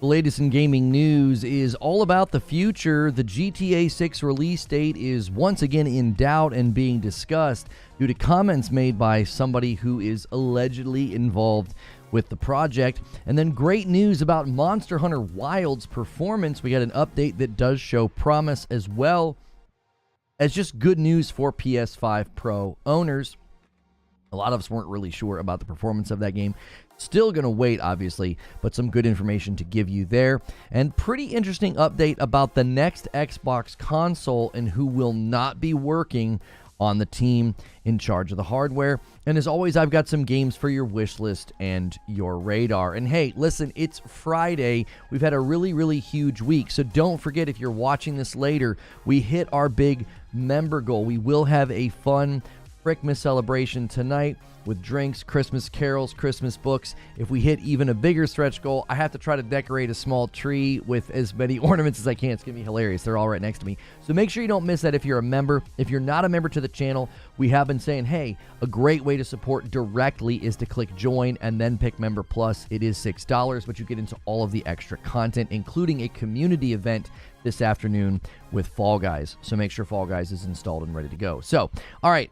The latest in gaming news is all about the future. The GTA 6 release date is once again in doubt and being discussed due to comments made by somebody who is allegedly involved with the project. And then great news about Monster Hunter Wilds performance. We got an update that does show promise, as well as just good news for PS5 Pro owners. A lot of us weren't really sure about the performance of that game. Still going to wait, obviously, but some good information to give you there. And pretty interesting update about the next Xbox console and who will not be working on the team in charge of the hardware. And as always, I've got some games for your wish list and your radar. And hey, listen, it's Friday. We've had a really huge week. So don't forget, if you're watching this later, we hit our big member goal. We will have a fun Frickmas celebration tonight with drinks, Christmas carols, Christmas books. If we hit even a bigger stretch goal, I have to try to decorate a small tree with as many ornaments as I can. It's going to be hilarious. They're all right next to me. So make sure you don't miss that if you're a member. If you're not a member to the channel, we have been saying, hey, a great way to support directly is to click join and then pick Member Plus. It is $6, but you get into all of the extra content, including a community event this afternoon with Fall Guys. So make sure Fall Guys is installed and ready to go. So, all right.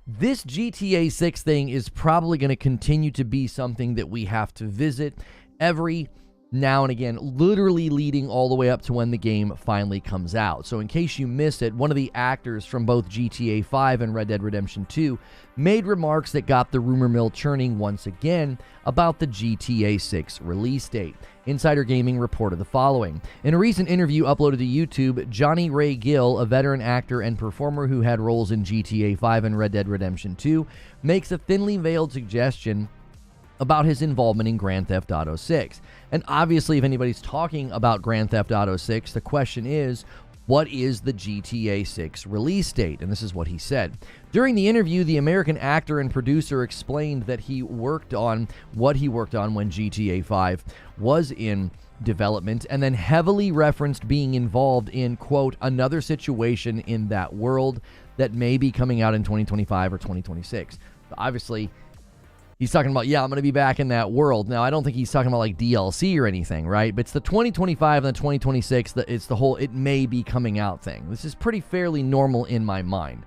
This GTA 6 thing is probably going to continue to be something that we have to visit every now and again, literally leading all the way up to when the game finally comes out. So in case you missed it, one of the actors from both GTA 5 and Red Dead Redemption 2 made remarks that got the rumor mill churning once again about the GTA 6 release date. Insider Gaming reported the following. In a recent interview uploaded to YouTube, Johnny Ray Gill, a veteran actor and performer who had roles in GTA 5 and Red Dead Redemption 2, makes a thinly veiled suggestion about his involvement in Grand Theft Auto 6. And obviously, if anybody's talking about Grand Theft Auto 6, the question is, what is the GTA 6 release date? And this is what he said. During the interview, the American actor and producer explained that he worked on what he worked on when GTA 5 was in development, and then heavily referenced being involved in, quote, another situation in that world that may be coming out in 2025 or 2026. Obviously, he's talking about, yeah, I'm going to be back in that world. Now, I don't think he's talking about like DLC or anything, right? But it's the 2025 and the 2026, it's the whole it may be coming out thing. This is pretty fairly normal in my mind.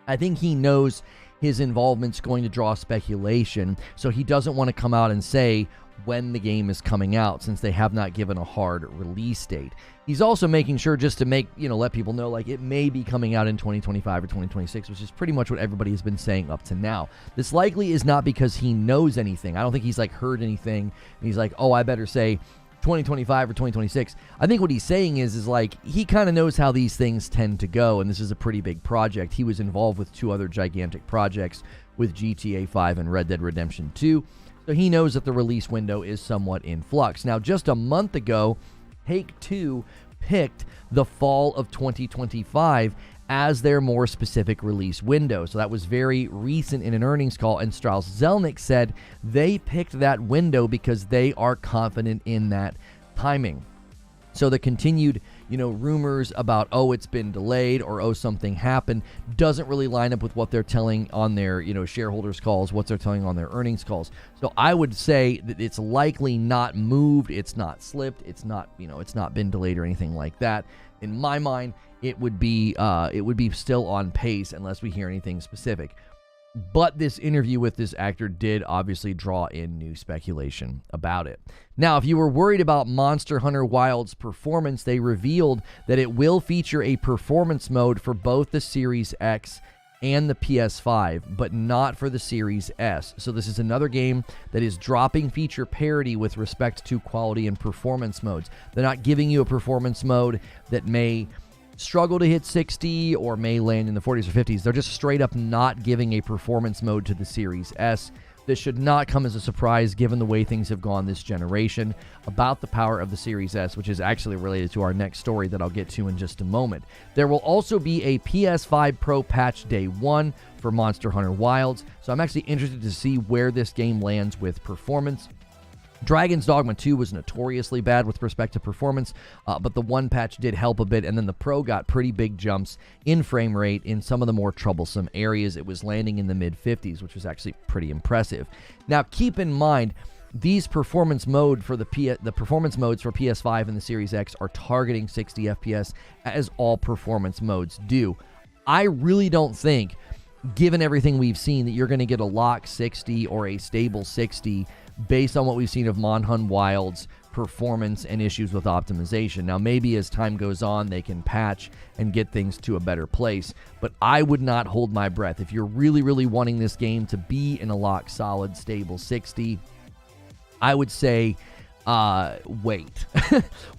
I think he knows his involvement's going to draw speculation, so he doesn't want to come out and say when the game is coming out, since they have not given a hard release date. He's also making sure just to make, let people know, like, it may be coming out in 2025 or 2026, which is pretty much what everybody has been saying up to now. This likely is not because he knows anything. I don't think he's, like, heard anything, and he's like, oh, I better say 2025 or 2026. I think what he's saying is like, he kind of knows how these things tend to go, and this is a pretty big project. He was involved with two other gigantic projects with GTA 5 and Red Dead Redemption 2, so he knows that the release window is somewhat in flux. Now, just a month ago, Take-Two picked the fall of 2025 as their more specific release window. So that was very recent in an earnings call, and Strauss Zelnick said they picked that window because they are confident in that timing. So the continued, rumors about, oh, it's been delayed or, oh, something happened doesn't really line up with what they're telling on their, shareholders calls, what they're telling on their earnings calls. So I would say that it's likely not moved, it's not slipped, it's not, it's not been delayed or anything like that. In my mind, it would be still on pace unless we hear anything specific. But this interview with this actor did obviously draw in new speculation about it. Now, if you were worried about Monster Hunter Wilds performance, they revealed that it will feature a performance mode for both the Series X and the PS5, but not for the Series S. So this is another game that is dropping feature parity with respect to quality and performance modes. They're not giving you a performance mode that may struggle to hit 60 or may land in the 40s or 50s. They're just straight up not giving a performance mode to the Series S. This should not come as a surprise given the way things have gone this generation about the power of the Series S, which is actually related to our next story that I'll get to in just a moment. There will also be a PS5 Pro patch day 1 for Monster Hunter Wilds, so I'm actually interested to see where this game lands with performance. Dragon's Dogma 2 was notoriously bad with respect to performance, but the one patch did help a bit, and then the Pro got pretty big jumps in frame rate in some of the more troublesome areas. It was landing in the mid-50s, which was actually pretty impressive. Now, keep in mind, these performance mode for the performance modes for PS5 and the Series X are targeting 60 FPS, as all performance modes do. I really don't think, given everything we've seen, that you're going to get a lock 60 or a stable 60 based on what we've seen of monsterhunterwilds performance and issues with optimization. Now, maybe as time goes on, they can patch and get things to a better place, but I would not hold my breath. If you're really, really wanting this game to be in a lock solid, stable 60, I would say wait.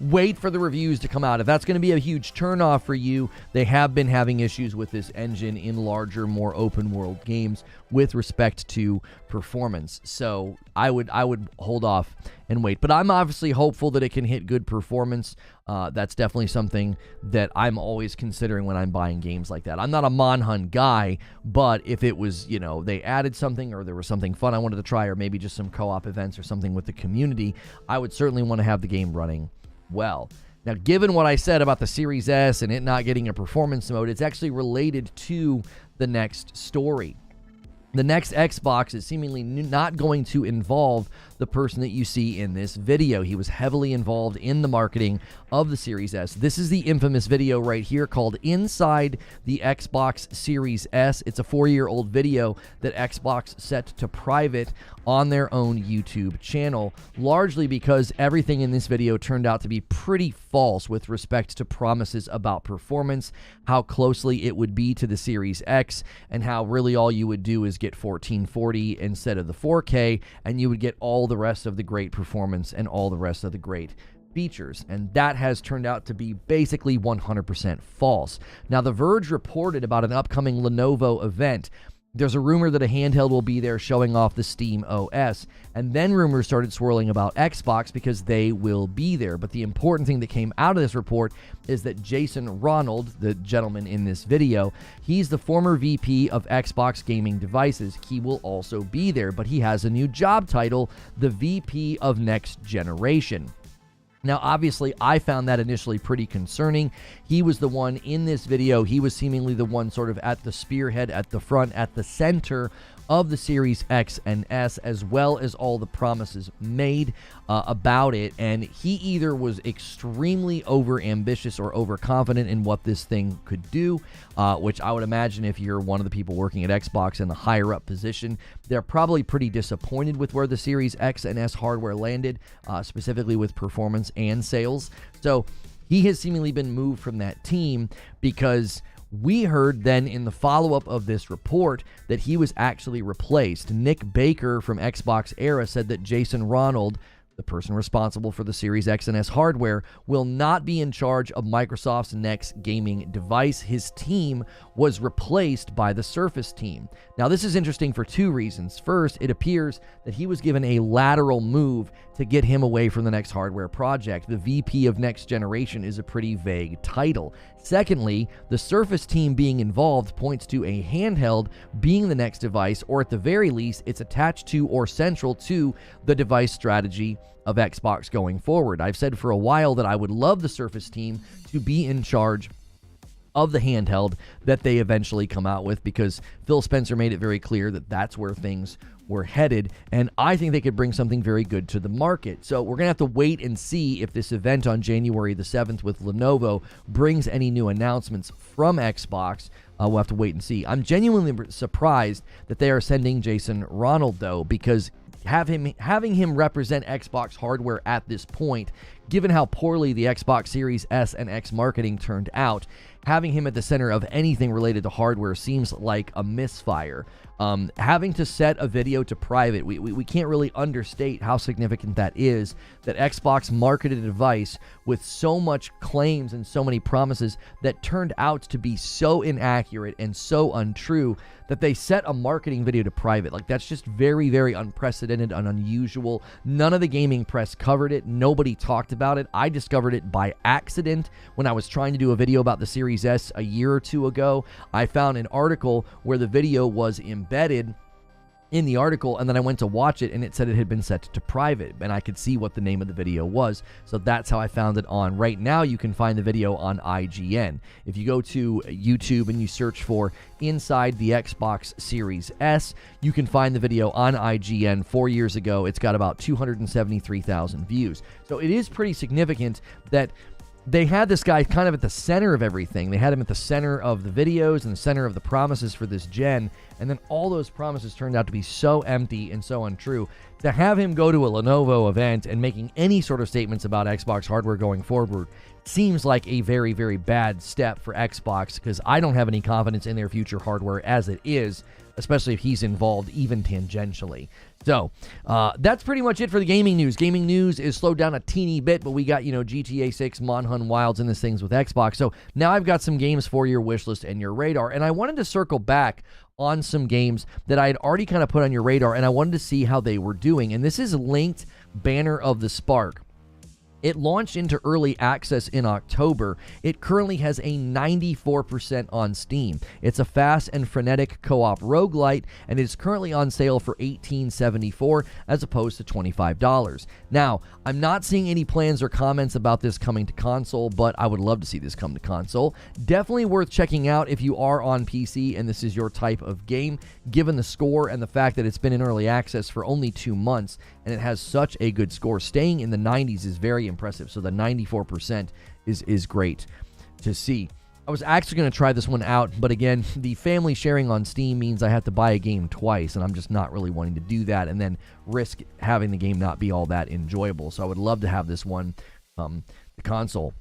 Wait for the reviews to come out. If that's going to be a huge turnoff for you, they have been having issues with this engine in larger, more open world games with respect to performance. So I would hold off and wait. But I'm obviously hopeful that it can hit good performance. That's definitely something that I'm always considering when I'm buying games like that. I'm not a Monhunt guy, but if it was, you know, they added something or there was something fun I wanted to try, or maybe just some co-op events or something with the community, I would certainly want to have the game running well. Now, given what I said about the Series S and it not getting a performance mode, it's actually related to the next story. The next Xbox is seemingly not going to involve the person that you see in this video. He was heavily involved in the marketing of the Series S. This is the infamous video right here called Inside the Xbox Series S. It's a 4-year-old video that Xbox set to private on their own YouTube channel, largely because everything in this video turned out to be pretty false with respect to promises about performance, how closely it would be to the Series X, and how really all you would do is get 1440 instead of the 4K, and you would get all the rest of the great performance and all the rest of the great features. And that has turned out to be basically 100% false. Now, The Verge reported about an upcoming Lenovo event. There's a rumor that a handheld will be there showing off the Steam OS, and then rumors started swirling about Xbox because they will be there. But the important thing that came out of this report is that Jason Ronald, the gentleman in this video, he's the former VP of Xbox Gaming Devices. He will also be there, but he has a new job title, the VP of Next Generation. Now, obviously, I found that initially pretty concerning. He was the one in this video. He was seemingly the one sort of at the spearhead, at the front, at the center of the Series X and S, as well as all the promises made about it. And he either was extremely over-ambitious or overconfident in what this thing could do, which I would imagine if you're one of the people working at Xbox in the higher-up position, they're probably pretty disappointed with where the Series X and S hardware landed, specifically with performance and sales. So he has seemingly been moved from that team because we heard then in the follow-up of this report that he was actually replaced. Nick Baker from Xbox Era said that Jason Ronald, the person responsible for the Series X and S hardware, will not be in charge of Microsoft's next gaming device. His team was replaced by the Surface team. Now, this is interesting for two reasons. First, it appears that he was given a lateral move to get him away from the next hardware project. The VP of Next Generation is a pretty vague title. Secondly, the Surface team being involved points to a handheld being the next device, or at the very least, it's attached to or central to the device strategy of Xbox going forward. I've said for a while that I would love the Surface team to be in charge of the handheld that they eventually come out with, because Phil Spencer made it very clear that that's where things were headed, and I think they could bring something very good to the market. So we're going to have to wait and see if this event on January the 7th with Lenovo brings any new announcements from Xbox. We'll have to wait and see. I'm genuinely surprised that they are sending Jason Ronald, though, because having him represent Xbox hardware at this point, given how poorly the Xbox Series S and X marketing turned out, having him at the center of anything related to hardware seems like a misfire. Having to set a video to private, we can't really understate how significant that is, that Xbox marketed a device with so much claims and so many promises that turned out to be so inaccurate and so untrue that they set a marketing video to private. Like, that's just very, very unprecedented and unusual. None of the gaming press covered it. Nobody talked about it. I discovered it by accident when I was trying to do a video about the Series S a year or two ago. I found an article where the video was embedded in the article, and then I went to watch it and it said it had been set to private, and I could see what the name of the video was. So that's how I found it on. Right now you can find the video on IGN. If you go to YouTube and you search for Inside the Xbox Series S, you can find the video on IGN 4 years ago. It's got about 273,000 views. So it is pretty significant that they had this guy kind of at the center of everything. They had him at the center of the videos and the center of the promises for this gen, and then all those promises turned out to be so empty and so untrue. To have him go to a Lenovo event and making any sort of statements about Xbox hardware going forward seems like a very, very bad step for Xbox, because I don't have any confidence in their future hardware as it is, especially if he's involved even tangentially. So that's pretty much it for the gaming news. Gaming news is slowed down a teeny bit, but we got, GTA 6, monsterhunterwilds, and this things with Xbox. So now I've got some games for your wish list and your radar, and I wanted to circle back on some games that I had already kind of put on your radar, and I wanted to see how they were doing. And this is linked Banner of the Spark. It launched into early access in October. It currently has a 94% on Steam. It's a fast and frenetic co-op roguelite, and it is currently on sale for $18.74 as opposed to $25. Now, I'm not seeing any plans or comments about this coming to console, but I would love to see this come to console. Definitely worth checking out if you are on PC and this is your type of game, given the score and the fact that it's been in early access for only 2 months, and it has such a good score. Staying in the 90s is very impressive, so the 94% is great to see. I was actually going to try this one out, but again, the family sharing on Steam means I have to buy a game twice, and I'm just not really wanting to do that and then risk having the game not be all that enjoyable. So I would love to have this one the console.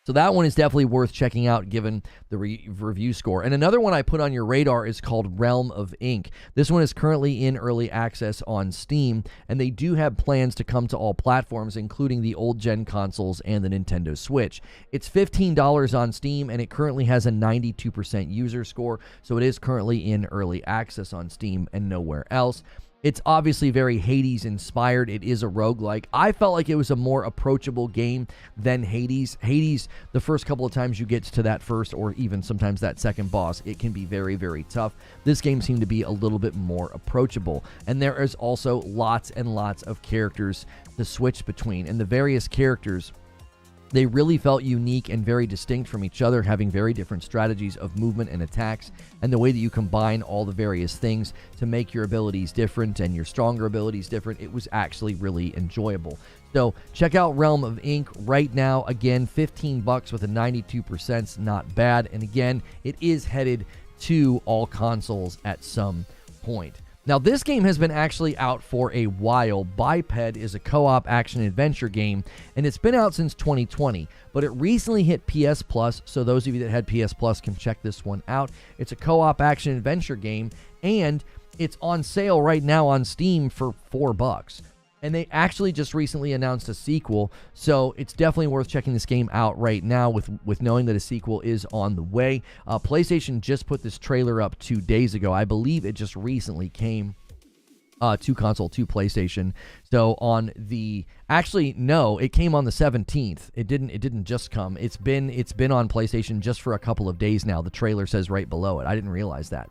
So that one is definitely worth checking out given the review score. And another one I put on your radar is called Realm of Ink. This one is currently in early access on Steam, and they do have plans to come to all platforms, including the old-gen consoles and the Nintendo Switch. It's $15 on Steam, and it currently has a 92% user score, so it is currently in early access on Steam and nowhere else. It's obviously very Hades-inspired. It is a roguelike. I felt like it was a more approachable game than Hades. Hades, the first couple of times you get to that first or even sometimes that second boss, it can be very, very tough. This game seemed to be a little bit more approachable. And there is also lots and lots of characters to switch between. And the various characters, they really felt unique and very distinct from each other, having very different strategies of movement and attacks, and the way that you combine all the various things to make your abilities different and your stronger abilities different. It was actually really enjoyable. So check out Realm of Ink right now. Again, $15 with a 92%, not bad. And again, it is headed to all consoles at some point. Now, this game has been actually out for a while. Biped is a co-op action-adventure game, and it's been out since 2020, but it recently hit PS Plus, so those of you that had PS Plus can check this one out. It's a co-op action-adventure game, and it's on sale right now on Steam for $4. And they actually just recently announced a sequel, so it's definitely worth checking this game out right now with knowing that a sequel is on the way. PlayStation just put this trailer up 2 days ago. I believe it just recently came to console, to PlayStation. So on the... Actually, no, it came on the 17th. It didn't just come. It's been on PlayStation just for a couple of days now. The trailer says right below it. I didn't realize that.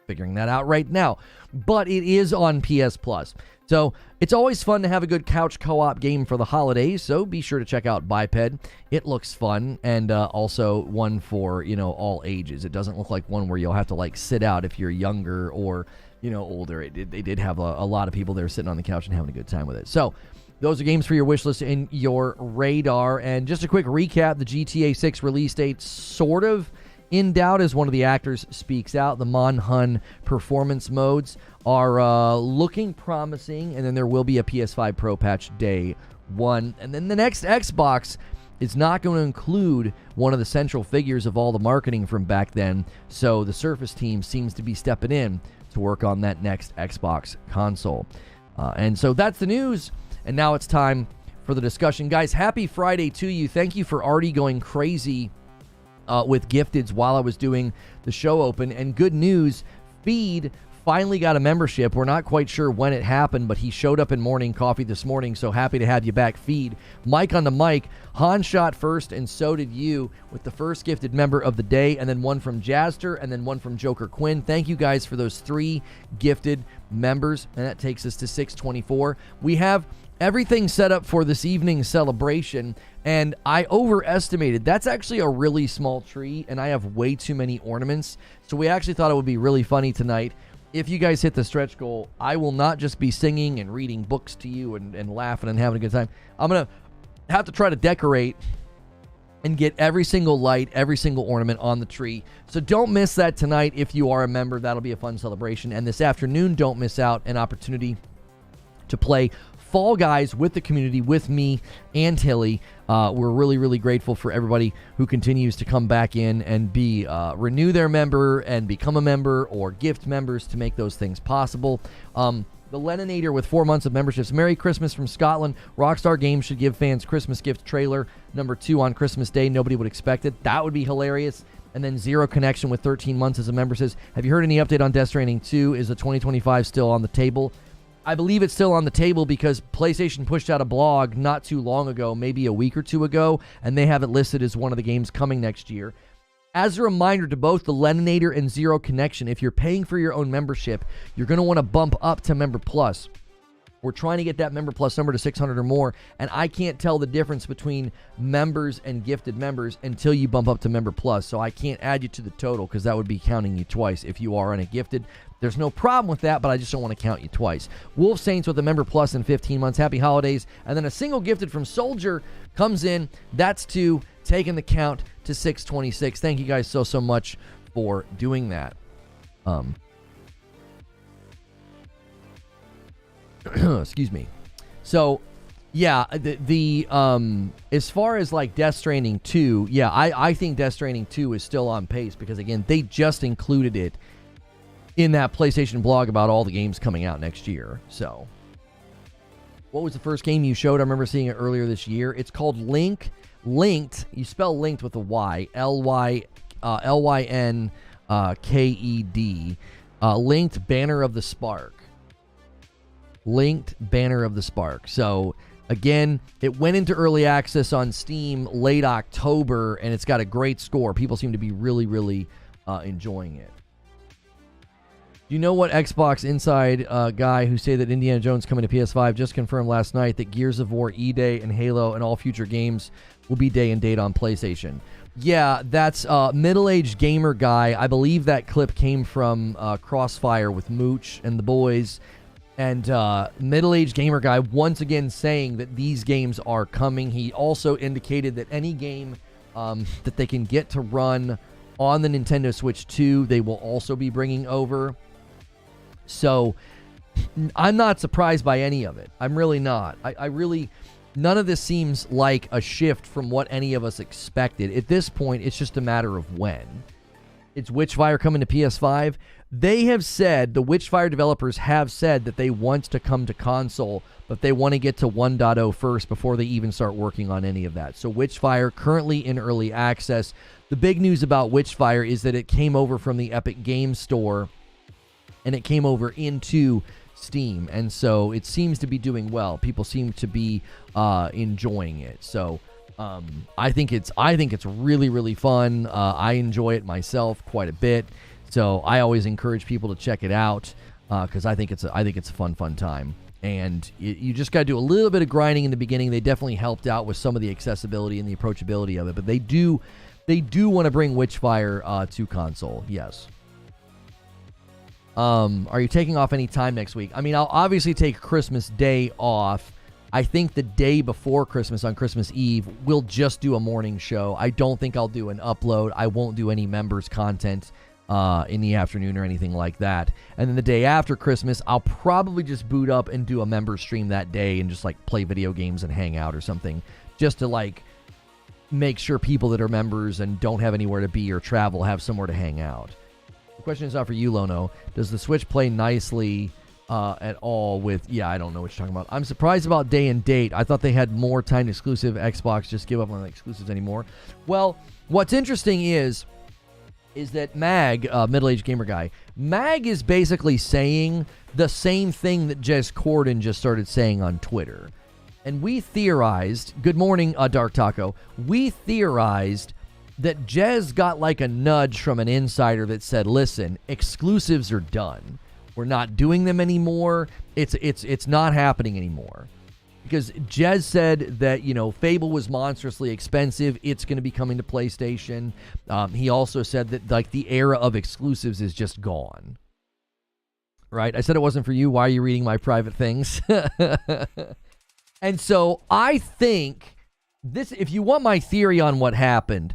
Figuring that out right now. But it is on PS Plus. So it's always fun to have a good couch co-op game for the holidays, so be sure to check out Biped. It looks fun, and also one for, all ages. It doesn't look like one where you'll have to, sit out if you're younger or, older. They did have a lot of people there sitting on the couch and having a good time with it. So those are games for your wish list and your radar. And just a quick recap, the GTA 6 release date sort of in doubt as one of the actors speaks out. The Monhun performance modes are looking promising, and then there will be a PS5 Pro patch day 1. And then the next Xbox is not going to include one of the central figures of all the marketing from back then, so the Surface team seems to be stepping in to work on that next Xbox console. And so that's the news, and now it's time for the discussion. Guys, happy Friday to you. Thank you for already going crazy with gifteds while I was doing the show open. And good news, feed finally got a membership. We're not quite sure when it happened, but he showed up in morning coffee this morning, so happy to have you back. Feed Mike on the mic. Han shot first, and so did you, with the first gifted member of the day, and then one from Jazster, and then one from Joker Quinn. Thank you guys for those 3 gifted members, and that takes us to 624. We have everything set up for this evening's celebration, and I overestimated. That's actually a really small tree, and I have way too many ornaments, so we actually thought it would be really funny tonight. If you guys hit the stretch goal, I will not just be singing and reading books to you and laughing and having a good time. I'm going to have to try to decorate and get every single light, every single ornament on the tree. So don't miss that tonight if you are a member. That'll be a fun celebration. And this afternoon, don't miss out an opportunity to play Fall Guys with the community, with me and Hilly. We're really, really grateful for everybody who continues to come back in and renew their member and become a member or gift members to make those things possible. The Leninator with 4 months of memberships. Merry Christmas from Scotland. Rockstar Games should give fans Christmas gift trailer number 2 on Christmas Day. Nobody would expect it. That would be hilarious. And then Zero Connection with 13 months as a member says, have you heard any update on Death Stranding 2? Is the 2025 still on the table? I believe it's still on the table because PlayStation pushed out a blog not too long ago, maybe a week or 2 ago, and they have it listed as one of the games coming next year. As a reminder to both the Leninator and Zero Connection, if you're paying for your own membership, you're going to want to bump up to Member Plus. We're trying to get that Member Plus number to 600 or more, and I can't tell the difference between members and gifted members until you bump up to Member Plus, so I can't add you to the total because that would be counting you twice if you are on a gifted. There's no problem with that, but I just don't want to count you twice. Wolf Saints with a Member Plus in 15 months. Happy holidays. And then a single gifted from Soldier comes in. That's 2, taking the count to 626. Thank you guys so much for doing that. Excuse me. So, yeah, the as far as like Death Stranding 2, yeah, I think Death Stranding 2 is still on pace because, again, they just included it in that PlayStation blog about all the games coming out next year. So, what was the first game you showed? I remember seeing it earlier this year. It's called Linked. You spell linked with a Y. Lynked. Linked Banner of the Spark. Linked Banner of the Spark. So, again, it went into early access on Steam late October, and it's got a great score. People seem to be really, really enjoying it. Do you know what Xbox Inside guy who say that Indiana Jones coming to PS5 just confirmed last night that Gears of War E-Day and Halo and all future games will be day and date on PlayStation? Yeah, that's middle-aged gamer guy. I believe that clip came from Crossfire with Mooch and the boys. And middle-aged gamer guy once again saying that these games are coming. He also indicated that any game that they can get to run on the Nintendo Switch 2, they will also be bringing over. So I'm not surprised by any of it. I'm really not. I really, none of this seems like a shift from what any of us expected. At this point, it's just a matter of when. It's Witchfire coming to PS5. They have said, the Witchfire developers have said that they want to come to console, but they want to get to 1.0 first before they even start working on any of that. So Witchfire currently in early access. The big news about Witchfire is that it came over from the Epic Games Store and it came over into Steam, and so it seems to be doing well. People seem to be enjoying it. So I think it's really, really fun. I enjoy it myself quite a bit. So I always encourage people to check it out because I think it's a fun time. And you just got to do a little bit of grinding in the beginning. They definitely helped out with some of the accessibility and the approachability of it, but they do want to bring Witchfire to console. Yes. Are you taking off any time next week? I mean, I'll obviously take Christmas Day off. I think the day before Christmas, on Christmas Eve, we'll just do a morning show. I don't think I'll do an upload. I won't do any members content in the afternoon or anything like that. And then the day after Christmas, I'll probably just boot up and do a member stream that day and just like play video games and hang out or something, just to like make sure people that are members and don't have anywhere to be or travel have somewhere to hang out. The question is not for you, Lono. Does the Switch play nicely at all with... Yeah, I don't know what you're talking about. I'm surprised about day and date. I thought they had more timed exclusive. Xbox just give up on the exclusives anymore. Well, what's interesting is is that Mag, middle-aged gamer guy, Mag is basically saying the same thing that Jez Corden just started saying on Twitter. And we theorized, good morning, Dark Taco, we theorized that Jez got like a nudge from an insider that said, listen, exclusives are done. We're not doing them anymore. It's not happening anymore. Because Jez said that, Fable was monstrously expensive. It's going to be coming to PlayStation. He also said that, like, the era of exclusives is just gone. Right? I said it wasn't for you. Why are you reading my private things? And so I think this, if you want my theory on what happened,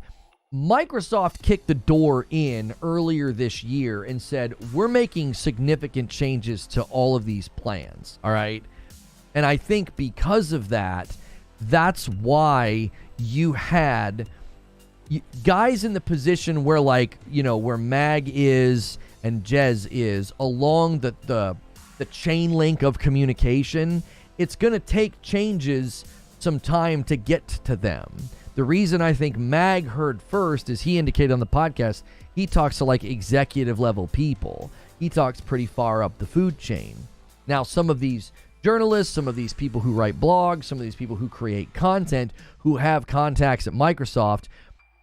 Microsoft kicked the door in earlier this year and said, we're making significant changes to all of these plans. All right. And I think because of that, that's why you had guys in the position where, like, where Mag is and Jez is along the chain link of communication. It's going to take changes some time to get to them. The reason I think Mag heard first is he indicated on the podcast, he talks to like executive level people. He talks pretty far up the food chain. Now, some of these journalists, some of these people who write blogs, some of these people who create content, who have contacts at Microsoft,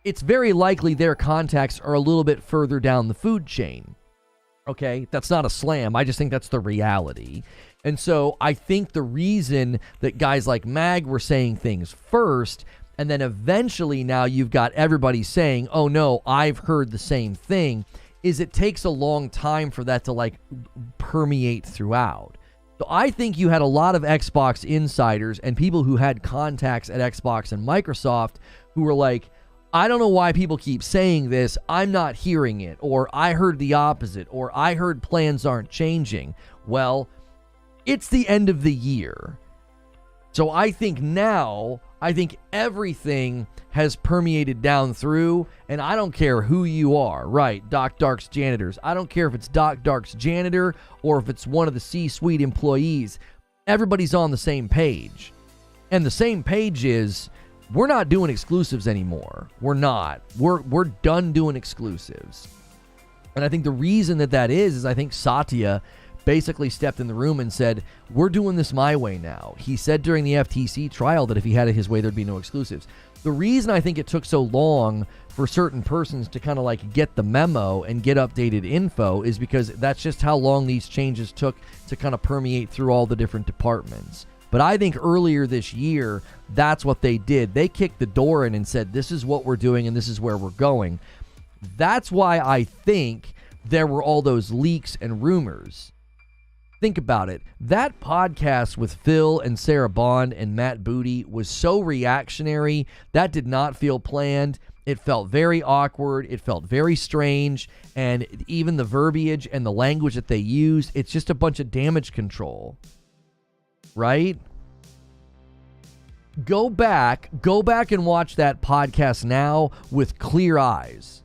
it's very likely their contacts are a little bit further down the food chain. Okay, that's not a slam. I just think that's the reality. And so I think the reason that guys like Mag were saying things first, and then eventually now you've got everybody saying, oh no, I've heard the same thing, is it takes a long time for that to like permeate throughout. So I think you had a lot of Xbox insiders and people who had contacts at Xbox and Microsoft who were like, I don't know why people keep saying this. I'm not hearing it. Or I heard the opposite. Or I heard plans aren't changing. Well, it's the end of the year. So I think now, everything has permeated down through, and I don't care who you are, right? Doc Dark's janitors. I don't care if it's Doc Dark's janitor or if it's one of the C-suite employees. Everybody's on the same page. And the same page is, we're not doing exclusives anymore. We're not. We're done doing exclusives. And I think the reason that is I think Satya basically stepped in the room and said, we're doing this my way now. He said during the FTC trial that if he had it his way, there'd be no exclusives. The reason I think it took so long for certain persons to kind of like get the memo and get updated info is because that's just how long these changes took to kind of permeate through all the different departments. But I think earlier this year, that's what they did. They kicked the door in and said, this is what we're doing and this is where we're going. That's why I think there were all those leaks and rumors. Think about it. That podcast with Phil and Sarah Bond and Matt Booty was so reactionary. That did not feel planned. It felt very awkward. It felt very strange. And even the verbiage and the language that they used, it's just a bunch of damage control. Right? Go back and watch that podcast now with clear eyes.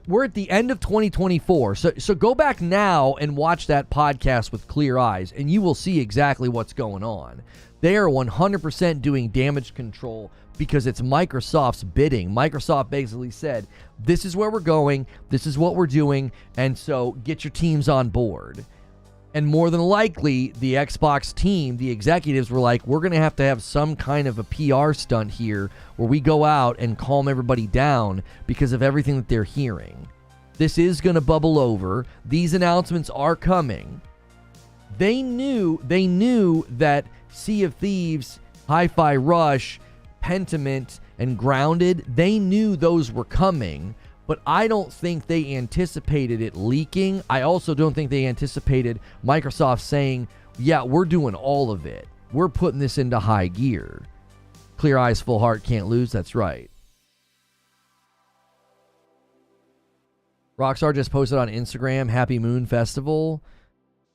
We're at the end of 2024, so go back now and watch that podcast with clear eyes, and you will see exactly what's going on. They are 100% doing damage control because it's Microsoft's bidding. Microsoft basically said, this is where we're going, this is what we're doing, and so get your teams on board. And more than likely, the Xbox team, the executives were like, we're going to have some kind of a PR stunt here where we go out and calm everybody down because of everything that they're hearing. This is going to bubble over. These announcements are coming. They knew that Sea of Thieves, Hi-Fi Rush, Pentiment, and Grounded, they knew those were coming. But I don't think they anticipated it leaking. I also don't think they anticipated Microsoft saying, yeah, we're doing all of it. We're putting this into high gear. Clear eyes, full heart, can't lose. That's right. Rockstar just posted on Instagram, Happy Moon Festival.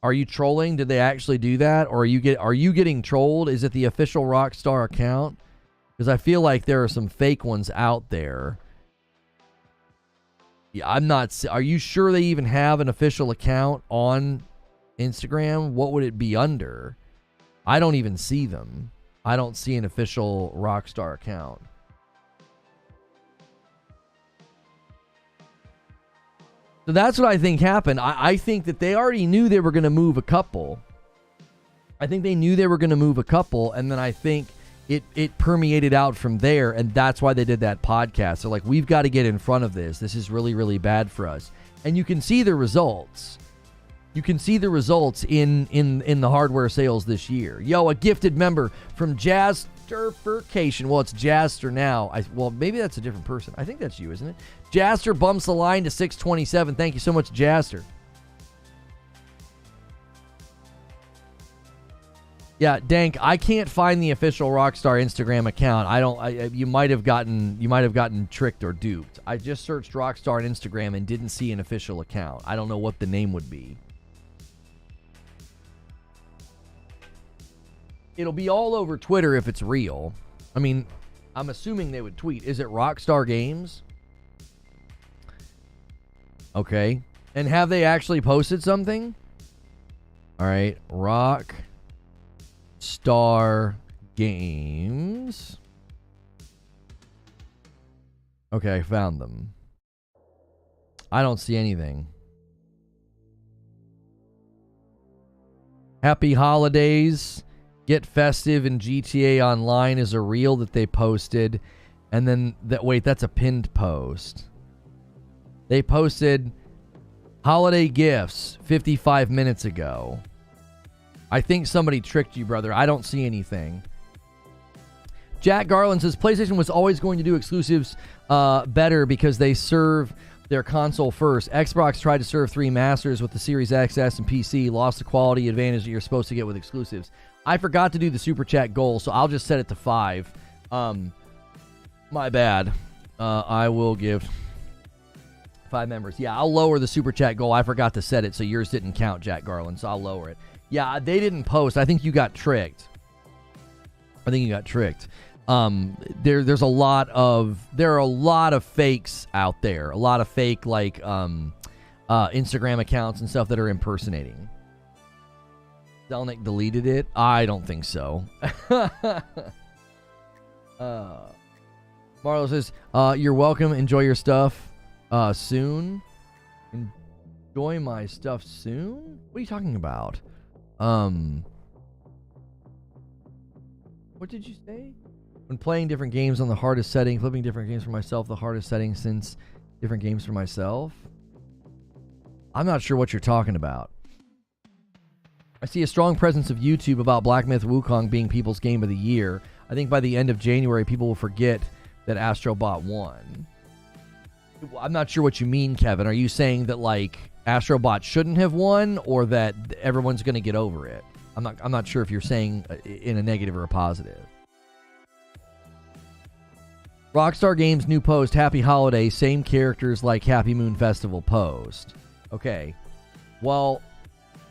Are you trolling? Did they actually do that? Or are you getting trolled? Is it the official Rockstar account? Because I feel like there are some fake ones out there. Yeah, I'm not. Are you sure they even have an official account on Instagram? What would it be under? I don't even see them. I don't see an official Rockstar account. So that's what I think happened. I think that they already knew they were going to move a couple. I think they knew they were going to move a couple, and then I think it permeated out from there, and that's why they did that podcast. They're like, we've got to get in front of this. This is really, really bad for us. And you can see the results. You can see the results in the hardware sales this year. Yo, a gifted member from Jasterfication. Well, it's Jaster now. Well, maybe that's a different person. I think that's you, isn't it? Jaster bumps the line to 627. Thank you so much, Jaster. Yeah, Dank, I can't find the official Rockstar Instagram account. You might have gotten tricked or duped. I just searched Rockstar on Instagram and didn't see an official account. I don't know what the name would be. It'll be all over Twitter if it's real. I mean, I'm assuming they would tweet. Is it Rockstar Games? Okay. And have they actually posted something? All right. Rockstar Games. Okay, found them. I don't see anything. Happy holidays. Get festive in GTA Online is a reel that they posted. And then, that's a pinned post. They posted holiday gifts 55 minutes ago. I think somebody tricked you, brother. I don't see anything. Jack Garland says, PlayStation was always going to do exclusives better because they serve their console first. Xbox tried to serve 3 masters with the Series X, S, and PC. Lost the quality advantage that you're supposed to get with exclusives. I forgot to do the Super Chat goal, so I'll just set it to 5. My bad. I will give 5 members. Yeah, I'll lower the Super Chat goal. I forgot to set it, so yours didn't count, Jack Garland, so I'll lower it. Yeah, they didn't post. I think you got tricked. There's a lot of fakes out there. A lot of fake Instagram accounts and stuff that are impersonating. Zelnick deleted it? I don't think so. Marlo says, you're welcome. Enjoy your stuff soon. Enjoy my stuff soon? What are you talking about? What did you say? When playing different games on the hardest setting, flipping different games for myself, the hardest setting since different games for myself? I'm not sure what you're talking about. I see a strong presence of YouTube about Black Myth Wukong being people's game of the year. I think by the end of January, people will forget that Astrobot won. I'm not sure what you mean, Kevin. Are you saying that, like, Astrobot shouldn't have won, or that everyone's going to get over it? I'm not sure if you're saying in a negative or a positive. Rockstar Games new post, Happy Holiday, same characters like Happy Moon Festival post. Okay. Well,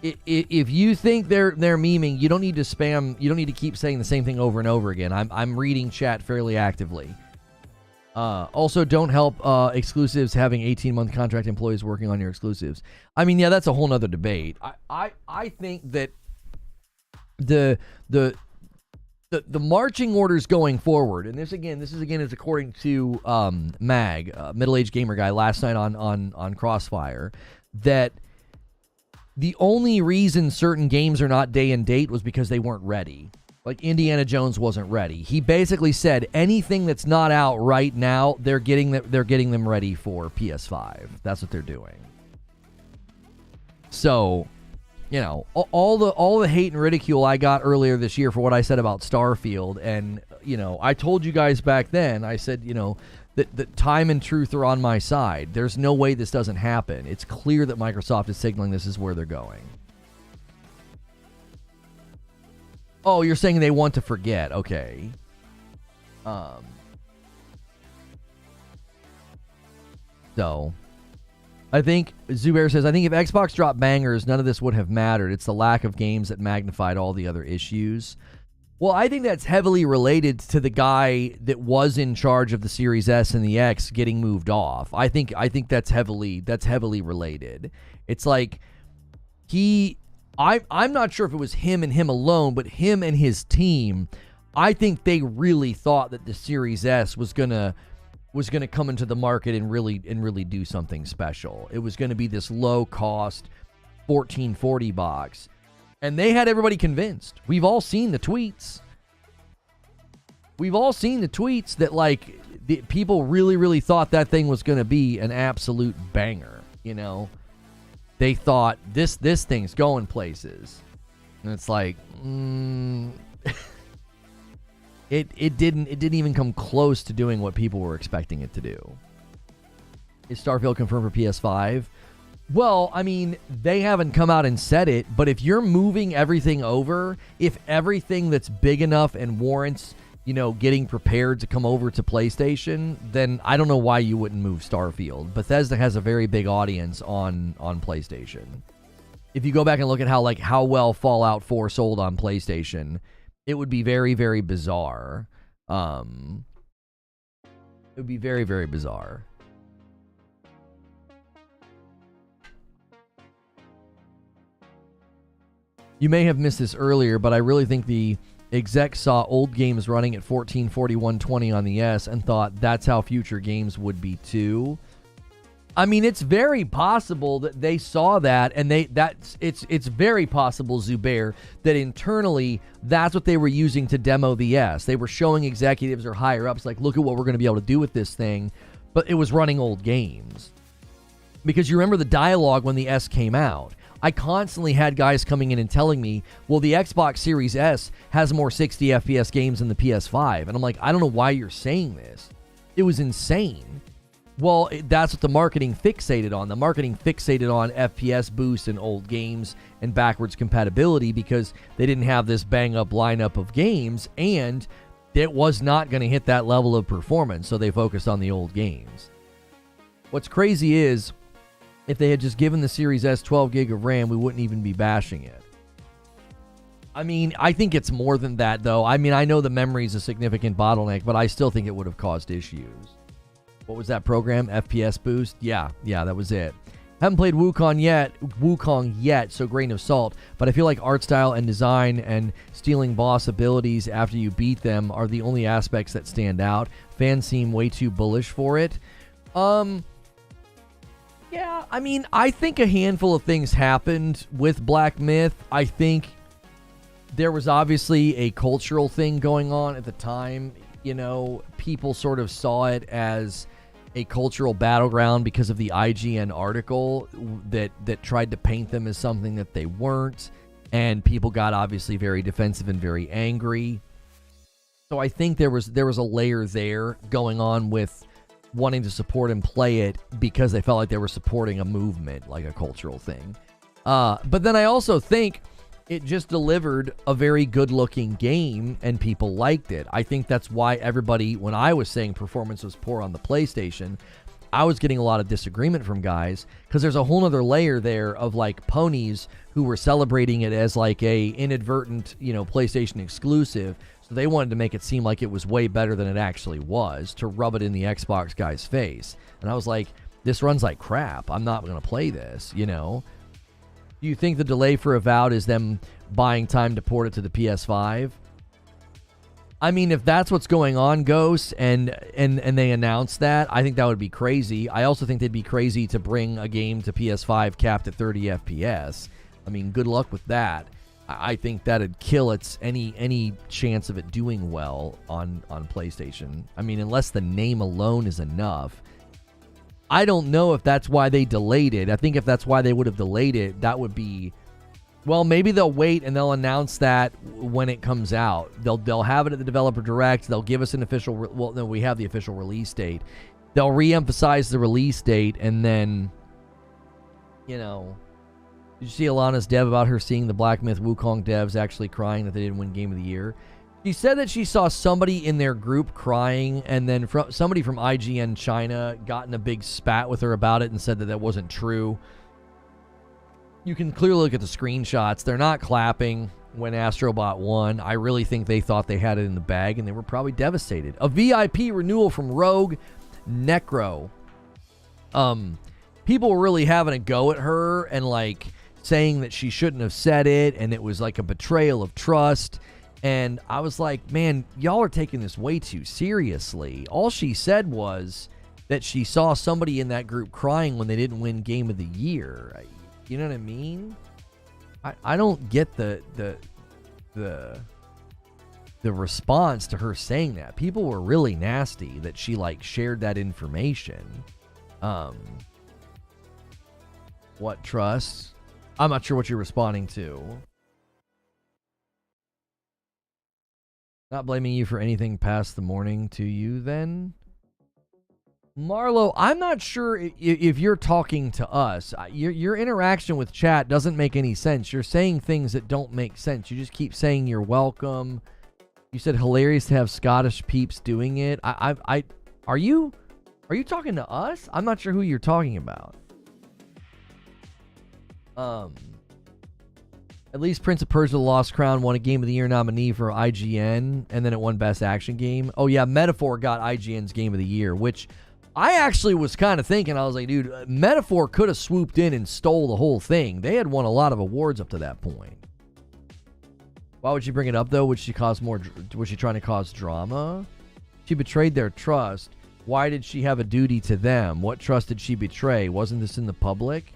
if you think they're memeing, you don't need to spam. You don't need to keep saying the same thing over and over again. I'm reading chat fairly actively. Also, don't help exclusives having 18-month contract employees working on your exclusives. I mean, yeah, that's a whole nother debate. I think that the marching orders going forward, and this is according to Mag, middle-aged gamer guy, last night on Crossfire, that the only reason certain games are not day and date was because they weren't ready. Like Indiana Jones wasn't ready. He basically said anything that's not out right now, they're getting them ready for PS5. That's what they're doing. So, you know, all the hate and ridicule I got earlier this year for what I said about Starfield, and you know, I told you guys back then, I said, you know, that time and truth are on my side. There's no way this doesn't happen. It's clear that Microsoft is signaling this is where they're going. Oh, you're saying they want to forget. Okay. So, I think, Zubair says, I think if Xbox dropped bangers, none of this would have mattered. It's the lack of games that magnified all the other issues. Well, I think that's heavily related to the guy that was in charge of the Series S and the X getting moved off. I think that's heavily related. It's like I'm not sure if it was him and him alone, but him and his team, I think they really thought that the Series S was gonna was going to come into the market and really do something special. It was going to be this low cost 1440 box. And they had everybody convinced. We've all seen the tweets. We've all seen the tweets that, like, people really thought that thing was going to be an absolute banger, you know? They thought this thing's going places. And it's like, it didn't even come close to doing what people were expecting it to do. Is Starfield confirmed for PS5? Well, I mean, they haven't come out and said it, but if you're moving everything over, if everything that's big enough and warrants, you know, getting prepared to come over to PlayStation, then I don't know why you wouldn't move Starfield. Bethesda has a very big audience on PlayStation. If you go back and look at how well Fallout 4 sold on PlayStation, it would be very bizarre. It would be very bizarre. You may have missed this earlier, but I really think the exec saw old games running at 1440, 120 on the S and thought that's how future games would be too. I mean, it's very possible that they saw that, and it's very possible, Zubair, that internally that's what they were using to demo the S. They were showing executives or higher ups, like, look at what we're going to be able to do with this thing, but it was running old games. Because you remember the dialogue when the S came out. I constantly had guys coming in and telling me, well, the Xbox Series S has more 60 FPS games than the PS5. And I'm like, I don't know why you're saying this. It was insane. Well, that's what the marketing fixated on. The marketing fixated on FPS boost and old games and backwards compatibility because they didn't have this bang-up lineup of games, and it was not going to hit that level of performance, so they focused on the old games. What's crazy is, if they had just given the Series S 12 gig of RAM, we wouldn't even be bashing it. I mean, I think it's more than that, though. I mean, I know the memory is a significant bottleneck, but I still think it would have caused issues. What was that program? FPS boost? Yeah, that was it. Haven't played Wukong yet, so grain of salt, but I feel like art style and design and stealing boss abilities after you beat them are the only aspects that stand out. Fans seem way too bullish for it. Yeah, I mean, I think a handful of things happened with Black Myth. I think there was obviously a cultural thing going on at the time. You know, people sort of saw it as a cultural battleground because of the IGN article that tried to paint them as something that they weren't. And people got obviously very defensive and very angry. So I think there was a layer there going on with wanting to support and play it because they felt like they were supporting a movement, like a cultural thing. But then I also think it just delivered a very good-looking game, and people liked it. I think that's why everybody, when I was saying performance was poor on the PlayStation, I was getting a lot of disagreement from guys, because there's a whole other layer there of, like, ponies who were celebrating it as, like, a inadvertent, you know, PlayStation exclusive. So they wanted to make it seem like it was way better than it actually was, to rub it in the Xbox guy's face. And I was like, this runs like crap. I'm not going to play this, you know? Do you think the delay for Avowed is them buying time to port it to the PS5? I mean, if that's what's going on, Ghost, and they announce that, I think that would be crazy. I also think they'd be crazy to bring a game to PS5 capped at 30 FPS. I mean, good luck with that. I think that'd kill any chance of it doing well on PlayStation. I mean, unless the name alone is enough. I don't know if that's why they delayed it. I think if that's why they would have delayed it, that would be... Well, maybe they'll wait and they'll announce that when it comes out. They'll have it at the Developer Direct. They'll give us an official... Well, no, we have the official release date. They'll re-emphasize the release date, and then, you know... Did you see Alana's dev about her seeing the Black Myth Wukong devs actually crying that they didn't win Game of the Year? She said that she saw somebody in their group crying, and then somebody from IGN China got in a big spat with her about it and said that that wasn't true. You can clearly look at the screenshots. They're not clapping when Astrobot won. I really think they thought they had it in the bag, and they were probably devastated. A VIP renewal from Rogue Necro. People were really having a go at her and, like, saying that she shouldn't have said it, and it was like a betrayal of trust. And I was like, man, y'all are taking this way too seriously. All she said was that she saw somebody in that group crying when they didn't win Game of the Year. You know what I mean? I don't get the response to her saying that. People were really nasty that she like shared that information. What trust? I'm not sure what you're responding to. Not blaming you for anything past the morning to you then. Marlo, I'm not sure if you're talking to us. Your interaction with chat doesn't make any sense. You're saying things that don't make sense. You just keep saying you're welcome. You said hilarious to have Scottish peeps doing it. Are you talking to us? I'm not sure who you're talking about. At least Prince of Persia: The Lost Crown won a Game of the Year nominee for IGN, and then it won Best Action Game. Oh yeah, Metaphor got IGN's Game of the Year, which I actually was kind of thinking. I was like, dude, Metaphor could have swooped in and stole the whole thing. They had won a lot of awards up to that point. Why would she bring it up though? Was she trying to cause drama? She betrayed their trust. Why did she have a duty to them? What trust did she betray? Wasn't this in the public?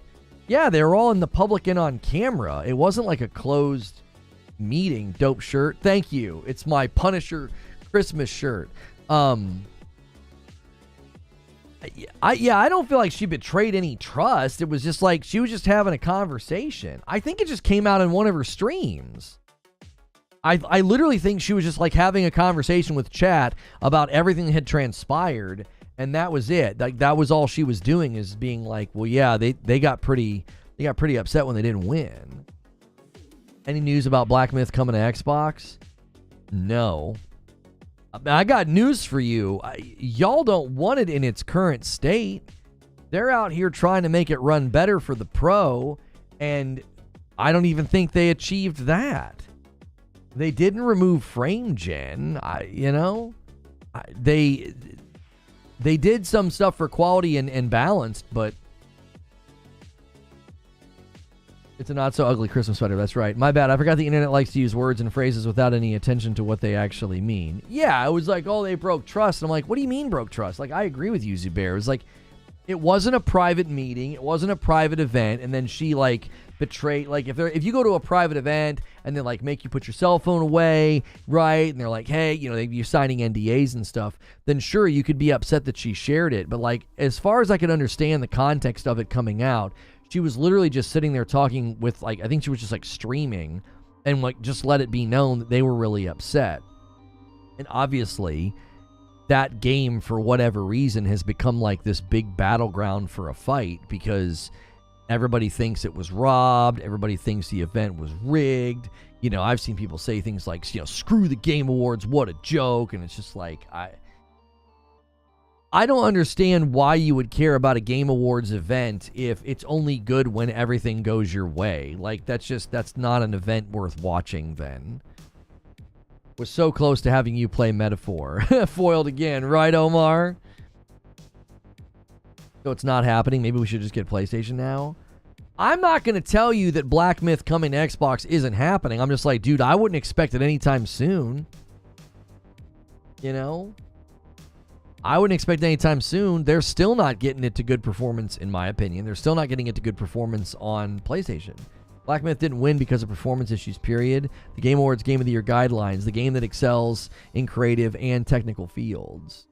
Yeah, they were all in the public and on camera. It wasn't like a closed meeting. Dope shirt. Thank you. It's my Punisher Christmas shirt. I don't feel like she betrayed any trust. It was just like she was just having a conversation. I think it just came out in one of her streams. I literally think she was just like having a conversation with chat about everything that had transpired. And that was it. Like that was all she was doing, is being like, well, yeah, they got pretty upset when they didn't win. Any news about Black Myth coming to Xbox? No. I got news for you. Y'all don't want it in its current state. They're out here trying to make it run better for the pro, and I don't even think they achieved that. They didn't remove frame gen. They did some stuff for quality and balanced, but it's a not so ugly Christmas sweater. That's right. My bad. I forgot the internet likes to use words and phrases without any attention to what they actually mean. Yeah, it was like, oh, they broke trust. And I'm like, what do you mean broke trust? Like, I agree with you, Zubair. It was like, it wasn't a private meeting. It wasn't a private event. And then she like betrayed, like if you go to a private event and they like make you put your cell phone away, right? And they're like, hey, you're signing NDAs and stuff, then sure, you could be upset that she shared it. But like, as far as I could understand the context of it coming out, she was literally just sitting there talking with like, I think she was just like streaming and like just let it be known that they were really upset. And obviously that game, for whatever reason, has become like this big battleground for a fight because everybody thinks it was robbed. Everybody thinks the event was rigged. I've seen people say things like, screw the Game Awards, what a joke. And it's just like, I don't understand why you would care about a Game Awards event if it's only good when everything goes your way. Like, that's not an event worth watching then. Was so close to having you play Metaphor. Foiled again, right, Omar? So it's not happening. Maybe we should just get PlayStation now. I'm not going to tell you that Black Myth coming to Xbox isn't happening. I'm just like, dude, I wouldn't expect it anytime soon. I wouldn't expect it anytime soon. They're still not getting it to good performance, in my opinion. They're still not getting it to good performance on PlayStation. Black Myth didn't win because of performance issues, period. The Game Awards Game of the Year guidelines, the game that excels in creative and technical fields.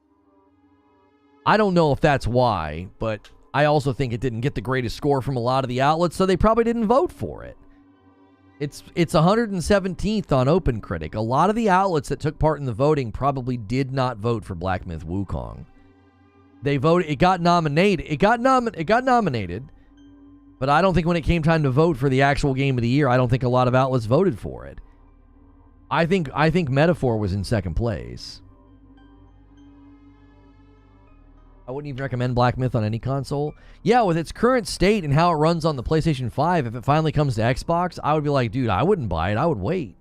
I don't know if that's why, but I also think it didn't get the greatest score from a lot of the outlets, so they probably didn't vote for it. It's 117th on OpenCritic. A lot of the outlets that took part in the voting probably did not vote for Black Myth Wukong. They voted. It got nominated. It got nominated. But I don't think when it came time to vote for the actual Game of the Year, I don't think a lot of outlets voted for it. I think Metaphor was in second place. I wouldn't even recommend Black Myth on any console. Yeah, with its current state and how it runs on the PlayStation 5, if it finally comes to Xbox, I would be like, dude, I wouldn't buy it. I would wait.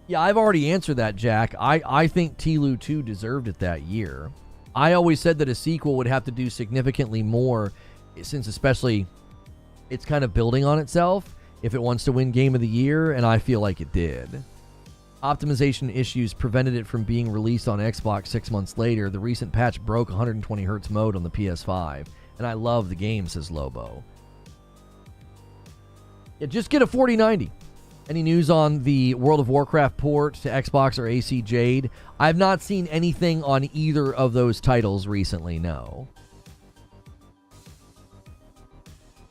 Yeah, I've already answered that, Jack. I think TLOU 2 deserved it that year. I always said that a sequel would have to do significantly more, since especially it's kind of building on itself if it wants to win Game of the Year, and I feel like it did. Optimization issues prevented it from being released on Xbox 6 months later. The recent patch broke 120Hz mode on the PS5, and I love the game, says Lobo. Yeah, just get a 4090. Any news on the World of Warcraft port to Xbox or AC Jade? I've not seen anything on either of those titles recently, no.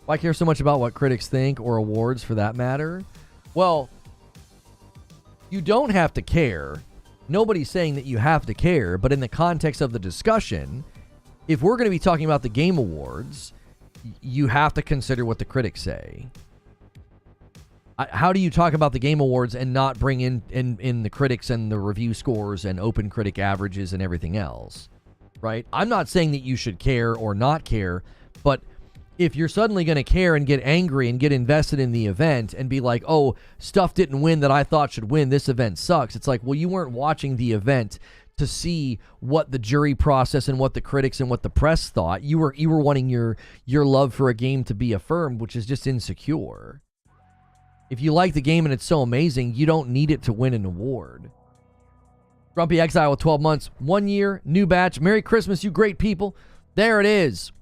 Why care so much about what critics think, or awards for that matter? Well, you don't have to care. Nobody's saying that you have to care, but in the context of the discussion, if we're going to be talking about the Game Awards, you have to consider what the critics say. How do you talk about the Game Awards and not bring in the critics and the review scores and open critic averages and everything else, right? I'm not saying that you should care or not care, but if you're suddenly going to care and get angry and get invested in the event and be like, oh, stuff didn't win that I thought should win, this event sucks. It's like, well, you weren't watching the event to see what the jury process and what the critics and what the press thought. You were wanting your love for a game to be affirmed, which is just insecure. If you like the game and it's so amazing, you don't need it to win an award. Grumpy Exile with 12 months, 1 year, new batch. Merry Christmas, you great people. There it is.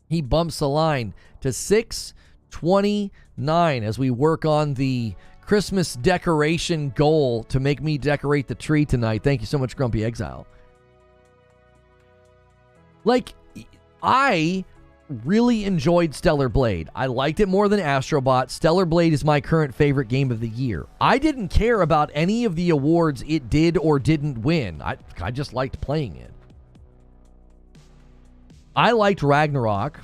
He bumps the line to 629 as we work on the Christmas decoration goal to make me decorate the tree tonight. Thank you so much, Grumpy Exile. Like, I really enjoyed Stellar Blade. I liked it more than Astrobot. Stellar Blade is my current favorite game of the year. I didn't care about any of the awards it did or didn't win. I just liked playing it. I liked Ragnarok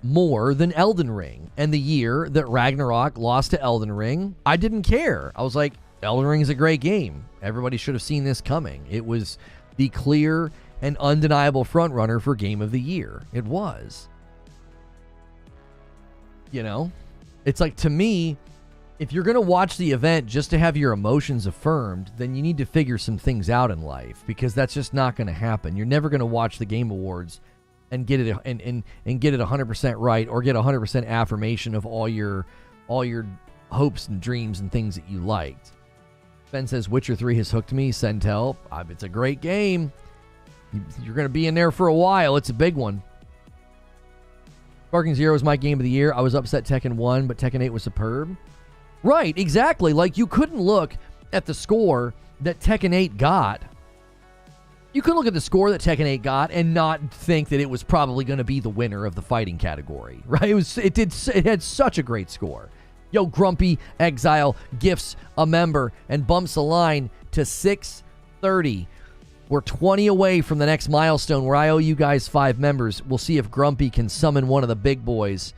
more than Elden Ring. And the year that Ragnarok lost to Elden Ring, I didn't care. I was like, Elden Ring is a great game. Everybody should have seen this coming. It was the clear and undeniable frontrunner for Game of the Year. It was. You know? It's like, to me, if you're going to watch the event just to have your emotions affirmed, then you need to figure some things out in life, because that's just not going to happen. You're never going to watch the Game Awards and get it and get it 100% right, or get 100% affirmation of all your hopes and dreams and things that you liked. Ben says Witcher 3 has hooked me. Sentel, it's a great game. You're going to be in there for a while. It's a big one. Sparking Zero is my game of the year. I was upset Tekken 1, but Tekken 8 was superb. Right, exactly. Like, you couldn't look at the score that Tekken 8 got. You could look at the score that Tekken 8 got and not think that it was probably going to be the winner of the fighting category, right? It had such a great score. Yo, Grumpy Exile gifts a member and bumps the line to 630. We're 20 away from the next milestone where I owe you guys 5 members. We'll see if Grumpy can summon one of the big boys.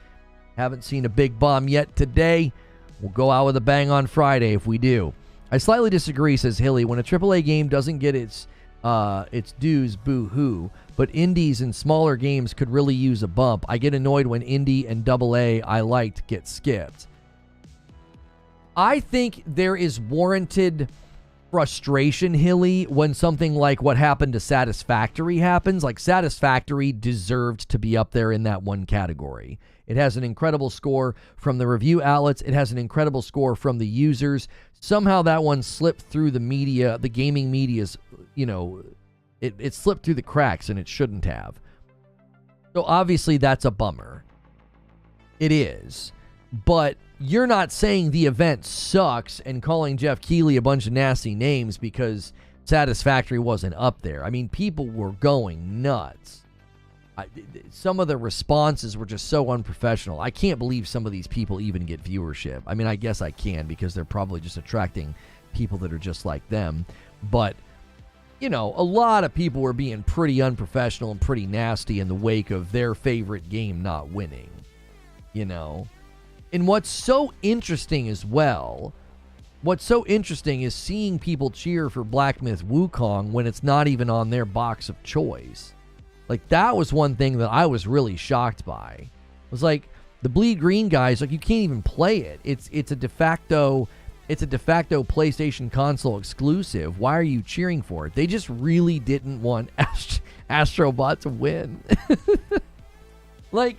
Haven't seen a big bomb yet today. We'll go out with a bang on Friday if we do. I slightly disagree, says Hilly. When a AAA game doesn't get its dues, boo-hoo. But indies and smaller games could really use a bump. I get annoyed when indie and AA I liked get skipped. I think there is warranted frustration, Hilly, when something like what happened to Satisfactory happens. Like, Satisfactory deserved to be up there in that one category. It has an incredible score from the review outlets. It has an incredible score from the users. Somehow that one slipped through the media, the gaming media's, it slipped through the cracks, and it shouldn't have. So obviously that's a bummer. It is. But you're not saying the event sucks and calling Jeff Keighley a bunch of nasty names because Satisfactory wasn't up there. I mean, people were going nuts. Some of the responses were just so unprofessional. I can't believe some of these people even get viewership. I mean, I guess I can, because they're probably just attracting people that are just like them. But, a lot of people were being pretty unprofessional and pretty nasty in the wake of their favorite game not winning. And what's so interesting as well, is seeing people cheer for Black Myth Wukong when it's not even on their box of choice. Like, that was one thing that I was really shocked by. It was like, the Bleed Green guys, like, you can't even play it. It's a de facto PlayStation console exclusive. Why are you cheering for it? They just really didn't want Astrobot to win. Like,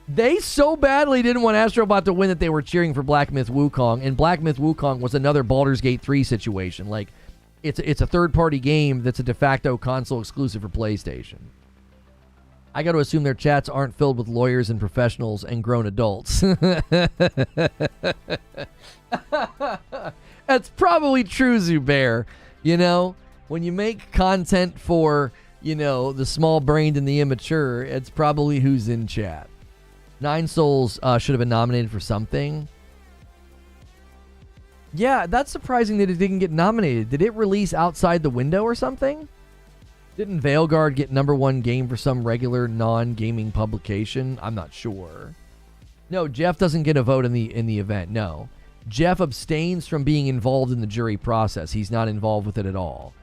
They so badly didn't want Astrobot to win that they were cheering for Black Myth Wukong, and Black Myth Wukong was another Baldur's Gate 3 situation. Like, it's a third-party game that's a de facto console exclusive for PlayStation. I got to assume their chats aren't filled with lawyers and professionals and grown adults. That's probably true, Zubair. You know, when you make content for, you know, the small-brained and the immature, it's probably who's in chat. Nine Souls should have been nominated for something. Yeah, that's surprising that it didn't get nominated. Did it release outside the window or something? Didn't Veilguard get #1 game for some regular non-gaming publication? I'm not sure. No, Jeff doesn't get a vote in the event. No. Jeff abstains from being involved in the jury process. He's not involved with it at all.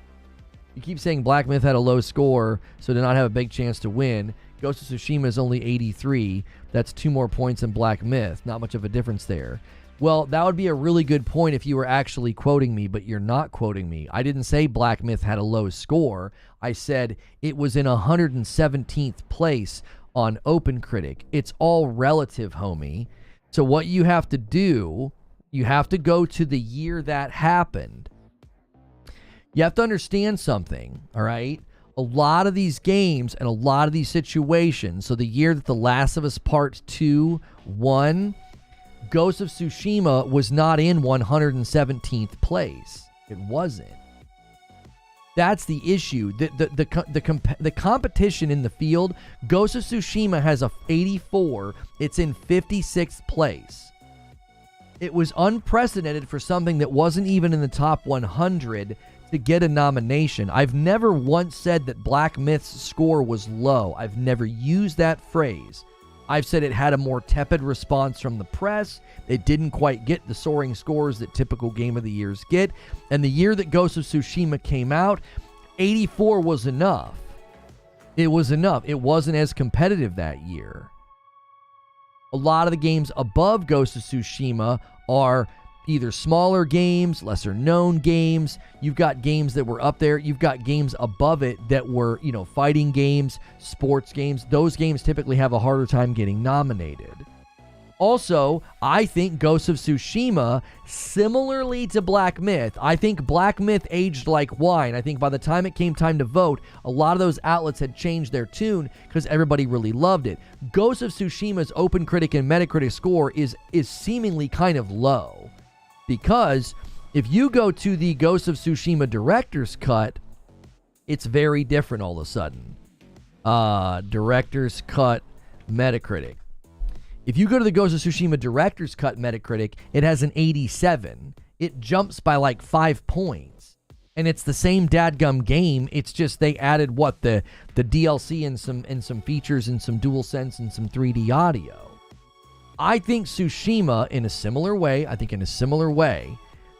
You keep saying Black Myth had a low score, so did not have a big chance to win. Ghost of Tsushima is only 83. That's 2 more points than Black Myth. Not much of a difference there. Well, that would be a really good point if you were actually quoting me, but you're not quoting me. I didn't say Black Myth had a low score. I said it was in 117th place on OpenCritic. It's all relative, homie. So what you have to do, you have to go to the year that happened. You have to understand something, all right? A lot of these games and a lot of these situations, so the year that The Last of Us Part 2 won, Ghost of Tsushima was not in 117th place. It wasn't. That's the issue. The competition in the field, Ghost of Tsushima has a 84. It's in 56th place. It was unprecedented for something that wasn't even in the top 100 to get a nomination. I've never once said that Black Myth's score was low. I've never used that phrase. I've said it had a more tepid response from the press. It didn't quite get the soaring scores that typical Game of the Years get. And the year that Ghost of Tsushima came out, 84 was enough. It was enough. It wasn't as competitive that year. A lot of the games above Ghost of Tsushima are either smaller games, lesser known games. You've got games that were up there. You've got games above it that were, you know, fighting games, sports games. Those games typically have a harder time getting nominated. Also, I think Ghost of Tsushima, similarly to Black Myth, I think Black Myth aged like wine. I think by the time it came time to vote, a lot of those outlets had changed their tune because everybody really loved it. Ghost of Tsushima's OpenCritic and Metacritic score is seemingly kind of low. Because if you go to the Ghost of Tsushima Director's Cut, it's very different all of a sudden. Director's Cut Metacritic. If you go to the Ghost of Tsushima Director's Cut Metacritic, it has an 87. It jumps by like 5 points. And it's the same dadgum game. It's just they added the DLC and some features and some DualSense and some 3D audio. I think Tsushima, in a similar way,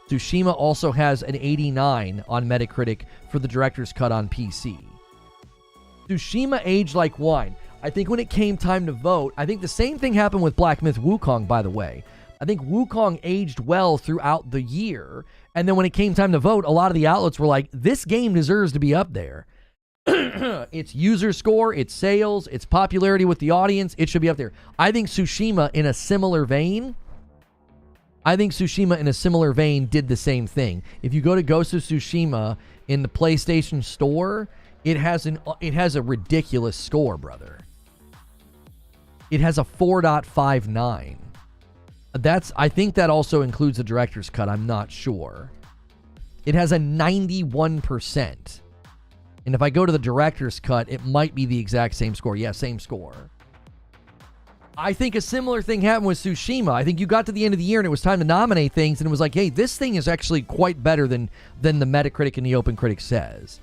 Tsushima also has an 89 on Metacritic for the Director's Cut on PC. Tsushima aged like wine. I think when it came time to vote, I think the same thing happened with Black Myth Wukong, by the way. I think Wukong aged well throughout the year, and then when it came time to vote, a lot of the outlets were like, this game deserves to be up there. Its user score, its sales, its popularity with the audience, it should be up there. I think Tsushima in a similar vein did the same thing. If you go to Ghost of Tsushima in the PlayStation Store, it has a ridiculous score, brother. It has a 4.59. I think that also includes the Director's Cut. I'm not sure. It has a 91%. And if I go to the Director's Cut, it might be the exact same score. Yeah, same score. I think a similar thing happened with Tsushima. I think you got to the end of the year and it was time to nominate things, and it was like, hey, this thing is actually quite better than the Metacritic and the OpenCritic says.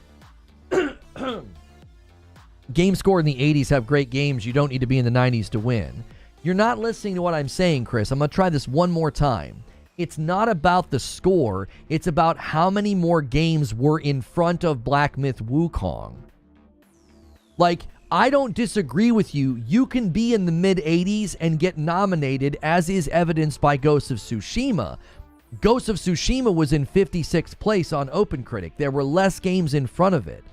Game score in the 80s have great games. You don't need to be in the 90s to win. You're not listening to what I'm saying, Chris. I'm going to try this one more time. It's not about the score. It's about how many more games were in front of Black Myth Wukong. Like, I don't disagree with you. You can be in the mid-80s and get nominated, as is evidenced by Ghost of Tsushima. Ghost of Tsushima was in 56th place on OpenCritic. There were less games in front of it.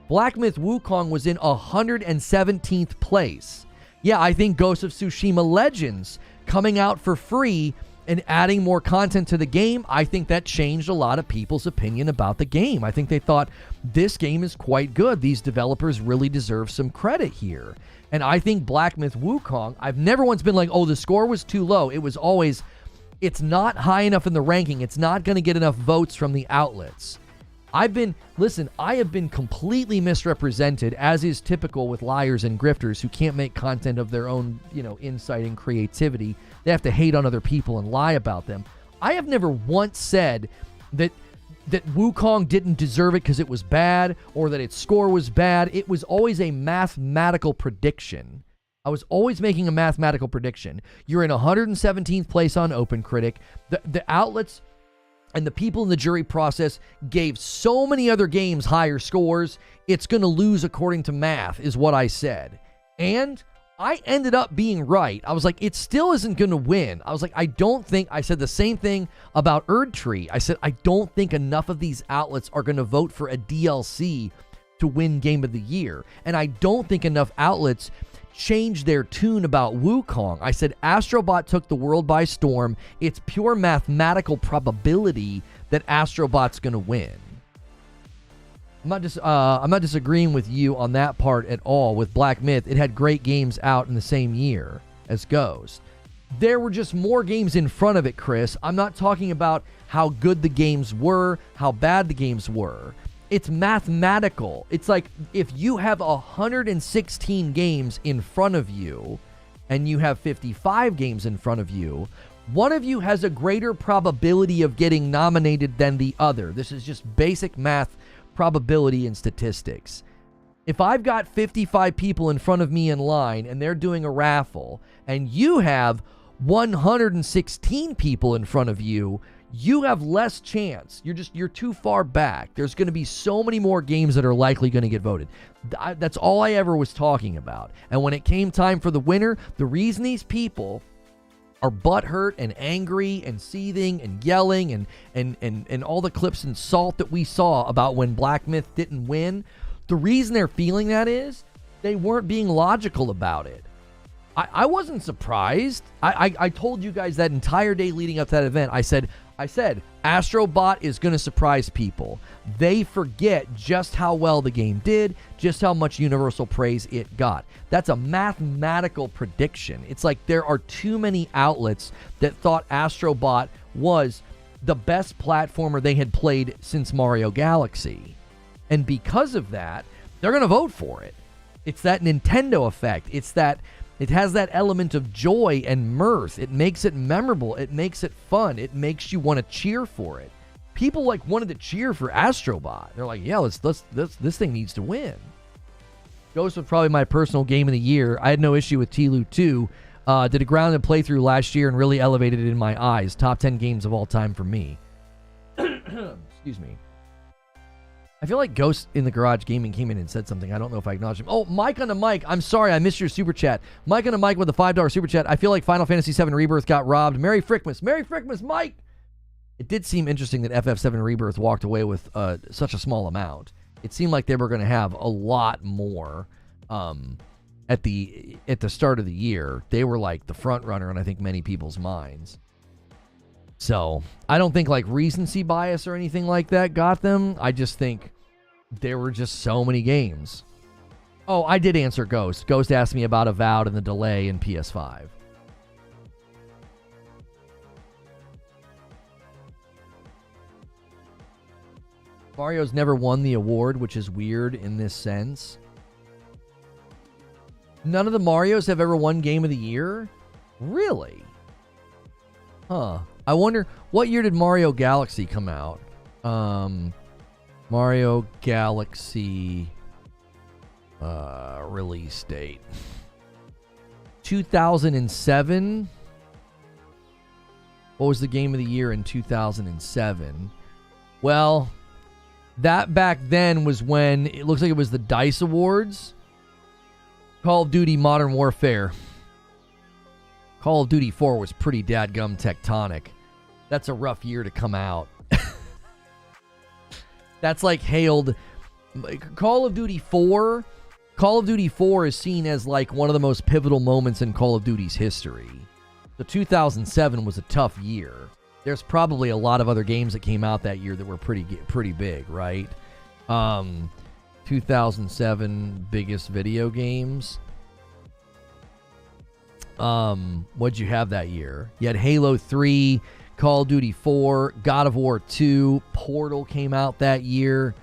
Black Myth Wukong was in 117th place. Yeah, I think Ghost of Tsushima Legends coming out for free and adding more content to the game, I think that changed a lot of people's opinion about the game. I think they thought, this game is quite good. These developers really deserve some credit here. And I think Black Myth Wukong, I've never once been like, oh, the score was too low. It was always, it's not high enough in the ranking. It's not going to get enough votes from the outlets. I have been completely misrepresented, as is typical with liars and grifters who can't make content of their own, insight and creativity. They have to hate on other people and lie about them. I have never once said that Wukong didn't deserve it because it was bad or that its score was bad. It was always a mathematical prediction. I was always making a mathematical prediction. You're in 117th place on OpenCritic. The outlets and the people in the jury process gave so many other games higher scores, it's going to lose according to math, is what I said. And I ended up being right. I was like, it still isn't going to win. I was like, I said the same thing about Erdtree. I said, I don't think enough of these outlets are going to vote for a DLC to win Game of the Year. And I don't think enough outlets change their tune about Wukong. I said Astrobot took the world by storm. It's pure mathematical probability that Astrobot's going to win. I'm not disagreeing with you on that part at all. With Black Myth, it had great games out in the same year as Ghost. There were just more games in front of it, Chris. I'm not talking about how good the games were, how bad the games were. It's mathematical. It's like if you have 116 games in front of you and you have 55 games in front of you, one of you has a greater probability of getting nominated than the other. This is just basic math, probability, and statistics. If I've got 55 people in front of me in line and they're doing a raffle and you have 116 people in front of you, you have less chance. You're too far back. There's going to be so many more games that are likely going to get voted. That's all I ever was talking about. And when it came time for the winner, the reason these people are butthurt and angry and seething and yelling and all the clips and salt that we saw about when Black Myth didn't win, the reason they're feeling that is they weren't being logical about it. I wasn't surprised. I told you guys that entire day leading up to that event. I said, Astrobot is going to surprise people. They forget just how well the game did, just how much universal praise it got. That's a mathematical prediction. It's like there are too many outlets that thought Astrobot was the best platformer they had played since Mario Galaxy. And because of that, they're going to vote for it. It's that Nintendo effect. It has that element of joy and mirth. It makes it memorable. It makes it fun. It makes you want to cheer for it. People wanted to cheer for Astrobot. They're like, yeah, this thing needs to win. Ghost was probably my personal game of the year. I had no issue with T-Lu 2. Did a grounded playthrough last year and really elevated it in my eyes. Top 10 games of all time for me. Excuse me. I feel like Ghost in the Garage Gaming came in and said something. I don't know if I acknowledged him. Oh, Mike on the mic. I'm sorry, I missed your super chat. Mike on the mic with a $5 super chat. I feel like Final Fantasy VII Rebirth got robbed. Merry Frickmas. Merry Frickmas, Mike! It did seem interesting that FF7 Rebirth walked away with such a small amount. It seemed like they were going to have a lot more at the start of the year. They were like the front runner in I think many people's minds. So I don't think like recency bias or anything like that got them. I just think there were just so many games. Oh, I did answer Ghost. Ghost asked me about Avowed and the delay in PS5. Mario's never won the award, which is weird in this sense. None of the Marios have ever won Game of the Year? Really? Huh. I wonder, what year did Mario Galaxy come out? Mario Galaxy release date. 2007? What was the Game of the Year in 2007? Well, that back then was when it looks like it was the DICE Awards. Call of Duty Modern Warfare. Call of Duty 4 was pretty dadgum tectonic. That's a rough year to come out. That's like hailed. Call of Duty 4 Call of Duty 4 is seen as like one of the most pivotal moments in Call of Duty's history. So 2007 was a tough year. There's probably a lot of other games that came out that year that were pretty big, right? 2007 biggest video games. What'd you have that year? You had Halo 3, Call of Duty 4, God of War 2, Portal came out that year.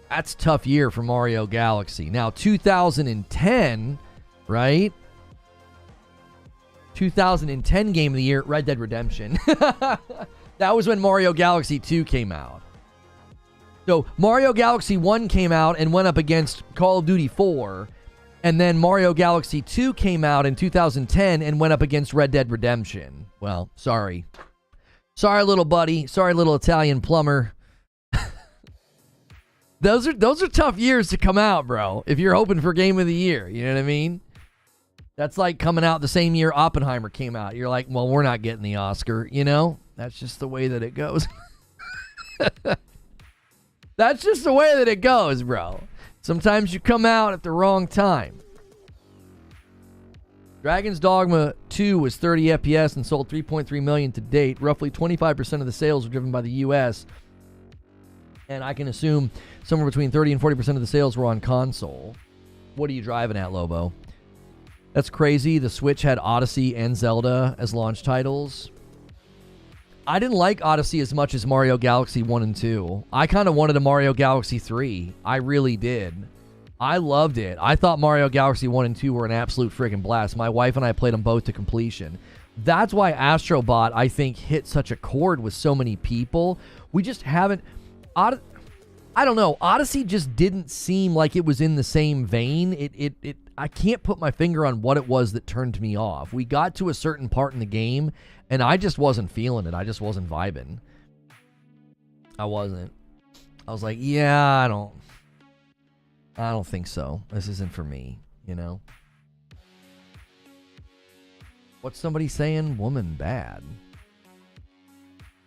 That's a tough year for Mario Galaxy. Now, 2010, right? 2010 game of the year, Red Dead Redemption. That was when Mario Galaxy 2 came out. So Mario Galaxy 1 came out and went up against Call of Duty 4. And then Mario Galaxy 2 came out in 2010 and went up against Red Dead Redemption. Well, sorry. Sorry, little buddy. Sorry, little Italian plumber. Those are tough years to come out, bro. If you're hoping for Game of the Year, you know what I mean? That's like coming out the same year Oppenheimer came out. You're like, well, we're not getting the Oscar, you know? That's just the way that it goes. That's just the way that it goes, bro. Sometimes you come out at the wrong time. Dragon's Dogma 2 was 30 FPS and sold 3.3 million to date. Roughly 25% of the sales were driven by the US. And I can assume somewhere between 30 and 40% of the sales were on console. What are you driving at, Lobo? That's crazy. The Switch had Odyssey and Zelda as launch titles. I didn't like Odyssey as much as Mario Galaxy 1 and 2. I kind of wanted a Mario Galaxy 3. I really did. I loved it. I thought Mario Galaxy 1 and 2 were an absolute freaking blast. My wife and I played them both to completion. That's why Astro Bot, I think, hit such a chord with so many people. We just haven't... I don't know. Odyssey just didn't seem like it was in the same vein. I can't put my finger on what it was that turned me off. We got to a certain part in the game, and I just wasn't feeling it. I just wasn't vibing. I wasn't. I was like, yeah, I don't think so. This isn't for me, you know? What's somebody saying? Woman bad.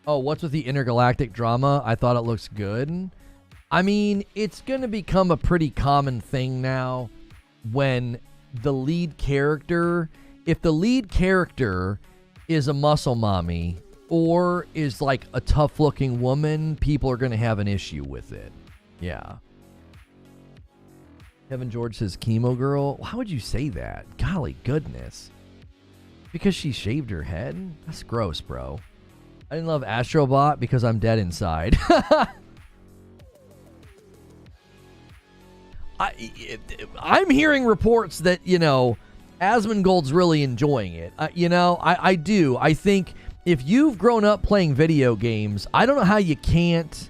Oh, what's with the intergalactic drama? I thought it looks good. I mean, it's going to become a pretty common thing now when the lead character, if the lead character is a muscle mommy or is like a tough looking woman, people are going to have an issue with it. Yeah. Kevin George says chemo girl. Why would you say that? Golly goodness. Because she shaved her head? That's gross, bro. I didn't love Astrobot because I'm dead inside. I'm hearing reports that, you know, Asmongold's really enjoying it. I do. I think if you've grown up playing video games, I don't know how you can't.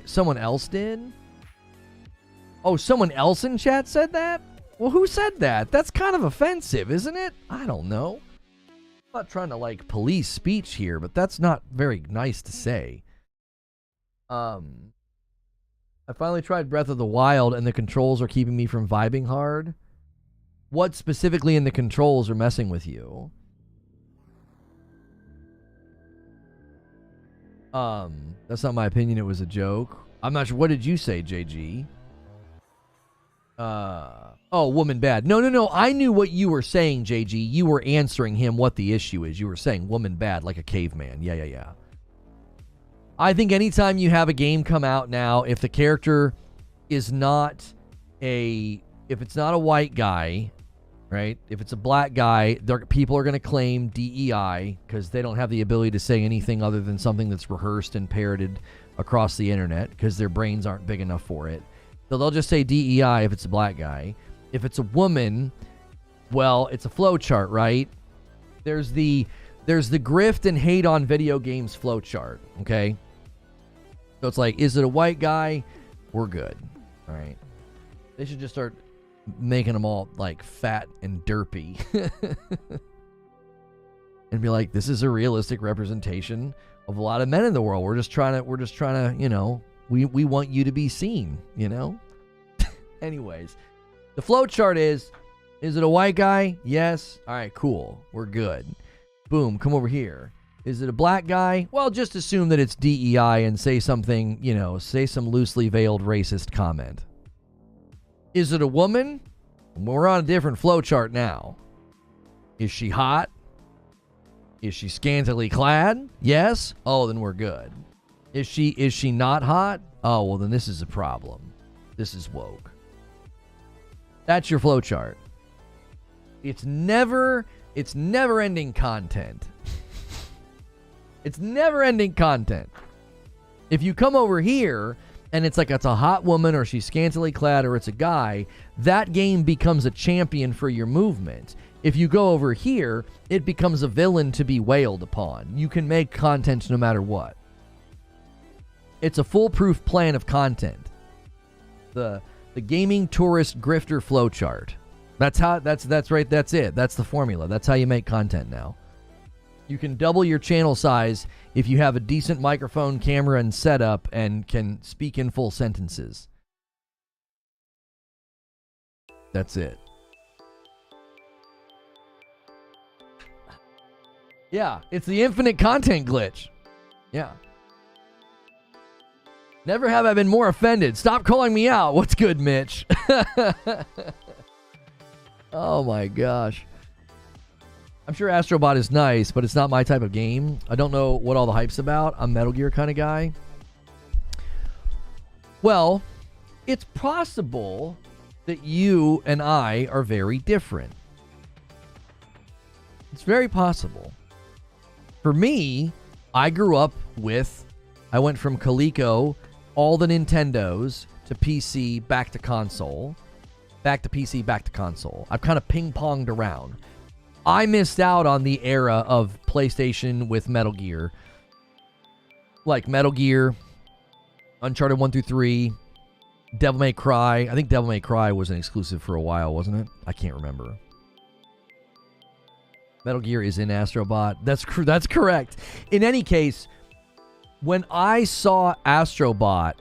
Someone else did? Oh, someone else in chat said that? Well, who said that? That's kind of offensive, isn't it? I don't know. I'm not trying to, like, police speech here, but that's not very nice to say. I finally tried Breath of the Wild, and the controls are keeping me from vibing hard. What specifically in the controls are messing with you? That's not my opinion. It was a joke. I'm not sure. What did you say, JG? Oh, woman bad. No. I knew what you were saying, JG. You were answering him what the issue is. You were saying woman bad like a caveman. Yeah. I think anytime you have a game come out now, if the character is not if it's not a white guy, right? If it's a black guy, people are going to claim DEI because they don't have the ability to say anything other than something that's rehearsed and parroted across the internet because their brains aren't big enough for it. So they'll just say DEI if it's a black guy. If it's a woman, well, it's a flowchart, right? There's the grift and hate on video games flowchart, okay? So it's like, is it a white guy? We're good, all right? They should just start making them all like fat and derpy, and be like, this is a realistic representation of a lot of men in the world. We're just trying to, you know, we want you to be seen, you know. Anyways, the flowchart is it a white guy? Yes. All right, cool. We're good. Boom, come over here. Is it a black guy? Well, just assume that it's DEI and say something, you know, say some loosely veiled racist comment. Is it a woman? We're on a different flowchart now. Is she hot? Is she scantily clad? Yes? Oh, then we're good. Is she not hot? Oh, well, then this is a problem. This is woke. That's your flowchart. It's never-ending content. It's never-ending content. If you come over here and it's like it's a hot woman or she's scantily clad or it's a guy, that game becomes a champion for your movement. If you go over here, it becomes a villain to be wailed upon. You can make content no matter what. It's a foolproof plan of content. The gaming tourist grifter flowchart. That's right. That's it. That's the formula. That's how you make content now. You can double your channel size if you have a decent microphone, camera, and setup and can speak in full sentences. That's it. Yeah, it's the infinite content glitch. Yeah. Never have I been more offended. Stop calling me out. What's good, Mitch? Oh my gosh. I'm sure Astrobot is nice, but it's not my type of game. I don't know what all the hype's about. I'm a Metal Gear kind of guy. Well, it's possible that you and I are very different. It's very possible. For me, I grew up with, I went from Coleco, all the Nintendos, to PC, back to console, back to PC, back to console. I've kind of ping-ponged around. I missed out on the era of PlayStation with Metal Gear. Like Metal Gear, Uncharted 1 through 3, Devil May Cry. I think Devil May Cry was an exclusive for a while, wasn't it? I can't remember. Metal Gear is in Astrobot. That's correct. In any case, when I saw Astrobot,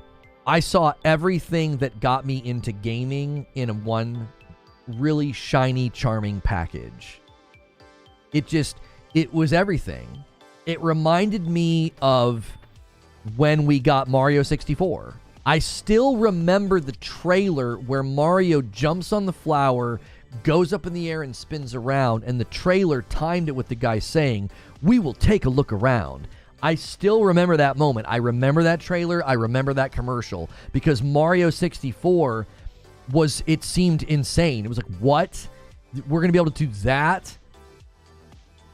I saw everything that got me into gaming in one really shiny, charming package. It was everything. It reminded me of when we got Mario 64. I still remember the trailer where Mario jumps on the flower, goes up in the air and spins around, and the trailer timed it with the guy saying, "We will take a look around." I still remember that moment. I remember that trailer. I remember that commercial because Mario 64 it seemed insane. It was like, what? We're going to be able to do that?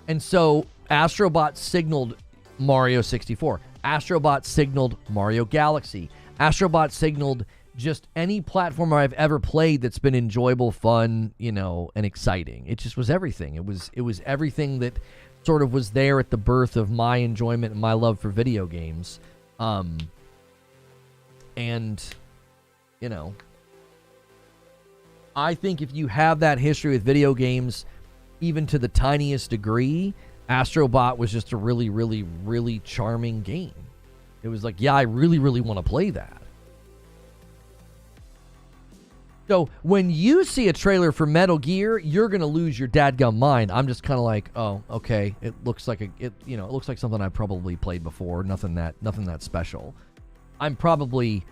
And so Astrobot signaled Mario 64. Astrobot signaled Mario Galaxy. Astrobot signaled just any platformer I've ever played that's been enjoyable, fun, and exciting. It just was everything. It was everything that sort of was there at the birth of my enjoyment and my love for video games. I think if you have that history with video games, even to the tiniest degree, Astrobot was just a really, really, really charming game. It was like, yeah, I really, really want to play that. So when you see a trailer for Metal Gear, you're gonna lose your dadgum mind. I'm just kind of like, oh, okay. It looks like it looks like something I probably played before. Nothing that special. I'm probably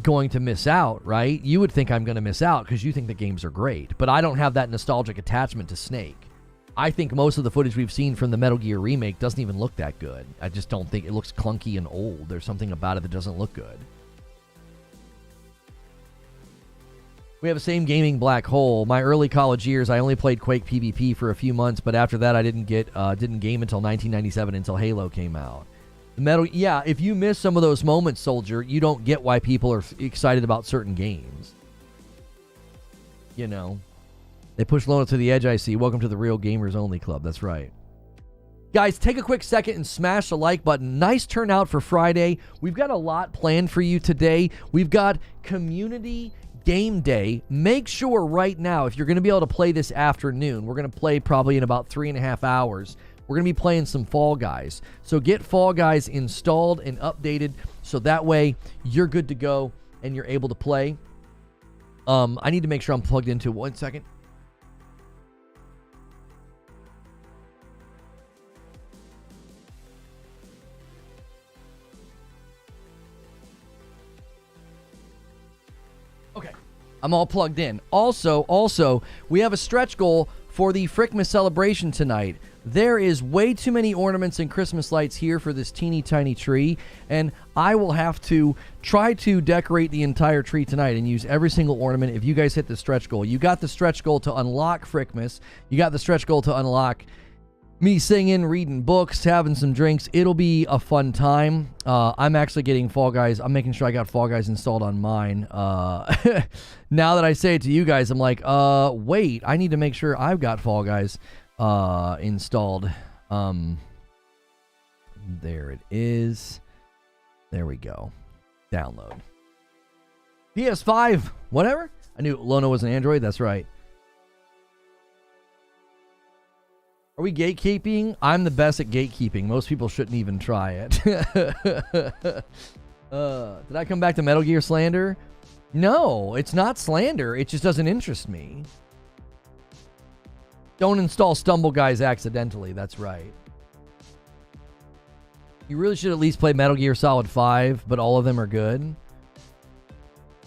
going to miss out, right? You would think I'm going to miss out because you think the games are great, but I don't have that nostalgic attachment to Snake. I think most of the footage we've seen from the Metal Gear remake doesn't even look that good. I just don't think it looks clunky and old. There's something about it that doesn't look good. We have the same gaming black hole. My early college years, I only played Quake PvP for a few months, but after that, I didn't game until 1997 until Halo came out. If you miss some of those moments, Soldier, you don't get why people are excited about certain games. They push Lona to the edge, I see. Welcome to the Real Gamers Only Club. That's right. Guys, take a quick second and smash the like button. Nice turnout for Friday. We've got a lot planned for you today. We've got Community Game Day. Make sure right now, if you're going to be able to play this afternoon, we're going to play probably in about 3.5 hours. We're going to be playing some Fall Guys. So get Fall Guys installed and updated so that way you're good to go and you're able to play. I need to make sure I'm plugged into 1 second. Okay. I'm all plugged in. Also, we have a stretch goal for the Frickmas celebration tonight. There is way too many ornaments and Christmas lights here for this teeny tiny tree, and I will have to try to decorate the entire tree tonight and use every single ornament if you guys hit the stretch goal. You got the stretch goal to unlock Frickmas. You got the stretch goal to unlock me singing, reading books, having some drinks. It'll be a fun time. I'm actually getting Fall Guys. I'm making sure I got Fall Guys installed on mine. Now that I say it to you guys, I'm like, wait, I need to make sure I've got Fall Guys installed. There it is. There we go. Download. PS5, whatever. I knew Lona was an Android. That's right. Are we gatekeeping? I'm the best at gatekeeping. Most people shouldn't even try it. Did I come back to Metal Gear slander? No, it's not slander. It just doesn't interest me. Don't install Stumble Guys accidentally. That's right. You really should at least play Metal Gear Solid 5, but all of them are good.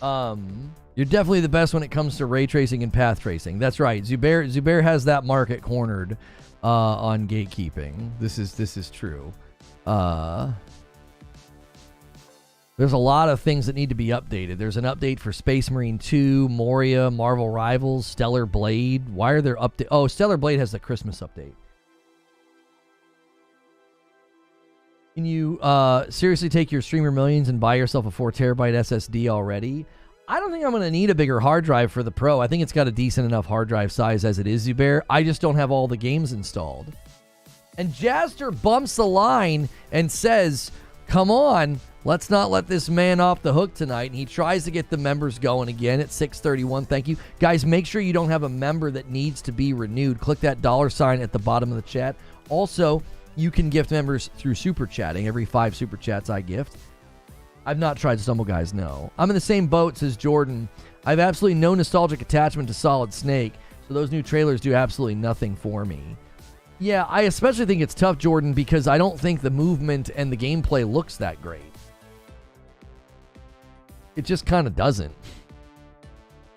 You're definitely the best when it comes to ray tracing and path tracing. That's right. Zubair has that market cornered on gatekeeping. This is true. There's a lot of things that need to be updated. There's an update for Space Marine 2, Moria, Marvel Rivals, Stellar Blade. Why are there updates? Oh, Stellar Blade has the Christmas update. Can you seriously take your Streamer Millions and buy yourself a 4 terabyte SSD already? I don't think I'm going to need a bigger hard drive for the Pro. I think it's got a decent enough hard drive size as it is, Zubair. I just don't have all the games installed. And Jaster bumps the line and says, come on, let's not let this man off the hook tonight. And he tries to get the members going again at 6:31. Thank you. Guys, make sure you don't have a member that needs to be renewed. Click that $ at the bottom of the chat. Also, you can gift members through super chatting. Every 5 super chats I gift. I've not tried Stumble Guys, no. I'm in the same boat, says Jordan. I have absolutely no nostalgic attachment to Solid Snake, so those new trailers do absolutely nothing for me. Yeah, I especially think it's tough, Jordan, because I don't think the movement and the gameplay looks that great. It just kind of doesn't.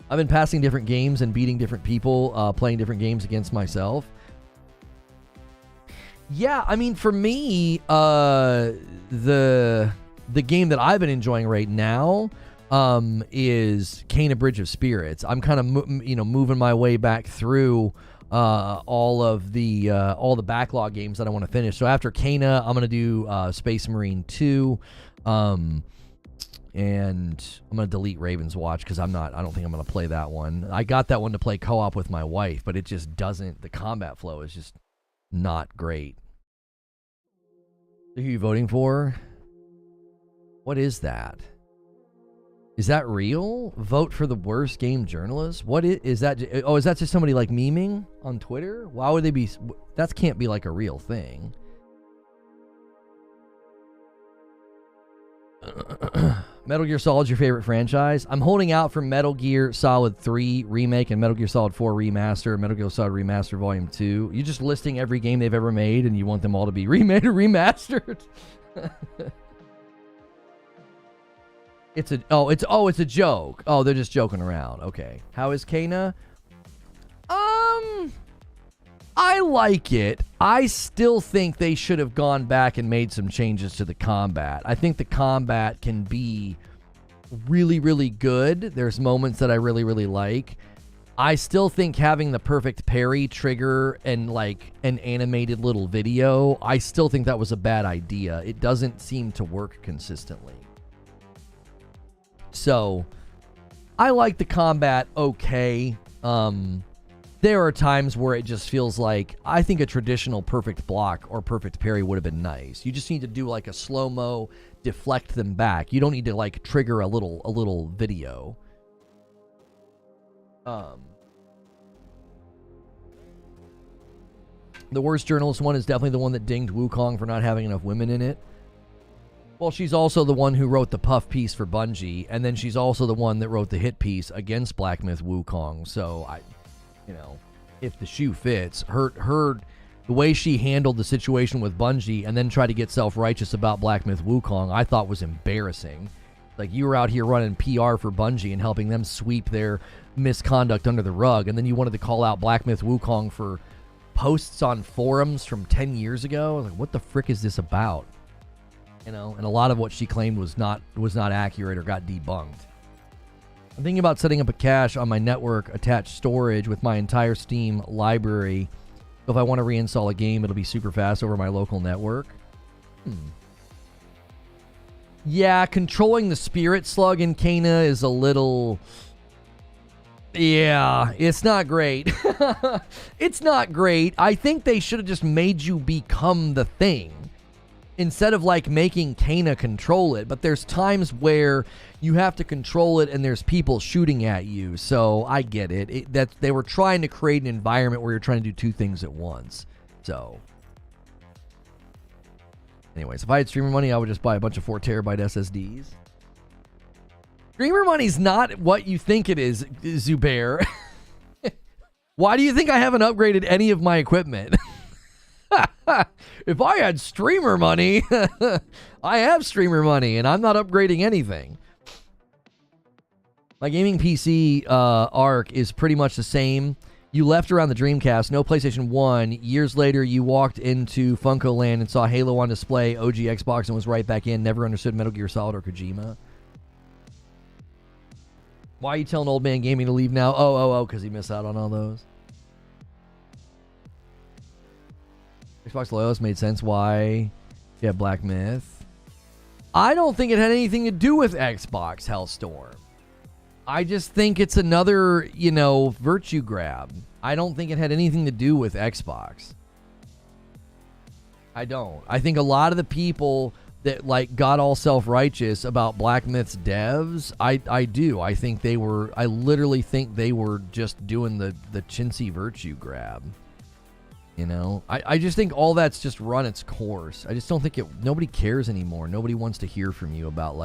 I've been passing different games and beating different people, playing different games against myself. Yeah, I mean, for me, the game that I've been enjoying right now is Kena Bridge of Spirits. I'm kind of moving my way back through all the backlog games that I want to finish. So after Kena, I'm going to do Space Marine 2, and I'm going to delete Raven's Watch because I don't think I'm going to play that one. I got that one to play co-op with my wife, but it just doesn't. The combat flow is just not great. Who are you voting for? What is that? Is that real? Vote for the worst game journalist? What is that? Oh, is that just somebody like memeing on Twitter? Why would they be? That can't be like a real thing. Metal Gear Solid's your favorite franchise? I'm holding out for Metal Gear Solid 3 Remake and Metal Gear Solid 4 Remaster, Metal Gear Solid Remaster Volume 2. You're just listing every game they've ever made and you want them all to be remade or remastered? It's a joke. Oh, they're just joking around. Okay. How is Kena? I like it. I still think they should have gone back and made some changes to the combat. I think the combat can be really, really good. There's moments that I really, really like. I still think having the perfect parry trigger and like an animated little video, I still think that was a bad idea. It doesn't seem to work consistently. So, I like the combat okay. There are times where it just feels like, I think a traditional perfect block or perfect parry would have been nice. You just need to do like a slow-mo, deflect them back. You don't need to like trigger a little video. The worst journalist one is definitely the one that dinged Wukong for not having enough women in it. Well, she's also the one who wrote the Puff piece for Bungie, and then she's also the one that wrote the hit piece against Black Myth Wukong. So, if the shoe fits, the way she handled the situation with Bungie and then tried to get self-righteous about Black Myth Wukong, I thought was embarrassing. Like, you were out here running PR for Bungie and helping them sweep their misconduct under the rug, and then you wanted to call out Black Myth Wukong for posts on forums from 10 years ago. Like, what the frick is this about? You know, and a lot of what she claimed was not accurate or got debunked. I'm thinking about setting up a cache on my network attached storage with my entire Steam library. So if I want to reinstall a game, it'll be super fast over my local network. Yeah, controlling the spirit slug in Kana is a little... Yeah, it's not great. It's not great. I think they should have just made you become the thing instead of like making Kana control it. But there's times where you have to control it and there's people shooting at you. So I get it. That they were trying to create an environment where you're trying to do two things at once. So anyways, if I had streamer money, I would just buy a bunch of 4 terabyte SSDs. Streamer money's not what you think it is, Zubair. Why do you think I haven't upgraded any of my equipment? If I had streamer money, I have streamer money, and I'm not upgrading anything. My gaming PC arc is pretty much the same. You left around the Dreamcast, no PlayStation 1. Years later, you walked into Funko Land and saw Halo on display, OG Xbox, and was right back in. Never understood Metal Gear Solid or Kojima. Why are you telling Old Man Gaming to leave now? Oh, because he missed out on all those. Xbox Loyalist made sense. Why? Yeah, Black Myth. I don't think it had anything to do with Xbox, Hellstorm. I just think it's another, virtue grab. I don't think it had anything to do with Xbox. I don't. I think a lot of the people that got all self-righteous about Black Myth's devs, I do. I literally think they were just doing the chintzy virtue grab. I just think all that's just run its course. I just don't think nobody cares anymore. Nobody wants to hear from you about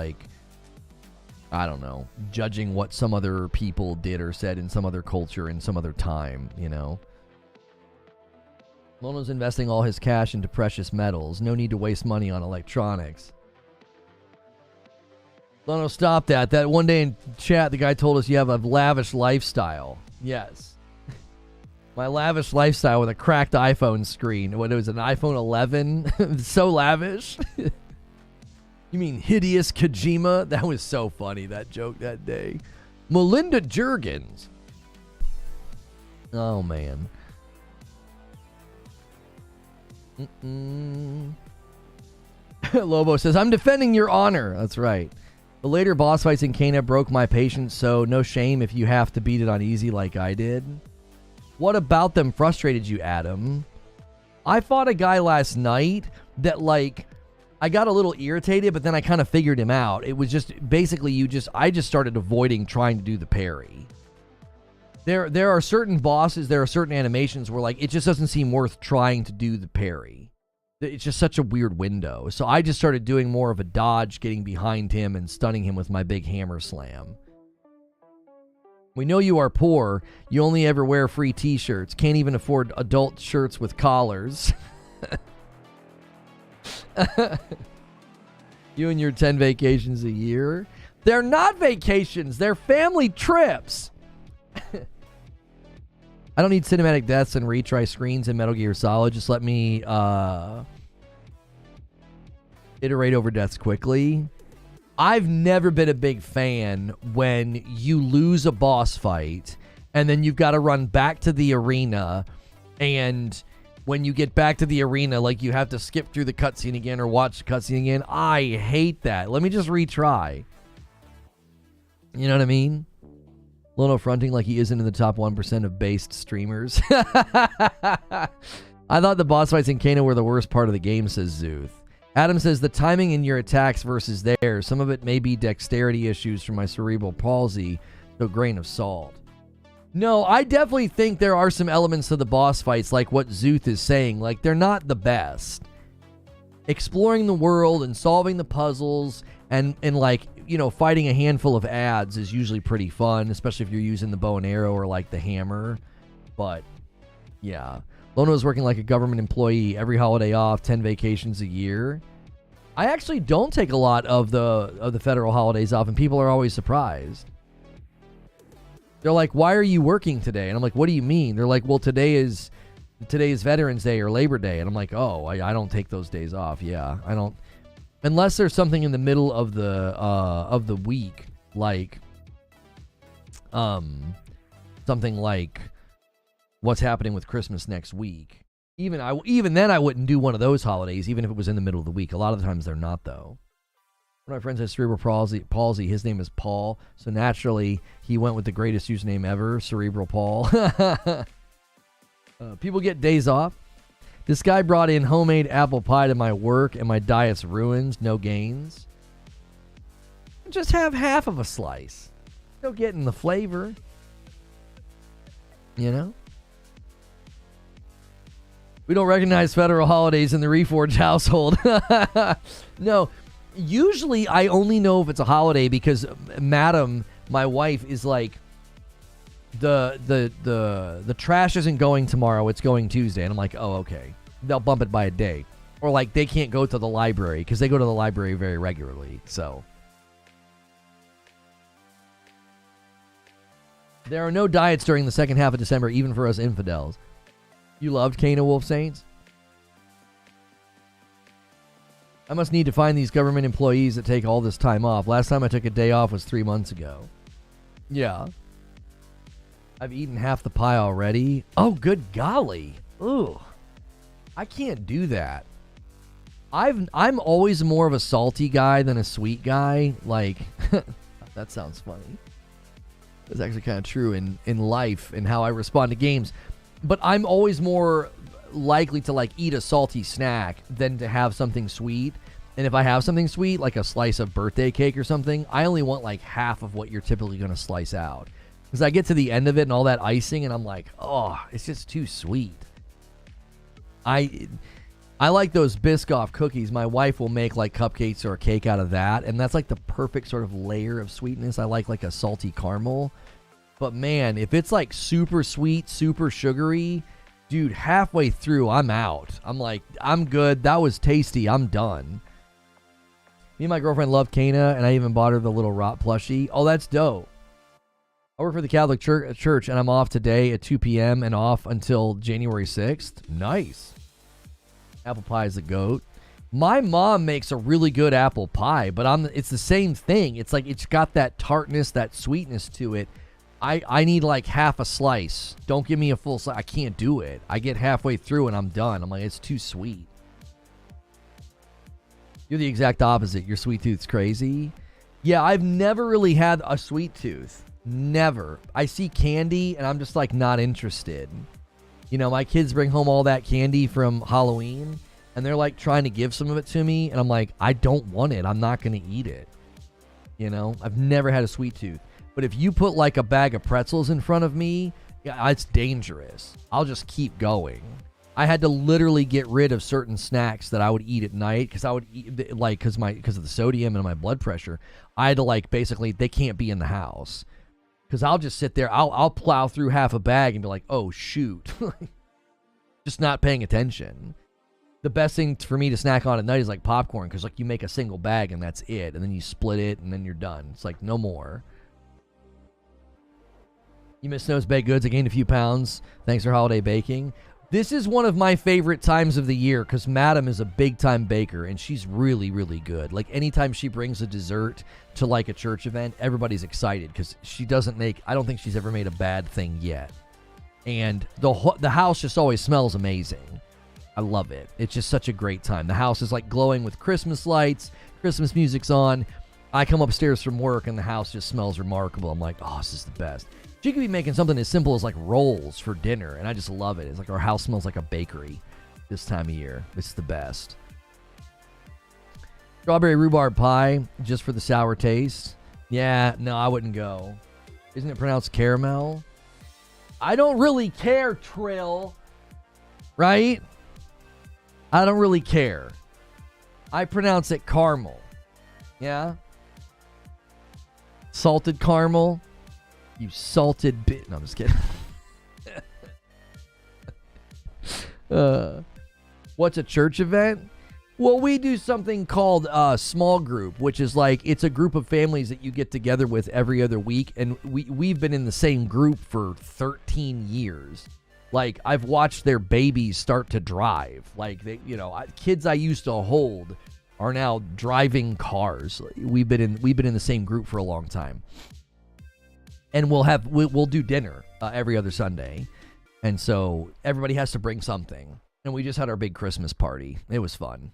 I don't know, judging what some other people did or said in some other culture in some other time, Lono's investing all his cash into precious metals. No need to waste money on electronics. Lono, stop that. That one day in chat, the guy told us you have a lavish lifestyle. Yes. My lavish lifestyle with a cracked iPhone screen. What, it was an iPhone 11? So lavish. You mean hideous Kojima? That was so funny, that joke that day. Melinda Juergens. Oh, man. Lobo says, I'm defending your honor. That's right. The later boss fights in Kana broke my patience, so no shame if you have to beat it on easy like I did. What about them frustrated you, Adam? I fought a guy last night that, I got a little irritated, but then I kind of figured him out. It was just, basically, I just started avoiding trying to do the parry. There are certain bosses, there are certain animations where, it just doesn't seem worth trying to do the parry. It's just such a weird window. So I just started doing more of a dodge, getting behind him and stunning him with my big hammer slam. We know you are poor. You only ever wear free t-shirts. Can't even afford adult shirts with collars. You and your 10 vacations a year. They're not vacations. They're family trips. I don't need cinematic deaths and retry screens in Metal Gear Solid. Just let me iterate over deaths quickly. I've never been a big fan when you lose a boss fight and then you've got to run back to the arena, and when you get back to the arena, you have to skip through the cutscene again or watch the cutscene again. I hate that. Let me just retry. You know what I mean? Lono fronting like he isn't in the top 1% of based streamers. I thought the boss fights in Kana were the worst part of the game, says Zuth. Adam says the timing in your attacks versus theirs. Some of it may be dexterity issues from my cerebral palsy, so grain of salt. No, I definitely think there are some elements to the boss fights, like what Zuth is saying. They're not the best. Exploring the world and solving the puzzles and fighting a handful of ads is usually pretty fun, especially if you're using the bow and arrow or the hammer. But yeah, Lono is working like a government employee, every holiday off, 10 vacations a year. I actually don't take a lot of the federal holidays off, and people are always surprised. They're like, "Why are you working today?" And I'm like, "What do you mean?" They're like, "Well, today is Veterans Day or Labor Day," and I'm like, "Oh, I don't take those days off." Yeah, I don't, unless there's something in the middle of the week, like something like what's happening with Christmas next week. Even then, I wouldn't do one of those holidays, even if it was in the middle of the week. A lot of the times, they're not though. One of my friends has cerebral palsy. His name is Paul, so naturally he went with the greatest username ever, Cerebral Paul. People get days off. This guy brought in homemade apple pie to my work, and my diet's ruined. No gains. Just have half of a slice. Still getting the flavor. You know? We don't recognize federal holidays in the Reforge household. No. Usually, I only know if it's a holiday because Madam, my wife, is like, the trash isn't going tomorrow, it's going Tuesday. And I'm like, oh, okay. They'll bump it by a day. Or like they can't go to the library because they go to the library very regularly. So there are no diets during the second half of December, even for us infidels. You loved Cana Wolf Saints? I must need to find these government employees that take all this time off. Last time I took a day off was 3 months ago. Yeah. I've eaten half the pie already. Oh, good golly. Ooh. I can't do that. I'm always more of a salty guy than a sweet guy. Like, that sounds funny. It's actually kind of true in life and how I respond to games. But I'm always more likely to like eat a salty snack than to have something sweet. And if I have something sweet, like a slice of birthday cake or something, I only want like half of what you're typically going to slice out. Because I get to the end of it and all that icing and I'm like, oh, it's just too sweet. I like those Biscoff cookies. My wife will make like cupcakes or a cake out of that. And that's like the perfect sort of layer of sweetness. I like a salty caramel. But man, if it's like super sweet, super sugary, dude, halfway through, I'm out. I'm like, I'm good. That was tasty. I'm done. Me and my girlfriend love Cana, and I even bought her the little Rot plushie. Oh, that's dope. I work for the Catholic Church, and I'm off today at 2 p.m. and off until January 6th. Nice. Apple pie is the GOAT. My mom makes a really good apple pie, but it's the same thing. It's like it's got that tartness, that sweetness to it. I need like half a slice. Don't give me a full slice. I can't do it. I get halfway through and I'm done. I'm like, it's too sweet. You're the exact opposite. Your sweet tooth's crazy. Yeah, I've never really had a sweet tooth. Never. I see candy and I'm just like not interested. You know, my kids bring home all that candy from Halloween and they're like trying to give some of it to me. And I'm like, I don't want it. I'm not going to eat it. You know, I've never had a sweet tooth. But if you put like a bag of pretzels in front of me, yeah, it's dangerous. I'll just keep going. I had to literally get rid of certain snacks that I would eat at night because I would eat like because of the sodium and my blood pressure. I had to like basically they can't be in the house because I'll just sit there. I'll plow through half a bag and be like, oh shoot, just not paying attention. The best thing for me to snack on at night is like popcorn because like you make a single bag and that's it, and then you split it and then you're done. It's like no more. You miss Snow's Baked Goods. I gained a few pounds. Thanks for holiday baking. This is one of my favorite times of the year because Madam is a big-time baker, and she's really, really good. Like, anytime she brings a dessert to, like, a church event, everybody's excited because she doesn't make... I don't think she's ever made a bad thing yet. And the house just always smells amazing. I love it. It's just such a great time. The house is, like, glowing with Christmas lights. Christmas music's on. I come upstairs from work, and the house just smells remarkable. I'm like, oh, this is the best. She could be making something as simple as like rolls for dinner, and I just love it. It's like our house smells like a bakery this time of year. It's the best. Strawberry rhubarb pie, just for the sour taste. Yeah, no, I wouldn't go. Isn't it pronounced caramel? I don't really care, Trill. Right? I don't really care. I pronounce it caramel. Yeah? Salted caramel. You salted bit. No, I'm just kidding. What's a church event? Well, we do something called small group, which is like it's a group of families that you get together with every other week, and we've been in the same group for 13 years. Like, I've watched their babies start to drive. Like, they, kids I used to hold are now driving cars. We've been in the same group for a long time, and we'll do dinner every other Sunday, and so everybody has to bring something. And we just had our big Christmas party. It was fun.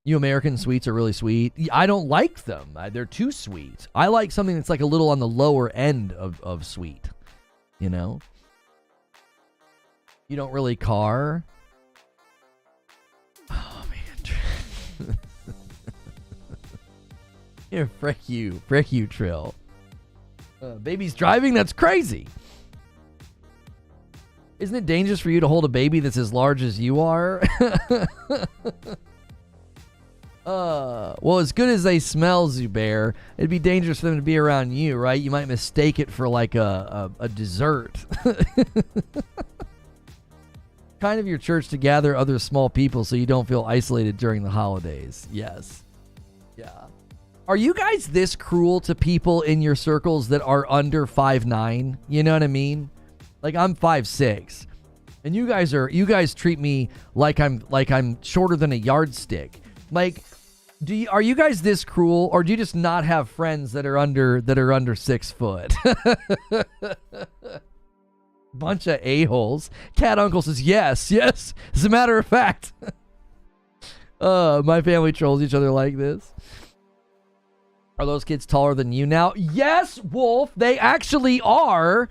You American sweets are really sweet. I don't like them. They're too sweet. I like something that's like a little on the lower end of sweet. You know? You don't really car? Oh, man. Here, frick you. Frick you, Trill. Baby's driving? That's crazy. Isn't it dangerous for you to hold a baby that's as large as you are? Well, as good as they smell, Zubair, it'd be dangerous for them to be around you, right? You might mistake it for like a dessert. Kind of your church to gather other small people so you don't feel isolated during the holidays. Yes. Yeah. Are you guys this cruel to people in your circles that are under 5'9"? You know what I mean? Like, I'm 5'6", and you guys treat me like I'm shorter than a yardstick. Like, are you guys this cruel, or do you just not have friends that are under 6 foot? Bunch of a-holes. Cat Uncle says yes. As a matter of fact, my family trolls each other like this. Are those kids taller than you now? Yes, Wolf, they actually are.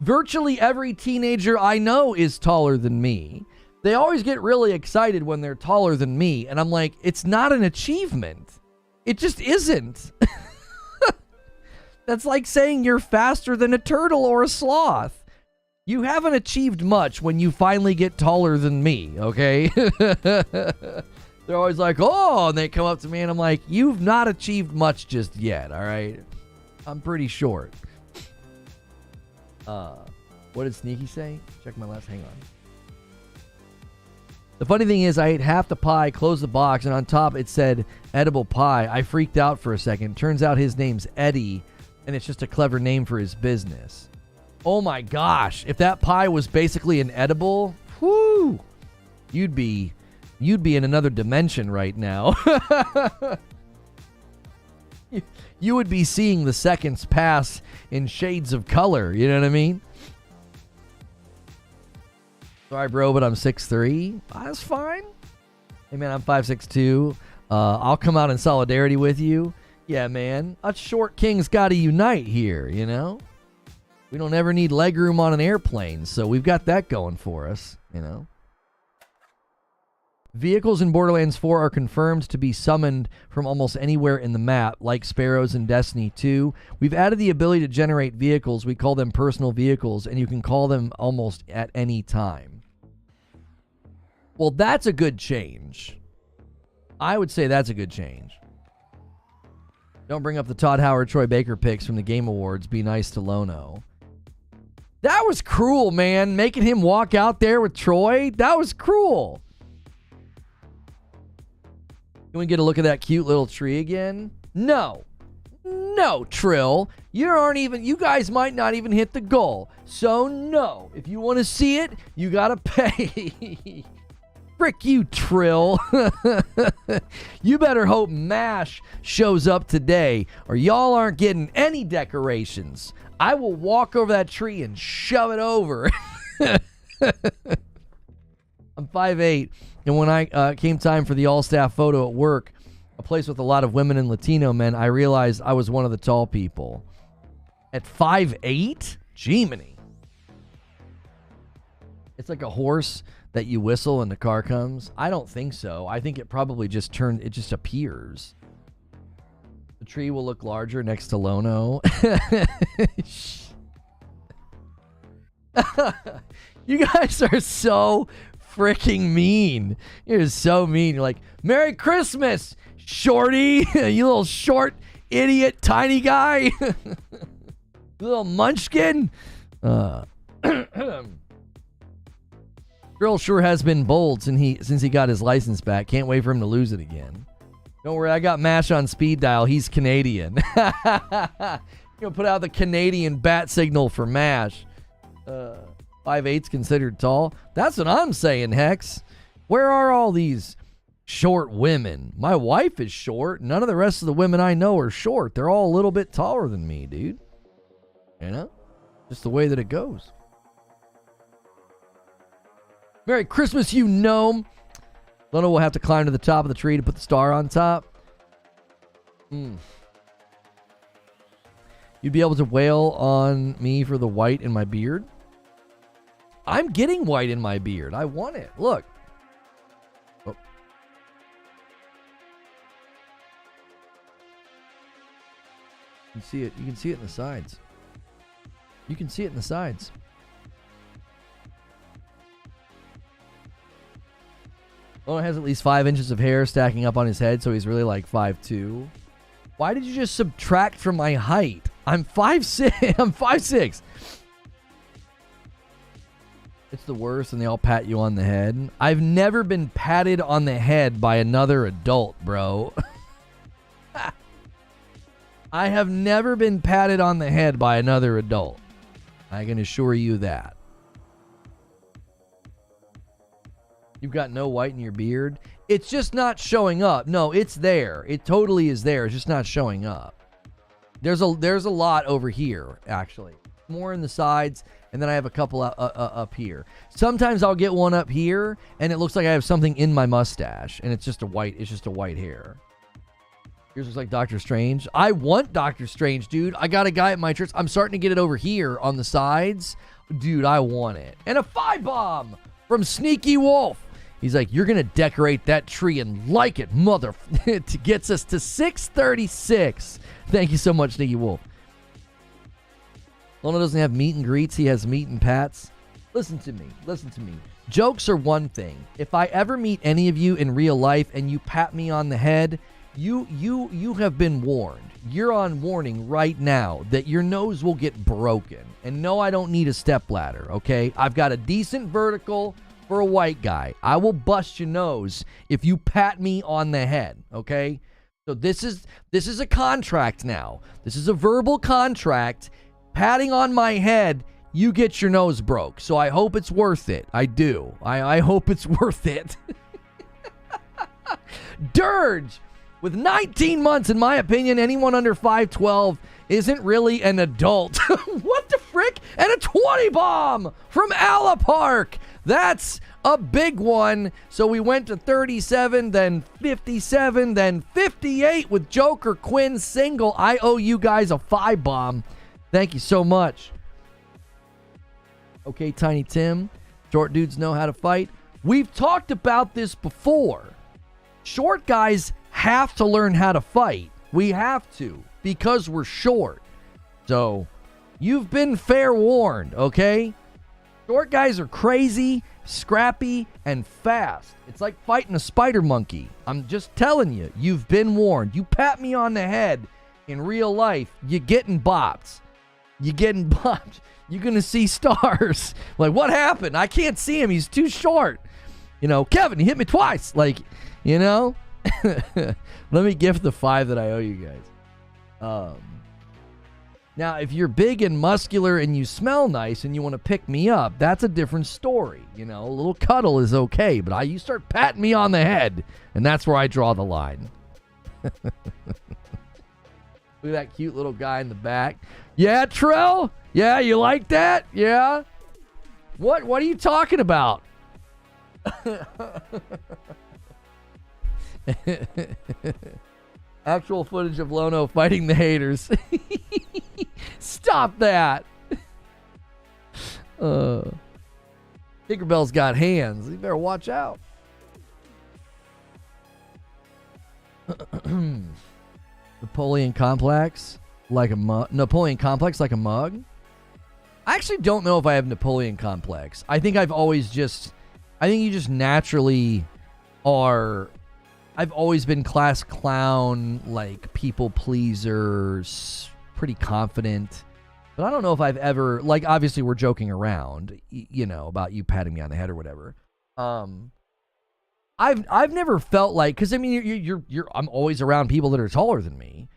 Virtually every teenager I know is taller than me. They always get really excited when they're taller than me. And I'm like, it's not an achievement. It just isn't. That's like saying you're faster than a turtle or a sloth. You haven't achieved much when you finally get taller than me, okay? They're always like, oh, and they come up to me and I'm like, you've not achieved much just yet, all right? I'm pretty short. What did Sneaky say? Check my last, hang on. The funny thing is I ate half the pie, closed the box, and on top it said edible pie. I freaked out for a second. Turns out his name's Eddie, and it's just a clever name for his business. Oh my gosh. If that pie was basically an edible, whoo, you'd be in another dimension right now. You would be seeing the seconds pass in shades of color. You know what I mean? Sorry, bro, but I'm 6'3". That's fine. Hey, man, I'm 5'6", I'll come out in solidarity with you. Yeah, man. Us short kings got to unite here, you know? We don't ever need legroom on an airplane, so we've got that going for us, you know? Vehicles in Borderlands 4 are confirmed to be summoned from almost anywhere in the map, like sparrows in Destiny 2. We've added the ability to generate vehicles. We call them personal vehicles, and you can call them almost at any time. Well, that's a good change. I would say that's a good change. Don't bring up the Todd Howard, Troy Baker picks from the Game Awards. Be nice to Lono. That was cruel, man. Making him walk out there with Troy. That was cruel. Can we get a look at that cute little tree again? No, Trill. You guys might not even hit the goal. So no, if you want to see it, you gotta pay. Frick you, Trill. You better hope MASH shows up today, or y'all aren't getting any decorations. I will walk over that tree and shove it over. I'm 5'8", and when I came time for the all-staff photo at work, a place with a lot of women and Latino men, I realized I was one of the tall people. At 5'8"? Jiminy. It's like a horse that you whistle and the car comes. I don't think so. I think it probably just appears. The tree will look larger next to Lono. You guys are so freaking mean. You're so mean. You're like, Merry Christmas, shorty. You little short idiot tiny guy. Little munchkin. Girl sure has been bold since he got his license back. Can't wait for him to lose it again. Don't worry, I got MASH on speed dial. He's Canadian. You'll put out the Canadian bat signal for MASH. 5'8's considered tall. That's what I'm saying, Hex. Where are all these short women? My wife is short. None of the rest of the women I know are short. They're all a little bit taller than me, dude. You know? Just the way that it goes. Merry Christmas, you gnome. Lono will have to climb to the top of the tree to put the star on top. You'd be able to wail on me for the white in my beard. I'm getting white in my beard. I want it. Look. Oh. You can see it. You can see it in the sides. You can see it in the sides. Lono has at least 5 inches of hair stacking up on his head, so he's really like 5'2". Why did you just subtract from my height? I'm 5'6". I'm 5'6". It's the worst, and they all pat you on the head. I've never been patted on the head by another adult, bro. I have never been patted on the head by another adult. I can assure you that. You've got no white in your beard. It's just not showing up. No, it's there. It totally is there. It's just not showing up. There's a lot over here, actually. More in the sides, and then I have a couple up here. Sometimes I'll get one up here, and it looks like I have something in my mustache, and it's just a white hair. Yours looks like Doctor Strange. I want Doctor Strange, dude. I got a guy at my church. I'm starting to get it over here on the sides. Dude, I want it. And a 5-bomb from Sneaky Wolf. He's like, you're going to decorate that tree and like it, mother. It gets us to 636. Thank you so much, Sneaky Wolf. Lono doesn't have meet and greets. He has meet and pats. Listen to me. Listen to me. Jokes are one thing. If I ever meet any of you in real life and you pat me on the head, you have been warned. You're on warning right now that your nose will get broken. And no, I don't need a stepladder, okay? I've got a decent vertical for a white guy. I will bust your nose if you pat me on the head, okay? So this is a contract now. This is a verbal contract. Patting on my head, you get your nose broke. So I hope it's worth it. I do. I hope it's worth it. Dirge! With 19 months, in my opinion, anyone under 5'12 isn't really an adult. What the frick? And a 20 bomb from Ala Park. That's a big one. So we went to 37, then 57, then 58 with Joker Quinn single. I owe you guys a 5 bomb. Thank you so much. Okay, Tiny Tim. Short dudes know how to fight. We've talked about this before. Short guys have to learn how to fight. We have to, because we're short. So, you've been fair warned, okay? Short guys are crazy, scrappy, and fast. It's like fighting a spider monkey. I'm just telling you, you've been warned. You pat me on the head in real life, you're getting bopped. You're getting bopped. You're going to see stars. Like, what happened? I can't see him. He's too short. You know, Kevin, he hit me twice. Like, you know? Let me gift the 5 that I owe you guys. Now, if you're big and muscular and you smell nice and you want to pick me up, that's a different story. You know, a little cuddle is okay, but you start patting me on the head, and that's where I draw the line. Look at that cute little guy in the back. Yeah, Trell? Yeah, you like that? Yeah? What are you talking about? Actual footage of Lono fighting the haters. Stop that. Tinkerbell's got hands. You better watch out. Napoleon Complex like a mug. Napoleon Complex like a mug? I actually don't know if I have Napoleon Complex. I think you just naturally are. I've always been class clown, like people pleaser, pretty confident. But I don't know if I've ever, like, obviously we're joking around, you know, about you patting me on the head or whatever. I've never felt like, because I mean I'm always around people that are taller than me.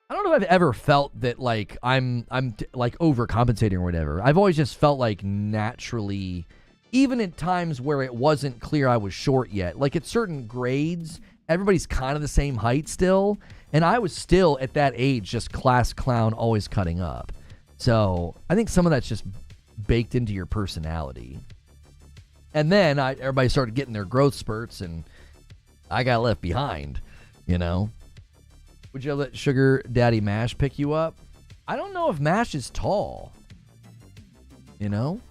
I don't know if I've ever felt that like I'm like overcompensating or whatever. I've always just felt like naturally, even at times where it wasn't clear I was short yet, like at certain grades, everybody's kind of the same height still, and I was still at that age just class clown, always cutting up. So I think some of that's just baked into your personality. And then everybody started getting their growth spurts, and I got left behind, you know. Would you let Sugar Daddy Mash pick you up? I don't know if Mash is tall, you know.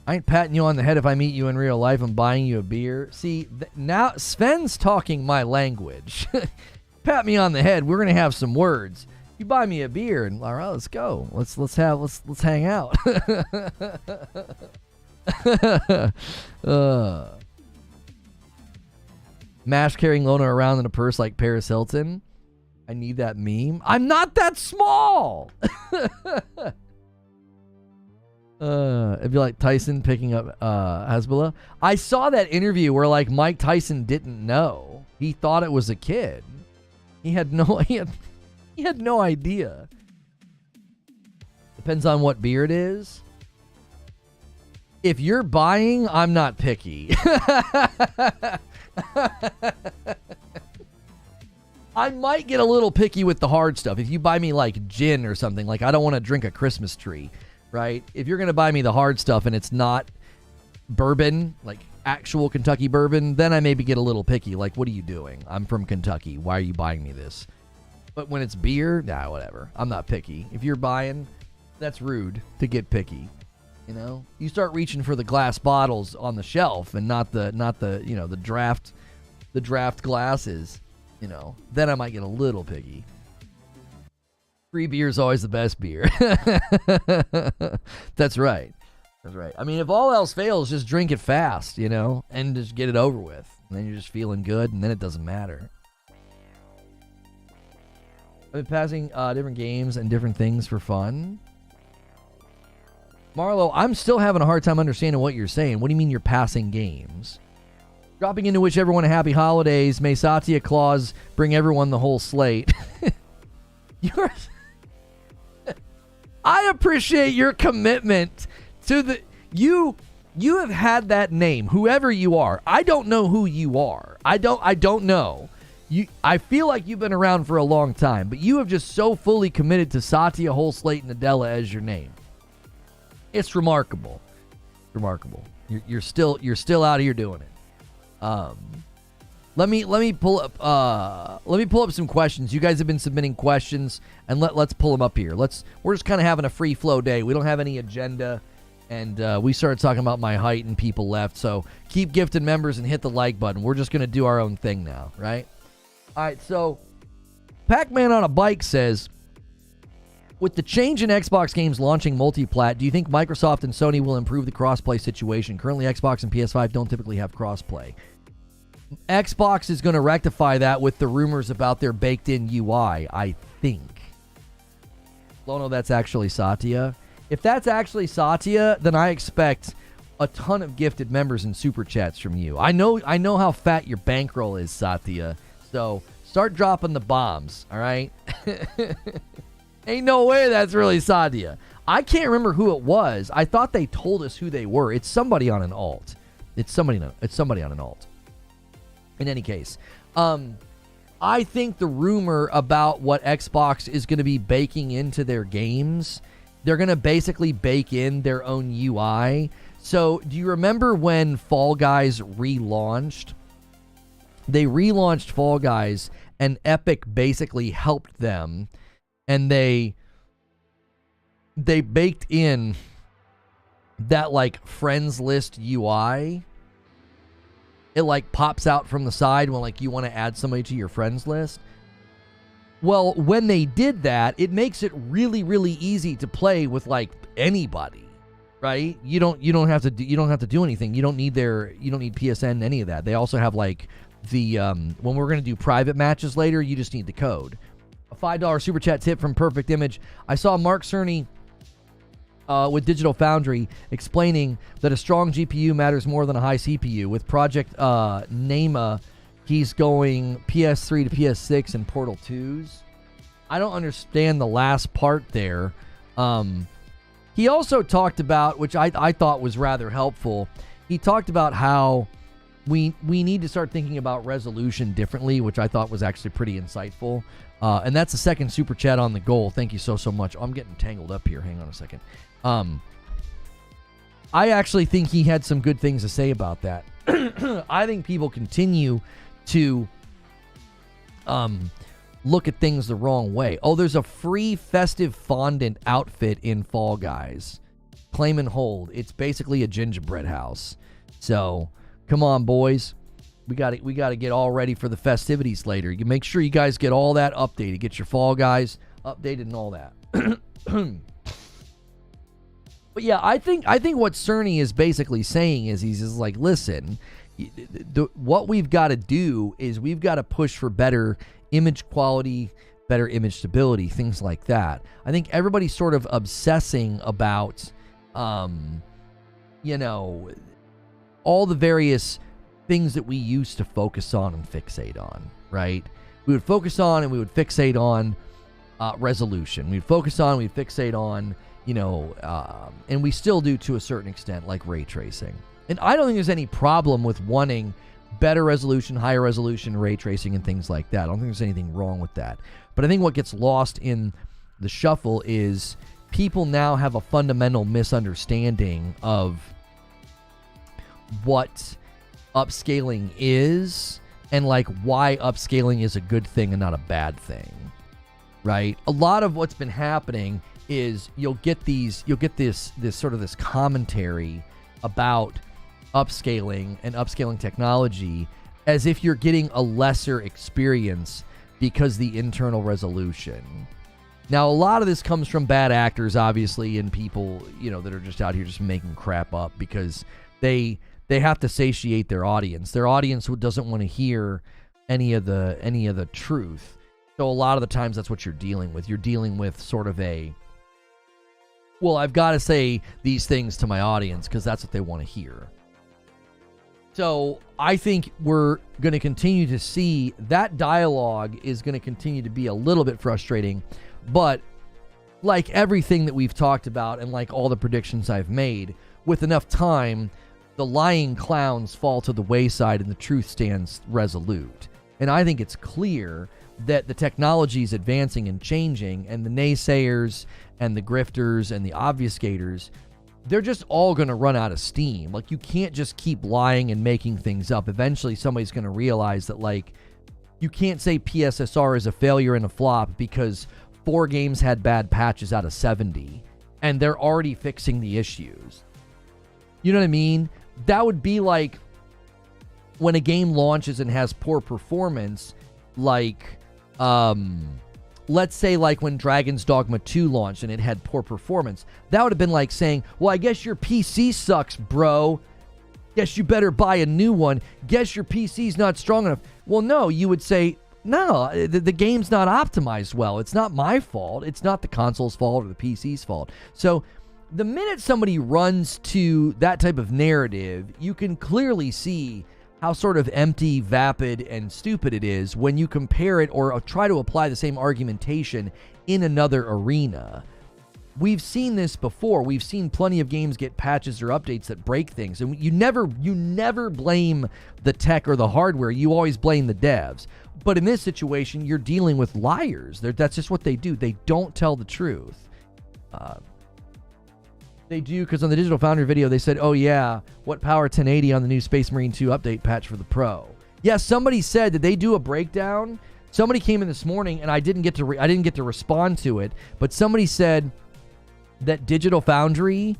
I ain't patting you on the head if I meet you in real life. I'm buying you a beer. See, now Sven's talking my language. Pat me on the head. We're gonna have some words. You buy me a beer, and all right, let's go. Let's hang out. Mash carrying Lona around in a purse like Paris Hilton. I need that meme. I'm not that small. It'd be like Tyson picking up Hezbollah. I saw that interview where like Mike Tyson didn't know. He thought it was a kid. He had no idea. Depends on what beer it is. If you're buying, I'm not picky. I might get a little picky with the hard stuff. If you buy me like gin or something, like I don't want to drink a Christmas tree, right? If you're going to buy me the hard stuff and it's not bourbon, like actual Kentucky bourbon, then I maybe get a little picky. Like, what are you doing? I'm from Kentucky. Why are you buying me this? But when it's beer, nah, whatever. I'm not picky. If you're buying, that's rude to get picky. You know, you start reaching for the glass bottles on the shelf and not the you know, the draft glasses, you know, then I might get a little picky. Free beer is always the best beer. That's right. That's right. I mean, if all else fails, just drink it fast, you know, and just get it over with. And then you're just feeling good, and then it doesn't matter. I've been passing different games and different things for fun. Marlo, I'm still having a hard time understanding what you're saying. What do you mean you're passing games? Dropping into wish everyone a happy holidays. May Satya Claus bring everyone the whole slate. I appreciate your commitment to the... You have had that name, whoever you are. I don't know who you are. I don't know. I feel like you've been around for a long time, but you have just so fully committed to Satya, whole slate, and Adela as your name. It's remarkable. Remarkable. You're still out here doing it. Let me pull up some questions. You guys have been submitting questions, and let's pull them up here. We're just kind of having a free flow day. We don't have any agenda, and we started talking about my height and people left. So keep gifting members and hit the like button. We're just gonna do our own thing now, right? All right. So Pac-Man on a Bike says, with the change in Xbox games launching multi-plat, do you think Microsoft and Sony will improve the crossplay situation? Currently, Xbox and PS5 don't typically have crossplay. Xbox is going to rectify that with the rumors about their baked-in UI, I think. Lono, that's actually Satya. If that's actually Satya, then I expect a ton of gifted members and super chats from you. I know how fat your bankroll is, Satya. So start dropping the bombs, all right? Ain't no way that's really Satya. I can't remember who it was. I thought they told us who they were. It's somebody on an alt. It's somebody on an alt. In any case, I think the rumor about what Xbox is going to be baking into their games, they're going to basically bake in their own UI. So do you remember when Fall Guys relaunched? They relaunched Fall Guys, and Epic basically helped them. And they baked in that like friends list UI. It like pops out from the side when like you want to add somebody to your friends list. Well, when they did that, it makes it really, really easy to play with like anybody, right? You don't have to do anything. You don't need PSN, any of that. They also have like the when we're gonna do private matches later, you just need the code. A $5 super chat tip from Perfect Image. I saw Mark Cerny with Digital Foundry, explaining that a strong GPU matters more than a high CPU. With Project Nema, he's going PS3 to PS6 and Portal 2s. I don't understand the last part there. He also talked about, which I thought was rather helpful, he talked about how we need to start thinking about resolution differently, which I thought was actually pretty insightful. And that's the second super chat on the goal. Thank you so much. I'm getting tangled up here. Hang on a second. I actually think he had some good things to say about that. I think people continue to look at things the wrong way. Oh, there's a free festive fondant outfit in Fall Guys. Claim and hold. It's basically a gingerbread house. So, come on, boys. We got to get all ready for the festivities later. You make sure you guys get all that updated. Get your Fall Guys updated and all that. But yeah, I think what Cerny is basically saying is he's just like, listen, what we've got to do is we've got to push for better image quality, better image stability, things like that. I think everybody's sort of obsessing about, you know, all the various things that we used to focus on and fixate on, right? We would focus on and we would fixate on resolution. We'd focus on, we'd fixate on, you know, and we still do to a certain extent, like ray tracing. And I don't think there's any problem with wanting better resolution, higher resolution, ray tracing, and things like that. I don't think there's anything wrong with that. But I think what gets lost in the shuffle is people now have a fundamental misunderstanding of what upscaling is and like why upscaling is a good thing and not a bad thing, right? A lot of what's been happening is you'll get this sort of this commentary about upscaling and upscaling technology as if you're getting a lesser experience because the internal resolution. Now, a lot of this comes from bad actors, obviously, and people, you know, that are just out here just making crap up because they have to satiate their audience. Their audience doesn't want to hear any of the truth. So a lot of the times that's what you're dealing with. You're dealing with sort of a, well, I've got to say these things to my audience because that's what they want to hear. So I think we're going to continue to see that dialogue is going to continue to be a little bit frustrating. But like everything that we've talked about and like all the predictions I've made, with enough time, the lying clowns fall to the wayside and the truth stands resolute. And I think it's clear that the technology is advancing and changing, and the naysayers and the grifters and the obfuscators, they're just all going to run out of steam. Like, you can't just keep lying and making things up. Eventually, somebody's going to realize that, like, you can't say PSSR is a failure and a flop because 4 games had bad patches out of 70, and they're already fixing the issues. You know what I mean? That would be like when a game launches and has poor performance, like, let's say like when Dragon's Dogma 2 launched and it had poor performance. That would have been like saying, well, I guess your PC sucks, bro. Guess you better buy a new one. Guess your PC's not strong enough. Well, no, you would say, no, the game's not optimized well. It's not my fault. It's not the console's fault or the PC's fault. So the minute somebody runs to that type of narrative, you can clearly see how sort of empty, vapid, and stupid it is when you compare it or try to apply the same argumentation in another arena. We've seen this before. We've seen plenty of games get patches or updates that break things, and you never blame the tech or the hardware. You always blame the devs. But in this situation, you're dealing with liars. That's just what they do. They don't tell the truth. They do, because on the Digital Foundry video, they said, oh yeah, what power 1080 on the new Space Marine 2 update patch for the Pro. Yeah, somebody said, did they do a breakdown? Somebody came in this morning, and I didn't get to respond to it, but somebody said that Digital Foundry,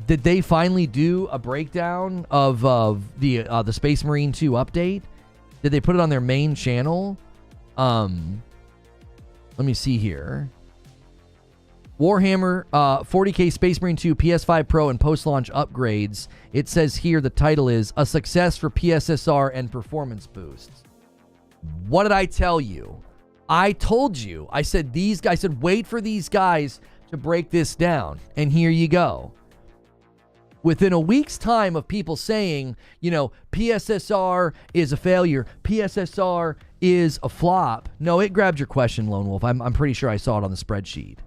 did they finally do a breakdown of the Space Marine 2 update? Did they put it on their main channel? Let me see here. Warhammer 40K Space Marine 2 PS5 Pro and post-launch upgrades. It says here the title is A Success for PSSR and Performance Boosts. What did I tell you? I told you. I said wait for these guys to break this down. And here you go. Within a week's time of people saying, you know, PSSR is a failure, PSSR is a flop. No, it grabbed your question, Lone Wolf. I'm pretty sure I saw it on the spreadsheet.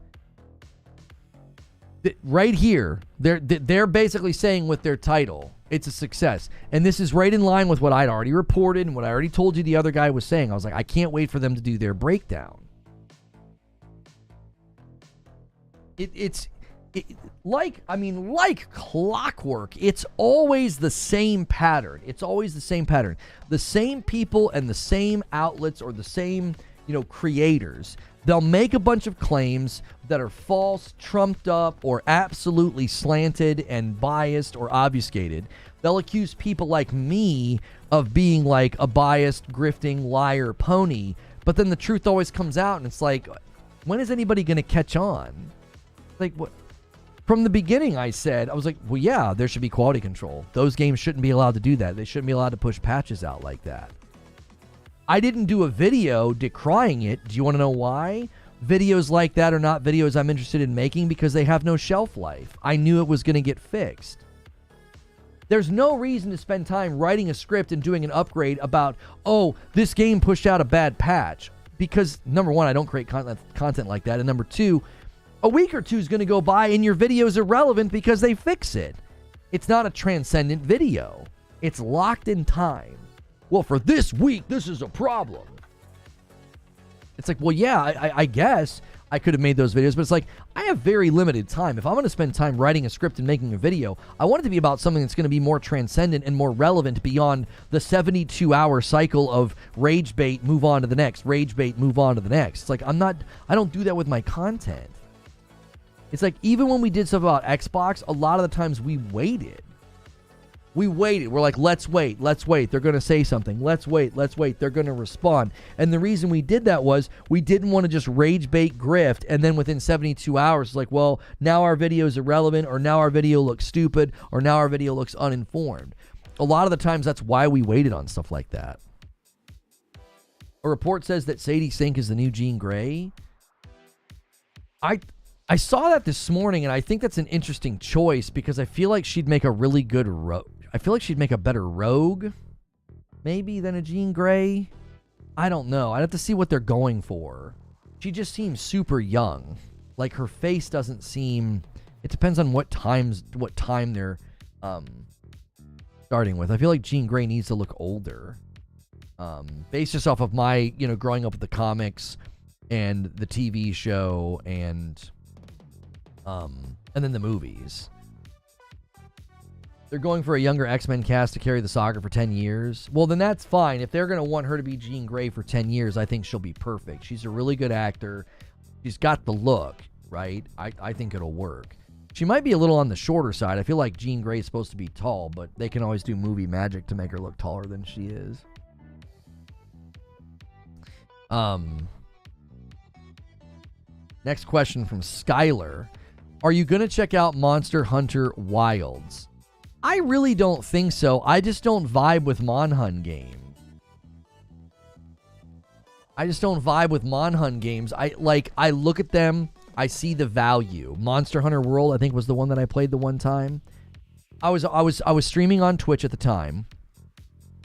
Right here, they're basically saying with their title, it's a success. And this is right in line with what I'd already reported and what I already told you the other guy was saying. I was like, I can't wait for them to do their breakdown. Like clockwork, it's always the same pattern. It's always the same pattern. The same people and the same outlets or the same, you know, creators. They'll make a bunch of claims that are false, trumped up, or absolutely slanted and biased or obfuscated. They'll accuse people like me of being like a biased, grifting, liar pony. But then the truth always comes out and it's like, when is anybody going to catch on? Like, what? From the beginning, I was like, well, yeah, there should be quality control. Those games shouldn't be allowed to do that. They shouldn't be allowed to push patches out like that. I didn't do a video decrying it. Do you want to know why? Videos like that are not videos I'm interested in making because they have no shelf life. I knew it was going to get fixed. There's no reason to spend time writing a script and doing an upgrade about, oh, this game pushed out a bad patch. Because, number one, I don't create content like that. And number two, a week or two is going to go by and your video is irrelevant because they fix it. It's not a transcendent video. It's locked in time. Well, for this week, this is a problem. It's like, well, yeah, I guess I could have made those videos, but it's like, I have very limited time. If I'm going to spend time writing a script and making a video, I want it to be about something that's going to be more transcendent and more relevant beyond the 72-hour cycle of rage bait, move on to the next, rage bait, move on to the next. It's like, I don't do that with my content. It's like, even when we did stuff about Xbox, a lot of the times we waited. We're like, let's wait. They're going to say something. Let's wait. They're going to respond. And the reason we did that was we didn't want to just rage bait grift. And then within 72 hours, it's like, well, now our video is irrelevant, or now our video looks stupid, or now our video looks uninformed. A lot of the times that's why we waited on stuff like that. A report says that Sadie Sink is the new Jean Grey. I saw that this morning, and I think that's an interesting choice because I feel like she'd make a really good I feel like she'd make a better rogue, maybe, than a Jean Grey. I don't know. I'd have to see what they're going for. She just seems super young. Like, her face doesn't seem... It depends on what time they're starting with. I feel like Jean Grey needs to look older. Based just off of my, growing up with the comics and the TV show and then the movies. They're going for a younger X-Men cast to carry the saga for 10 years. Well, then that's fine. If they're going to want her to be Jean Grey for 10 years, I think she'll be perfect. She's a really good actor. She's got the look, right? I think it'll work. She might be a little on the shorter side. I feel like Jean Grey is supposed to be tall, but they can always do movie magic to make her look taller than she is. Next question from Skylar. Are you going to check out Monster Hunter Wilds? I really don't think so. I just don't vibe with Monhun games. I look at them, I see the value. Monster Hunter World, I think, was the one that I played the one time. I was streaming on Twitch at the time.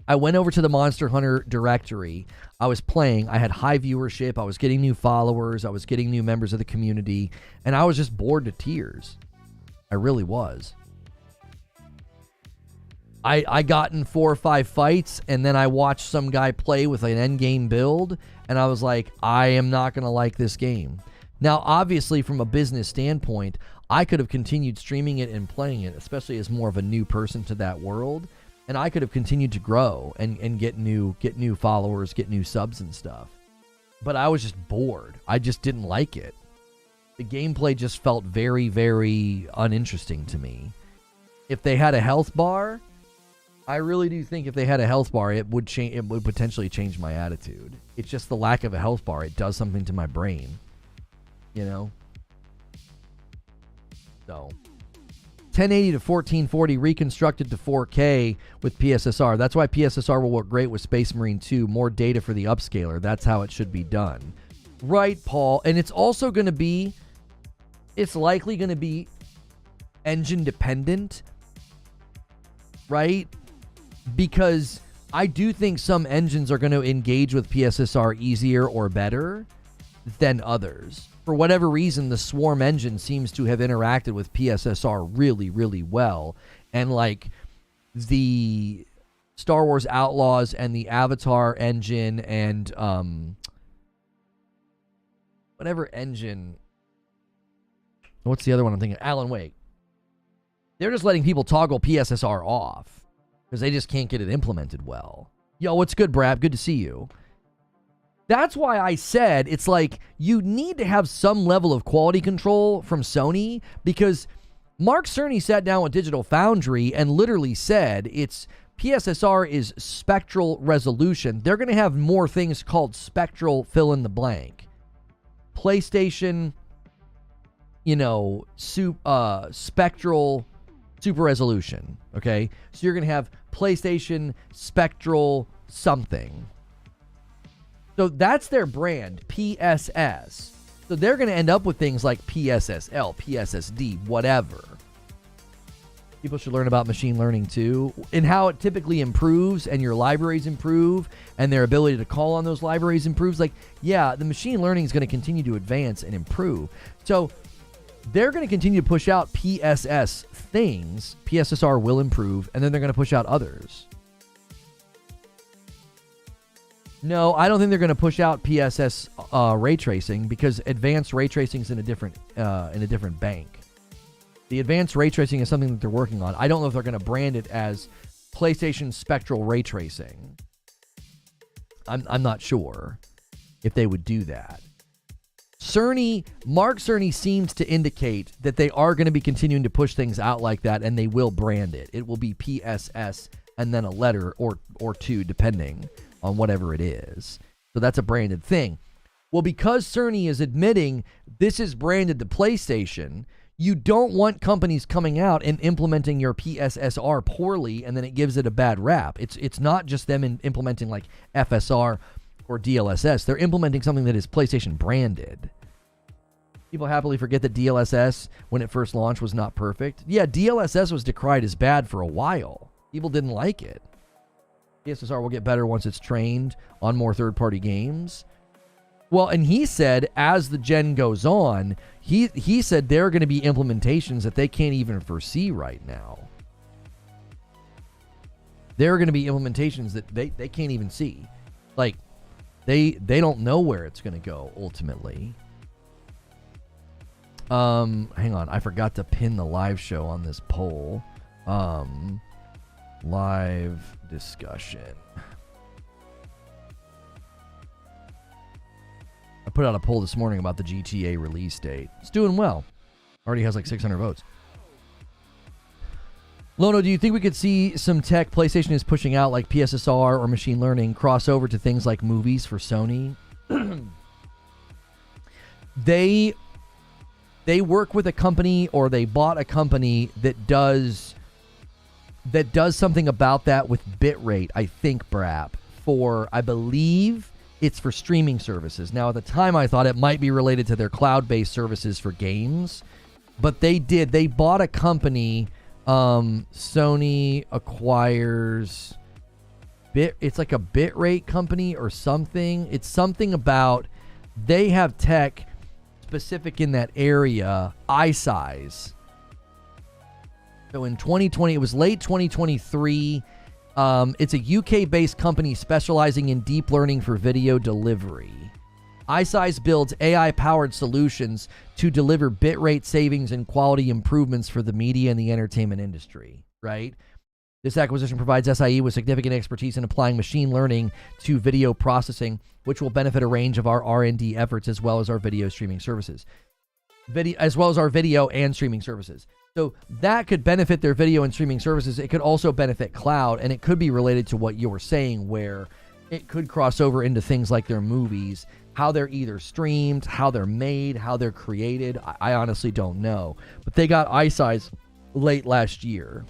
I went over to the Monster Hunter directory. I was playing. I had high viewership. I was getting new followers. I was getting new members of the community. And I was just bored to tears. I really was. I got in 4 or 5 fights, and then I watched some guy play with an endgame build, and I was like, I am not going to like this game. Now, obviously, from a business standpoint, I could have continued streaming it and playing it, especially as more of a new person to that world. And I could have continued to grow and get new followers, get new subs and stuff. But I was just bored. I just didn't like it. The gameplay just felt very, very uninteresting to me. If they had a health bar, I really do think if they had a health bar, it would potentially change my attitude. It's just the lack of a health bar. It does something to my brain. So... 1080 to 1440 reconstructed to 4K with PSSR. That's why PSSR will work great with Space Marine 2. More data for the upscaler. That's how it should be done. Right, Paul. And it's also going to be it's likely going to be engine dependent, right? Because I do think some engines are going to engage with PSSR easier or better than others. For whatever reason, the Swarm engine seems to have interacted with PSSR really, really well. And like the Star Wars Outlaws and the Avatar engine and whatever engine, what's the other one I'm thinking? Alan Wake. They're just letting people toggle PSSR off because they just can't get it implemented well. Yo, what's good, Brad? Good to see you. That's why I said it's like you need to have some level of quality control from Sony, because Mark Cerny sat down with Digital Foundry and literally said it's PSSR is spectral resolution. They're going to have more things called spectral fill in the blank. PlayStation, spectral super resolution. Okay. So you're going to have PlayStation spectral something. So that's their brand, PSS. So they're going to end up with things like PSSL, PSSD, whatever. People should learn about machine learning too, and how it typically improves, and your libraries improve, and their ability to call on those libraries improves. Like, yeah, the machine learning is going to continue to advance and improve. So they're going to continue to push out PSS things. PSSR will improve, and then they're going to push out others. No, I don't think they're going to push out PSS ray tracing, because advanced ray tracing is in a different bank. The advanced ray tracing is something that they're working on. I don't know if they're going to brand it as PlayStation Spectral Ray Tracing. I'm not sure if they would do that. Mark Cerny seems to indicate that they are going to be continuing to push things out like that, and they will brand it. It will be PSS and then a letter or two, depending on whatever it is. So that's a branded thing. Well, because Cerny is admitting this is branded to PlayStation, you don't want companies coming out and implementing your PSSR poorly, and then it gives it a bad rap. It's not just them implementing like FSR or DLSS. They're implementing something that is PlayStation branded. People happily forget that DLSS, when it first launched, was not perfect. Yeah, DLSS was decried as bad for a while. People didn't like it. PSSR will get better once it's trained on more third-party games. Well, and he said as the gen goes on, he said there are going to be implementations that they can't even foresee right now. There are going to be implementations that they can't even see. Like, they don't know where it's going to go ultimately. Hang on, I forgot to pin the live show on this poll. Live discussion. I put out a poll this morning about the GTA release date. It's doing well. Already has like 600 votes. Lono, do you think we could see some tech PlayStation is pushing out, like PSSR or machine learning, cross over to things like movies for Sony? They work with a company, or they bought a company that does something about that with bitrate, I think, Brap, for, I believe it's for streaming services. Now, at the time, I thought it might be related to their cloud-based services for games, but they bought a company. Sony acquires it's like a bitrate company or something. It's something about, they have tech specific in that area, iSize. So in 2020, it was late 2023. It's a UK-based company specializing in deep learning for video delivery. iSize builds AI-powered solutions to deliver bitrate savings and quality improvements for the media and the entertainment industry, right? This acquisition provides SIE with significant expertise in applying machine learning to video processing, which will benefit a range of our R&D efforts as well as our video streaming services. So that could benefit their video and streaming services. It could also benefit cloud, and it could be related to what you were saying, where it could cross over into things like their movies, how they're either streamed, how they're made, how they're created. I honestly don't know. But they got iSize late last year.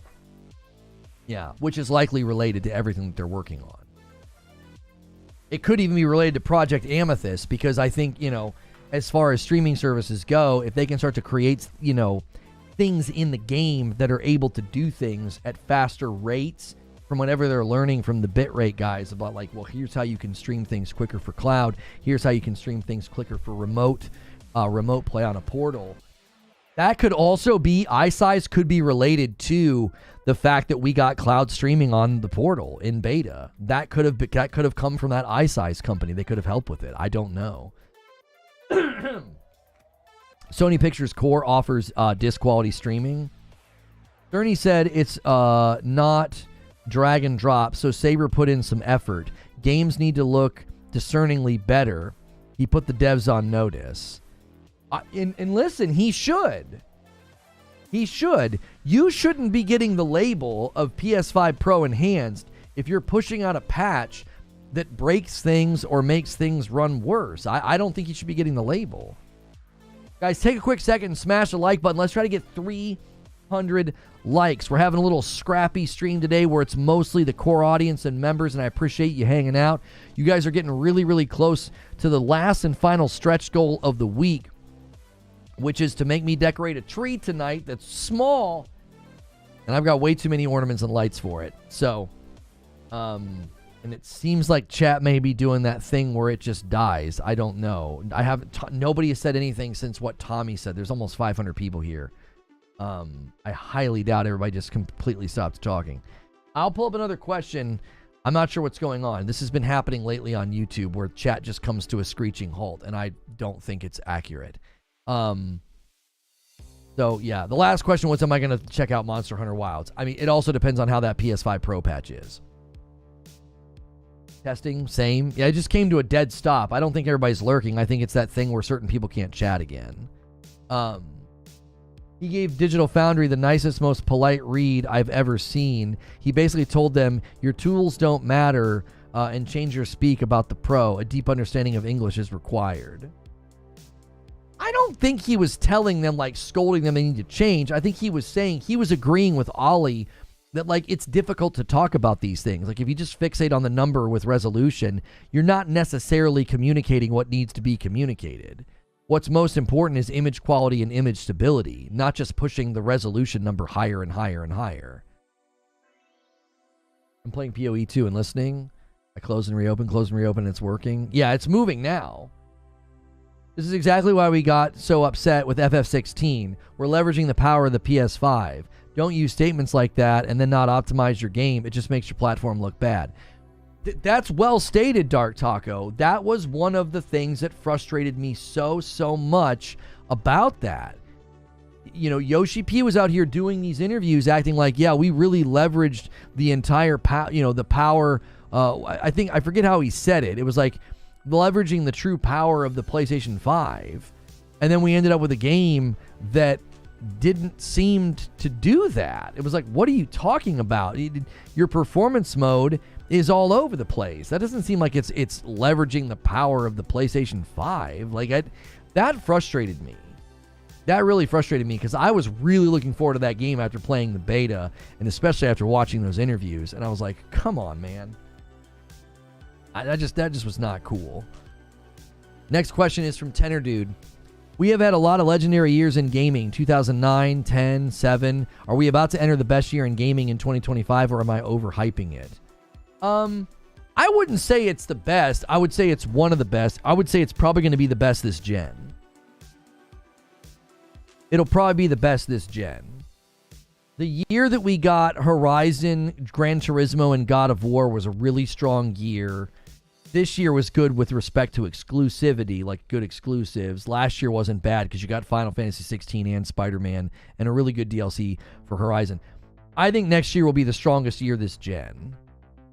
Yeah, which is likely related to everything that they're working on. It could even be related to Project Amethyst, because I think, as far as streaming services go, if they can start to create, things in the game that are able to do things at faster rates from whatever they're learning from the bitrate guys about like, well, here's how you can stream things quicker for cloud. Here's how you can stream things quicker for remote play on a portal. That could also be, iSize could be related to the fact that we got cloud streaming on the portal in beta. That could have come from that iSize company. They could have helped with it. I don't know. Sony Pictures Core offers disc quality streaming. Cerny said it's not drag and drop, so Saber put in some effort. Games need to look discerningly better. He put the devs on notice. And listen, he should. He should. You shouldn't be getting the label of PS5 Pro Enhanced if you're pushing out a patch that breaks things or makes things run worse. I don't think you should be getting the label. Guys, take a quick second and smash the like button. Let's try to get 300 likes. We're having a little scrappy stream today where it's mostly the core audience and members, and I appreciate you hanging out. You guys are getting really, really close to the last and final stretch goal of the week, which is to make me decorate a tree tonight that's small, and I've got way too many ornaments and lights for it. So, and it seems like chat may be doing that thing where it just dies. I don't know. Nobody has said anything since what Tommy said. There's almost 500 people here. I highly doubt everybody just completely stopped talking. I'll pull up another question. I'm not sure what's going on. This has been happening lately on YouTube where chat just comes to a screeching halt, and I don't think it's accurate. So yeah, the last question was, am I going to check out Monster Hunter Wilds? I mean, it also depends on how that PS5 Pro patch is. Testing, same. Yeah, it just came to a dead stop. I don't think everybody's lurking. I think it's that thing where certain people can't chat again. He gave Digital Foundry the nicest, most polite read I've ever seen. He basically told them, your tools don't matter, and change your speak about the Pro. A deep understanding of English is required. I don't think he was telling them, like, scolding them they need to change. I think he was saying, he was agreeing with Ollie that, like, it's difficult to talk about these things. Like, if you just fixate on the number with resolution, you're not necessarily communicating what needs to be communicated. What's most important is image quality and image stability, not just pushing the resolution number higher and higher and higher. I'm playing PoE 2 and listening. I close and reopen, and it's working. Yeah, it's moving now. This is exactly why we got so upset with FF16. We're leveraging the power of the PS5. Don't use statements like that and then not optimize your game. It just makes your platform look bad. That's well stated, Dark Taco. That was one of the things that frustrated me so much about that. You know, Yoshi P was out here doing these interviews acting like, yeah, we really leveraged the entire the power. I forget how he said it. It was like leveraging the true power of the PlayStation 5. And then we ended up with a game that didn't seem to do that. It was like, what are you talking about? Your performance mode is all over the place. That doesn't seem like it's leveraging the power of the PlayStation 5. Like, that frustrated me. That really frustrated me because I was really looking forward to that game after playing the beta, and especially after watching those interviews. And I was like, come on, man. That just was not cool. Next question is from Tenor Dude. We have had a lot of legendary years in gaming, 2009, 10, 7. Are we about to enter the best year in gaming in 2025, or am I overhyping it? I wouldn't say it's the best. I would say it's one of the best. I would say it's probably going to be the best this gen. It'll probably be the best this gen. The year that we got Horizon, Gran Turismo, and God of War was a really strong year. This year was good with respect to exclusivity, like good exclusives. Last year wasn't bad because you got Final Fantasy 16 and Spider-Man and a really good DLC for Horizon. I think next year will be the strongest year this gen.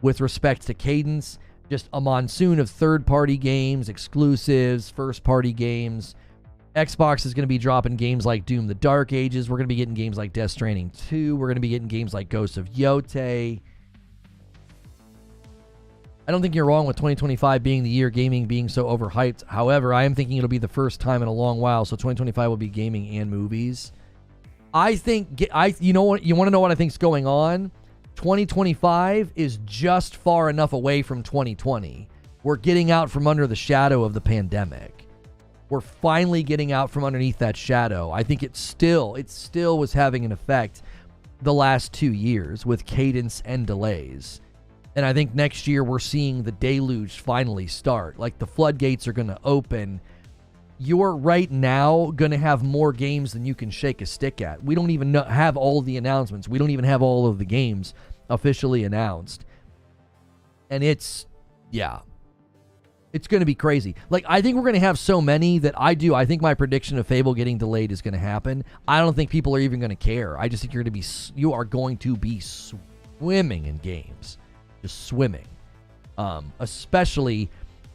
With respect to cadence, just a monsoon of third-party games, exclusives, first-party games. Xbox is going to be dropping games like Doom the Dark Ages. We're going to be getting games like Death Stranding 2. We're going to be getting games like Ghosts of Yotei. I don't think you're wrong with 2025 being the year gaming being so overhyped. However, I am thinking it'll be the first time in a long while, so 2025 will be gaming and movies. I think, you know what, you want to know what I think's going on? 2025 is just far enough away from 2020. We're getting out from under the shadow of the pandemic. we're finally getting out from underneath that shadow. I think it still was having an effect the last 2 years with cadence and delays. And I think next year we're seeing the deluge finally start. Like, the floodgates are going to open. You're right now going to have more games than you can shake a stick at. We don't even have all of the announcements. We don't even have all of the games officially announced. And it's going to be crazy. Like, I think we're going to have so many that I think my prediction of Fable getting delayed is going to happen. I don't think people are even going to care. I just think you are going to be swimming in games. Just swimming. Especially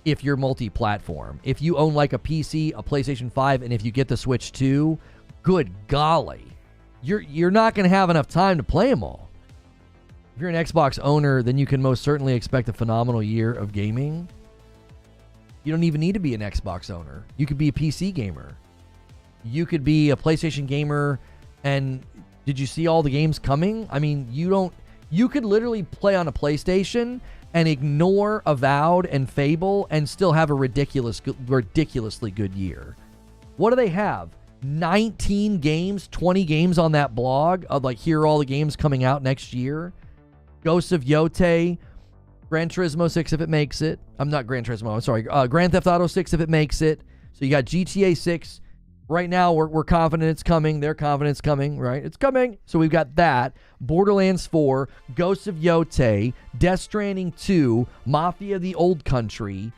if you're multi-platform. If you own like a PC, a PlayStation 5, and if you get the Switch 2, good golly. You're not going to have enough time to play them all. If you're an Xbox owner, then you can most certainly expect a phenomenal year of gaming. You don't even need to be an Xbox owner. You could be a PC gamer. You could be a PlayStation gamer, and did you see all the games coming? I mean, you could literally play on a PlayStation and ignore Avowed and Fable and still have a ridiculously good year. What do they have? 19 games, 20 games on that blog of like, here are all the games coming out next year. Ghosts of Yotei, Gran Turismo 6 if it makes it. I'm not Gran Turismo, I'm sorry. Grand Theft Auto 6 if it makes it. So you got GTA 6. Right now, we're confident it's coming. They're confident it's coming, right? It's coming. So we've got that. Borderlands 4, Ghosts of Yotei, Death Stranding 2, Mafia the Old Country,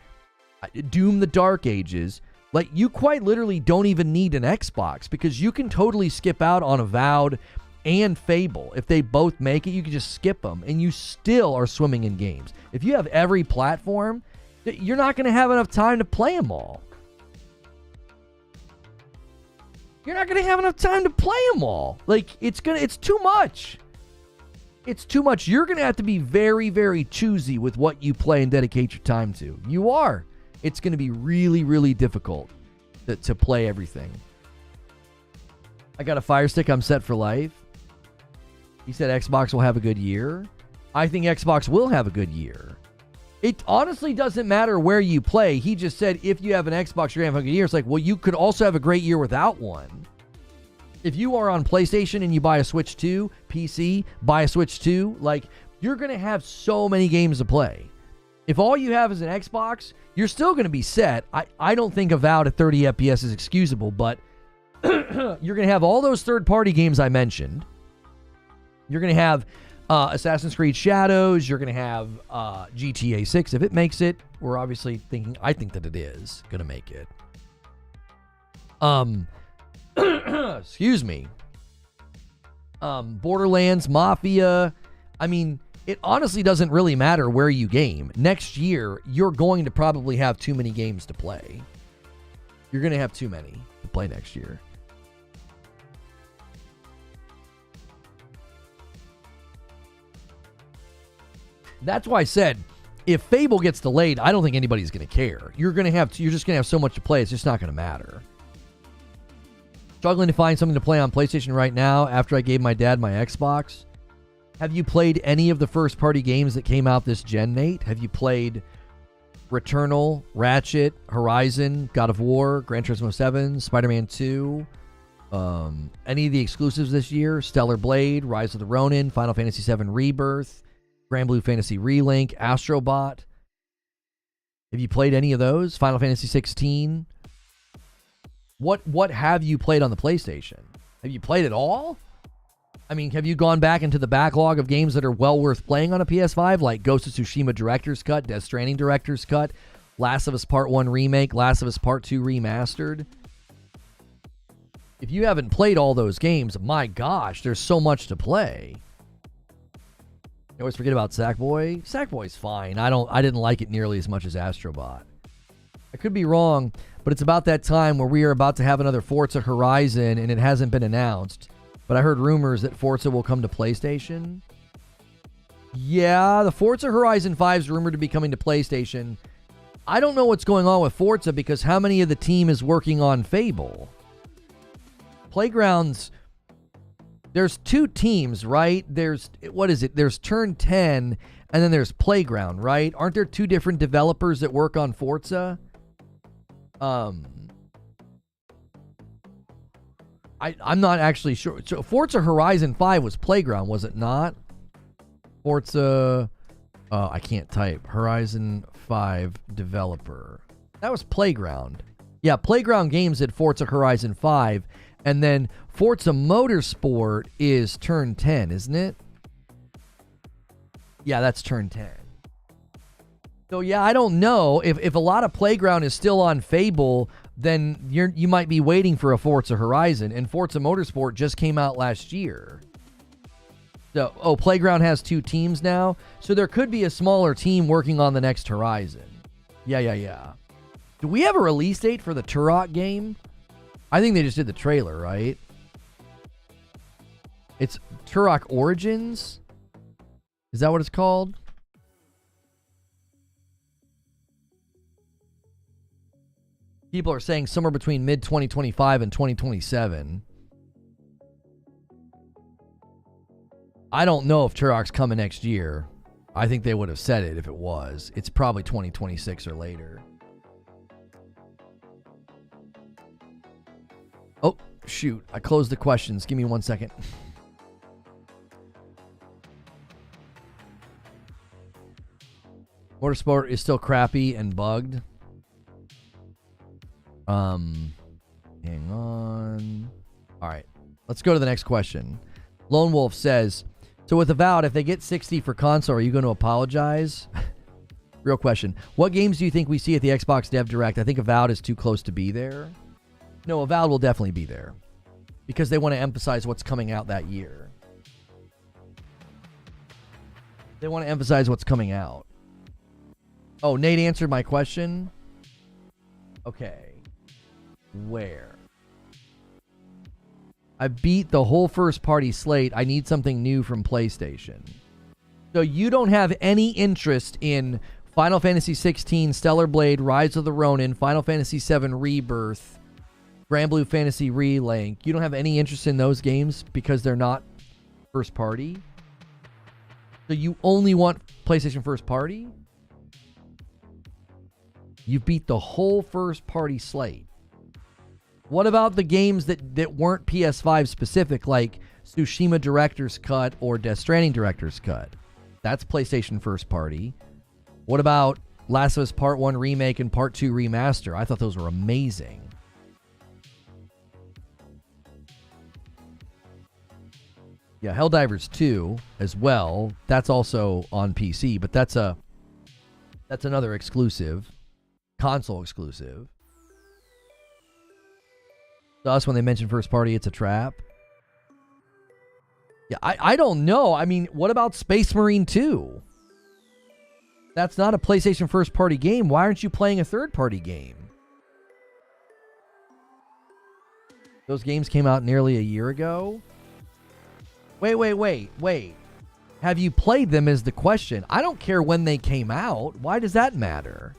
Doom the Dark Ages. Like, you quite literally don't even need an Xbox because you can totally skip out on Avowed and Fable. If they both make it, you can just skip them, and you still are swimming in games. If you have every platform, you're not going to have enough time to play them all. You're not going to have enough time to play them all. Like, it's too much. It's too much. You're going to have to be very, very choosy with what you play and dedicate your time to. You are. It's going to be really, really difficult to play everything. I got a Fire Stick. I'm set for life. He said Xbox will have a good year. I think Xbox will have a good year. It honestly doesn't matter where you play. He just said if you have an Xbox, you're going to have a good year. It's like, well, you could also have a great year without one. If you are on PlayStation and you buy a Switch 2, PC, buy a Switch 2, like, you're going to have so many games to play. If all you have is an Xbox, you're still going to be set. I don't think Avowed at 30 FPS is excusable, but you're going to have all those third-party games I mentioned. You're going to have Assassin's Creed Shadows. You're going to have GTA 6 if it makes it. We're obviously thinking, I think that it is going to make it. Excuse me. Borderlands, Mafia. I mean, it honestly doesn't really matter where you game. Next year, you're going to probably have too many games to play. You're going to have too many to play next year. That's why I said, if Fable gets delayed, I don't think anybody's going to care. You're just going to have so much to play, it's just not going to matter. Struggling to find something to play on PlayStation right now after I gave my dad my Xbox. Have you played any of the first-party games that came out this gen, Nate? Have you played Returnal, Ratchet, Horizon, God of War, Gran Turismo 7, Spider-Man 2? Any of the exclusives this year? Stellar Blade, Rise of the Ronin, Final Fantasy VII Rebirth, Grand Blue Fantasy Relink, Astrobot. Have you played any of those? Final Fantasy 16? What have you played on the PlayStation? Have you played it all? I mean, have you gone back into the backlog of games that are well worth playing on a PS5, like Ghost of Tsushima Director's Cut, Death Stranding Director's Cut, Last of Us Part 1 Remake, Last of Us Part 2 Remastered? If you haven't played all those games, my gosh, there's so much to play. You always forget about Sackboy. Sackboy's fine. I didn't like it nearly as much as Astrobot. I could be wrong, but it's about that time where we are about to have another Forza Horizon, and it hasn't been announced. But I heard rumors that Forza will come to PlayStation. Yeah, the Forza Horizon 5 is rumored to be coming to PlayStation. I don't know what's going on with Forza because how many of the team is working on Fable? Playgrounds, there's two teams, right? There's Turn 10, and then there's Playground, right? Aren't there two different developers that work on Forza? I'm not actually sure. So Forza Horizon 5 was Playground, was it not? Forza, I can't type. Horizon 5 developer. That was Playground. Yeah, Playground Games did Forza Horizon 5, and then Forza Motorsport is Turn 10, isn't it? Yeah, that's Turn 10. So yeah, I don't know if a lot of Playground is still on Fable, then you might be waiting for a Forza Horizon, and Forza Motorsport just came out last year. So, Playground has 2 teams now, so there could be a smaller team working on the next Horizon. Yeah. Do we have a release date for the Turok game? I think they just did the trailer, right? It's Turok Origins? Is that what it's called? People are saying somewhere between mid-2025 and 2027. I don't know if Turok's coming next year. I think they would have said it if it was. It's probably 2026 or later. Oh, shoot. I closed the questions. Give me 1 second. Motorsport is still crappy and bugged. Hang on. All right. Let's go to the next question. Lone Wolf says, so with Avowed, if they get 60 for console, are you going to apologize? Real question. What games do you think we see at the Xbox Dev Direct? I think Avowed is too close to be there. No, Avowed will definitely be there because they want to emphasize what's coming out that year. They want to emphasize what's coming out. Oh, Nate answered my question. Okay. Where? I beat the whole first-party slate. I need something new from PlayStation. So you don't have any interest in Final Fantasy 16, Stellar Blade, Rise of the Ronin, Final Fantasy 7 Rebirth, Grand Blue Fantasy Relink. You don't have any interest in those games because they're not first-party? So you only want PlayStation first-party? You beat the whole first-party slate. What about the games that weren't PS5 specific, like Tsushima Director's Cut or Death Stranding Director's Cut? That's PlayStation first party. What about Last of Us Part 1 Remake and Part 2 Remaster? I thought those were amazing. Yeah, Helldivers 2 as well. That's also on PC, but that's another exclusive. Console exclusive. To us, when they mention first party, it's a trap. Yeah, I don't know. I mean, what about Space Marine 2? That's not a PlayStation first party game. Why aren't you playing a third party game? Those games came out nearly a year ago. Wait. Have you played them is the question. I don't care when they came out. Why does that matter?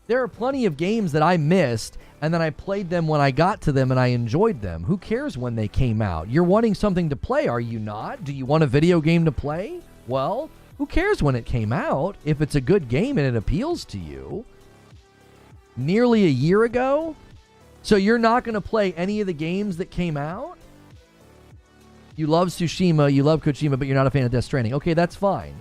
There are plenty of games that I missed, and then I played them when I got to them and I enjoyed them. Who cares when they came out? You're wanting something to play, are you not? Do you want a video game to play? Well, who cares when it came out if it's a good game and it appeals to you? Nearly a year ago? So you're not going to play any of the games that came out? You love Tsushima, you love Kojima, but you're not a fan of Death Stranding. Okay, that's fine.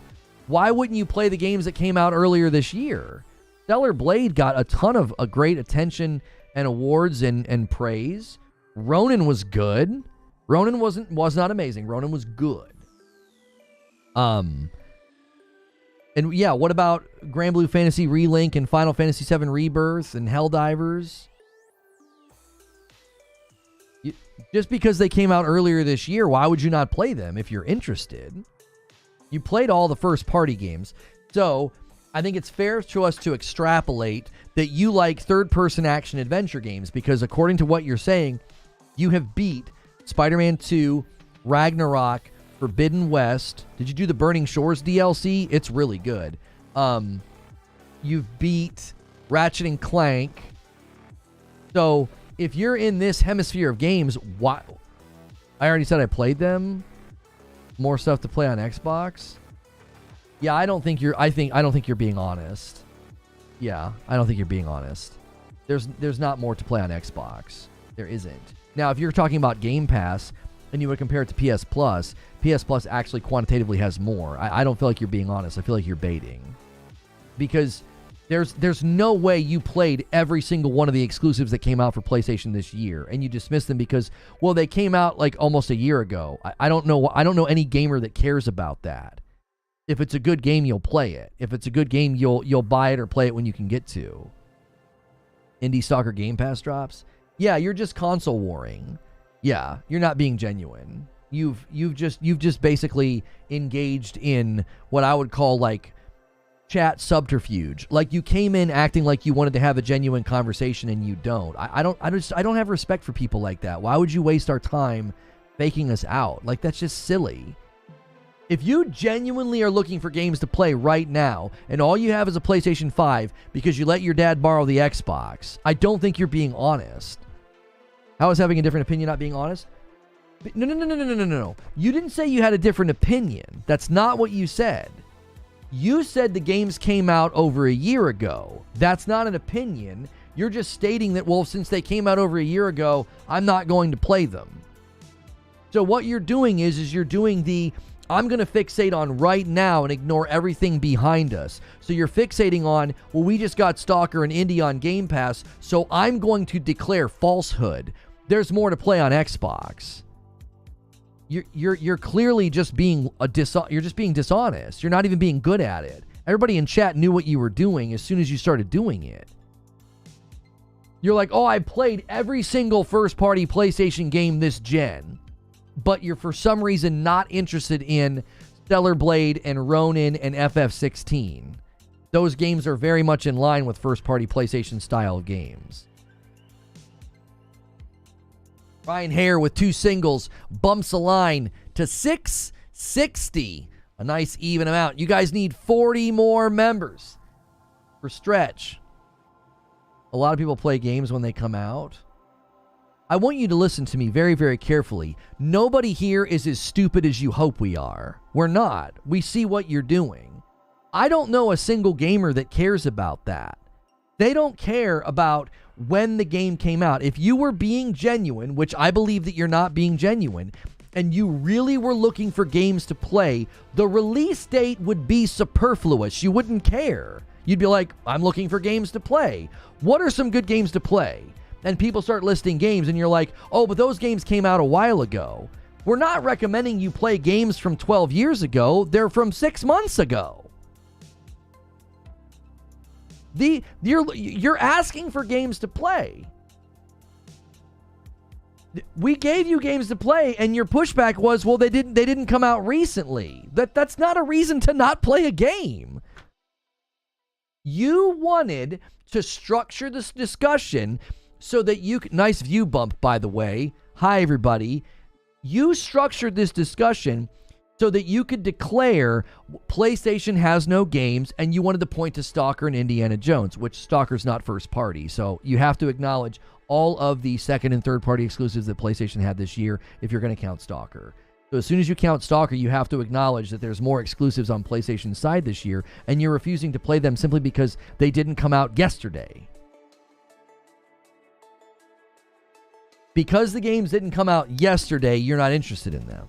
Why wouldn't you play the games that came out earlier this year? Stellar Blade got a ton of great attention and awards and praise. Ronin was good. Ronin was not amazing. Ronin was good. And yeah, what about Grand Blue Fantasy Relink and Final Fantasy 7 Rebirth and Helldivers? Just because they came out earlier this year, why would you not play them if you're interested? You played all the first party games. So I think it's fair to us to extrapolate that you like third-person action adventure games because according to what you're saying, you have beat Spider-Man 2, Ragnarok, Forbidden West. Did you do the Burning Shores DLC? It's really good. You've beat Ratchet and Clank. So if you're in this hemisphere of games, why? I already said I played them. More stuff to play on Xbox. Yeah, I don't think you're being honest. Yeah, I don't think you're being honest. There's not more to play on Xbox. There isn't. Now, if you're talking about Game Pass and you would compare it to PS Plus actually quantitatively has more. I don't feel like you're being honest. I feel like you're baiting. Because there's no way you played every single one of the exclusives that came out for PlayStation this year, and you dismiss them because, well, they came out like almost a year ago. I don't know any gamer that cares about that. If it's a good game, you'll play it. If it's a good game, you'll buy it or play it when you can get to. Indie Stalker Game Pass drops. Yeah, you're just console warring. Yeah, you're not being genuine. You've just basically engaged in what I would call like chat subterfuge. Like you came in acting like you wanted to have a genuine conversation and you don't. I don't have respect for people like that. Why would you waste our time faking us out? Like that's just silly. If you genuinely are looking for games to play right now and all you have is a PlayStation 5 because you let your dad borrow the Xbox, I don't think you're being honest. How is having a different opinion not being honest? No. You didn't say you had a different opinion. That's not what you said. You said the games came out over a year ago. That's not an opinion. You're just stating that, well, since they came out over a year ago, I'm not going to play them. So what you're doing is you're doing the, I'm going to fixate on right now and ignore everything behind us. So you're fixating on, well, we just got Stalker and Indie on Game Pass, so I'm going to declare falsehood. There's more to play on Xbox. You're clearly just being you're just being dishonest. You're not even being good at it. Everybody in chat knew what you were doing as soon as you started doing it. You're like, oh, I played every single first-party PlayStation game this gen, but you're for some reason not interested in Stellar Blade and Ronin and FF16. Those games are very much in line with first-party PlayStation style games. Ryan Hare with 2 singles bumps a line to 660. A nice even amount. You guys need 40 more members for Stretch. A lot of people play games when they come out. I want you to listen to me very, very carefully. Nobody here is as stupid as you hope we are. We're not. We see what you're doing. I don't know a single gamer that cares about that. They don't care about when the game came out. If you were being genuine, which I believe that you're not being genuine, and you really were looking for games to play, the release date would be superfluous. You wouldn't care. You'd be like, I'm looking for games to play. What are some good games to play? And people start listing games, and you're like, oh, but those games came out a while ago. We're not recommending you play games from 12 years ago. They're from 6 months ago. You're asking for games to play. We gave you games to play, and your pushback was, well, they didn't come out recently. That's not a reason to not play a game. You wanted to structure this discussion so that you could, nice view bump, by the way. Hi, everybody. You structured this discussion so that you could declare PlayStation has no games, and you wanted to point to Stalker and Indiana Jones, which Stalker's not first party. So you have to acknowledge all of the second and third party exclusives that PlayStation had this year if you're going to count Stalker. So as soon as you count Stalker, you have to acknowledge that there's more exclusives on PlayStation's side this year, and you're refusing to play them simply because they didn't come out yesterday. Because the games didn't come out yesterday, you're not interested in them.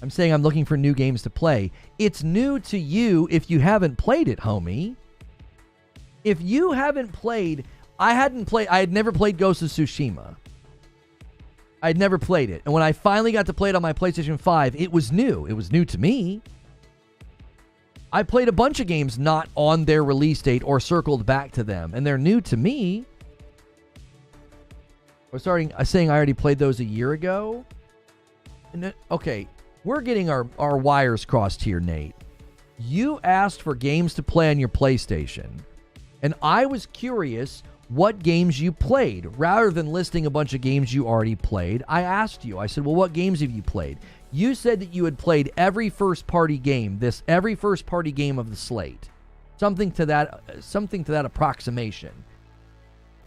I'm saying I'm looking for new games to play. It's new to you if you haven't played it, homie. If you haven't played, I had never played Ghost of Tsushima. I'd never played it. And when I finally got to play it on my PlayStation 5, it was new. It was new to me. I played a bunch of games not on their release date or circled back to them, and they're new to me. We're saying I already played those a year ago. And okay, we're getting our wires crossed here, Nate. You asked for games to play on your PlayStation, and I was curious what games you played. Rather than listing a bunch of games you already played, I asked you. I said, well, what games have you played? You said that you had played every first-party game, every first-party game of the slate. Something to that approximation.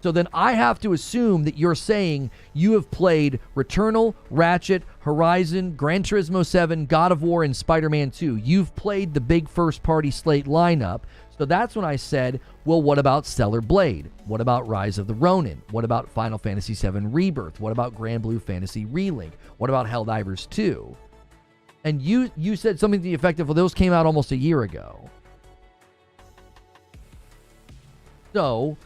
So then I have to assume that you're saying you have played Returnal, Ratchet, Horizon, Gran Turismo 7, God of War, and Spider-Man 2. You've played the big first-party slate lineup. So that's when I said, well, what about Stellar Blade? What about Rise of the Ronin? What about Final Fantasy VII Rebirth? What about Grand Blue Fantasy Relink? What about Helldivers 2? And you said something to the effect of, well, those came out almost a year ago. So,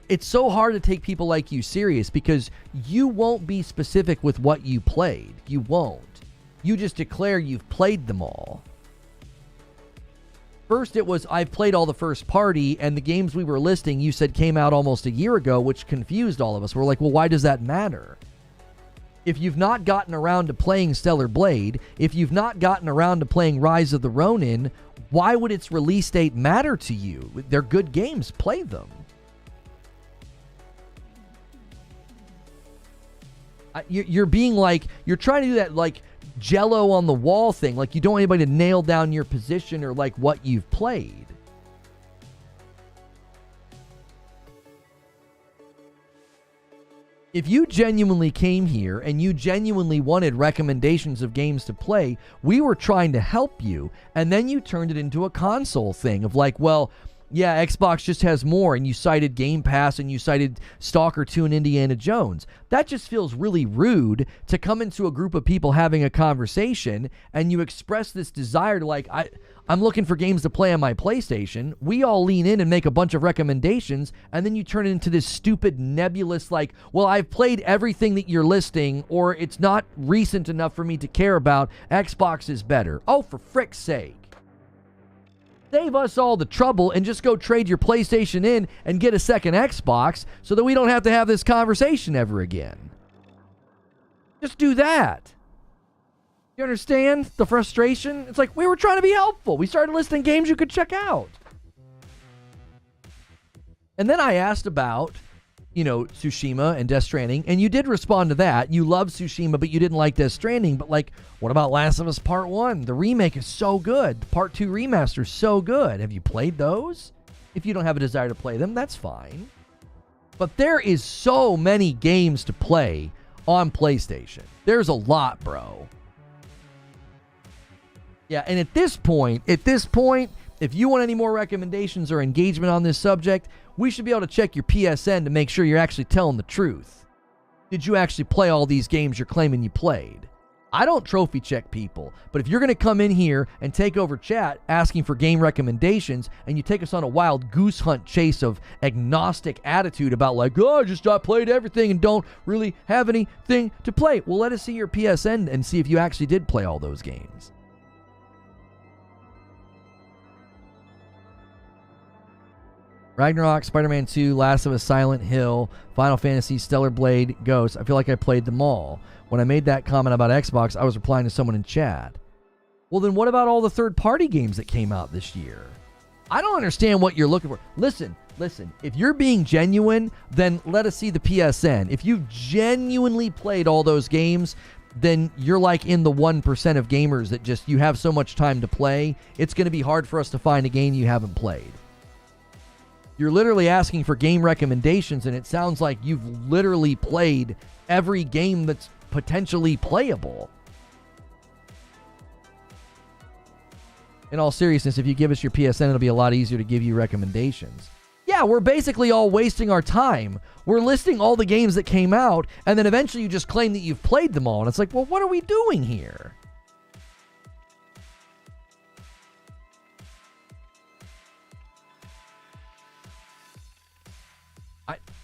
it's so hard to take people like you serious because you won't be specific with what you played. You won't. You just declare you've played them all. First, it was, I've played all the first party, and the games we were listing, you said came out almost a year ago, which confused all of us. We're like, well, why does that matter? If you've not gotten around to playing Stellar Blade, if you've not gotten around to playing Rise of the Ronin, why would its release date matter to you? They're good games. Play them. You're being like, you're trying to do that like Jello on the wall thing, like you don't want anybody to nail down your position or like what you've played. If you genuinely came here and you genuinely wanted recommendations of games to play, we were trying to help you, and then you turned it into a console thing of like, well, yeah, Xbox just has more, and you cited Game Pass, and you cited Stalker 2 and Indiana Jones. That just feels really rude to come into a group of people having a conversation, and you express this desire to like, I'm looking for games to play on my PlayStation. We all lean in and make a bunch of recommendations, and then you turn it into this stupid nebulous like, well, I've played everything that you're listing, or it's not recent enough for me to care about. Xbox is better. Oh, for frick's sake. Save us all the trouble and just go trade your PlayStation in and get a second Xbox so that we don't have to have this conversation ever again. Just do that. You understand the frustration? It's like we were trying to be helpful. We started listing games you could check out. And then I asked about, Tsushima and Death Stranding, and you did respond to that. You love Tsushima, but you didn't like Death Stranding. But like, what about Last of Us Part 1? The remake is so good. The Part 2 remaster is so good. Have you played those? If you don't have a desire to play them, that's fine. But there is so many games to play on PlayStation. There's a lot, bro. Yeah, and at this point, if you want any more recommendations or engagement on this subject, we should be able to check your PSN to make sure you're actually telling the truth. Did you actually play all these games you're claiming you played? I don't trophy check people, but if you're going to come in here and take over chat asking for game recommendations and you take us on a wild goose hunt chase of agnostic attitude about like, oh, I played everything and don't really have anything to play. Well, let us see your PSN and see if you actually did play all those games. Ragnarok, Spider-Man 2, Last of Us, Silent Hill, Final Fantasy, Stellar Blade, Ghost. I feel like I played them all. When I made that comment about Xbox, I was replying to someone in chat. Well, then what about all the third-party games that came out this year? I don't understand what you're looking for. Listen. If you're being genuine, then let us see the PSN. If you've genuinely played all those games, then you're like in the 1% of gamers that just, you have so much time to play, it's going to be hard for us to find a game you haven't played. You're literally asking for game recommendations, and it sounds like you've literally played every game that's potentially playable. In all seriousness, if you give us your PSN, it'll be a lot easier to give you recommendations. Yeah, we're basically all wasting our time. We're listing all the games that came out, and then eventually you just claim that you've played them all, and it's like, well, what are we doing here?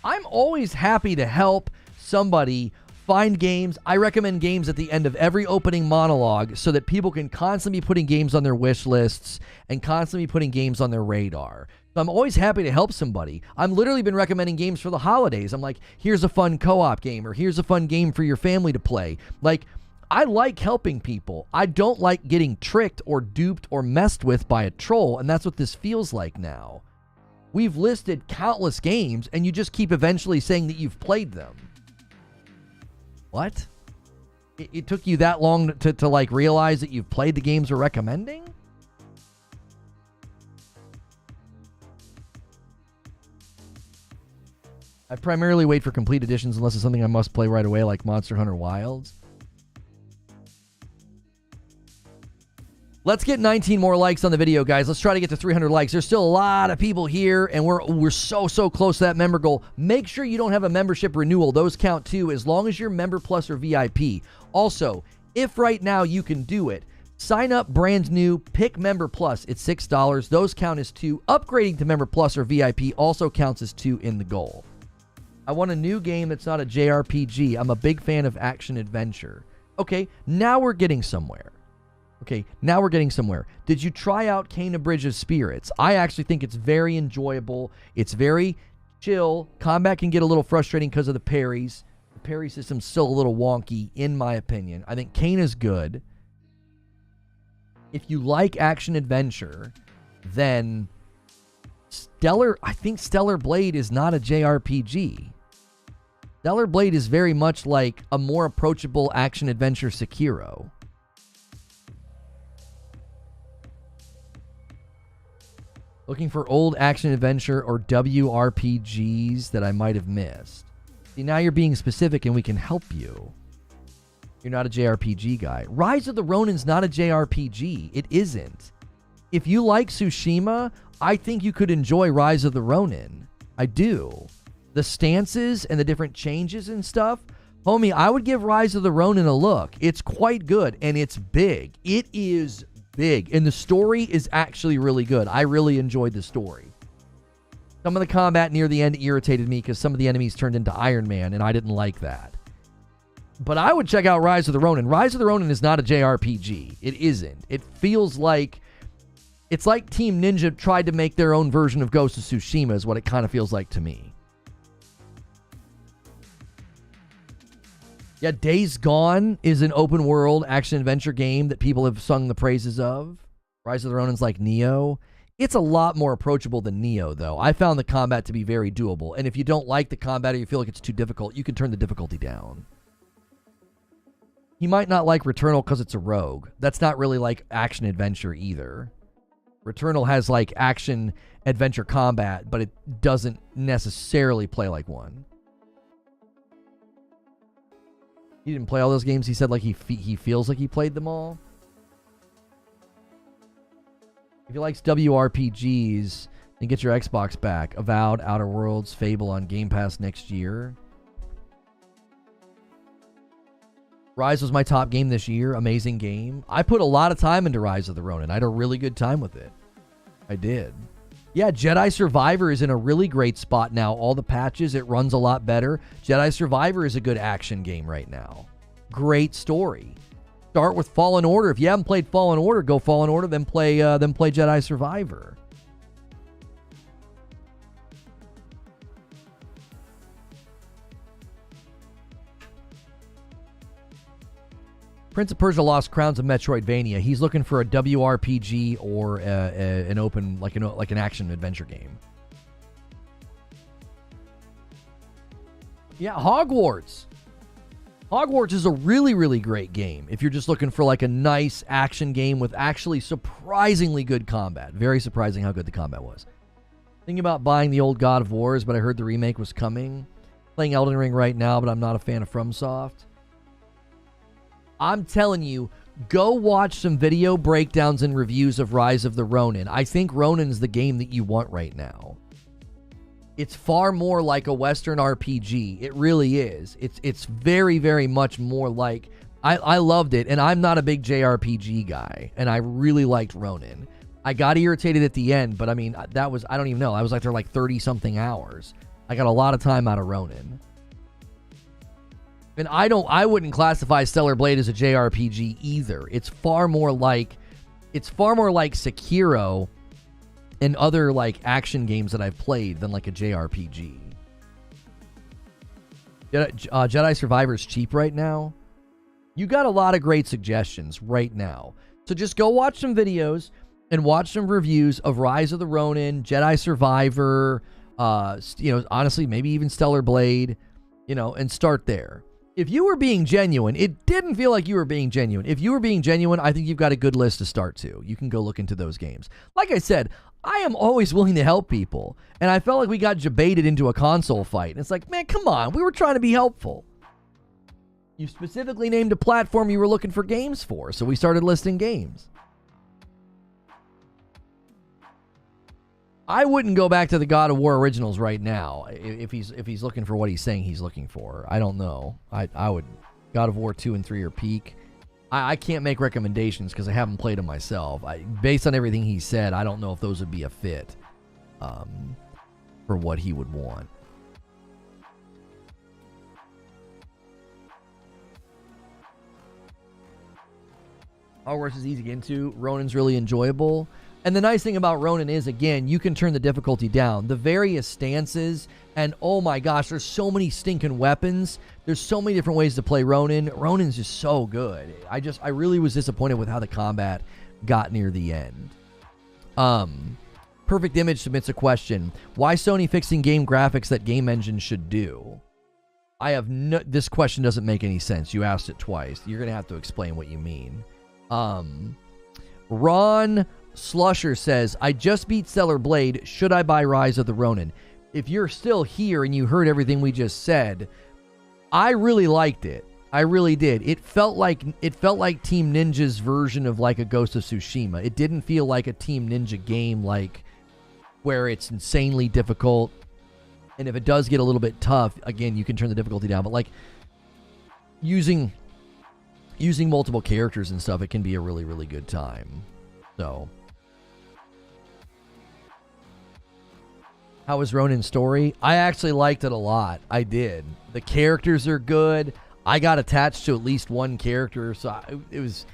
I'm always happy to help somebody find games. I recommend games at the end of every opening monologue so that people can constantly be putting games on their wish lists and constantly putting games on their radar. So I'm always happy to help somebody. I've literally been recommending games for the holidays. I'm like, here's a fun co-op game, or here's a fun game for your family to play. Like, I like helping people. I don't like getting tricked or duped or messed with by a troll, and that's what this feels like now. We've listed countless games, and you just keep eventually saying that you've played them. What? It took you that long to like realize that you've played the games we're recommending? I primarily wait for complete editions unless it's something I must play right away, like Monster Hunter Wilds. Let's get 19 more likes on the video, guys. Let's try to get to 300 likes. There's still a lot of people here, and we're so close to that member goal. Make sure you don't have a membership renewal. Those count too, as long as you're Member Plus or VIP. Also, if right now you can do it, sign up brand new, pick Member Plus. It's $6. Those count as 2. Upgrading to Member Plus or VIP also counts as 2 in the goal. I want a new game that's not a JRPG. I'm a big fan of action adventure. Okay, now we're getting somewhere. Did you try out Kena Bridge of Spirits? I actually think it's very enjoyable. It's very chill. Combat can get a little frustrating because of the parries. The parry system's still a little wonky, in my opinion. I think Kena's good. If you like action adventure, then I think Stellar Blade is not a JRPG. Stellar Blade is very much like a more approachable action adventure Sekiro. Looking for old action adventure or WRPGs that I might have missed. See, now you're being specific and we can help you. You're not a JRPG guy. Rise of the Ronin's not a JRPG. It isn't. If you like Tsushima, I think you could enjoy Rise of the Ronin. I do. The stances and the different changes and stuff. Homie, I would give Rise of the Ronin a look. It's quite good and it's big. It is big, and the story is actually really good. I really enjoyed the story. Some of the combat near the end irritated me because some of the enemies turned into Iron Man, and I didn't like that. But I would check out Rise of the Ronin. Rise of the Ronin is not a JRPG. It isn't. It feels like... It's like Team Ninja tried to make their own version of Ghost of Tsushima is what it kind of feels like to me. Yeah, Days Gone is an open-world action-adventure game that people have sung the praises of. Rise of the Ronin's like Neo. It's a lot more approachable than Neo, though. I found the combat to be very doable. And if you don't like the combat or you feel like it's too difficult, you can turn the difficulty down. He might not like Returnal because it's a rogue. That's not really like action-adventure either. Returnal has like action-adventure combat, but it doesn't necessarily play like one. He didn't play all those games. He said like he feels like he played them all. If he likes WRPGs, then get your Xbox back. Avowed, Outer Worlds, Fable on Game Pass next year. Rise was my top game this year. Amazing game. I put a lot of time into Rise of the Ronin. I had a really good time with it. I did. Yeah, Jedi Survivor is in a really great spot now. All the patches, it runs a lot better. Jedi Survivor is a good action game right now. Great story. Start with Fallen Order. If you haven't played Fallen Order, go Fallen Order, then play Jedi Survivor. Prince of Persia: Lost Crowns of Metroidvania. He's looking for a WRPG or an open, like an action adventure game. Yeah, Hogwarts. Hogwarts is a really, really great game if you're just looking for like a nice action game with actually surprisingly good combat. Very surprising how good the combat was. Thinking about buying the old God of Wars, but I heard the remake was coming. Playing Elden Ring right now, but I'm not a fan of FromSoft. I'm telling you, go watch some video breakdowns and reviews of Rise of the Ronin. I think Ronin's the game that you want right now. It's far more like a Western RPG. It really is. It's very, very much more like... I loved it, and I'm not a big JRPG guy, and I really liked Ronin. I got irritated at the end, but I mean, that was... I don't even know. I was like there like 30-something hours. I got a lot of time out of Ronin. And I wouldn't classify Stellar Blade as a JRPG either. It's far more like Sekiro and other like action games that I've played than like a JRPG. Jedi Survivor is cheap right now. You got a lot of great suggestions right now. So just go watch some videos and watch some reviews of Rise of the Ronin, Jedi Survivor, honestly, maybe even Stellar Blade, and start there. If you were being genuine, it didn't feel like you were being genuine. If you were being genuine, I think you've got a good list to start to. You can go look into those games. Like I said, I am always willing to help people. And I felt like we got debated into a console fight. And it's like, man, come on. We were trying to be helpful. You specifically named a platform you were looking for games for, so we started listing games. I wouldn't go back to the God of War originals right now if he's looking for what he's saying he's looking for. I don't know. I would God of War 2 and 3 are peak. I can't make recommendations because I haven't played them myself. Based on everything he said, I don't know if those would be a fit for what he would want. Hogwarts is easy to get into. Ronin's really enjoyable. And the nice thing about Ronin is, again, you can turn the difficulty down. The various stances, and oh my gosh, there's so many stinking weapons. There's so many different ways to play Ronin. Ronin's just so good. I really was disappointed with how the combat got near the end. Perfect Image submits a question. Why Sony fixing game graphics that game engine should do? This question doesn't make any sense. You asked it twice. You're going to have to explain what you mean. Ron Slusher says, I just beat Stellar Blade. Should I buy Rise of the Ronin? If you're still here and you heard everything we just said, I really liked it. I really did. It felt like Team Ninja's version of like a Ghost of Tsushima. It didn't feel like a Team Ninja game like where it's insanely difficult. And if it does get a little bit tough, again, you can turn the difficulty down. But like using multiple characters and stuff, it can be a really, really good time. So, how was Ronin's story? I actually liked it a lot. I did. The characters are good. I got attached to at least one character, so it was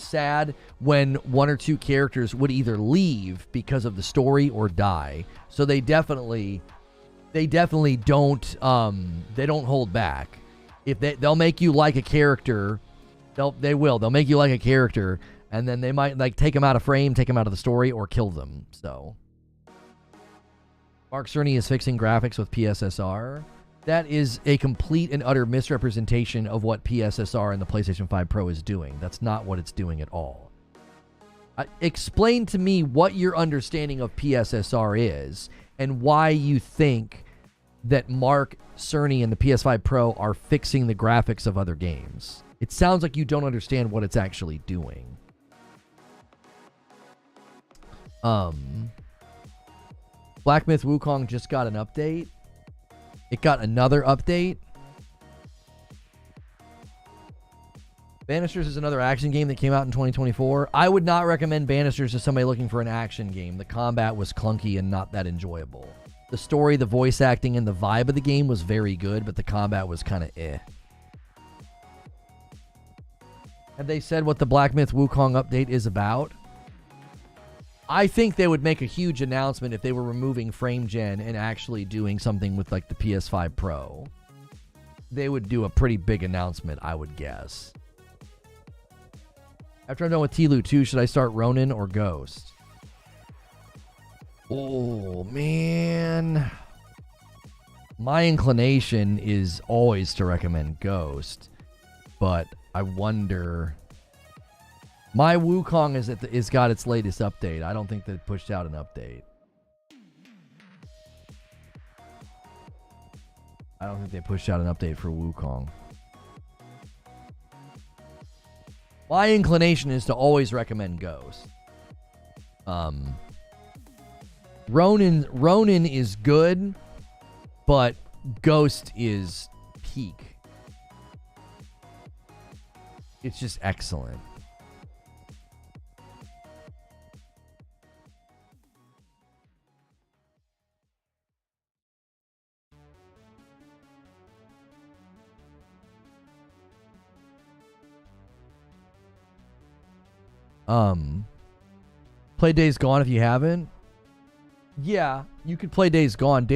sad when one or two characters would either leave because of the story or die. So they definitely don't they don't hold back. If they'll make you like a character. They'll make you like a character, and then they might like take them out of frame, take them out of the story, or kill them. So, Mark Cerny is fixing graphics with PSSR. That is a complete and utter misrepresentation of what PSSR and the PlayStation 5 Pro is doing. That's not what it's doing at all. Explain to me what your understanding of PSSR is, and why you think that Mark Cerny and the PS5 Pro are fixing the graphics of other games. It sounds like you don't understand what it's actually doing. Black Myth Wukong just got an update. It got another update. Banisters is another action game that came out in 2024. I would not recommend Banisters to somebody looking for an action game. The combat was clunky and not that enjoyable. The story, the voice acting, and the vibe of the game was very good, but the combat was kind of eh. Have they said what the Black Myth Wukong update is about? I think they would make a huge announcement if they were removing frame gen and actually doing something with like the PS5 Pro. They would do a pretty big announcement, I would guess. After I'm done with T-Loot 2, should I start Ronin or Ghost? Oh, man. My inclination is always to recommend Ghost, but I wonder. My Wukong is got its latest update. I don't think they pushed out an update. I don't think they pushed out an update for Wukong. My inclination is to always recommend Ghost. Ronin is good, but Ghost is peak. It's just excellent. Play Days Gone if you haven't. Yeah, you could play Days Gone.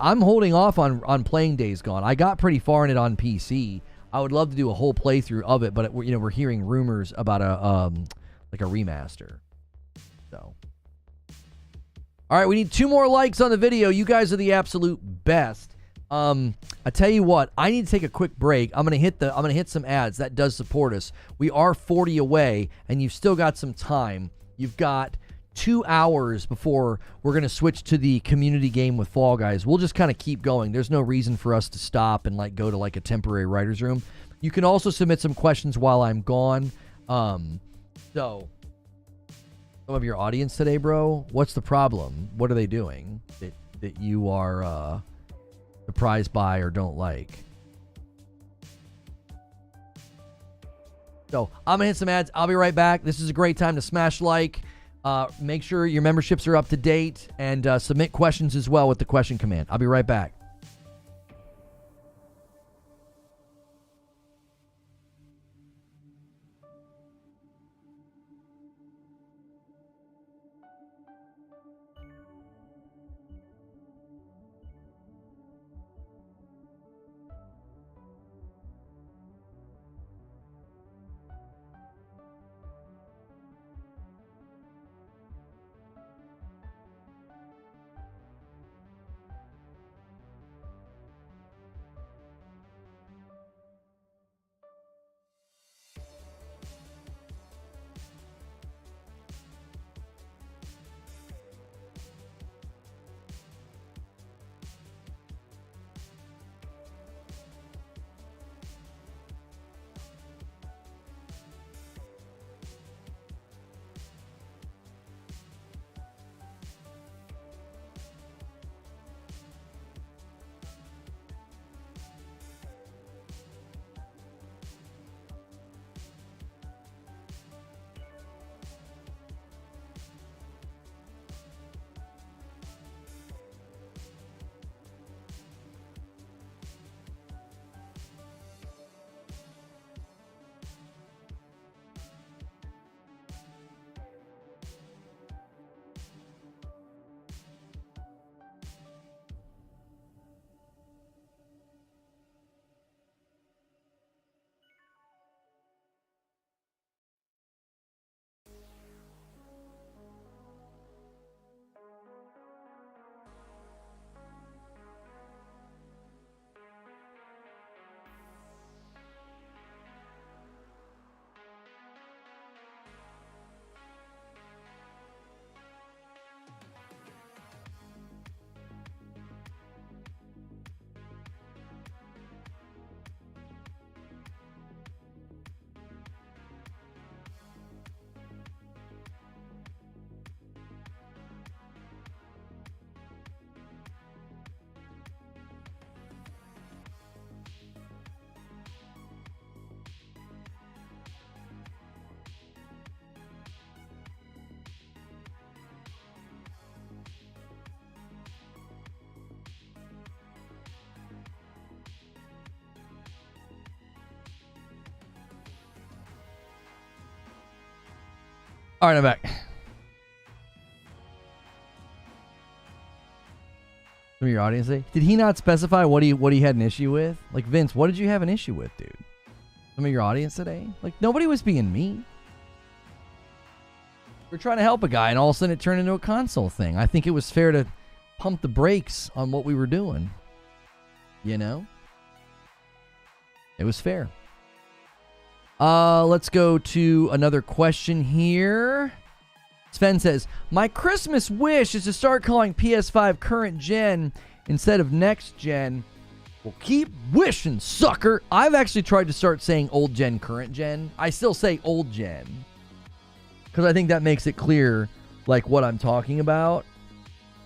I'm holding off on playing Days Gone. I got pretty far in it on PC. I would love to do a whole playthrough of it, but we're hearing rumors about a remaster. So, all right, we need 2 more likes on the video. You guys are the absolute best. I tell you what, I need to take a quick break. I'm gonna hit some ads. That does support us. We are 40 away, and you've still got some time. You've got 2 hours before we're gonna switch to the community game with Fall Guys. We'll just kind of keep going. There's no reason for us to stop and go to a temporary writer's room. You can also submit some questions while I'm gone. So some of your audience today, bro? What's the problem? What are they doing that you are surprised by or don't like? So I'm going to hit some ads. I'll be right back. This is a great time to smash like. Make sure your memberships are up to date, and submit questions as well with the question command. I'll be right back. All right, I'm back. Some of your audience say, did he not specify what he had an issue with? Like, Vince, what did you have an issue with, dude? Some of your audience today? Like, nobody was being mean. We're trying to help a guy, and all of a sudden it turned into a console thing. I think it was fair to pump the brakes on what we were doing. You know? It was fair. Let's go to another question here. Sven says, my Christmas wish is to start calling PS5 current gen instead of next gen. Well, keep wishing, sucker. I've actually tried to start saying old gen, current gen. I still say old gen because I think that makes it clear, like, what I'm talking about.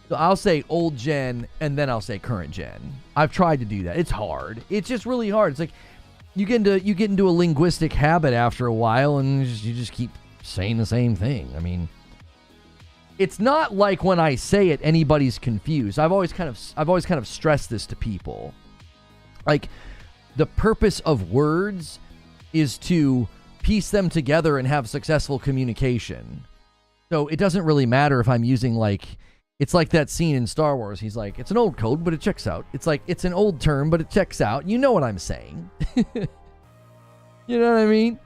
So I'll say old gen and then I'll say current gen. I've tried to do that. It's hard. It's just really hard. It's like you get into a linguistic habit after a while, and you just keep saying the same thing. I mean, it's not like when I say it, anybody's confused. I've always kind of stressed this to people. Like, the purpose of words is to piece them together and have successful communication. So it doesn't really matter if I'm using, like, it's like that scene in Star Wars. He's like, it's an old code, but it checks out. It's like, it's an old term, but it checks out. You know what I'm saying. You know what I mean?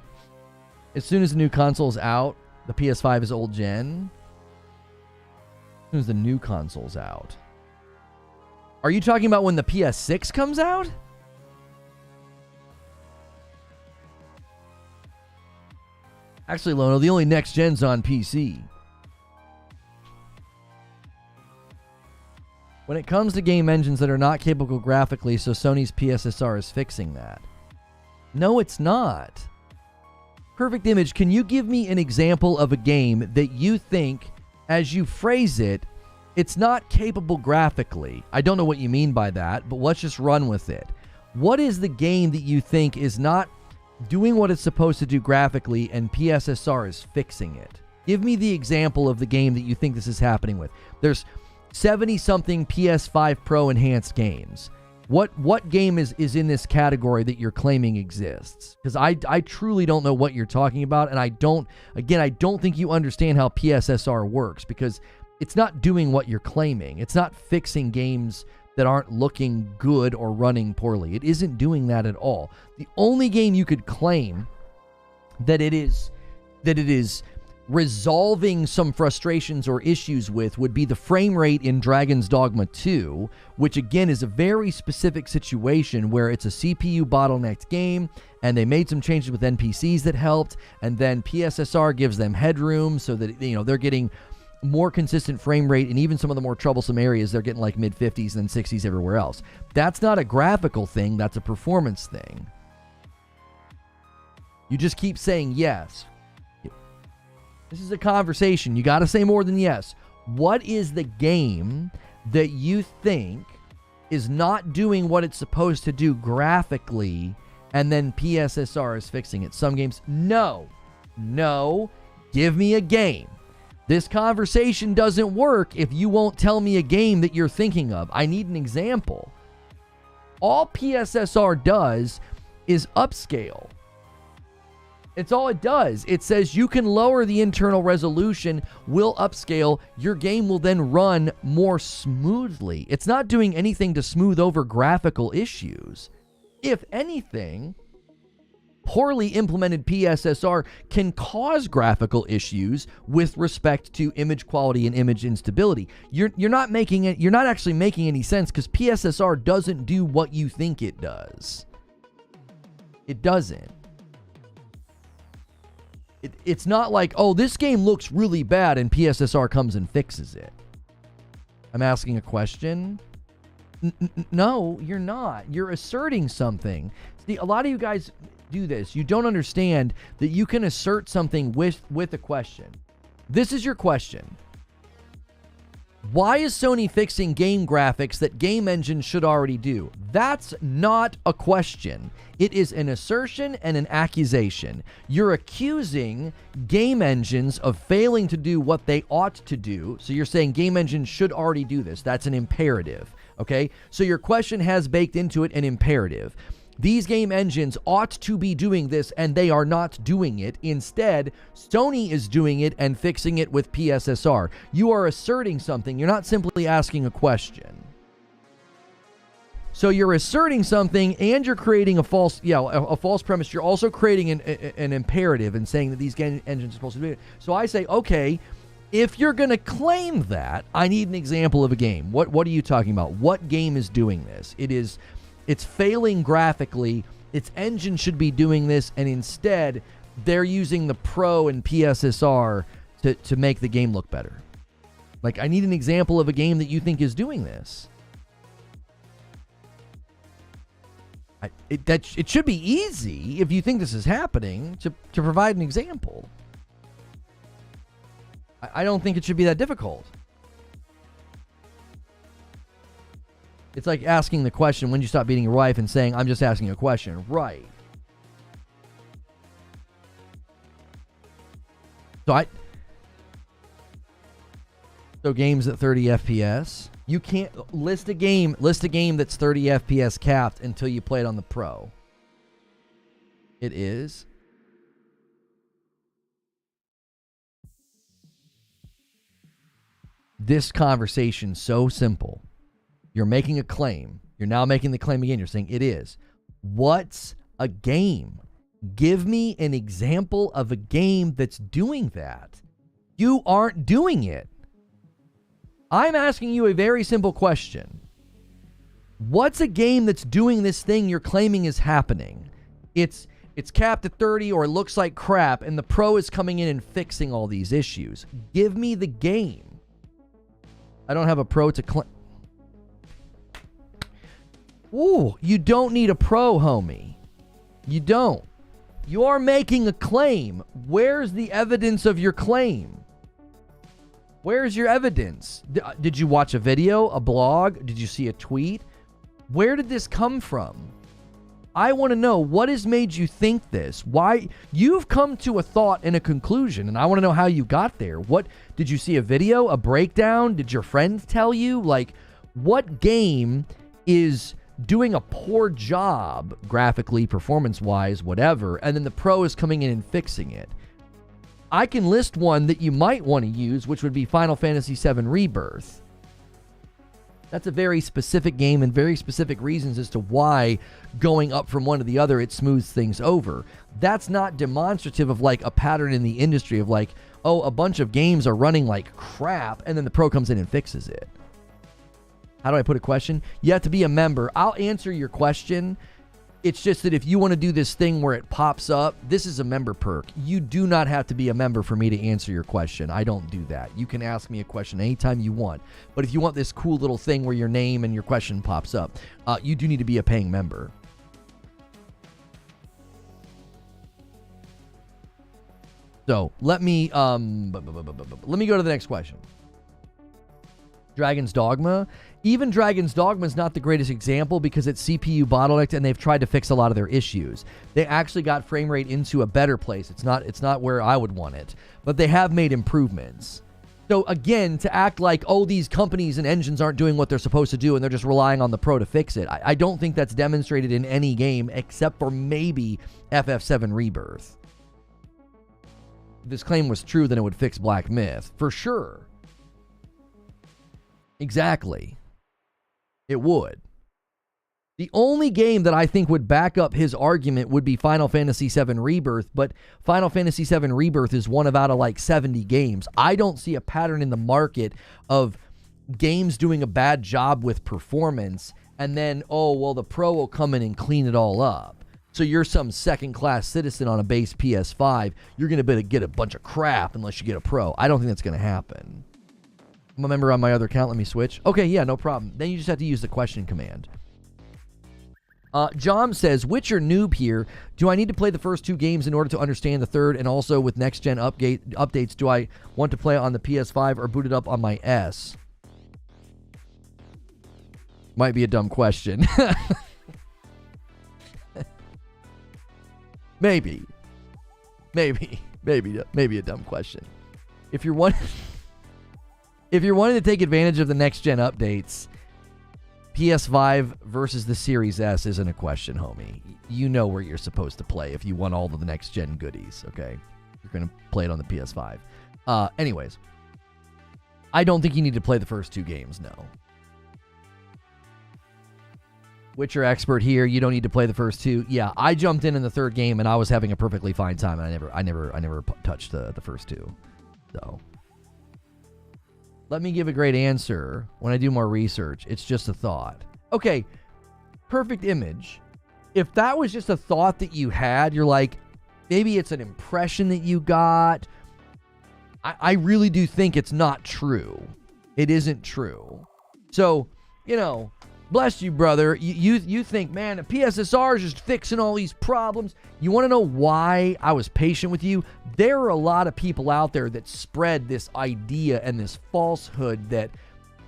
As soon as the new console's out, the PS5 is old gen. As soon as the new console's out. Are you talking about when the PS6 comes out? Actually, Lono, the only next gen's on PC. When it comes to game engines that are not capable graphically, so Sony's PSSR is fixing that. No, it's not. Perfect Image, can you give me an example of a game that you think, as you phrase it, it's not capable graphically? I don't know what you mean by that, but let's just run with it. What is the game that you think is not doing what it's supposed to do graphically and PSSR is fixing it? Give me the example of the game that you think this is happening with. There's 70-something PS5 Pro enhanced games. What game is in this category that you're claiming exists? Because I truly don't know what you're talking about, and I don't think you understand how PSSR works, because it's not doing what you're claiming. It's not fixing games that aren't looking good or running poorly. It isn't doing that at all. The only game you could claim that it is resolving some frustrations or issues with would be the frame rate in Dragon's Dogma 2, which again is a very specific situation where it's a CPU bottlenecked game, and they made some changes with NPCs that helped, and then PSSR gives them headroom so that, you know, they're getting more consistent frame rate, and even some of the more troublesome areas, they're getting like mid-50s and 60s everywhere else. That's not a graphical thing, that's a performance thing. You just keep saying yes. This is a conversation. You got to say more than yes. What is the game that you think is not doing what it's supposed to do graphically, and then PSSR is fixing it? Some games, no. Give me a game. This conversation doesn't work if you won't tell me a game that you're thinking of. I need an example. All PSSR does is upscale. It's all it does. It says you can lower the internal resolution, will upscale, your game will then run more smoothly. It's not doing anything to smooth over graphical issues. If anything, poorly implemented PSSR can cause graphical issues with respect to image quality and image instability. You're not actually making any sense, because PSSR doesn't do what you think it does. It doesn't. It's not like, oh, this game looks really bad and PSSR comes and fixes it. I'm asking a question. No, you're not. You're asserting something. See, a lot of you guys do this. You don't understand that you can assert something with a question. This is your question. Why is Sony fixing game graphics that game engines should already do? That's not a question. It is an assertion and an accusation. You're accusing game engines of failing to do what they ought to do. So you're saying game engines should already do this. That's an imperative. Okay? So your question has baked into it an imperative. These game engines ought to be doing this, and they are not doing it. Instead, Sony is doing it and fixing it with PSSR. You are asserting something. You're not simply asking a question. So you're asserting something, and you're creating a false premise. You're also creating an imperative and saying that these game engines are supposed to do it. So I say, okay, if you're going to claim that, I need an example of a game. What are you talking about? What game is doing this? It's failing graphically. Its engine should be doing this, and instead, they're using the Pro and PSSR to make the game look better. Like, I need an example of a game that you think is doing this. It should be easy, if you think this is happening, to provide an example. I don't think it should be that difficult. It's like asking the question, when did you stop beating your wife, and saying, I'm just asking a question. Right. So games at 30 FPS. You can't list a game that's 30 FPS capped until you play it on the Pro. It is. This conversation's so simple. You're making a claim. You're now making the claim again. You're saying it is. What's a game? Give me an example of a game that's doing that. You aren't doing it. I'm asking you a very simple question. What's a game that's doing this thing you're claiming is happening? It's capped at 30, or it looks like crap, and the Pro is coming in and fixing all these issues. Give me the game. I don't have a Pro to claim. Ooh, you don't need a Pro, homie. You don't. You're making a claim. Where's the evidence of your claim? Where's your evidence? Did you watch a video, a blog? Did you see a tweet? Where did this come from? I want to know what has made you think this. Why? You've come to a thought and a conclusion, and I want to know how you got there. What did you see a video, a breakdown? Did your friends tell you? Like, what game is doing a poor job graphically, performance-wise, whatever, and then the pro is coming in and fixing it? I can list one that you might want to use, which would be Final Fantasy VII Rebirth. That's a very specific game and very specific reasons as to why going up from one to the other, it smooths things over. That's not demonstrative of like a pattern in the industry of like, oh, a bunch of games are running like crap and then the pro comes in and fixes it. How do I put a question? You have to be a member. I'll answer your question. It's just that if you want to do this thing where it pops up, this is a member perk. You do not have to be a member for me to answer your question. I don't do that. You can ask me a question anytime you want. But if you want this cool little thing where your name and your question pops up, you do need to be a paying member. So let me go to the next question. Dragon's Dogma. Even Dragon's Dogma is not the greatest example because it's CPU bottlenecked and they've tried to fix a lot of their issues. They actually got frame rate into a better place. It's not where I would want it, but they have made improvements. So again, to act like, oh, these companies and engines aren't doing what they're supposed to do and they're just relying on the pro to fix it, I don't think that's demonstrated in any game except for maybe FF7 Rebirth. If this claim was true, then it would fix Black Myth for sure. Exactly. It would. The only game that I think would back up his argument would be Final Fantasy VII Rebirth, but Final Fantasy VII Rebirth is one out of like 70 games. I don't see a pattern in the market of games doing a bad job with performance and then, oh, well, the pro will come in and clean it all up. So you're some second-class citizen on a base PS5. You're going to get a bunch of crap unless you get a pro. I don't think that's going to happen. I'm a member on my other account. Let me switch. Okay, yeah, no problem. Then you just have to use the question command. John says, Witcher noob here. Do I need to play the first two games in order to understand the third? And also with next-gen updates, do I want to play it on the PS5 or boot it up on my S? Might be a dumb question. Maybe a dumb question. If you're wanting to take advantage of the next-gen updates, PS5 versus the Series S isn't a question, homie. You know where you're supposed to play if you want all of the next-gen goodies, okay? You're going to play it on the PS5. Anyways, I don't think you need to play the first two games, no. Witcher expert here, you don't need to play the first two. Yeah, I jumped in the third game, and I was having a perfectly fine time, and I never touched the first two, so... Let me give a great answer when I do more research. It's just a thought. Okay, perfect image. If that was just a thought that you had, you're like, maybe it's an impression that you got. I really do think it's not true. It isn't true. So, bless you, brother. You think, man, the PSSR is just fixing all these problems. You want to know why I was patient with you? There are a lot of people out there that spread this idea and this falsehood that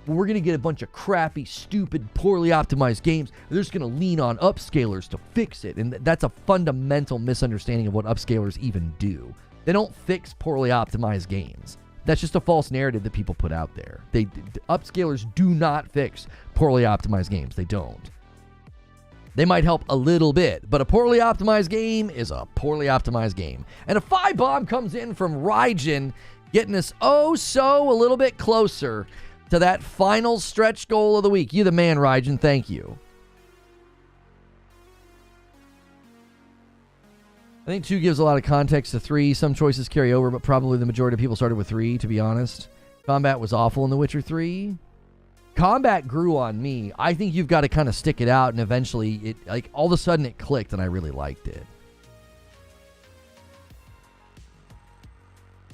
we're going to get a bunch of crappy, stupid, poorly optimized games. They're just going to lean on upscalers to fix it. And that's a fundamental misunderstanding of what upscalers even do. They don't fix poorly optimized games. That's just a false narrative that people put out there. Upscalers do not fix poorly optimized games. They don't. They might help a little bit, but a poorly optimized game is a poorly optimized game. And a 5-bomb comes in from Raijin, getting us a little bit closer to that final stretch goal of the week. You the man, Raijin. Thank you. I think 2 gives a lot of context to 3. Some choices carry over, but probably the majority of people started with 3, to be honest. Combat was awful in The Witcher 3. Combat grew on me. I think you've got to kind of stick it out, and eventually, all of a sudden it clicked, and I really liked it.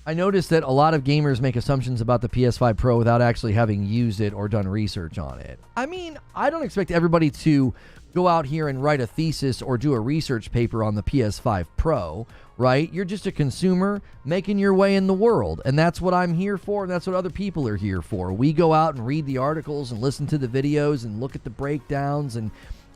I noticed that a lot of gamers make assumptions about the PS5 Pro without actually having used it or done research on it. I mean, I don't expect everybody to go out here and write a thesis or do a research paper on the PS5 Pro, right? You're just a consumer making your way in the world, and that's what I'm here for, and that's what other people are here for. We go out and read the articles and listen to the videos and look at the breakdowns, and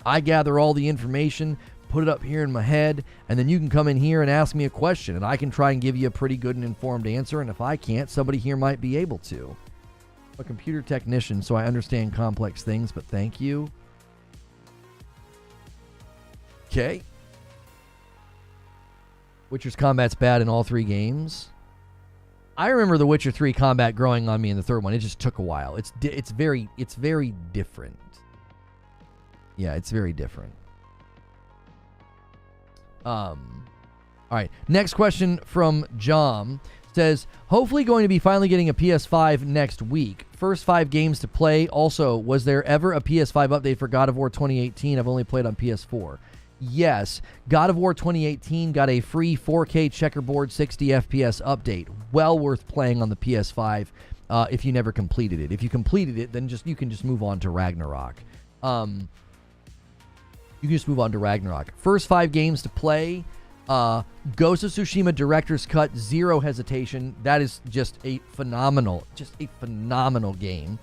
I gather all the information, put it up here in my head, and then you can come in here and ask me a question, and I can try and give you a pretty good and informed answer, and if I can't, somebody here might be able to. I'm a computer technician, so I understand complex things, but thank you. Okay. Witcher's combat's bad in all 3 games. I remember the Witcher 3 combat growing on me in the 3rd one. It just took a while. It's very different. Yeah, it's very different. All right. Next question from Jom says, hopefully going to be finally getting a PS5 next week. First 5 games to play. Also, was there ever a PS5 update for God of War 2018? I've only played on PS4. Yes, God of War 2018 got a free 4K checkerboard 60 FPS update. Well worth playing on the PS5 if you never completed it. If you completed it, then you can just move on to Ragnarok. You can just move on to Ragnarok. First 5 games to play. Ghost of Tsushima Director's Cut, 0 hesitation. That is just a phenomenal game.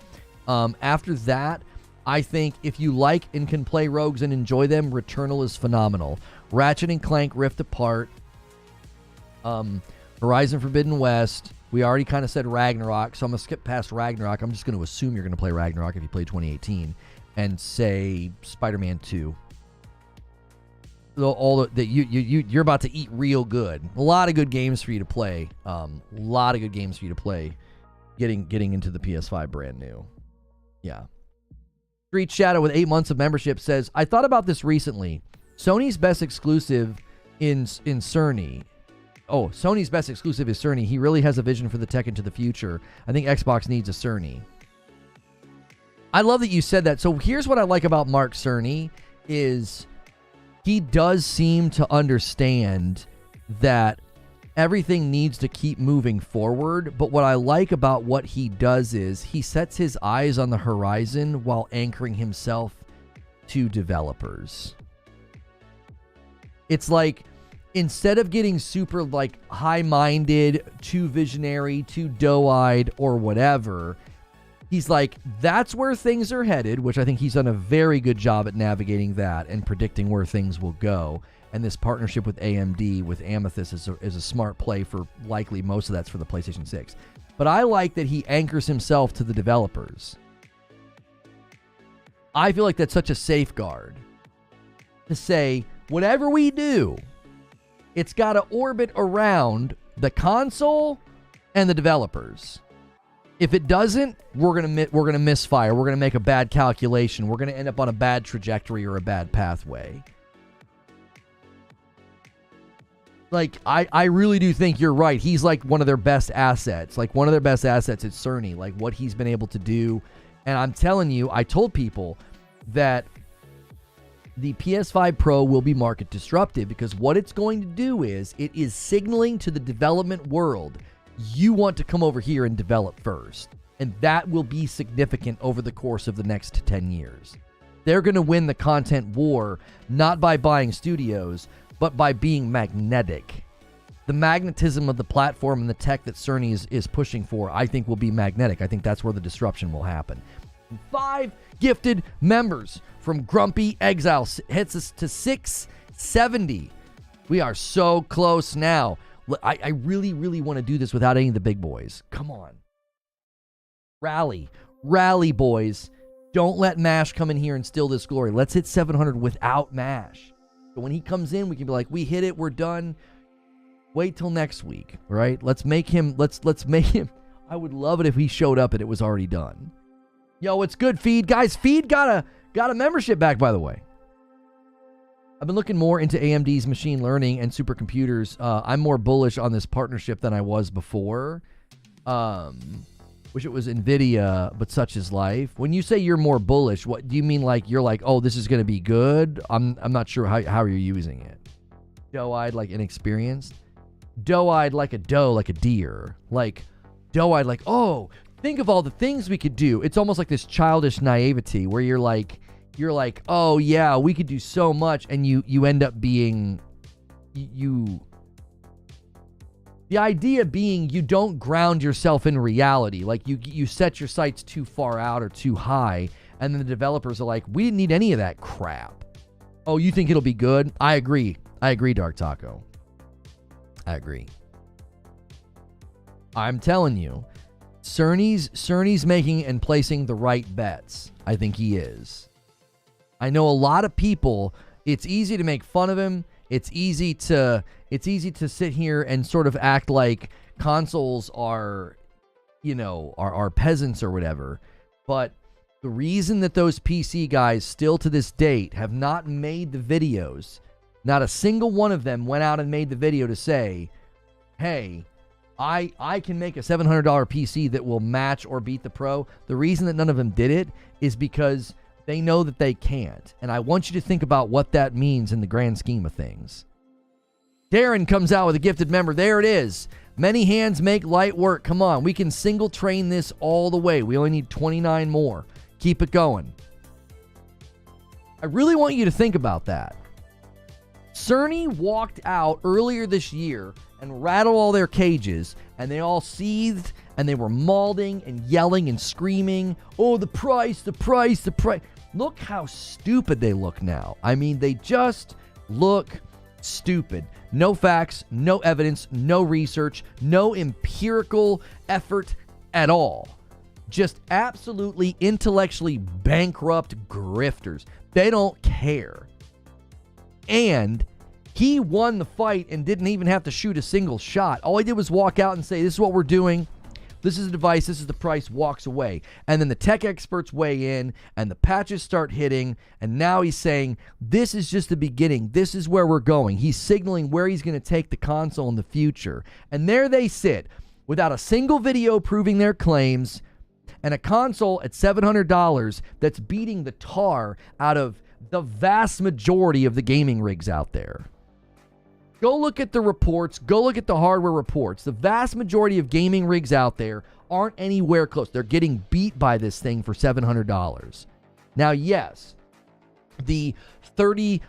After that, I think if you like and can play rogues and enjoy them, Returnal is phenomenal. Ratchet and Clank Rift Apart. Horizon Forbidden West. We already kind of said Ragnarok, so I'm going to skip past Ragnarok. I'm just going to assume you're going to play Ragnarok if you played 2018. And say Spider-Man 2. All that you're about to eat real good. A lot of good games for you to play. Getting into the PS5 brand new. Yeah. Street Shadow with 8 months of membership says, I thought about this recently. Sony's best exclusive in Cerny. Oh, Sony's best exclusive is Cerny. He really has a vision for the tech into the future. I think Xbox needs a Cerny. I love that you said that. So here's what I like about Mark Cerny is he does seem to understand that everything needs to keep moving forward. But what I like about what he does is he sets his eyes on the horizon while anchoring himself to developers. It's like, instead of getting super like high-minded, too visionary, too doe-eyed or whatever, he's like, that's where things are headed, which I think he's done a very good job at navigating that and predicting where things will go. And this partnership with AMD, with Amethyst, is a smart play for likely most of that's for the PlayStation 6. But I like that he anchors himself to the developers. I feel like that's such a safeguard to say, whatever we do, it's got to orbit around the console and the developers. If it doesn't, we're gonna misfire. We're gonna make a bad calculation. We're gonna end up on a bad trajectory or a bad pathway. Like, I really do think you're right. He's like one of their best assets. Like, one of their best assets is Cerny. Like, what he's been able to do. And I'm telling you, I told people that the PS5 Pro will be market disruptive because what it's going to do is it is signaling to the development world, you want to come over here and develop first. And that will be significant over the course of the next 10 years. They're going to win the content war, not by buying studios, but by being magnetic. The magnetism of the platform and the tech that Cerny is pushing for, I think, will be magnetic. I think that's where the disruption will happen. 5 gifted members from Grumpy Exile hits us to 670. We are so close now. I really, really want to do this without any of the big boys. Come on. Rally, boys. Don't let MASH come in here and steal this glory. Let's hit 700 without MASH. So when he comes in, we can be like, we hit it, we're done. Wait till next week, right? Let's make him. I would love it if he showed up and it was already done. Yo, it's good, Feed. Guys, Feed got a membership back, by the way. I've been looking more into AMD's machine learning and supercomputers. I'm more bullish on this partnership than I was before. Wish it was NVIDIA, but such is life. When you say you're more bullish, what do you mean? Like, you're like, oh, this is going to be good? I'm not sure how you're using it. Doe-eyed, like inexperienced. doe-eyed like a doe, like a deer. Like, doe-eyed like, oh, think of all the things we could do. It's almost like this childish naivety where you're like, oh yeah, we could do so much, and you end up being, the idea being you don't ground yourself in reality. Like you set your sights too far out or too high, and then the developers are like, we didn't need any of that crap. Oh, you think it'll be good? I agree, Dark Taco. I agree. I'm telling you, Cerny's making and placing the right bets. I think he is. I know a lot of people, it's easy to make fun of him. It's easy to sit here and sort of act like consoles are, are peasants or whatever. But the reason that those PC guys still to this date have not made the videos, not a single one of them went out and made the video to say, hey, I can make a $700 PC that will match or beat the Pro. The reason that none of them did it is because they know that they can't. And I want you to think about what that means in the grand scheme of things. Darren comes out with a gifted member. There it is. Many hands make light work. Come on, we can single train this all the way. We only need 29 more. Keep it going. I really want you to think about that. Cerny walked out earlier this year and rattled all their cages, and they all seethed, and they were mauling and yelling and screaming, oh, the price. Look how stupid they look now. I mean, they just look stupid. No facts, no evidence, no research, no empirical effort at all. Just absolutely intellectually bankrupt grifters. They don't care. And he won the fight and didn't even have to shoot a single shot. All he did was walk out and say, this is what we're doing. This is the device. This is the price. Walks away. And then the tech experts weigh in and the patches start hitting. And now he's saying, this is just the beginning. This is where we're going. He's signaling where he's going to take the console in the future. And there they sit without a single video proving their claims and a console at $700 that's beating the tar out of the vast majority of the gaming rigs out there. Go look at the reports. Go look at the hardware reports. The vast majority of gaming rigs out there aren't anywhere close. They're getting beat by this thing for $700. Now, yes, the 30%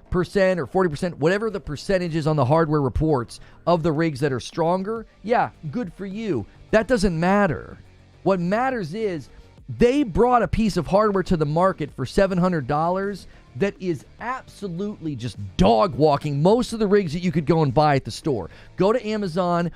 or 40%, whatever the percentage is on the hardware reports of the rigs that are stronger, yeah, good for you. That doesn't matter. What matters is they brought a piece of hardware to the market for $700 that is absolutely just dog walking most of the rigs that you could go and buy at the store. Go to Amazon,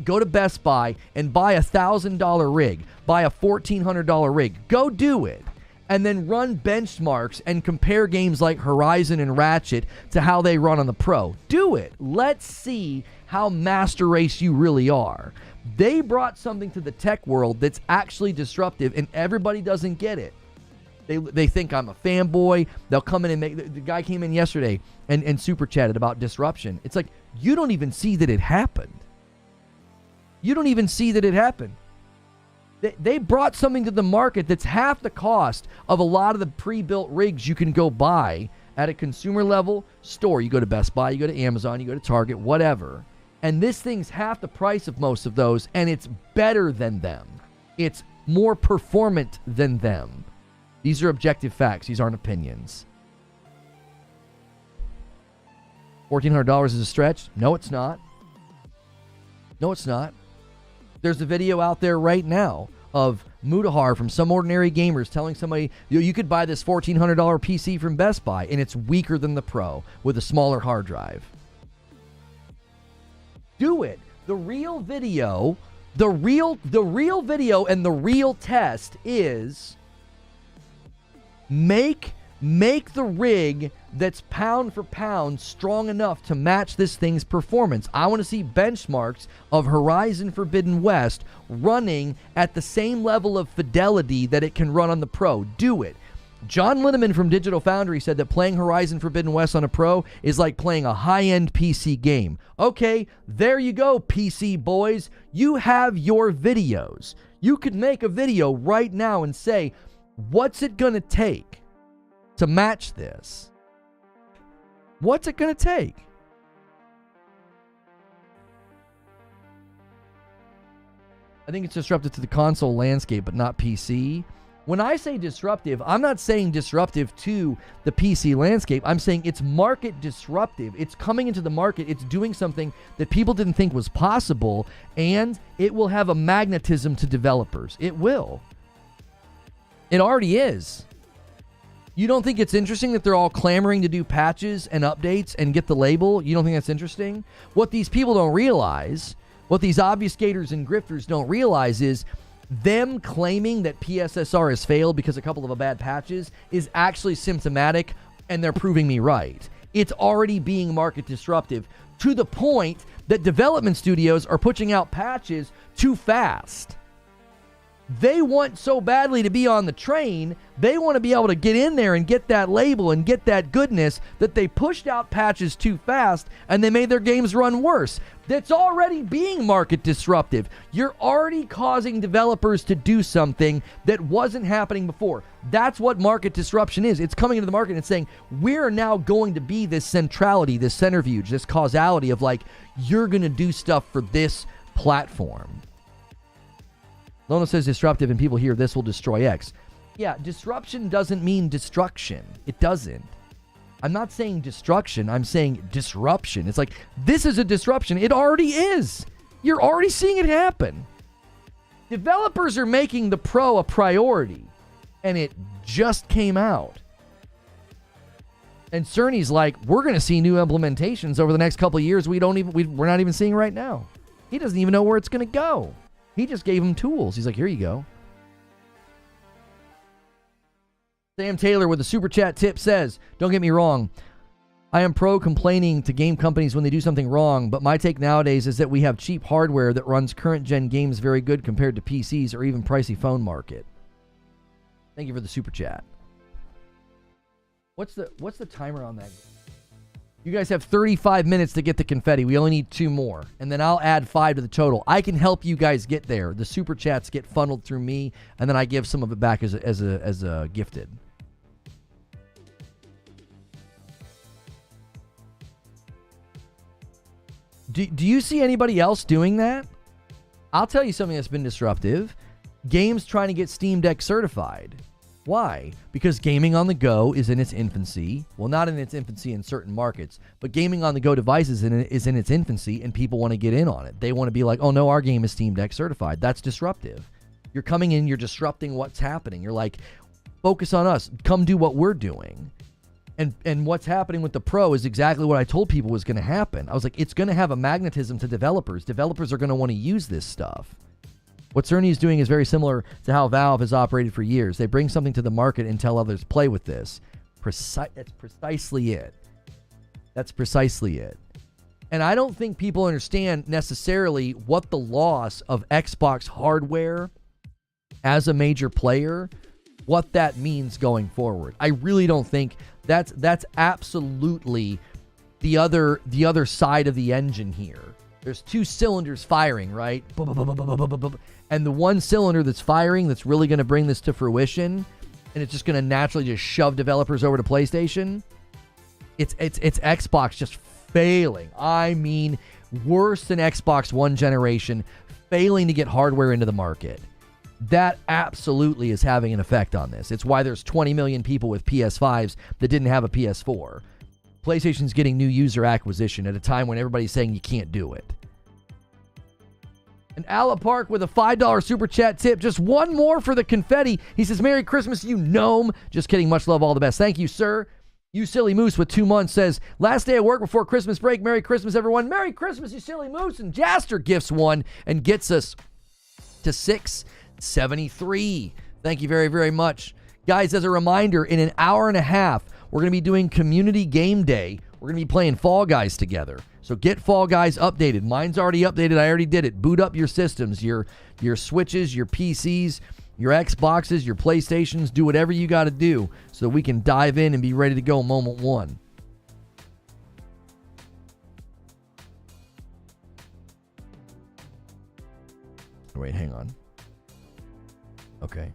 go to Best Buy, and buy a $1,000 rig. Buy a $1,400 rig. Go do it. And then run benchmarks and compare games like Horizon and Ratchet to how they run on the Pro. Do it. Let's see how master race you really are. They brought something to the tech world that's actually disruptive, and everybody doesn't get it. They think I'm a fanboy. They'll come in and make... The guy came in yesterday and super chatted about disruption. It's like, you don't even see that it happened. You don't even see that it happened. They brought something to the market that's half the cost of a lot of the pre-built rigs you can go buy at a consumer level store. You go to Best Buy, you go to Amazon, you go to Target, whatever. And this thing's half the price of most of those, and it's better than them. It's more performant than them. These are objective facts. These aren't opinions. $1,400 is a stretch? No, it's not. No, it's not. There's a video out there right now of Mudahar from Some Ordinary Gamers telling somebody, you could buy this $1,400 PC from Best Buy, and it's weaker than the Pro with a smaller hard drive. Do it. The real video and the real test is make the rig that's pound for pound strong enough to match this thing's performance. I want to see benchmarks of Horizon Forbidden West running at the same level of fidelity that it can run on the Pro. Do it. John Linneman from Digital Foundry said that playing Horizon Forbidden West on a Pro is like playing a high-end PC game. Okay, there you go, PC boys. You have your videos. You could make a video right now and say, what's it going to take to match this? What's it going to take? I think it's disruptive to the console landscape, but not PC. When I say disruptive, I'm not saying disruptive to the PC landscape. I'm saying it's market disruptive. It's coming into the market. It's doing something that people didn't think was possible, and it will have a magnetism to developers. It will. It already is. You don't think it's interesting that they're all clamoring to do patches and updates and get the label? You don't think that's interesting? What these people don't realize, what these obfuscators and grifters don't realize is them claiming that PSSR has failed because a couple of bad patches is actually symptomatic, and they're proving me right. It's already being market disruptive to the point that development studios are pushing out patches too fast. They want so badly to be on the train, they want to be able to get in there and get that label and get that goodness, that they pushed out patches too fast and they made their games run worse. That's already being market disruptive. You're already causing developers to do something that wasn't happening before. That's what market disruption is. It's coming into the market and saying, we're now going to be this centrality, this centrifuge, this causality of like, you're going to do stuff for this platform. Lona says disruptive, and people hear this will destroy X. Yeah, disruption doesn't mean destruction. It doesn't. I'm not saying destruction. I'm saying disruption. It's like, this is a disruption. It already is. You're already seeing it happen. Developers are making the Pro a priority, and it just came out. And Cerny's like, we're going to see new implementations over the next couple of years we're not even seeing right now. He doesn't even know where it's going to go. He just gave him tools. He's like, here you go. Sam Taylor with a super chat tip says, don't get me wrong, I am pro complaining to game companies when they do something wrong, but my take nowadays is that we have cheap hardware that runs current gen games very good compared to PCs or even pricey phone market. Thank you for the super chat. What's the timer on that? You guys have 35 minutes to get the confetti. We only need 2 more. And then I'll add 5 to the total. I can help you guys get there. The super chats get funneled through me, and then I give some of it back as a gifted. Do you see anybody else doing that? I'll tell you something that's been disruptive. Games trying to get Steam Deck certified. Why? Because gaming on the go is in its infancy. Well, not in its infancy in certain markets, but gaming on the go devices is in its infancy, and people want to get in on it. They want to be like, oh no, our game is Steam Deck certified. That's disruptive. You're coming in, you're disrupting what's happening. You're like, focus on us. Come do what we're doing. And what's happening with the Pro is exactly what I told people was going to happen. I was like, it's going to have a magnetism to developers. Developers are going to want to use this stuff. What Cerny is doing is very similar to how Valve has operated for years. They bring something to the market and tell others, play with this. That's precisely it. That's precisely it. And I don't think people understand necessarily what the loss of Xbox hardware as a major player, what that means going forward. I really don't think that's absolutely the other side of the engine here. There's 2 cylinders firing, right? And the one cylinder that's firing that's really going to bring this to fruition, and it's just going to naturally just shove developers over to PlayStation, it's Xbox just failing. I mean, worse than Xbox One generation, failing to get hardware into the market. That absolutely is having an effect on this. It's why there's 20 million people with PS5s that didn't have a PS4. PlayStation's getting new user acquisition at a time when everybody's saying you can't do it. And Ala Park with a $5 super chat tip. Just one more for the confetti. He says, Merry Christmas, you gnome. Just kidding. Much love. All the best. Thank you, sir. You Silly Moose with 2 months says, last day of work before Christmas break. Merry Christmas, everyone. Merry Christmas, you Silly Moose. And Jaster gifts one and gets us to 673. Thank you very, very much. Guys, as a reminder, in an hour and a half, we're going to be doing Community Game Day. We're going to be playing Fall Guys together. So get Fall Guys updated. Mine's already updated. I already did it. Boot up your systems, your Switches, your PCs, your Xboxes, your PlayStations. Do whatever you got to do so that we can dive in and be ready to go moment one. Wait, hang on. Okay.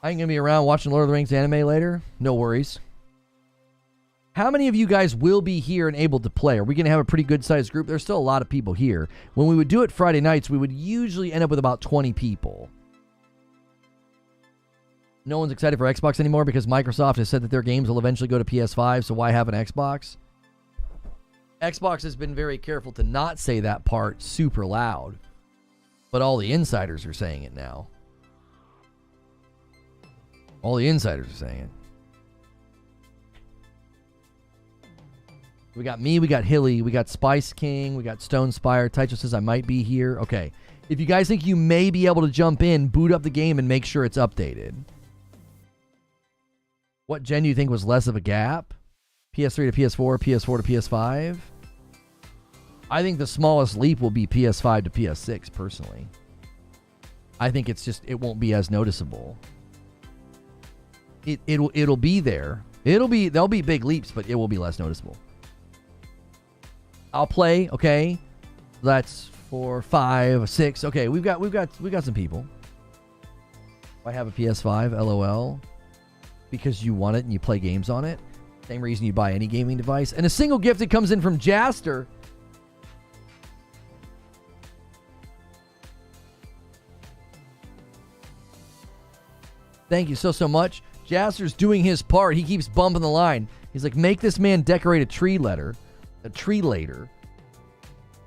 I ain't going to be around watching Lord of the Rings anime later. No worries. How many of you guys will be here and able to play? Are we going to have a pretty good sized group? There's still a lot of people here. When we would do it Friday nights, we would usually end up with about 20 people. No one's excited for Xbox anymore because Microsoft has said that their games will eventually go to PS5, so why have an Xbox? Xbox has been very careful to not say that part super loud, but all the insiders are saying it now. All the insiders are saying it. We got me, we got Hilly, we got Spice King, we got Stone Spire. Tycho says I might be here. Okay. If you guys think you may be able to jump in, boot up the game and make sure it's updated. What gen do you think was less of a gap? PS3 to PS4, PS4 to PS5? I think the smallest leap will be PS5 to PS6, personally. I think it's just, it won't be as noticeable. It'll be there. There'll be big leaps, but it will be less noticeable. I'll play, okay. That's 4, 5, 6. Okay, we've got some people. I have a PS5, LOL. Because you want it and you play games on it. Same reason you buy any gaming device. And a single gift that comes in from Jaster. Thank you so much. Jaster's doing his part. He keeps bumping the line. He's like, make this man decorate a tree later.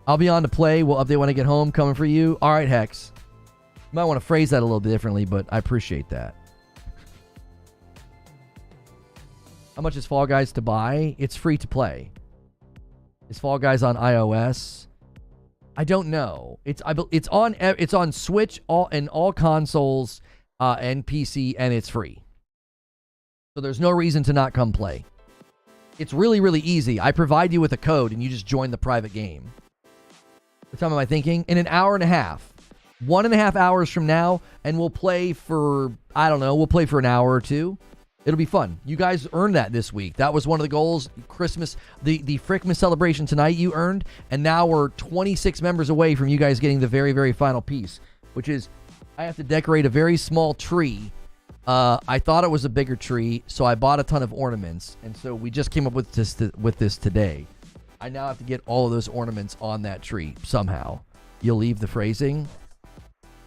I'll be on to play. We'll update when I get home. Coming for you. All right, Hex. You might want to phrase that a little bit differently, but I appreciate that. How much is Fall Guys to buy? It's free to play. Is Fall Guys on iOS? I don't know. It's on Switch and all consoles and PC, and it's free. So there's no reason to not come play. It's really, really easy. I provide you with a code, and you just join the private game. What time am I thinking? In an hour and a half. 1.5 hours from now, and we'll play for, I don't know, we'll play for an hour or two. It'll be fun. You guys earned that this week. That was one of the goals. Christmas, the Frickmas celebration tonight you earned, and now we're 26 members away from you guys getting the very, very final piece, which is I have to decorate a very small tree. I thought it was a bigger tree, so I bought a ton of ornaments, and so we just came up with this today. I now have to get all of those ornaments on that tree somehow. You'll leave the phrasing?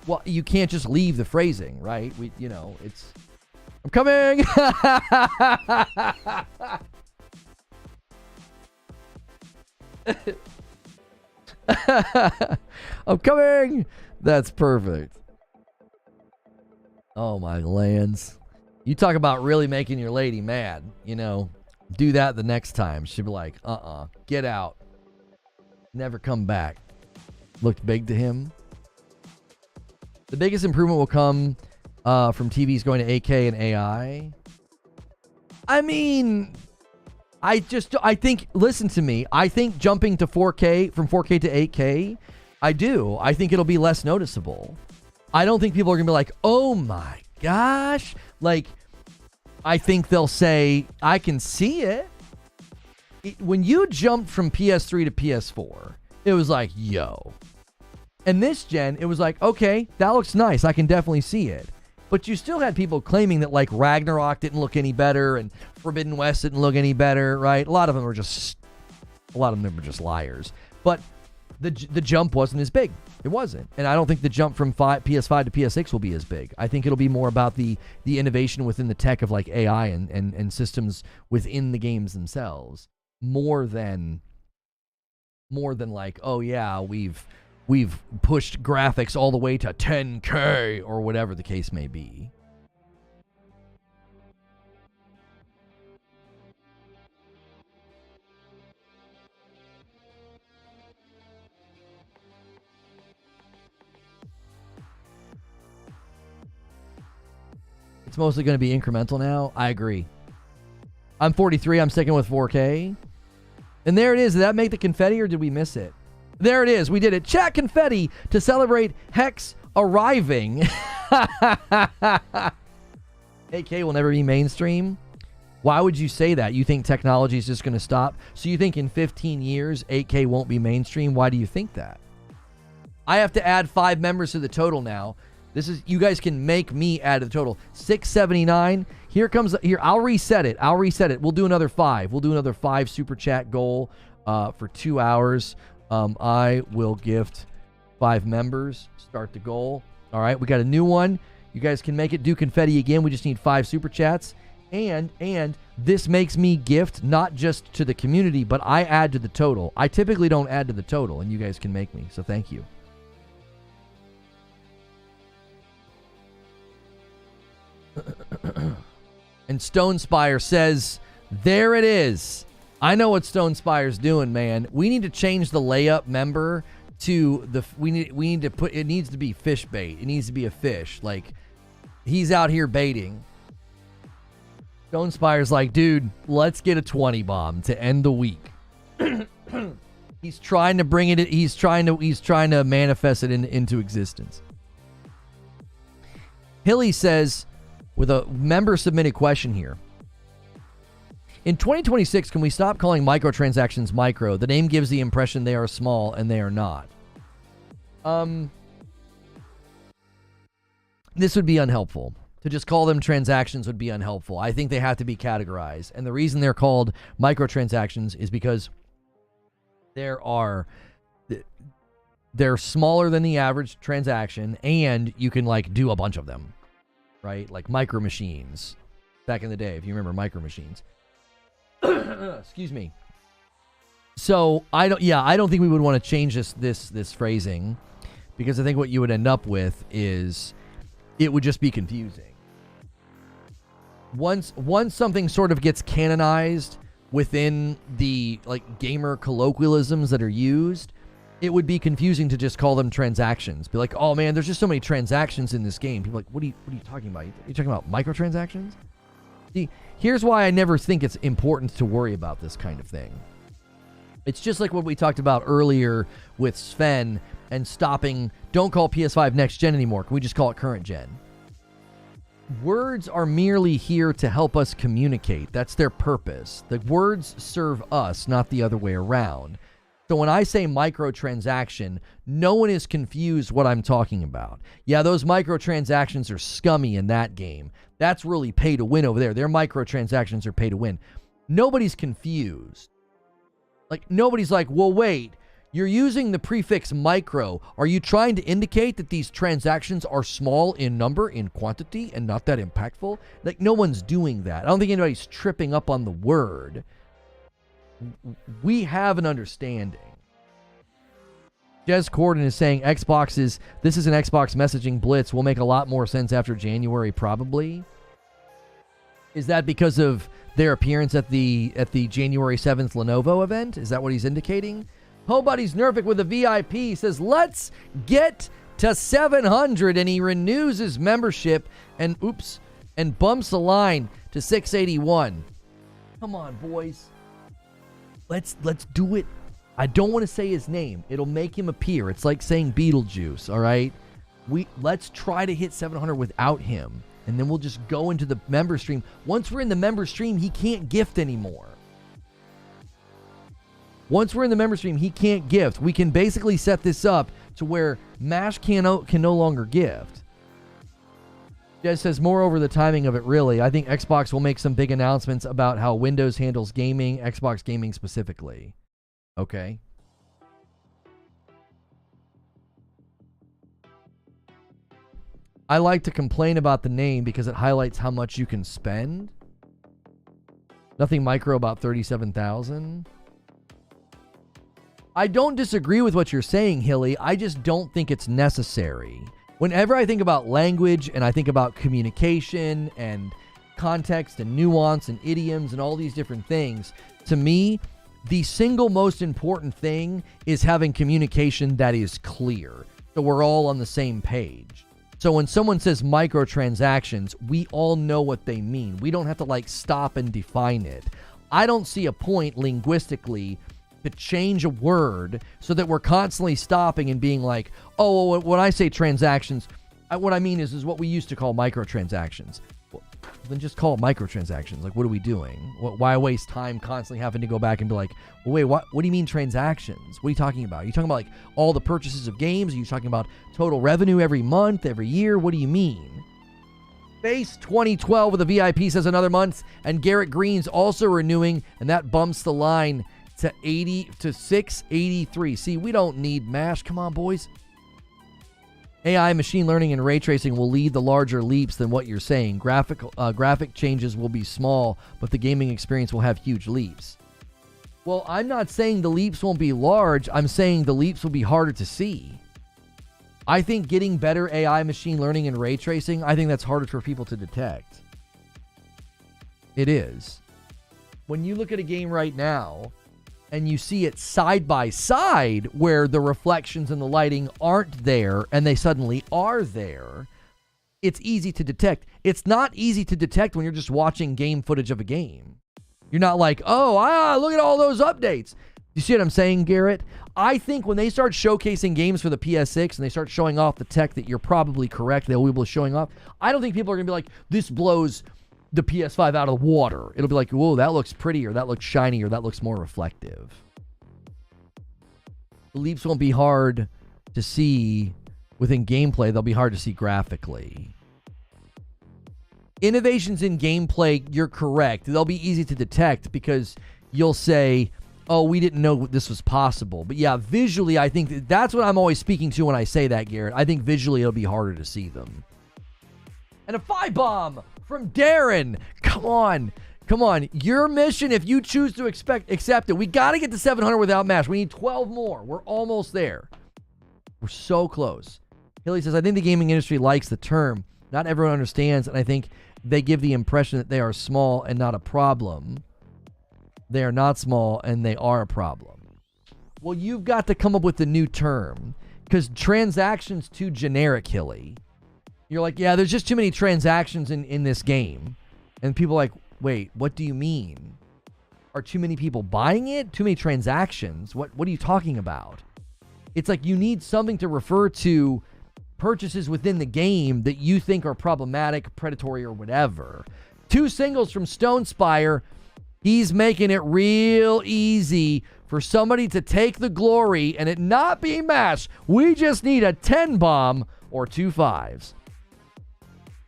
Well, you can't just leave the phrasing, right? It's... I'm coming! I'm coming! That's perfect. Oh, my lands. You talk about really making your lady mad. Do that the next time. She'll be like, get out. Never come back. Looked big to him. The biggest improvement will come from TVs going to 8K and AI. I mean, I think, listen to me. I think jumping to 4K, from 4K to 8K, I do. I think it'll be less noticeable. I don't think people are going to be like, oh my gosh. Like, I think they'll say, I can see it. When you jumped from PS3 to PS4, it was like, yo. And this gen, it was like, okay, that looks nice. I can definitely see it. But you still had people claiming that, like, Ragnarok didn't look any better and Forbidden West didn't look any better, right? A lot of them were just liars. But the jump wasn't as big. It wasn't. And I don't think the jump from PS5 to PS6 will be as big. I think it'll be more about the innovation within the tech of, like, AI and systems within the games themselves. More than like, oh yeah, we've pushed graphics all the way to 10K or whatever the case may be. It's mostly going to be incremental now. I agree. I'm 43. I'm sticking with 4K. And there it is. Did that make the confetti or did we miss it? There it is. We did it. Chat confetti to celebrate Hex arriving. 8K will never be mainstream. Why would you say that? You think technology is just going to stop? So you think in 15 years, 8K won't be mainstream? Why do you think that? I have to add 5 members to the total now. This is, you guys can make me add to the total. 679. Here, I'll reset it. We'll do another 5. We'll do another 5 super chat goal for 2 hours. I will gift 5 members. Start the goal. All right, we got a new one. You guys can make it. Do confetti again. We just need 5 super chats. And this makes me gift not just to the community, but I add to the total. I typically don't add to the total, and you guys can make me. So thank you. And Stone Spire says, there it is. I know what Stone Spire's doing, man. We need to change the layup member to the, we need to put, it needs to be fish bait. It needs to be a fish. Like, he's out here baiting. Stone Spire's like, dude, let's get a 20 bomb to end the week. He's trying to bring it, he's trying to manifest it into existence. Hilly says, with a member submitted question here. In 2026, can we stop calling microtransactions micro? The name gives the impression they are small, and they are not. This would be unhelpful. To just call them transactions would be unhelpful. I think they have to be categorized. And the reason they're called microtransactions is because they're smaller than the average transaction, and you can, like, do a bunch of them. Right? Like micro machines. Back in the day, if you remember micro machines. Excuse me. So I don't think we would want to change this phrasing, because I think what you would end up with is it would just be confusing. Once something sort of gets canonized within the, like, gamer colloquialisms that are used, it would be confusing to just call them transactions. Be like, oh man, there's just so many transactions in this game. People are like, what are you talking about? Are you talking about microtransactions? See, here's why I never think it's important to worry about this kind of thing. It's just like what we talked about earlier with Sven and stopping, don't call PS5 next gen anymore. Can we just call it current gen? Words are merely here to help us communicate. That's their purpose. The words serve us, not the other way around. So when I say microtransaction, no one is confused what I'm talking about. Yeah, those microtransactions are scummy in that game. That's really pay to win over there. Their microtransactions are pay to win. Nobody's confused. Like, nobody's like, well, wait, you're using the prefix micro. Are you trying to indicate that these transactions are small in number, in quantity, and not that impactful? Like, no one's doing that. I don't think anybody's tripping up on the word. We have an understanding. Jez Corden is saying this is an Xbox messaging blitz, will make a lot more sense after January, probably. Is that because of their appearance at the January 7th Lenovo event? Is that what he's indicating? Buddy's Nerfic with a VIP says, let's get to 700, and he renews his membership and bumps the line to 681. Come on, boys. Let's do it. I don't want to say his name. It'll make him appear. It's like saying Beetlejuice, all right? Let's try to hit 700 without him, and then we'll just go into the member stream. Once we're in the member stream, he can't gift anymore. Once we're in the member stream, he can't gift. We can basically set this up to where MASH can no longer gift. Jez says, moreover, the timing of it, really. I think Xbox will make some big announcements about how Windows handles gaming, Xbox gaming specifically. Okay. I like to complain about the name because it highlights how much you can spend. Nothing micro about 37,000. I don't disagree with what you're saying, Hilly. I just don't think it's necessary. Whenever I think about language and I think about communication and context and nuance and idioms and all these different things, to me, the single most important thing is having communication that is clear, so we're all on the same page. So when someone says microtransactions, we all know what they mean. We don't have to, like, stop and define it. I don't see a point linguistically to change a word so that we're constantly stopping and being like, oh, when I say transactions, what I mean is what we used to call microtransactions. Then just call it microtransactions. Like, what are we doing? Why waste time constantly having to go back and be like, well, wait, what do you mean transactions? What are you talking about? Are you talking about like all the purchases of games? Are you talking about total revenue every month, every year? What do you mean? Base 2012 with a VIP says another month, and Garrett Green's also renewing, and that bumps the line to 683. See, we don't need MASH. Come on, boys. AI, machine learning, and ray tracing will lead the larger leaps than what you're saying. Graphic changes will be small, but the gaming experience will have huge leaps. Well, I'm not saying the leaps won't be large. I'm saying the leaps will be harder to see. I think getting better AI, machine learning, and ray tracing, I think that's harder for people to detect. It is. When you look at a game right now, and you see it side by side where the reflections and the lighting aren't there and they suddenly are there, it's easy to detect. It's not easy to detect when you're just watching game footage of a game. You're not like, look at all those updates. You see what I'm saying, Garrett? I think when they start showcasing games for the PS6 and they start showing off the tech that you're probably correct, they'll be able to showing off. I don't think people are going to be like, this blows the PS5 out of the water. It'll be like, whoa, that looks pretty, or that looks shiny, or that looks more reflective. The leaps won't be hard to see within gameplay. They'll be hard to see graphically. Innovations in gameplay, you're correct. They'll be easy to detect because you'll say, oh, we didn't know this was possible. But yeah, visually, I think that's what I'm always speaking to when I say that, Garrett. I think visually it'll be harder to see them. And a 5-bomb from Darren. Come on. Your mission, if you choose to accept it, we got to get to 700 without MASH. We need 12 more. We're almost there. We're so close. Hilly says, I think the gaming industry likes the term. Not everyone understands, and I think they give the impression that they are small and not a problem. They are not small, and they are a problem. Well, you've got to come up with a new term, because transactions too generic, Hilly. You're like, yeah, there's just too many transactions in this game. And people are like, wait, what do you mean? Are too many people buying it? Too many transactions? What are you talking about? It's like you need something to refer to purchases within the game that you think are problematic, predatory, or whatever. 2 singles from Stone Spire. He's making it real easy for somebody to take the glory and it not be MASH. We just need a 10-bomb or 2 5s.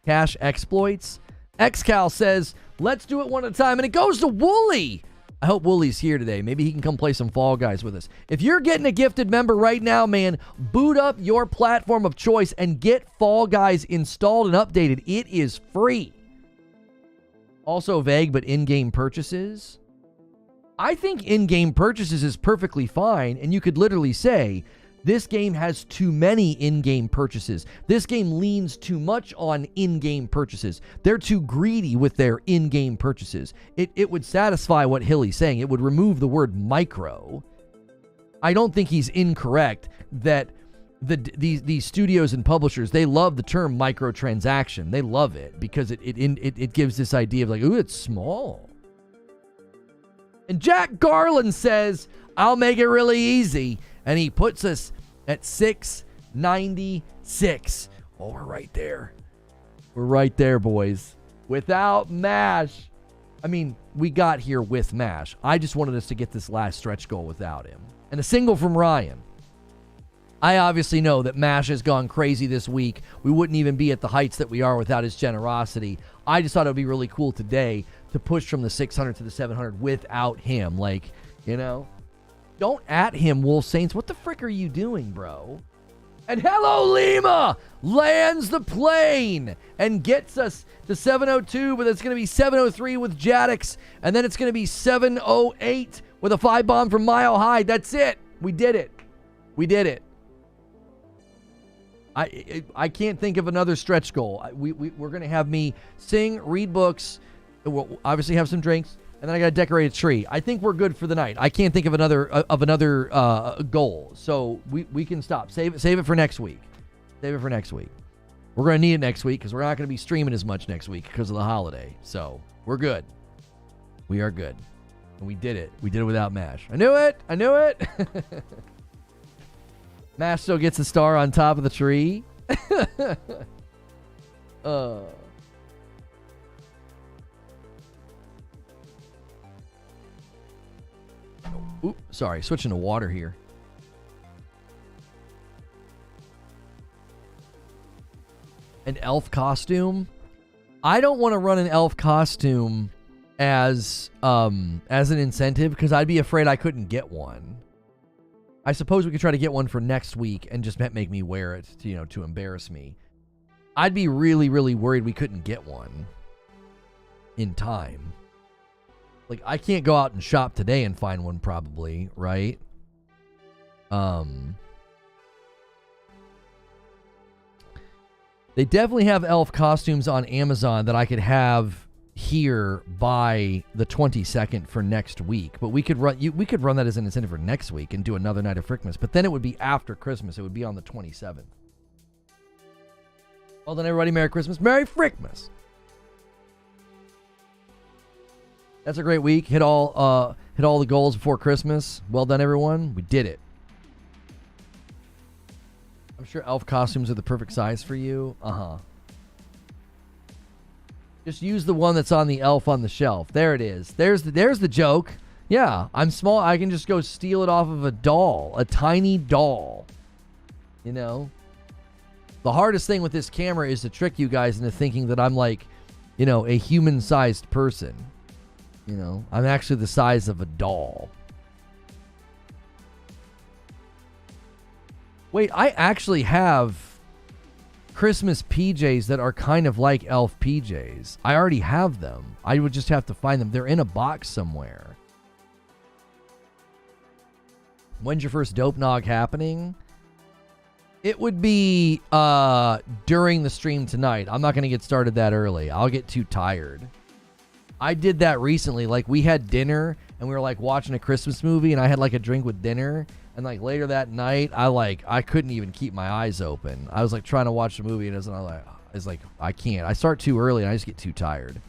Cash exploits. XCal says, let's do it one at a time. And it goes to Wooly. I hope Wooly's here today. Maybe he can come play some Fall Guys with us. If you're getting a gifted member right now, man, boot up your platform of choice and get Fall Guys installed and updated. It is free. Also vague, but in-game purchases. I think in-game purchases is perfectly fine. And you could literally say, this game has too many in-game purchases. This game leans too much on in-game purchases. They're too greedy with their in-game purchases. It would satisfy what Hilly's saying. It would remove the word micro. I don't think he's incorrect that these studios and publishers, they love the term microtransaction. They love it because it gives this idea of like, ooh, it's small. And Jack Garland says, I'll make it really easy. And he puts us at 696. Oh, we're right there. We're right there, boys. Without MASH. I mean, we got here with MASH. I just wanted us to get this last stretch goal without him. And a single from Ryan. I obviously know that MASH has gone crazy this week. We wouldn't even be at the heights that we are without his generosity. I just thought it would be really cool today to push from the 600 to the 700 without him. Like, you know. Don't at him, Wolf Saints. What the frick are you doing, bro? And Hello Lima lands the plane and gets us to 702, but it's going to be 703 with Jaddix, and then it's going to be 708 with a 5-bomb from Mile High. That's it. We did it. We did it. I can't think of another stretch goal. We're going to have me sing, read books, we'll obviously have some drinks, and then I got to decorate a tree. I think we're good for the night. I can't think of another goal. So we can stop. Save it for next week. Save it for next week. We're going to need it next week because we're not going to be streaming as much next week because of the holiday. So we're good. We are good. And we did it. We did it without MASH. I knew it. I knew it. MASH still gets a star on top of the tree. Oop, sorry, switching to water here. An elf costume? I don't want to run an elf costume as an incentive because I'd be afraid I couldn't get one. I suppose we could try to get one for next week and just make me wear it to, to embarrass me. I'd be really, really worried we couldn't get one in time. Like, I can't go out and shop today and find one probably, right? They definitely have elf costumes on Amazon that I could have here by the 22nd for next week. But we could run that as an incentive for next week and do another night of Frickmas. But then it would be after Christmas. It would be on the 27th. Well then, everybody, Merry Christmas. Merry Frickmas! That's a great week. Hit all the goals before Christmas. Well done, everyone. We did it. I'm sure elf costumes are the perfect size for you. Just use the one that's on the elf on the shelf. There it is. There's the joke. Yeah, I'm small. I can just go steal it off of a doll, a tiny doll. The hardest thing with this camera is to trick you guys into thinking that I'm like, a human-sized person. I'm actually the size of a doll. Wait, I actually have Christmas PJs that are kind of like elf PJs. I already have them. I would just have to find them. They're in a box somewhere. When's your first dope nog happening? It would be during the stream tonight. I'm not going to get started that early. I'll get too tired. I did that recently. Like, we had dinner and we were like watching a Christmas movie and I had like a drink with dinner. And like later that night, I couldn't even keep my eyes open. I was like trying to watch the movie and it's like, I can't. I start too early and I just get too tired.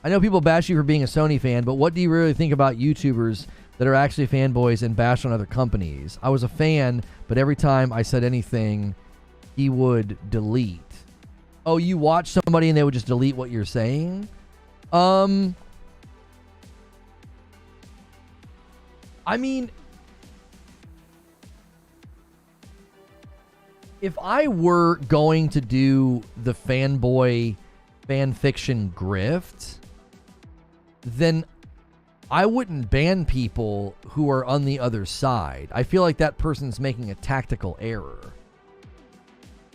I know people bash you for being a Sony fan, but what do you really think about YouTubers that are actually fanboys and bash on other companies? I was a fan, but every time I said anything, he would delete. Oh, you watch somebody and they would just delete what you're saying? I mean, if I were going to do the fanboy fanfiction grift, then I wouldn't ban people who are on the other side. I feel like that person's making a tactical error.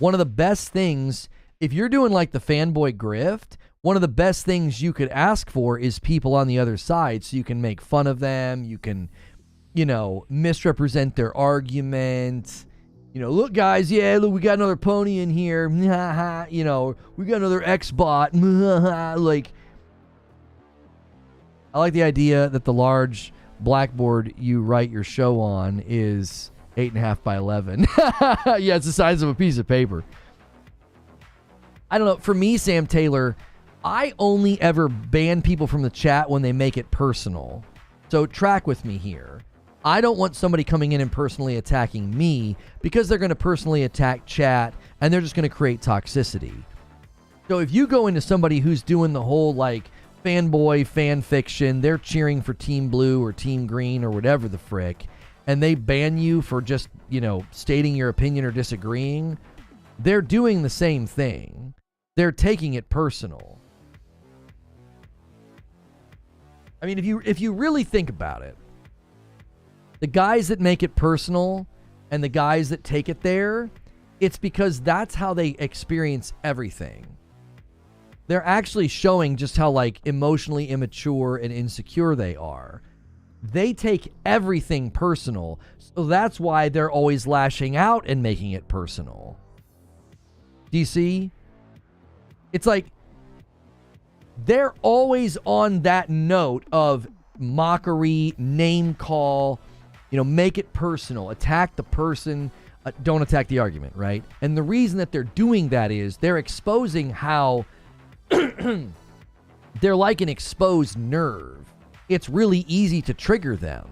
One of the best things, if you're doing like the fanboy grift, one of the best things you could ask for is people on the other side so you can make fun of them. You can, misrepresent their argument. Look, guys, look, we got another pony in here. We got another X-bot. Like, I like the idea that the large blackboard you write your show on is 8.5 by 11. Yeah, it's the size of a piece of paper. I don't know. For me, Sam Taylor, I only ever ban people from the chat when they make it personal. So track with me here. I don't want somebody coming in and personally attacking me because they're going to personally attack chat and they're just going to create toxicity. So if you go into somebody who's doing the whole like fanboy fan fiction, they're cheering for Team Blue or Team Green or whatever the frick, and they ban you for just, stating your opinion or disagreeing, they're doing the same thing. They're taking it personal. I mean, if you really think about it, the guys that make it personal and the guys that take it there, it's because that's how they experience everything. They're actually showing just how like emotionally immature and insecure they are. They take everything personal, so that's why they're always lashing out and making it personal. Do you see? It's like they're always on that note of mockery, name call, make it personal, attack the person, don't attack the argument, right? And the reason that they're doing that is they're exposing how they're like an exposed nerve. It's really easy to trigger them.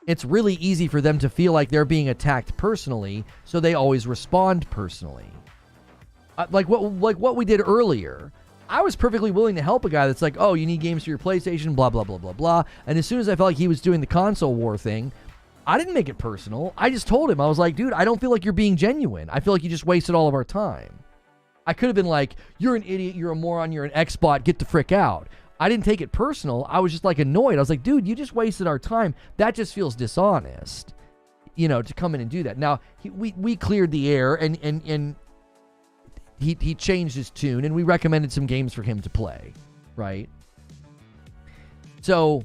It's really easy for them to feel like they're being attacked personally, so they always respond personally. Like what we did earlier. I was perfectly willing to help a guy that's like, oh, you need games for your PlayStation, blah, blah, blah, blah, blah. And as soon as I felt like he was doing the console war thing, I didn't make it personal. I just told him, I was like, dude, I don't feel like you're being genuine. I feel like you just wasted all of our time. I could have been like, you're an idiot, you're a moron, you're an X-bot, get the frick out. I didn't take it personal. I was just like annoyed. I was like, dude, you just wasted our time. That just feels dishonest, you know, to come in and do that. Now, we cleared the air and he changed his tune, and we recommended some games for him to play, right? So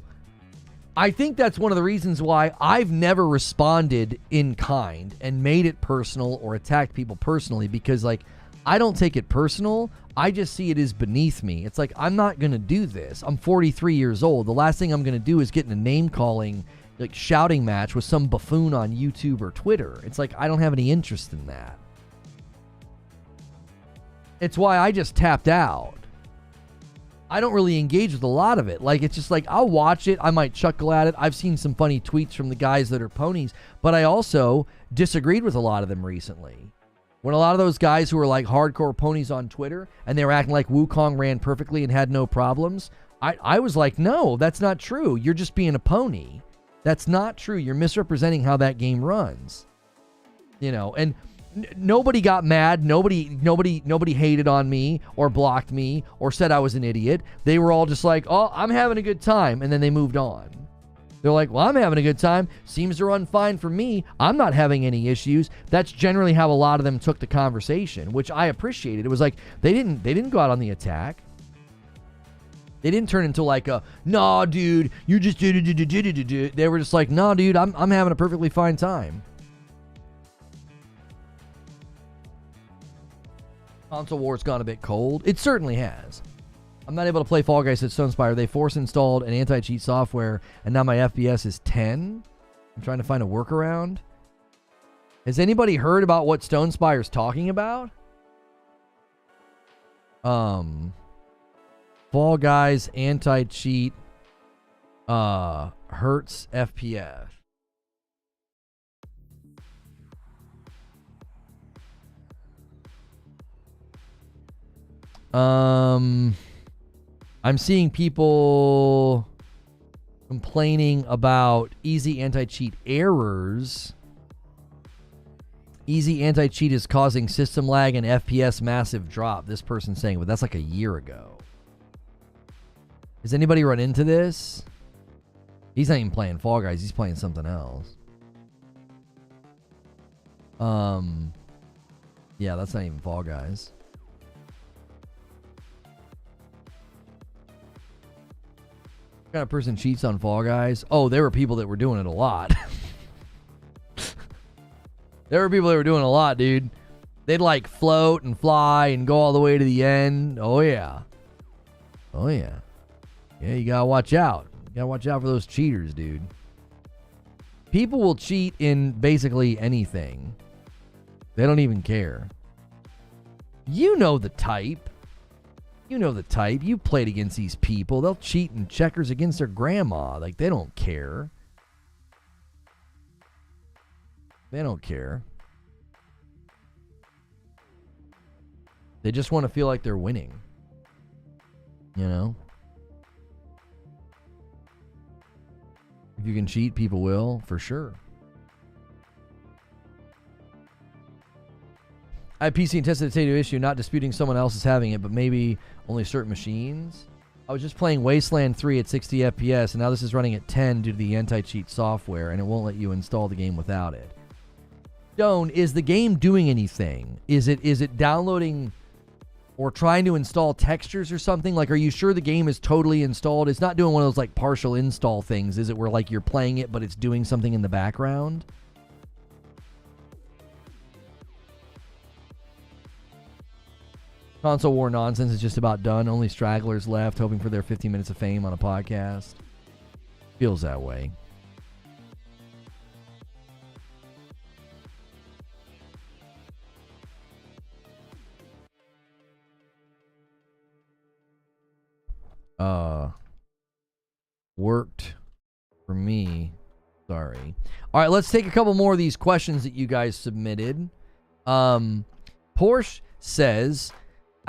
I think that's one of the reasons why I've never responded in kind and made it personal or attacked people personally, because, like, I don't take it personal. I just see it as beneath me. It's like, I'm not going to do this. I'm 43 years old. The last thing I'm going to do is get in a name-calling, like, shouting match with some buffoon on YouTube or Twitter. It's like, I don't have any interest in that. It's why I just tapped out. I don't really engage with a lot of it. Like, it's just like, I'll watch it. I might chuckle at it. I've seen some funny tweets from the guys that are ponies, but I also disagreed with a lot of them recently. When a lot of those guys who were like hardcore ponies on Twitter and they were acting like Wukong ran perfectly and had no problems, I was like, no, that's not true. You're just being a pony. That's not true. You're misrepresenting how that game runs. You know, and nobody got mad. Nobody hated on me or blocked me or said I was an idiot. They were all just like, oh, I'm having a good time. And then they moved on. They're like, well, I'm having a good time. Seems to run fine for me. I'm not having any issues. That's generally how a lot of them took the conversation, which I appreciated. It was like, they didn't go out on the attack. They didn't turn into like a, nah, dude, you just did. They were just like, nah, dude, I'm having a perfectly fine time. Console war's gone a bit cold. It certainly has. I'm not able to play Fall Guys at Stonespire. They force installed an anti-cheat software, and now my FPS is 10. I'm trying to find a workaround. Has anybody heard about what Stonespire's talking about? Fall Guys anti-cheat hurts FPS. I'm seeing people complaining about easy anti-cheat errors. Easy anti-cheat is causing system lag and FPS massive drop. This person's saying, but that's like a year ago. Has anybody run into this? He's not even playing Fall Guys. He's playing something else. Yeah, that's not even Fall Guys. What kind of person cheats on Fall Guys? Oh, there were people that were doing it a lot. There were people that were doing a lot, dude. They'd like float and fly and go all the way to the end. Oh, yeah. Oh, yeah. Yeah, you gotta watch out. You gotta watch out for those cheaters, dude. People will cheat in basically anything. They don't even care. You know the type. You know the type. You played against these people. They'll cheat in checkers against their grandma. Like, they don't care. They don't care. They just want to feel like they're winning. You know? If you can cheat, people will, for sure. I have PC and tested the potato issue, not disputing someone else is having it, but maybe only certain machines. I was just playing Wasteland 3 at 60 FPS, and now this is running at 10 due to the anti-cheat software, and it won't let you install the game without it. Stone, is the game doing anything? Is it downloading or trying to install textures or something? Like, are you sure the game is totally installed? It's not doing one of those, like, partial install things, is it, where, like, you're playing it, but it's doing something in the background? Console war nonsense is just about done. Only stragglers left, hoping for their 15 minutes of fame on a podcast. Feels that way. Worked for me. Sorry. All right, let's take a couple more of these questions that you guys submitted. Porsche says,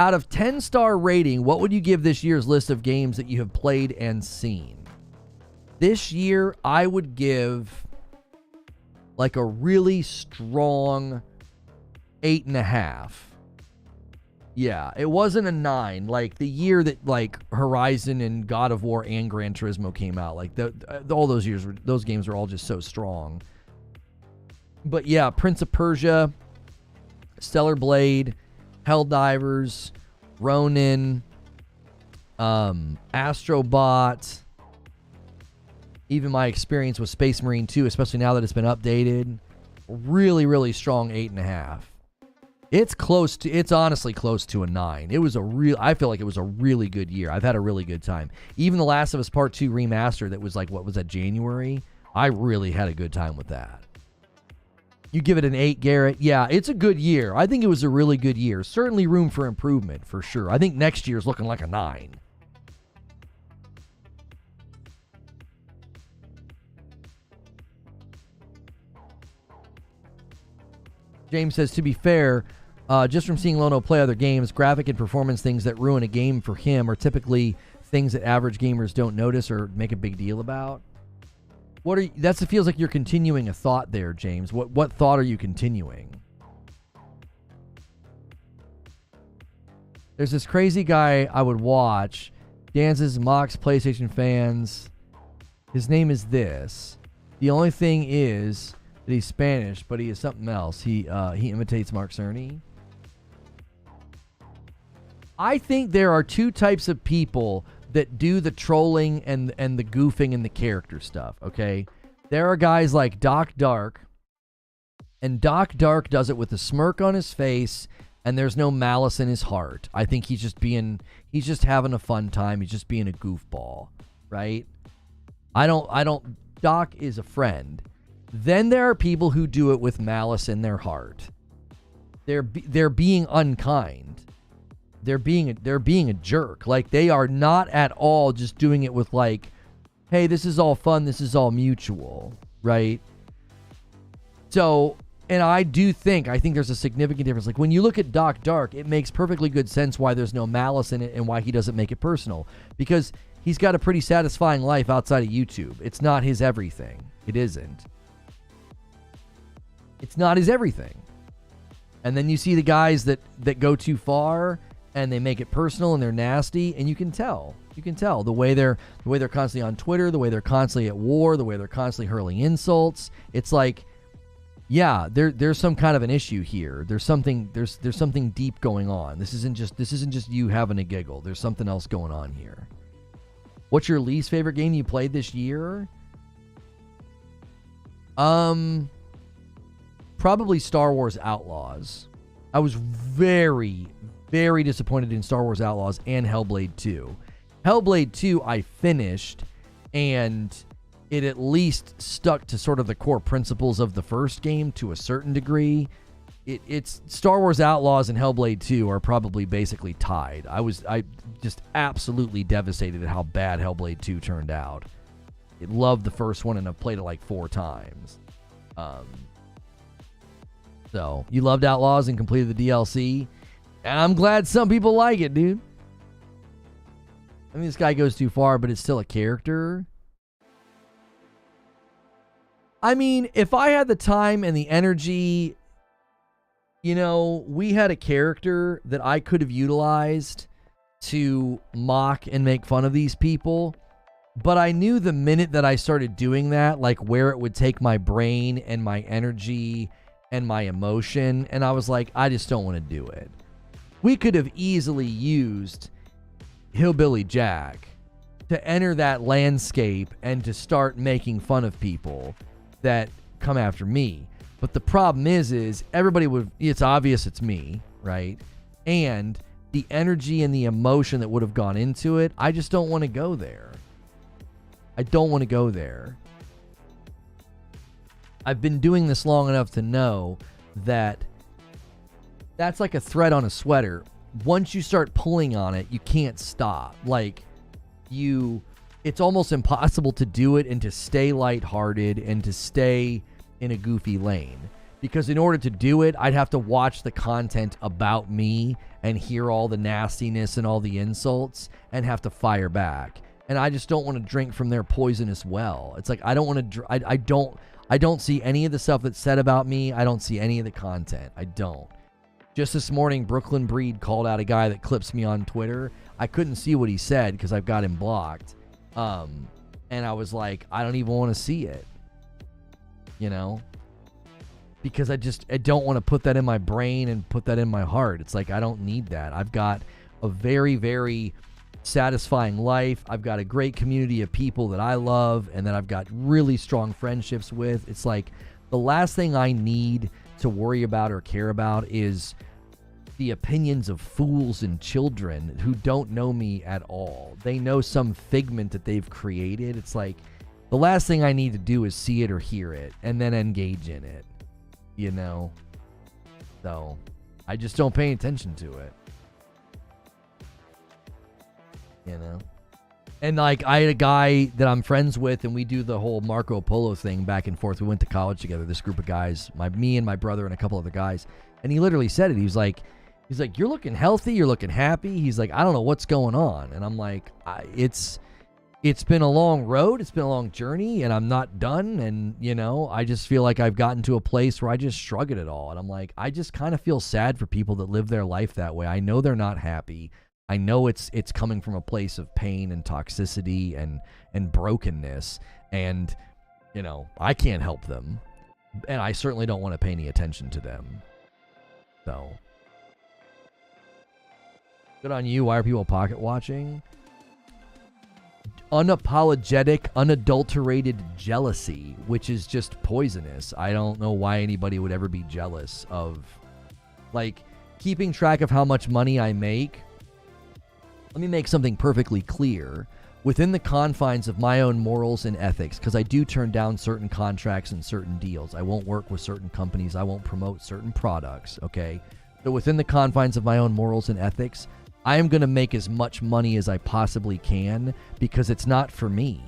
Out of 10-star rating, what would you give this year's list of games that you have played and seen? This year, I would give like a really strong 8.5. Yeah, it wasn't a 9. Like the year that like Horizon and God of War and Gran Turismo came out, like all those years, those games were all just so strong. But yeah, Prince of Persia, Stellar Blade, Helldivers, Ronin, Astrobot, even my experience with Space Marine 2, especially now that it's been updated, really, really strong 8.5. It's honestly close to a 9. I feel like it was a really good year. I've had a really good time. Even The Last of Us Part 2 remaster that was like, what was that, January? I really had a good time with that. You give it an 8, Garrett? Yeah, it's a good year. I think it was a really good year. Certainly room for improvement, for sure. I think next year's looking like a 9. James says, to be fair, just from seeing Lono play other games, graphic and performance things that ruin a game for him are typically things that average gamers don't notice or make a big deal about. It feels like you're continuing a thought there, James. What thought are you continuing? There's this crazy guy I would watch, dances, mocks PlayStation fans. His name is this. The only thing is that he's Spanish, but he is something else. He imitates Mark Cerny. I think there are two types of people that do the trolling and the goofing and the character stuff, okay? There are guys like Doc Dark, and Doc Dark does it with a smirk on his face, and there's no malice in his heart. I think he's just having a fun time. He's just being a goofball, right? Doc is a friend. Then there are people who do it with malice in their heart. They're being unkind. They're being a jerk. Like, they are not at all just doing it with like, hey, this is all fun, this is all mutual, right? So, and I think there's a significant difference. Like, when you look at Doc Dark, it makes perfectly good sense why there's no malice in it and why he doesn't make it personal. Because he's got a pretty satisfying life outside of YouTube. It's not his everything. It isn't. It's not his everything. And then you see the guys that go too far and they make it personal and they're nasty, and you can tell the way they're constantly on Twitter, the way they're constantly at war, the way they're constantly hurling insults. It's like, yeah, there's some kind of an issue here. There's something deep going on. This isn't just you having a giggle. There's something else going on here. What's your least favorite game you played this year? Probably Star Wars Outlaws. I was very, very disappointed in Star Wars Outlaws and Hellblade 2. Hellblade 2 I finished, and it at least stuck to sort of the core principles of the first game to a certain degree. It's Star Wars Outlaws and Hellblade 2 are probably basically tied. I just absolutely devastated at how bad Hellblade 2 turned out. I loved the first one, and I've played it like 4 times. So, you loved Outlaws and completed the DLC. I'm glad some people like it, dude. I mean, this guy goes too far, but it's still a character. I mean, if I had the time and the energy, we had a character that I could have utilized to mock and make fun of these people. But I knew the minute that I started doing that, like where it would take my brain and my energy and my emotion. And I was like, I just don't want to do it. We could have easily used Hillbilly Jack to enter that landscape and to start making fun of people that come after me. But the problem is everybody it's obvious it's me, right? And the energy and the emotion that would have gone into it, I just don't want to go there. I don't want to go there. I've been doing this long enough to know that that's like a thread on a sweater. Once you start pulling on it, you can't stop. Like, it's almost impossible to do it and to stay lighthearted and to stay in a goofy lane. Because in order to do it, I'd have to watch the content about me and hear all the nastiness and all the insults and have to fire back. And I just don't want to drink from their poisonous well. It's like I don't want to. I don't see any of the stuff that's said about me. I don't see any of the content. I don't. Just this morning, Brooklyn Breed called out a guy that clips me on Twitter. I couldn't see what he said because I've got him blocked. And I was like, I don't even want to see it. You know? Because I don't want to put that in my brain and put that in my heart. It's like, I don't need that. I've got a very, very satisfying life. I've got a great community of people that I love and that I've got really strong friendships with. It's like the last thing I need to worry about or care about is the opinions of fools and children who don't know me at all. They know some figment that they've created. It's like the last thing I need to do is see it or hear it and then engage in it, you know? So I just don't pay attention to it, you know? And like I had a guy that I'm friends with and we do the whole Marco Polo thing back and forth. We went to college together, this group of guys, me and my brother and a couple other guys. And he literally said it. He's like, you're looking healthy. You're looking happy. He's like, I don't know what's going on. And I'm like, it's been a long road. It's been a long journey and I'm not done. And, you know, I just feel like I've gotten to a place where I just shrug at it all. And I'm like, I just kind of feel sad for people that live their life that way. I know they're not happy. I know it's coming from a place of pain and toxicity and brokenness. And, you know, I can't help them. And I certainly don't want to pay any attention to them. So, good on you. Why are people pocket watching? Unapologetic, unadulterated jealousy, which is just poisonous. I don't know why anybody would ever be jealous of, like, keeping track of how much money I make. Let me make something perfectly clear. Within the confines of my own morals and ethics, because I do turn down certain contracts and certain deals. I won't work with certain companies. I won't promote certain products, okay? So within the confines of my own morals and ethics, I am going to make as much money as I possibly can because it's not for me.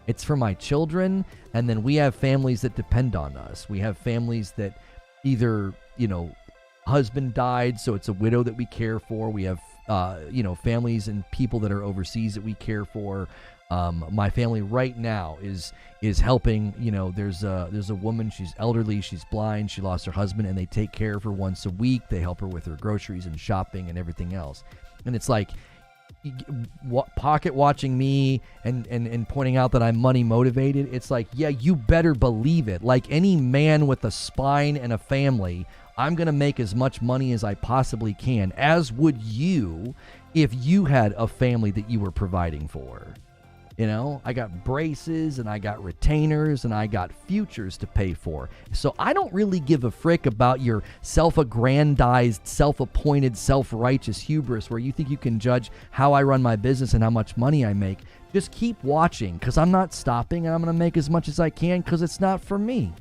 It's for my children, and then we have families that depend on us. We have families that either, you know, husband died, so it's a widow that we care for. We have you know, families and people that are overseas that we care for. My family right now is helping. You know, there's a woman. She's elderly. She's blind. She lost her husband, and they take care of her once a week. They help her with her groceries and shopping and everything else. And it's like pocket watching me and pointing out that I'm money motivated. It's like, yeah, you better believe it. Like any man with a spine and a family, I'm going to make as much money as I possibly can, as would you if you had a family that you were providing for. You know, I got braces and I got retainers and I got futures to pay for. So I don't really give a frick about your self-aggrandized, self-appointed, self-righteous hubris where you think you can judge how I run my business and how much money I make. Just keep watching, because I'm not stopping and I'm going to make as much as I can, because it's not for me.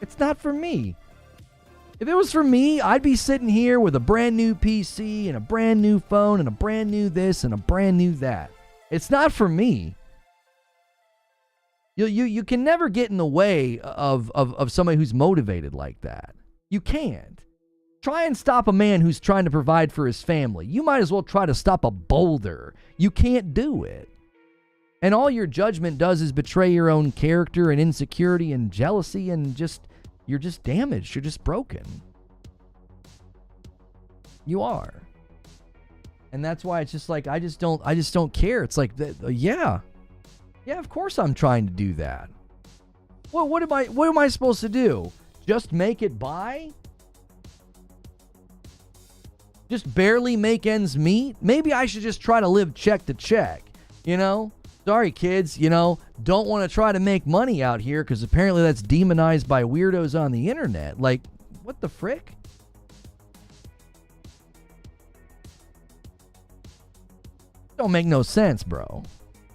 It's not for me. If it was for me, I'd be sitting here with a brand new PC and a brand new phone and a brand new this and a brand new that. It's not for me. You can never get in the way of somebody who's motivated like that. You can't. Try and stop a man who's trying to provide for his family. You might as well try to stop a boulder. You can't do it. And all your judgment does is betray your own character and insecurity and jealousy, and you're just damaged. You're just broken. You are. And that's why it's just like, I just don't care. It's like, yeah, of course I'm trying to do that. Well, what am I supposed to do? Just make it by? Just barely make ends meet? Maybe I should just try to live check to check, you know? Sorry, kids, you know, don't want to try to make money out here because apparently that's demonized by weirdos on the internet. Like, what the frick? Don't make no sense, bro.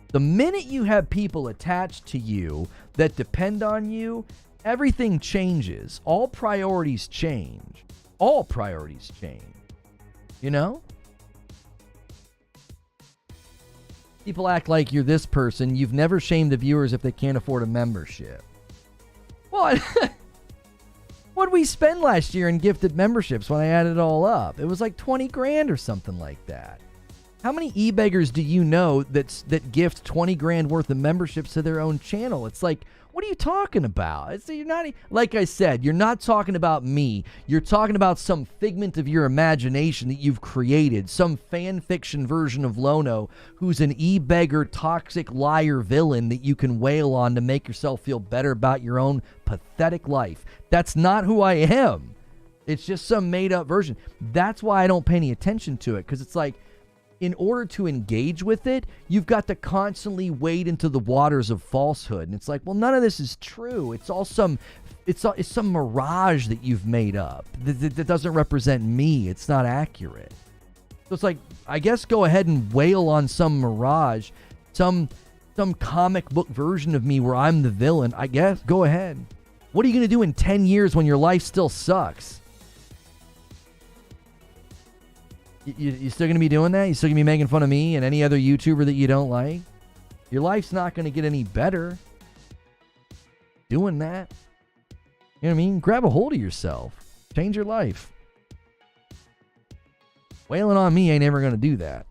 The minute you have people attached to you that depend on you, everything changes. All priorities change. All priorities change. You know? People act like you're this person. You've never shamed the viewers if they can't afford a membership. What? What'd we spend last year in gifted memberships when I added it all up? It was like 20 grand or something like that. How many e-beggars do you know that gift 20 grand worth of memberships to their own channel? It's like, what are you talking about? You're not, like I said, you're not talking about me. You're talking about some figment of your imagination that you've created, some fan fiction version of Lono who's an e-beggar, toxic liar villain that you can wail on to make yourself feel better about your own pathetic life. That's not who I am. It's just some made-up version. That's why I don't pay any attention to it, because it's like, in order to engage with it, you've got to constantly wade into the waters of falsehood. And it's like, well, none of this is true. It's some mirage that you've made up that doesn't represent me. It's not accurate. So it's like, I guess go ahead and wail on some mirage, some comic book version of me where I'm the villain. I guess, go ahead. What are you going to do in 10 years when your life still sucks? You still going to be doing that? You still going to be making fun of me and any other YouTuber that you don't like? Your life's not going to get any better doing that. You know what I mean? Grab a hold of yourself. Change your life. Wailing on me ain't ever going to do that.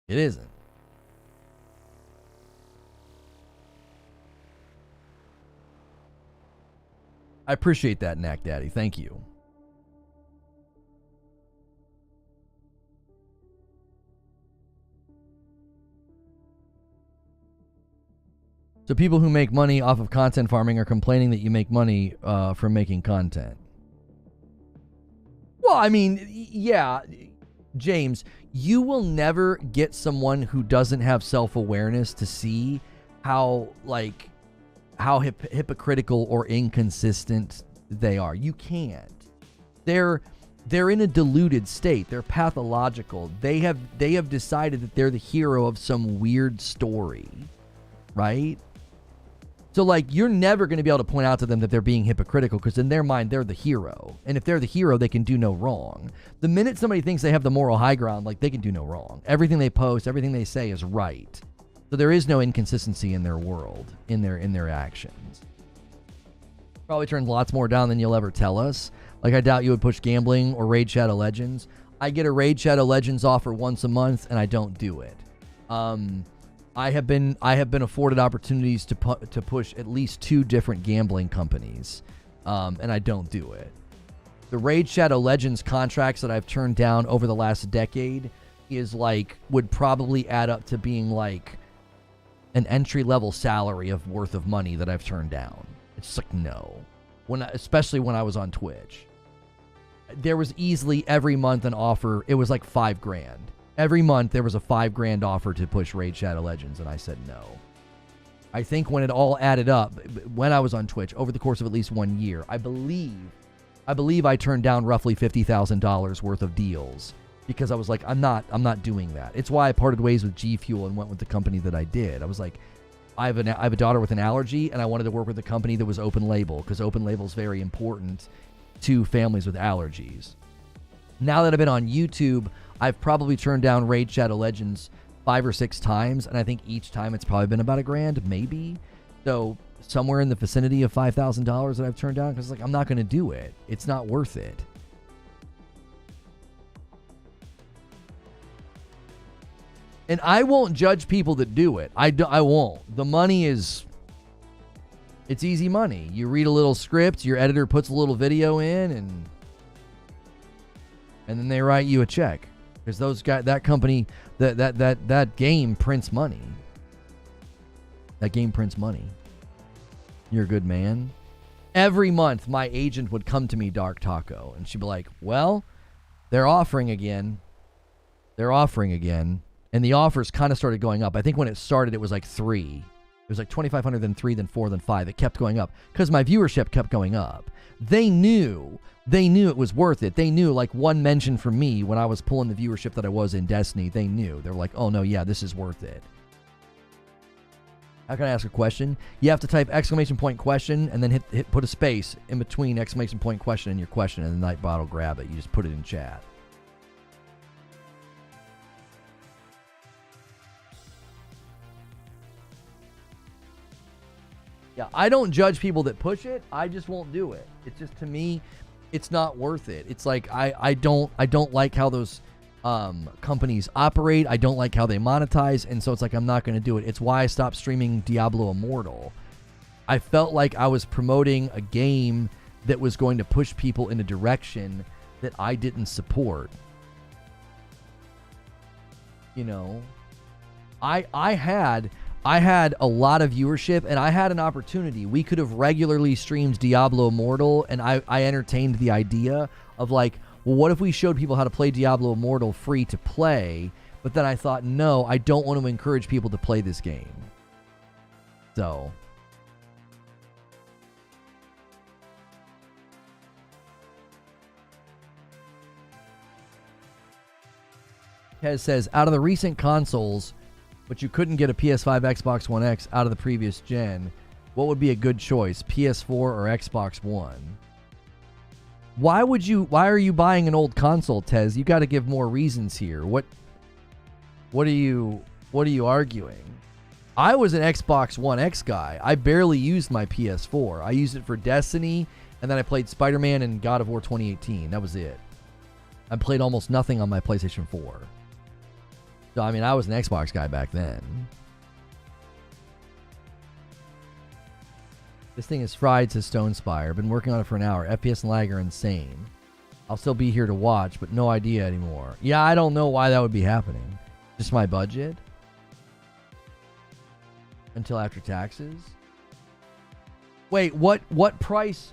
It isn't. I appreciate that, Knack Daddy. Thank you. So people who make money off of content farming are complaining that you make money from making content. Well, I mean, yeah, James, you will never get someone who doesn't have self-awareness to see how hypocritical or inconsistent they are. You can't. They're in a deluded state. They're pathological. They have decided that they're the hero of some weird story, right? So, like, you're never going to be able to point out to them that they're being hypocritical, because in their mind, they're the hero. And if they're the hero, they can do no wrong. The minute somebody thinks they have the moral high ground, like, they can do no wrong. Everything they post, everything they say is right. So there is no inconsistency in their world, in their actions. Probably turns lots more down than you'll ever tell us. Like, I doubt you would push gambling or Raid Shadow Legends. I get a Raid Shadow Legends offer once a month, and I don't do it. I have been afforded opportunities to push at least 2 different gambling companies, and I don't do it. The Raid Shadow Legends contracts that I've turned down over the last decade would probably add up to being like an entry-level salary worth of money that I've turned down. It's just like, no. Especially when I was on Twitch. There was easily every month an offer. It was like $5,000. Every month there was a $5,000 offer to push Raid Shadow Legends, and I said no. I think when it all added up, when I was on Twitch, over the course of at least 1 year, I believe I turned down roughly $50,000 worth of deals, because I was like, I'm not doing that. It's why I parted ways with G Fuel and went with the company that I did. I was like, I have a daughter with an allergy, and I wanted to work with a company that was open label, because open label is very important to families with allergies. Now that I've been on YouTube, I've probably turned down Raid Shadow Legends 5 or 6 times, and I think each time it's probably been about $1,000, maybe. So somewhere in the vicinity of $5,000 that I've turned down, because I'm not going to do it. It's not worth it. And I won't judge people that do it. I won't. The money is... It's easy money. You read a little script, your editor puts a little video in, and then they write you a check. Because those guys, that company, that game prints money. That game prints money. You're a good man. Every month, my agent would come to me, Dark Taco, and she'd be like, well, they're offering again. They're offering again. And the offers kind of started going up. I think when it started, it was like 3. It was like 2,500, then 3, then 4, then 5. It kept going up because my viewership kept going up. They knew it was worth it. They knew, like, one mention from me when I was pulling the viewership that I was in Destiny. They knew. They were like, oh, no, yeah, this is worth it. How can I ask a question? You have to type exclamation point question and then put a space in between exclamation point question and your question, and the Nightbot will grab it. You just put it in chat. Yeah, I don't judge people that push it. I just won't do it. It's just, to me, it's not worth it. It's like I don't like how those companies operate. I don't like how they monetize, and so it's like I'm not going to do it. It's why I stopped streaming Diablo Immortal. I felt like I was promoting a game that was going to push people in a direction that I didn't support. You know, I had a lot of viewership, and I had an opportunity. We could have regularly streamed Diablo Immortal, and I entertained the idea of like, well, what if we showed people how to play Diablo Immortal free to play? But then I thought, no, I don't want to encourage people to play this game. So Kez says, out of the recent consoles, but you couldn't get a PS5, Xbox One X out of the previous gen, what would be a good choice, PS4 or Xbox One? Why are you buying an old console, Tez? You got to give more reasons here. What are you arguing? I was an Xbox One X guy. I barely used my PS4. I used it for Destiny, and then I played Spider-Man and God of War 2018. That was it. I played almost nothing on my PlayStation 4. So, I mean, I was an Xbox guy back then. This thing is fried, says Stonespire. Been working on it for an hour. FPS and lag are insane. I'll still be here to watch, but no idea anymore. Yeah, I don't know why that would be happening. Just my budget? Until after taxes? Wait, what price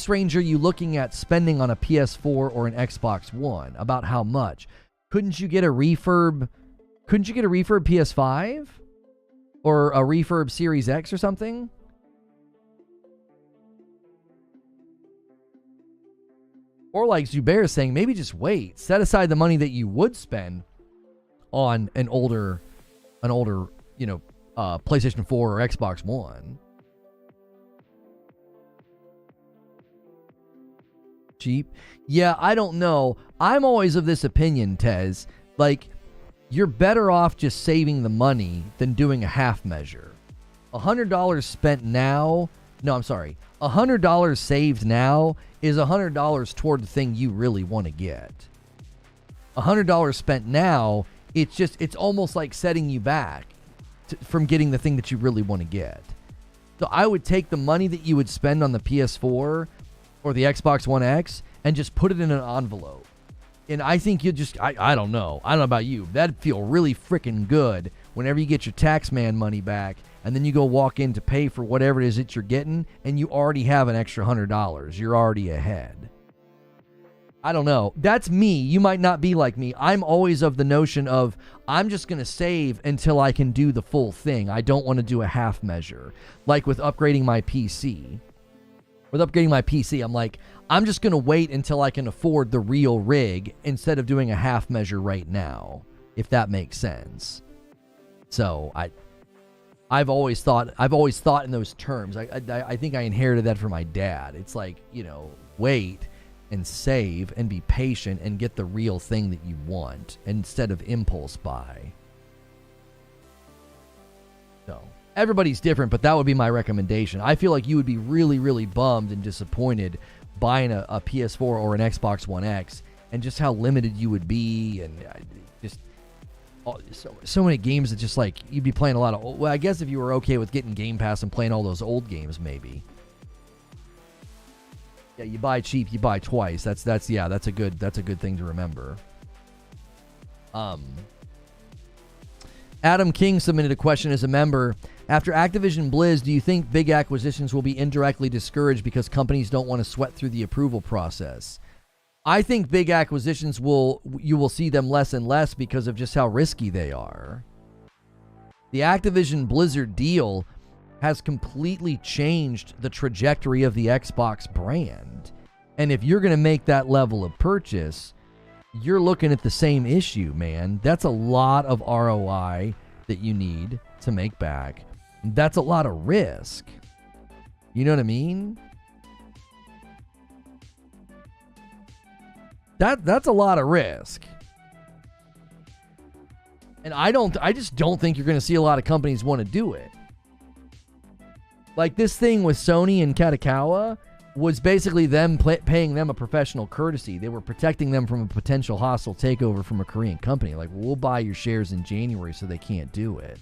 range are you looking at spending on a PS4 or an Xbox One? About how much? Couldn't you get a refurb PS5? Or a refurb Series X or something? Or like Zubair is saying, maybe just wait. Set aside the money that you would spend on an older, PlayStation 4 or Xbox One. Cheap? Yeah, I don't know. I'm always of this opinion, Tez. Like, you're better off just saving the money than doing a half measure. $100 spent now... No, I'm sorry. $100 saved now is $100 toward the thing you really want to get. $100 spent now, it's almost like setting you back from getting the thing that you really want to get. So I would take the money that you would spend on the PS4 or the Xbox One X and just put it in an envelope. And I think you just, I don't know. I don't know about you. That'd feel really freaking good whenever you get your taxman money back and then you go walk in to pay for whatever it is that you're getting and you already have an extra $100. You're already ahead. I don't know. That's me. You might not be like me. I'm always of the notion of I'm just going to save until I can do the full thing. I don't want to do a half measure. Like with upgrading my PC. With upgrading my PC, I'm like, I'm just going to wait until I can afford the real rig instead of doing a half measure right now, if that makes sense. So I've always thought in those terms. I think I inherited that from my dad. It's like, wait and save and be patient and get the real thing that you want instead of impulse buy. So everybody's different, but that would be my recommendation. I feel like you would be really, really bummed and disappointed buying a PS4 or an Xbox One X and just how limited you would be, and just so many games that just like you'd be playing a lot of. Well, I guess if you were okay with getting Game Pass and playing all those old games, maybe. Yeah, you buy cheap, you buy twice. That's a good thing to remember. Adam King submitted a question as a member. After Activision Blizz, do you think big acquisitions will be indirectly discouraged because companies don't want to sweat through the approval process? I think big acquisitions you will see them less and less because of just how risky they are. The Activision Blizzard deal has completely changed the trajectory of the Xbox brand. And if you're going to make that level of purchase, you're looking at the same issue, man. That's a lot of ROI that you need to make back. That's a lot of risk. You know what I mean? That's a lot of risk. And I just don't think you're going to see a lot of companies want to do it. Like, this thing with Sony and Katakawa was basically them paying them a professional courtesy. They were protecting them from a potential hostile takeover from a Korean company. Like, we'll buy your shares in January so they can't do it.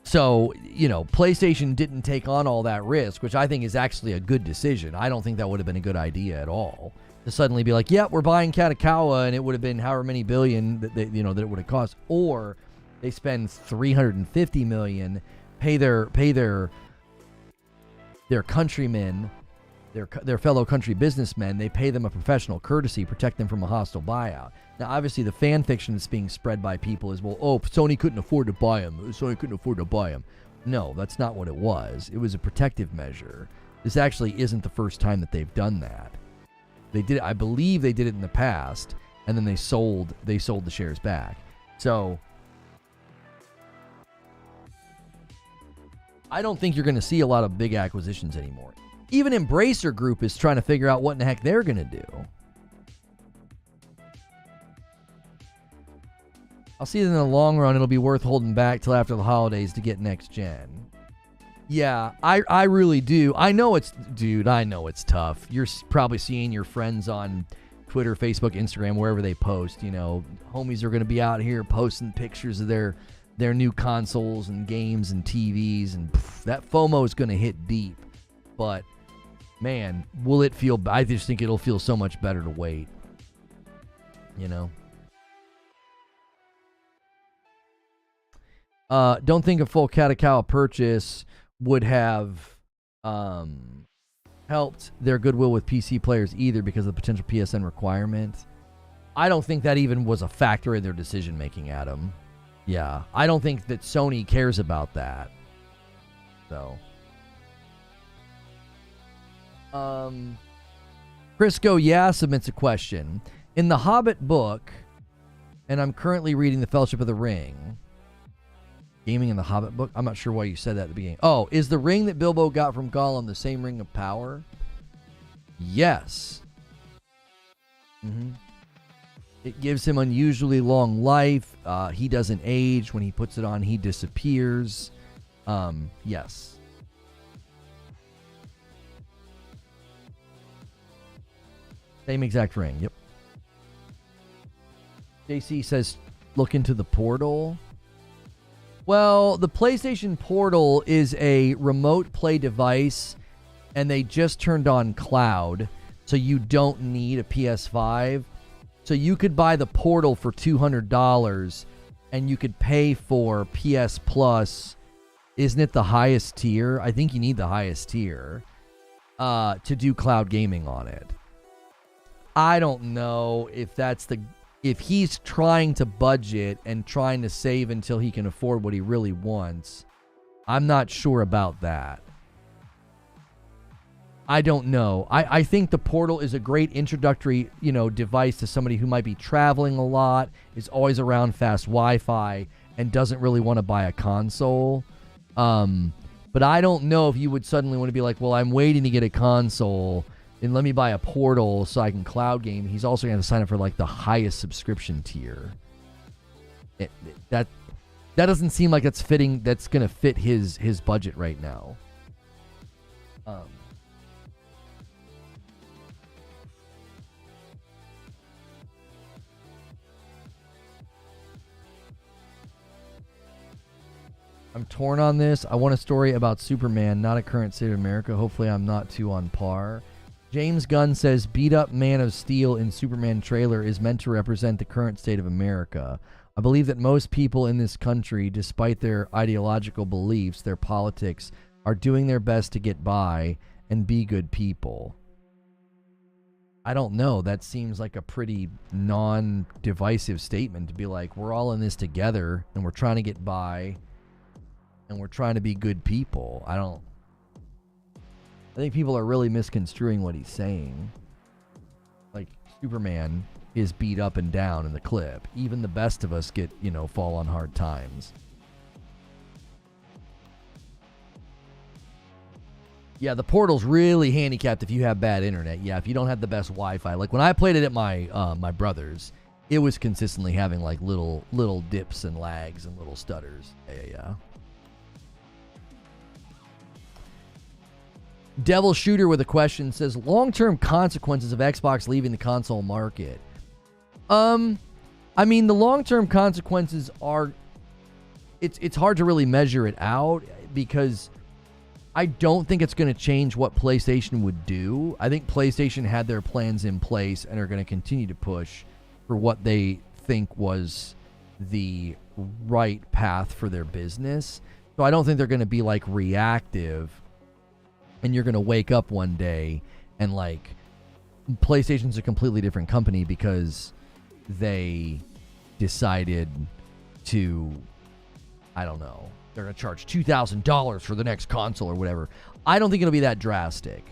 So, you know, PlayStation didn't take on all that risk, which I think is actually a good decision. I don't think that would have been a good idea at all. To suddenly be like, yeah, we're buying Katakawa, and it would have been however many billion that that it would have cost. Or they spend $350 million, pay their countrymen, their fellow country businessmen. They pay them a professional courtesy, protect them from a hostile buyout. Now, obviously, the fan fiction that's being spread by people is, well, oh, Sony couldn't afford to buy him. Sony couldn't afford to buy him. No, that's not what it was. It was a protective measure. This actually isn't the first time that they've done that. They did. I believe they did it in the past, and then they sold the shares back. So I don't think you're going to see a lot of big acquisitions anymore. Even Embracer Group is trying to figure out what in the heck they're going to do. I'll see that in the long run, it'll be worth holding back till after the holidays to get next gen. Yeah, I really do. I know it's tough. You're probably seeing your friends on Twitter, Facebook, Instagram, wherever they post. You know, homies are going to be out here posting pictures of their new consoles and games and TVs, and that FOMO is going to hit deep. But man, will it feel? I just think it'll feel so much better to wait. You know. Don't think a full Katakawa purchase would have helped their goodwill with PC players either because of the potential PSN requirement. I don't think that even was a factor in their decision making, Adam. Yeah, I don't think that Sony cares about that. So, Crisco submits a question. In the Hobbit book, and I'm currently reading The Fellowship of the Ring. Gaming in the Hobbit book? I'm not sure why you said that at the beginning. Oh, is the ring that Bilbo got from Gollum the same ring of power? Yes. It gives him unusually long life. He doesn't age. When he puts it on, he disappears. Yes. Same exact ring. Yep. JC says, look into the portal. Well, the PlayStation Portal is a remote play device, and they just turned on cloud, so you don't need a PS5. So you could buy the Portal for $200, and you could pay for PS Plus. Isn't it the highest tier? I think you need the highest tier to do cloud gaming on it. I don't know if he's trying to budget and trying to save until he can afford what he really wants. I'm not sure about that. I don't know. I think the Portal is a great introductory, device to somebody who might be traveling a lot, is always around fast Wi-Fi, and doesn't really want to buy a console. But I don't know if you would suddenly want to be like, well, I'm waiting to get a console, and let me buy a Portal so I can cloud game. He's also going to sign up for like the highest subscription tier. That doesn't seem like that's fitting. That's going to fit his budget right now. I'm torn on this. I want a story about Superman, not a current state of America. Hopefully I'm not too on par. James Gunn says beat up Man of Steel in Superman trailer is meant to represent the current state of America. I believe that most people in this country, despite their ideological beliefs, their politics, are doing their best to get by and be good people. I don't know. That seems like a pretty non-divisive statement to be like, we're all in this together and we're trying to get by and we're trying to be good people. I think people are really misconstruing what he's saying. Like, Superman is beat up and down in the clip. Even the best of us get, fall on hard times. Yeah, the Portal's really handicapped if you have bad internet. Yeah, if you don't have the best Wi-Fi. Like, when I played it at my brother's, it was consistently having like little dips and lags and little stutters. Yeah. Devil Shooter with a question says, long-term consequences of Xbox leaving the console market. I mean, the long-term consequences are, it's hard to really measure it out because I don't think it's going to change what PlayStation would do. I think PlayStation had their plans in place and are going to continue to push for what they think was the right path for their business. So I don't think they're going to be like reactive and you're going to wake up one day and like PlayStation's a completely different company because they decided to, I don't know, they're going to charge $2,000 for the next console or whatever. I don't think it'll be that drastic.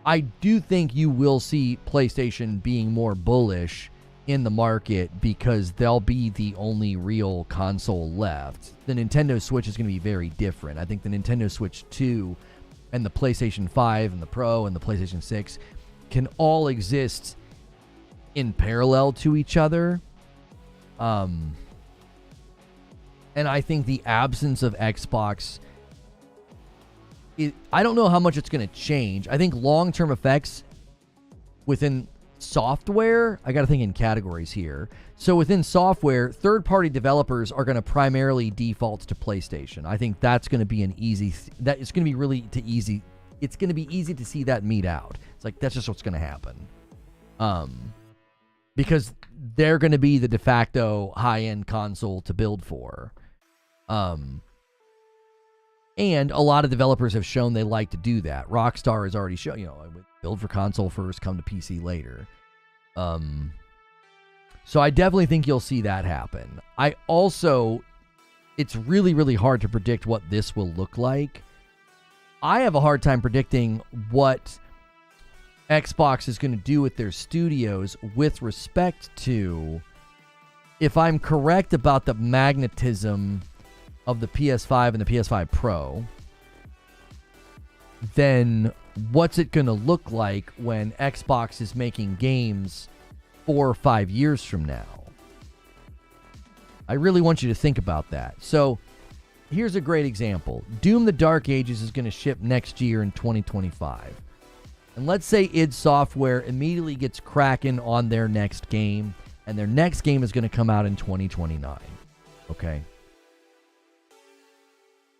I do think you will see PlayStation being more bullish in the market because they'll be the only real console left. The Nintendo Switch is going to be very different. I think the Nintendo Switch 2 and the PlayStation 5 and the Pro and the PlayStation 6 can all exist in parallel to each other. And I think the absence of Xbox, I don't know how much it's going to change. I think long-term effects within software, I got to think in categories here. So within software, third-party developers are going to primarily default to PlayStation. I think that's going to be an easy, that it's going to be really easy. It's going to be easy to see that meet out. It's like, that's just what's going to happen. Because they're going to be the de facto high-end console to build for. And a lot of developers have shown they like to do that. Rockstar has already shown, build for console first, come to PC later. So I definitely think you'll see that happen. It's really, really hard to predict what this will look like. I have a hard time predicting what Xbox is going to do with their studios with respect to, if I'm correct about the magnetism of the PS5 and the PS5 Pro, then what's it going to look like when Xbox is making games 4 or 5 years from now? I really want you to think about that. So here's a great example. Doom the Dark Ages is going to ship next year in 2025. And let's say id Software immediately gets cracking on their next game, and their next game is going to come out in 2029. Okay?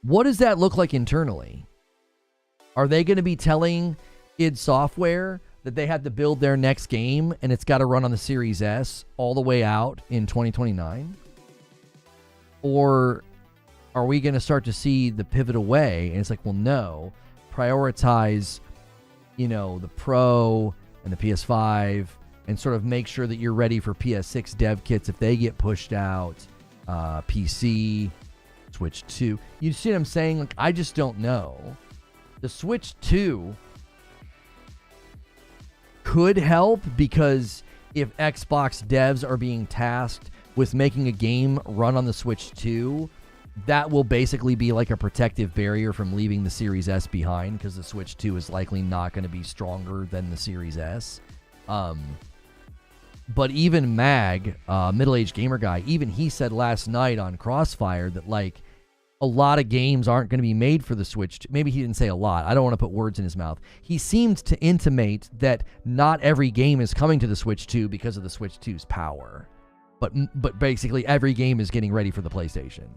What does that look like internally? Are they going to be telling id Software that they have to build their next game and it's got to run on the Series S all the way out in 2029? Or are we going to start to see the pivot away? And it's like, well, no. Prioritize, the Pro and the PS5 and sort of make sure that you're ready for PS6 dev kits if they get pushed out. PC, Switch 2. You see what I'm saying? Like, I just don't know. The Switch 2 could help because if Xbox devs are being tasked with making a game run on the Switch 2, that will basically be like a protective barrier from leaving the Series S behind because the Switch 2 is likely not going to be stronger than the Series S. But even Mag, middle-aged gamer guy, even he said last night on Crossfire that like a lot of games aren't going to be made for the Switch. Maybe he didn't say a lot. I don't want to put words in his mouth. He seemed to intimate that not every game is coming to the Switch 2 because of the Switch 2's power. But basically every game is getting ready for the PlayStation.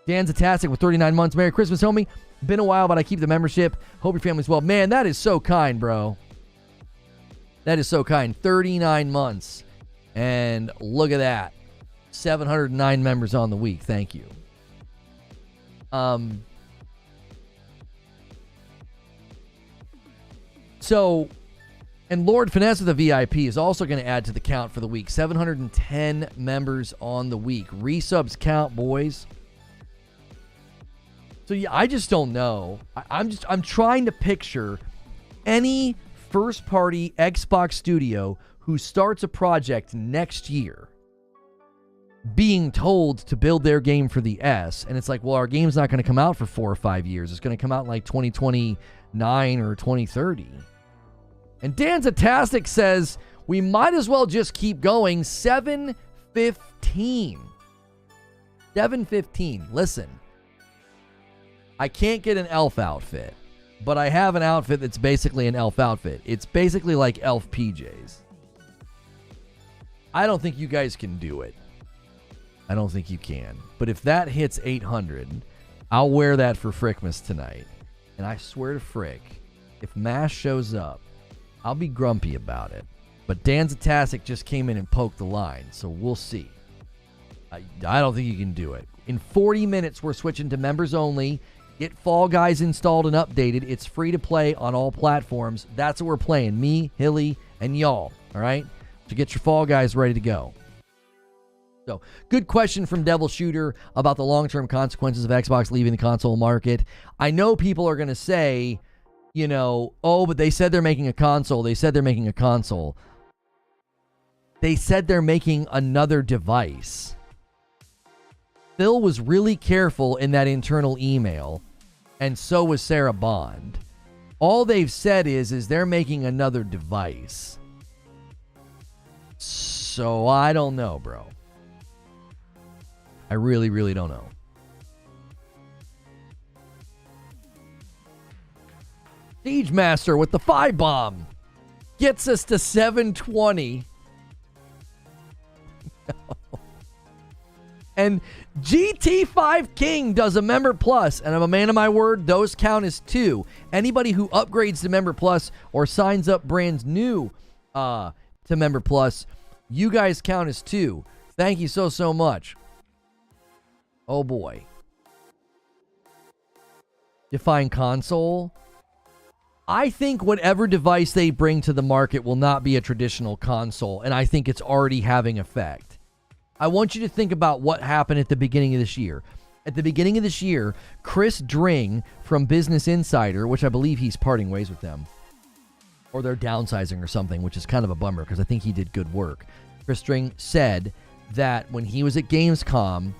Dan Zatastic with 39 months. Merry Christmas, homie. Been a while, but I keep the membership. Hope your family's well. Man, that is so kind, bro. That is so kind. 39 months. And look at that. 709 members on the week. Thank you. So, and Lord Finesse with the VIP is also going to add to the count for the week. 710 members on the week. Resubs count, boys. So yeah, I just don't know. I'm trying to picture any first-party Xbox studio who starts a project next year being told to build their game for the S, and it's like, well, our game's not going to come out for 4 or 5 years. It's going to come out in like 2029 or 2030. And Dan Zatastic says, we might as well just keep going. 7:15. 7:15. Listen, I can't get an elf outfit, but I have an outfit that's basically an elf outfit. It's basically like elf PJs. I don't think you guys can do it. I don't think you can. But if that hits 800, I'll wear that for Frickmas tonight. And I swear to Frick, if Mash shows up, I'll be grumpy about it. But Danzatastic just came in and poked the line, so we'll see. I don't think you can do it. In 40 minutes, we're switching to members only. Get Fall Guys installed and updated. It's free to play on all platforms. That's what we're playing. Me, Hilly, and y'all. All right? So get your Fall Guys ready to go. So, good question from Devil Shooter about the long-term consequences of Xbox leaving the console market. I know people are going to say, you know, oh, but they said they're making a console. They said they're making a console. They said they're making another device. Phil was really careful in that internal email, and so was Sarah Bond. All they've said is they're making another device. So, I don't know, bro. I really, really don't know. Siege Master with the 5-bomb gets us to 720. And GT5 King does a Member Plus, and I'm a man of my word, those count as 2. Anybody who upgrades to Member Plus or signs up brand new to Member Plus, you guys count as 2. Thank you so much. Oh boy. Define console. I think whatever device they bring to the market will not be a traditional console, and I think it's already having effect. I want you to think about what happened at the beginning of this year. At the beginning of this year, Chris Dring from Business Insider, which I believe he's parting ways with them, or they're downsizing or something, which is kind of a bummer because I think he did good work. Chris Dring said that when he was at Gamescom,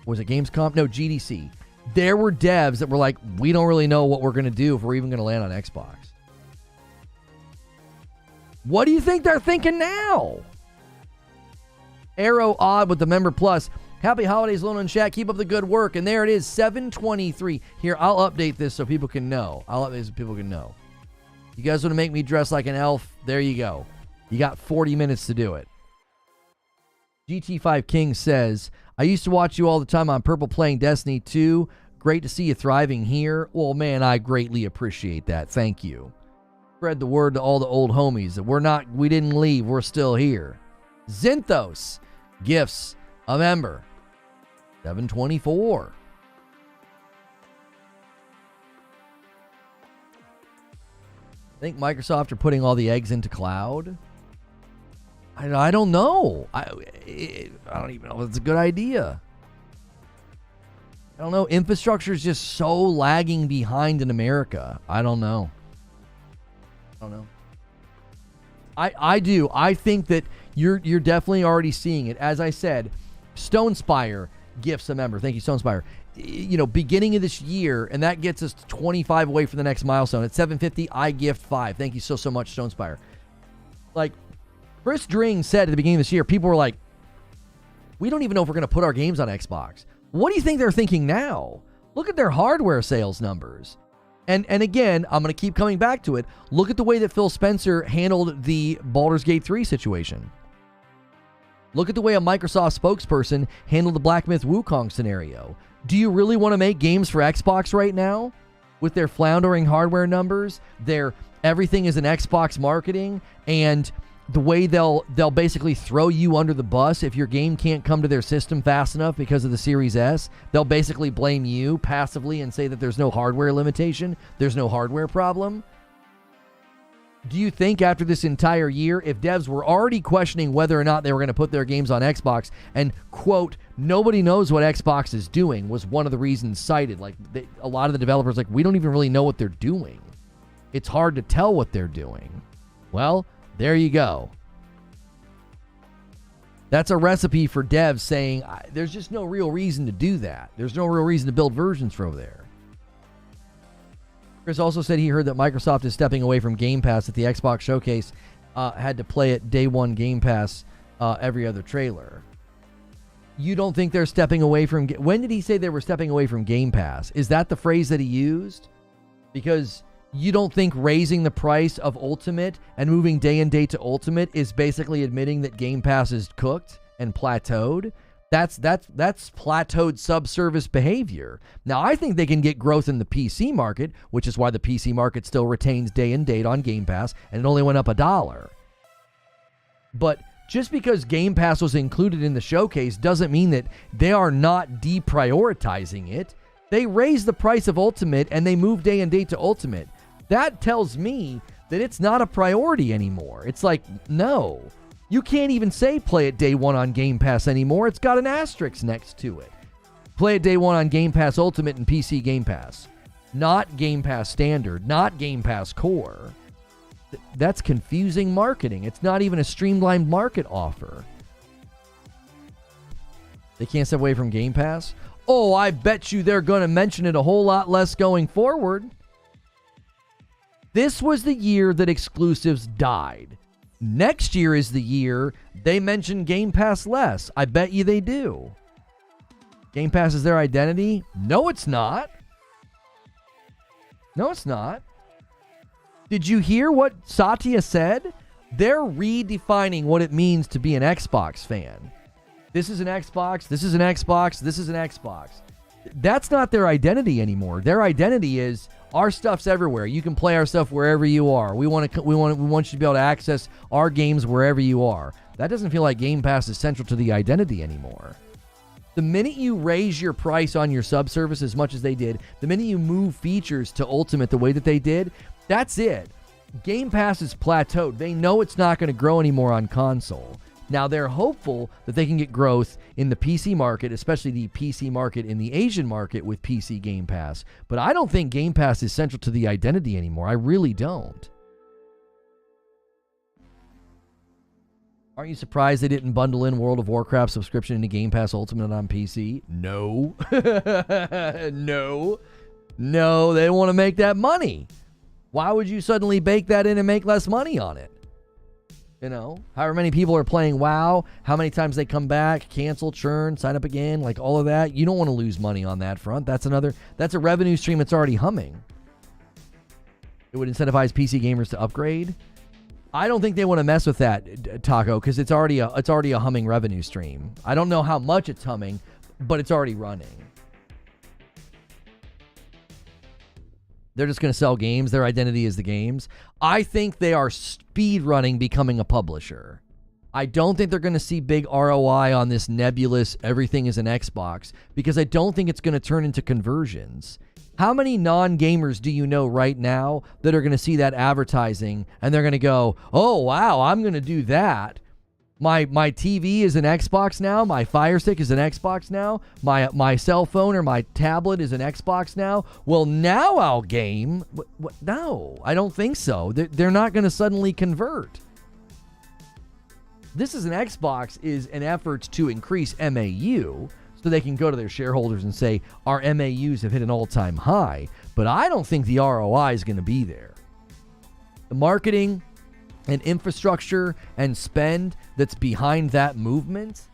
was it Gamescom? No, GDC. There were devs that were like, we don't really know what we're going to do if we're even going to land on Xbox. What do you think they're thinking now? Arrow Odd with the Member Plus. Happy holidays, Lone and Chat. Keep up the good work. And there it is, 723. Here, I'll update this so people can know. You guys want to make me dress like an elf? There you go. You got 40 minutes to do it. GT5 King says, I used to watch you all the time on Purple playing Destiny 2. Great to see you thriving here. Well, man, I greatly appreciate that. Thank you. Spread the word to all the old homies that we didn't leave. We're still here. Zinthos gifts a member. 724. I think Microsoft are putting all the eggs into cloud. I don't know. I don't even know if it's a good idea. I don't know. Infrastructure is just so lagging behind in America. I don't know. I do. I think that you're definitely already seeing it. As I said, Stonespire gifts a member. Thank you, Stonespire. You know, beginning of this year, and that gets us to 25 away from the next milestone. At 750, I gift 5. Thank you so much, Stonespire. Like, Chris Dring said at the beginning of this year, people were like, we don't even know if we're going to put our games on Xbox. What do you think they're thinking now? Look at their hardware sales numbers. And again, I'm going to keep coming back to it. Look at the way that Phil Spencer handled the Baldur's Gate 3 situation. Look at the way a Microsoft spokesperson handled the Black Myth Wukong scenario. Do you really want to make games for Xbox right now? With their floundering hardware numbers, their everything is an Xbox marketing, and the way they'll basically throw you under the bus if your game can't come to their system fast enough because of the Series S. They'll basically blame you passively and say that there's no hardware limitation, there's no hardware problem. Do you think after this entire year, if devs were already questioning whether or not they were going to put their games on Xbox, and, quote, nobody knows what Xbox is doing was one of the reasons cited. Like, a lot of the developers, like, we don't even really know what they're doing. It's hard to tell what they're doing. Well, there you go. That's a recipe for devs saying, there's just no real reason to do that. There's no real reason to build versions for over there. Chris also said he heard that Microsoft is stepping away from Game Pass at the Xbox Showcase. had to play it day one Game Pass every other trailer. You don't think they're stepping away from... When did he say they were stepping away from Game Pass? Is that the phrase that he used? Because you don't think raising the price of Ultimate and moving day and date to Ultimate is basically admitting that Game Pass is cooked and plateaued? That's plateaued subservice behavior. Now, I think they can get growth in the PC market, which is why the PC market still retains day and date on Game Pass, and it only went up $1. But just because Game Pass was included in the showcase doesn't mean that they are not deprioritizing it. They raised the price of Ultimate and they moved day and date to Ultimate. That tells me that it's not a priority anymore. It's like, no. You can't even say play it day one on Game Pass anymore. It's got an asterisk next to it. Play it day one on Game Pass Ultimate and PC Game Pass. Not Game Pass Standard, not Game Pass Core. That's confusing marketing. It's not even a streamlined market offer. They can't step away from Game Pass? Oh, I bet you they're going to mention it a whole lot less going forward. This was the year that exclusives died. Next year is the year they mention Game Pass less. I bet you they do. Game Pass is their identity? No, it's not. No, it's not. Did you hear what Satya said? They're redefining what it means to be an Xbox fan. This is an Xbox, this is an Xbox, this is an Xbox. That's not their identity anymore. Their identity is our stuff's everywhere. You can play our stuff wherever you are. We want you to be able to access our games wherever you are. That doesn't feel like Game Pass is central to the identity anymore. The minute you raise your price on your subservice as much as they did, the minute you move features to Ultimate the way that they did, that's it. Game Pass is plateaued. They know it's not going to grow anymore on console. Now, they're hopeful that they can get growth in the PC market, especially the PC market in the Asian market with PC Game Pass. But I don't think Game Pass is central to the identity anymore. I really don't. Aren't you surprised they didn't bundle in World of Warcraft subscription into Game Pass Ultimate on PC? No. No, they want to make that money. Why would you suddenly bake that in and make less money on it? You know, however many people are playing WoW, how many times they come back, cancel, churn, sign up again, like all of that. You don't want to lose money on that front. That's a revenue stream that's already humming. It would incentivize PC gamers to upgrade. I don't think they want to mess with that, Taco, because it's already a humming revenue stream. I don't know how much it's humming, but it's already running. They're just going to sell games. Their identity is the games. I think they are speed running becoming a publisher. I don't think they're going to see big ROI on this nebulous everything is an Xbox because I don't think it's going to turn into conversions. How many non-gamers do you know right now that are going to see that advertising and they're going to go, oh, wow, I'm going to do that. My TV is an Xbox now. My Fire Stick is an Xbox now. My cell phone or my tablet is an Xbox now. Well, now I'll game. What? No, I don't think so. They're not going to suddenly convert. This is an Xbox is an effort to increase MAU so they can go to their shareholders and say, our MAUs have hit an all-time high. But I don't think the ROI is going to be there. The marketing and infrastructure and spend that's behind that movement,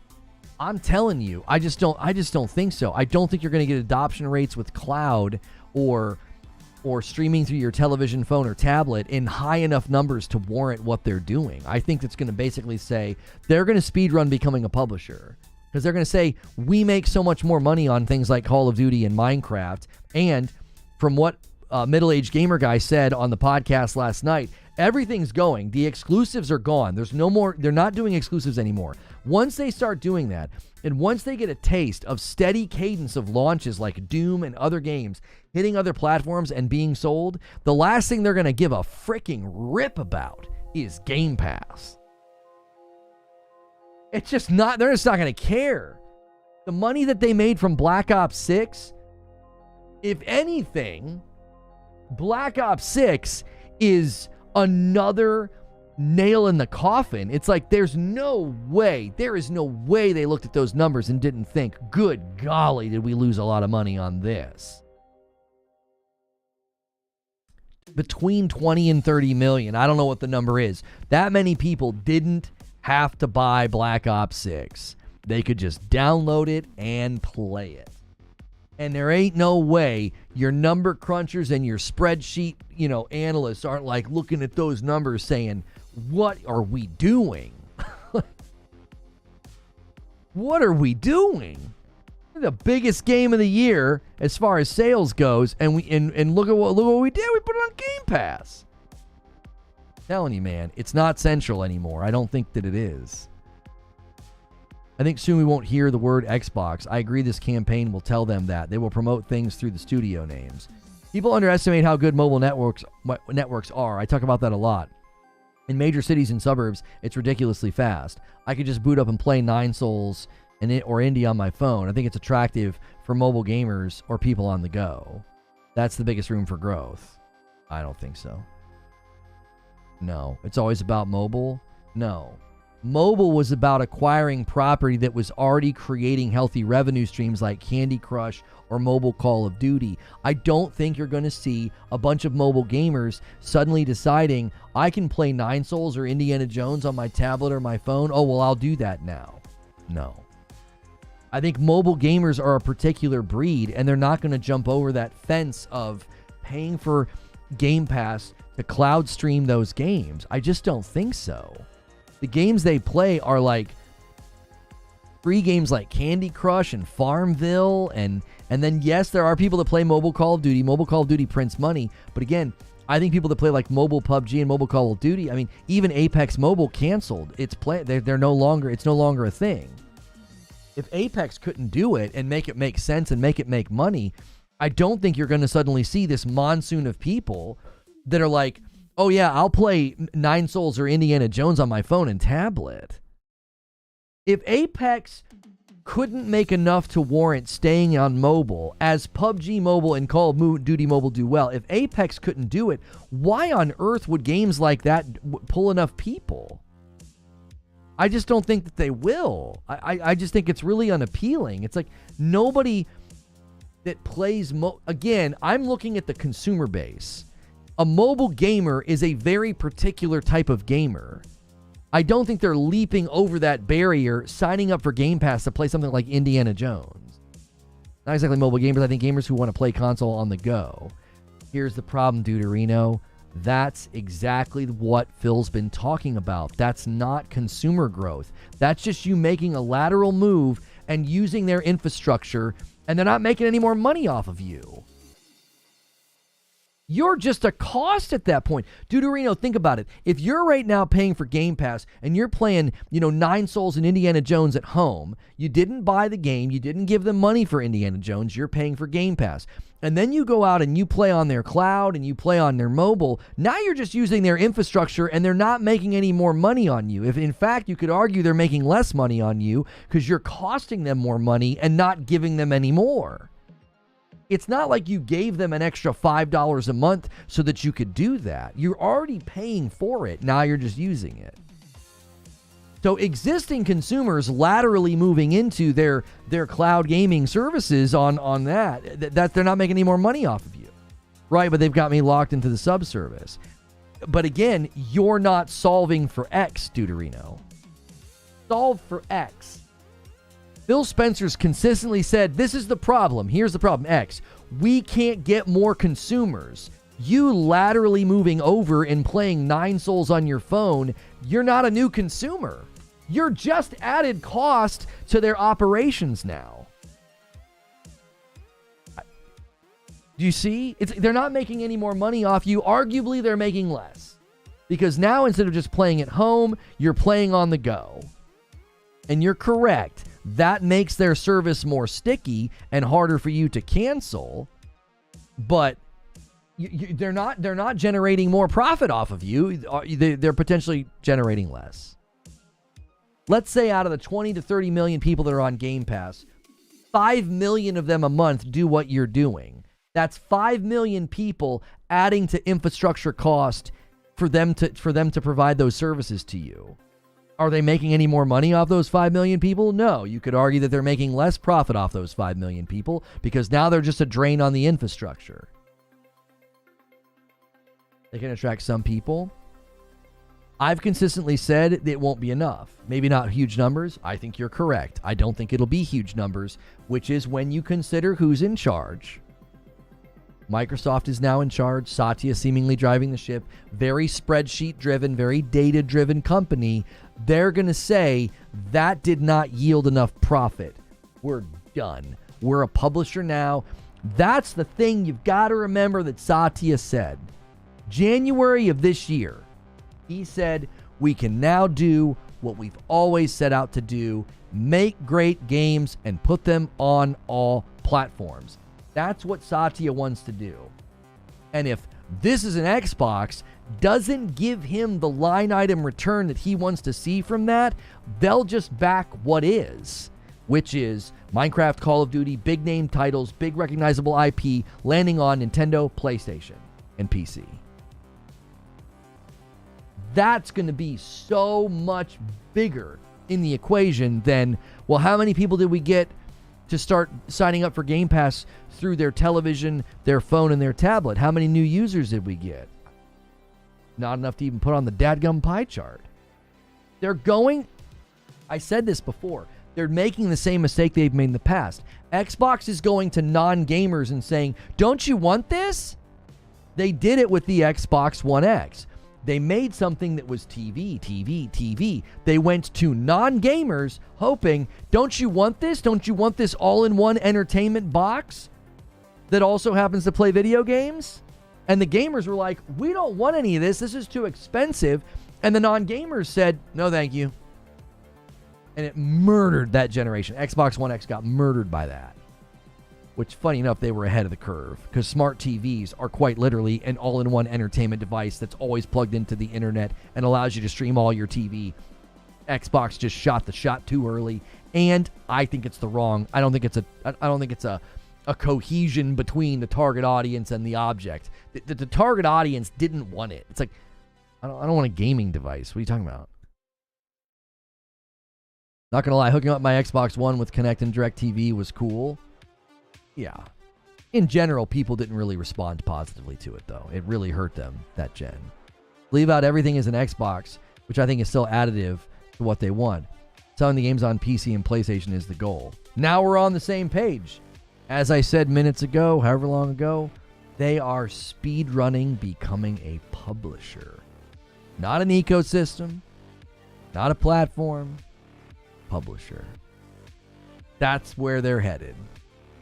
I'm telling you, I just don't think so. I don't think you're going to get adoption rates with cloud or streaming through your television, phone, or tablet in high enough numbers to warrant what they're doing. I think that's going to basically say they're going to speedrun becoming a publisher because they're going to say we make so much more money on things like Call of Duty and Minecraft. And from what middle-aged gamer guy said on the podcast last night, everything's going. The exclusives are gone. There's no more. They're not doing exclusives anymore. Once they start doing that, and once they get a taste of steady cadence of launches like Doom and other games hitting other platforms and being sold, the last thing they're going to give a freaking rip about is Game Pass. It's just not. They're just not going to care. The money that they made from Black Ops 6, if anything, Black Ops 6 is another nail in the coffin. It's like there is no way they looked at those numbers and didn't think, good golly, did we lose a lot of money on this. between 20 and 30 million. I don't know what the number is. That many people didn't have to buy Black Ops 6. They could just download it and play it. And there ain't no way your number crunchers and your spreadsheet, analysts aren't like looking at those numbers saying, what are we doing? What are we doing? The biggest game of the year as far as sales goes, and look at what we did. We put it on Game Pass. Telling you, man, it's not Central anymore. I don't think that it is. I think soon we won't hear the word Xbox. I agree this campaign will tell them that. They will promote things through the studio names. People underestimate how good mobile networks are. I talk about that a lot. In major cities and suburbs, it's ridiculously fast. I could just boot up and play Nine Souls or Indie on my phone. I think it's attractive for mobile gamers or people on the go. That's the biggest room for growth. I don't think so. No. It's always about mobile? No. Mobile was about acquiring property that was already creating healthy revenue streams like Candy Crush or mobile Call of Duty. I don't think you're going to see a bunch of mobile gamers suddenly deciding, I can play Nine Souls or Indiana Jones on my tablet or my phone. Oh, well, I'll do that now. No. I think mobile gamers are a particular breed, and they're not going to jump over that fence of paying for Game Pass to cloud stream those games. I just don't think so. The games they play are like free games like Candy Crush and Farmville, and then yes, there are people that play mobile Call of Duty. Mobile Call of Duty prints money, but again, I think people that play like mobile PUBG and mobile Call of Duty, I mean, even Apex Mobile canceled. They're no longer. It's no longer a thing. If Apex couldn't do it and make it make sense and make it make money, I don't think you're going to suddenly see this monsoon of people that are like, oh yeah, I'll play Nine Souls or Indiana Jones on my phone and tablet. If Apex couldn't make enough to warrant staying on mobile, as PUBG Mobile and Call of Duty Mobile do well, if Apex couldn't do it, why on earth would games like that pull enough people? I just don't think that they will. I just think it's really unappealing. It's like nobody that plays... Again, I'm looking at the consumer base. A mobile gamer is a very particular type of gamer. I don't think they're leaping over that barrier, signing up for Game Pass to play something like Indiana Jones. Not exactly mobile gamers. I think gamers who want to play console on the go. Here's the problem, Deuterino. That's exactly what Phil's been talking about. That's not consumer growth. That's just you making a lateral move and using their infrastructure, and they're not making any more money off of you. You're just a cost at that point. Deuterino, think about it. If you're right now paying for Game Pass and you're playing, Nine Souls and Indiana Jones at home, you didn't buy the game, you didn't give them money for Indiana Jones, you're paying for Game Pass. And then you go out and you play on their cloud and you play on their mobile. Now you're just using their infrastructure and they're not making any more money on you. If in fact you could argue they're making less money on you because you're costing them more money and not giving them any more. It's not like you gave them an extra $5 a month so that you could do that. You're already paying for it. Now you're just using it. So existing consumers laterally moving into their cloud gaming services on that they're not making any more money off of you. Right, but they've got me locked into the subservice. But again, you're not solving for X, Deuterino. Solve for X. Phil Spencer's consistently said, this is the problem. Here's the problem, X. We can't get more consumers. You laterally moving over and playing Nine Souls on your phone, you're not a new consumer. You're just added cost to their operations now. Do you see? They're not making any more money off you. Arguably, they're making less. Because now, instead of just playing at home, you're playing on the go. And you're correct. That makes their service more sticky and harder for you to cancel. But they're not generating more profit off of you. They're potentially generating less. Let's say out of the 20 to 30 million people that are on Game Pass, 5 million of them a month do what you're doing. That's 5 million people adding to infrastructure cost for them to provide those services to you. Are they making any more money off those 5 million people? No. You could argue that they're making less profit off those 5 million people because now they're just a drain on the infrastructure. They can attract some people. I've consistently said it won't be enough. Maybe not huge numbers. I think you're correct. I don't think it'll be huge numbers, which is when you consider who's in charge. Microsoft is now in charge. Satya seemingly driving the ship. Very spreadsheet-driven, very data-driven company. They're going to say, that did not yield enough profit. We're done. We're a publisher now. That's the thing you've got to remember that Satya said. January of this year, he said, we can now do what we've always set out to do, make great games and put them on all platforms. That's what Satya wants to do. And if this is an Xbox doesn't give him the line item return that he wants to see from that, they'll just back what is, which is Minecraft, Call of Duty, big name titles, big recognizable IP landing on Nintendo, PlayStation, and PC. That's going to be so much bigger in the equation than, well, how many people did we get to start signing up for Game Pass through their television, their phone, and their tablet? How many new users did we get? Not enough to even put on the dadgum pie chart. They're going, I said this before, they're making the same mistake they've made in the past. Xbox is going to non-gamers and saying, don't you want this? They did it with the Xbox One X. They made something that was TV. They went to non-gamers hoping, don't you want this? Don't you want this all-in-one entertainment box that also happens to play video games? And the gamers were like, we don't want any of this. This is too expensive. And the non-gamers said, no, thank you. And it murdered that generation. Xbox One X got murdered by that. Which, funny enough, they were ahead of the curve, because smart TVs are quite literally an all-in-one entertainment device that's always plugged into the internet and allows you to stream all your TV. Xbox just shot the shot too early, and I think it's the wrong. I don't think it's a cohesion between the target audience and the object. The target audience didn't want it. It's like, I don't want a gaming device. What are you talking about? Not gonna lie, hooking up my Xbox One with Kinect and DirecTV was cool. Yeah. In general, people didn't really respond positively to it, though. It really hurt them, that gen. Leave out everything as an Xbox, which I think is still additive to what they want. Selling the games on PC and PlayStation is the goal. Now we're on the same page. As I said minutes ago, however long ago, they are speedrunning becoming a publisher. Not an ecosystem, not a platform, publisher. That's where they're headed.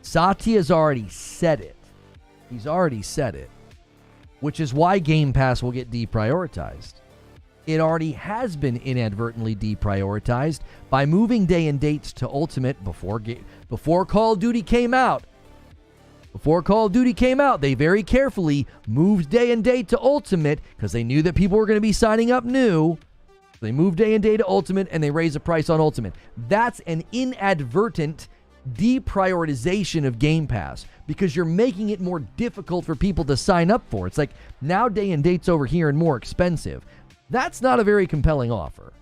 Satya's already said it. He's already said it. Which is why Game Pass will get deprioritized. It already has been inadvertently deprioritized by moving day and dates to Ultimate before Call of Duty came out. Before Call of Duty came out, they very carefully moved day and date to Ultimate because they knew that people were going to be signing up new. They moved day and date to Ultimate and they raised the price on Ultimate. That's an inadvertent deprioritization of Game Pass because you're making it more difficult for people to sign up for. It's like now day and date's over here and more expensive. That's not a very compelling offer.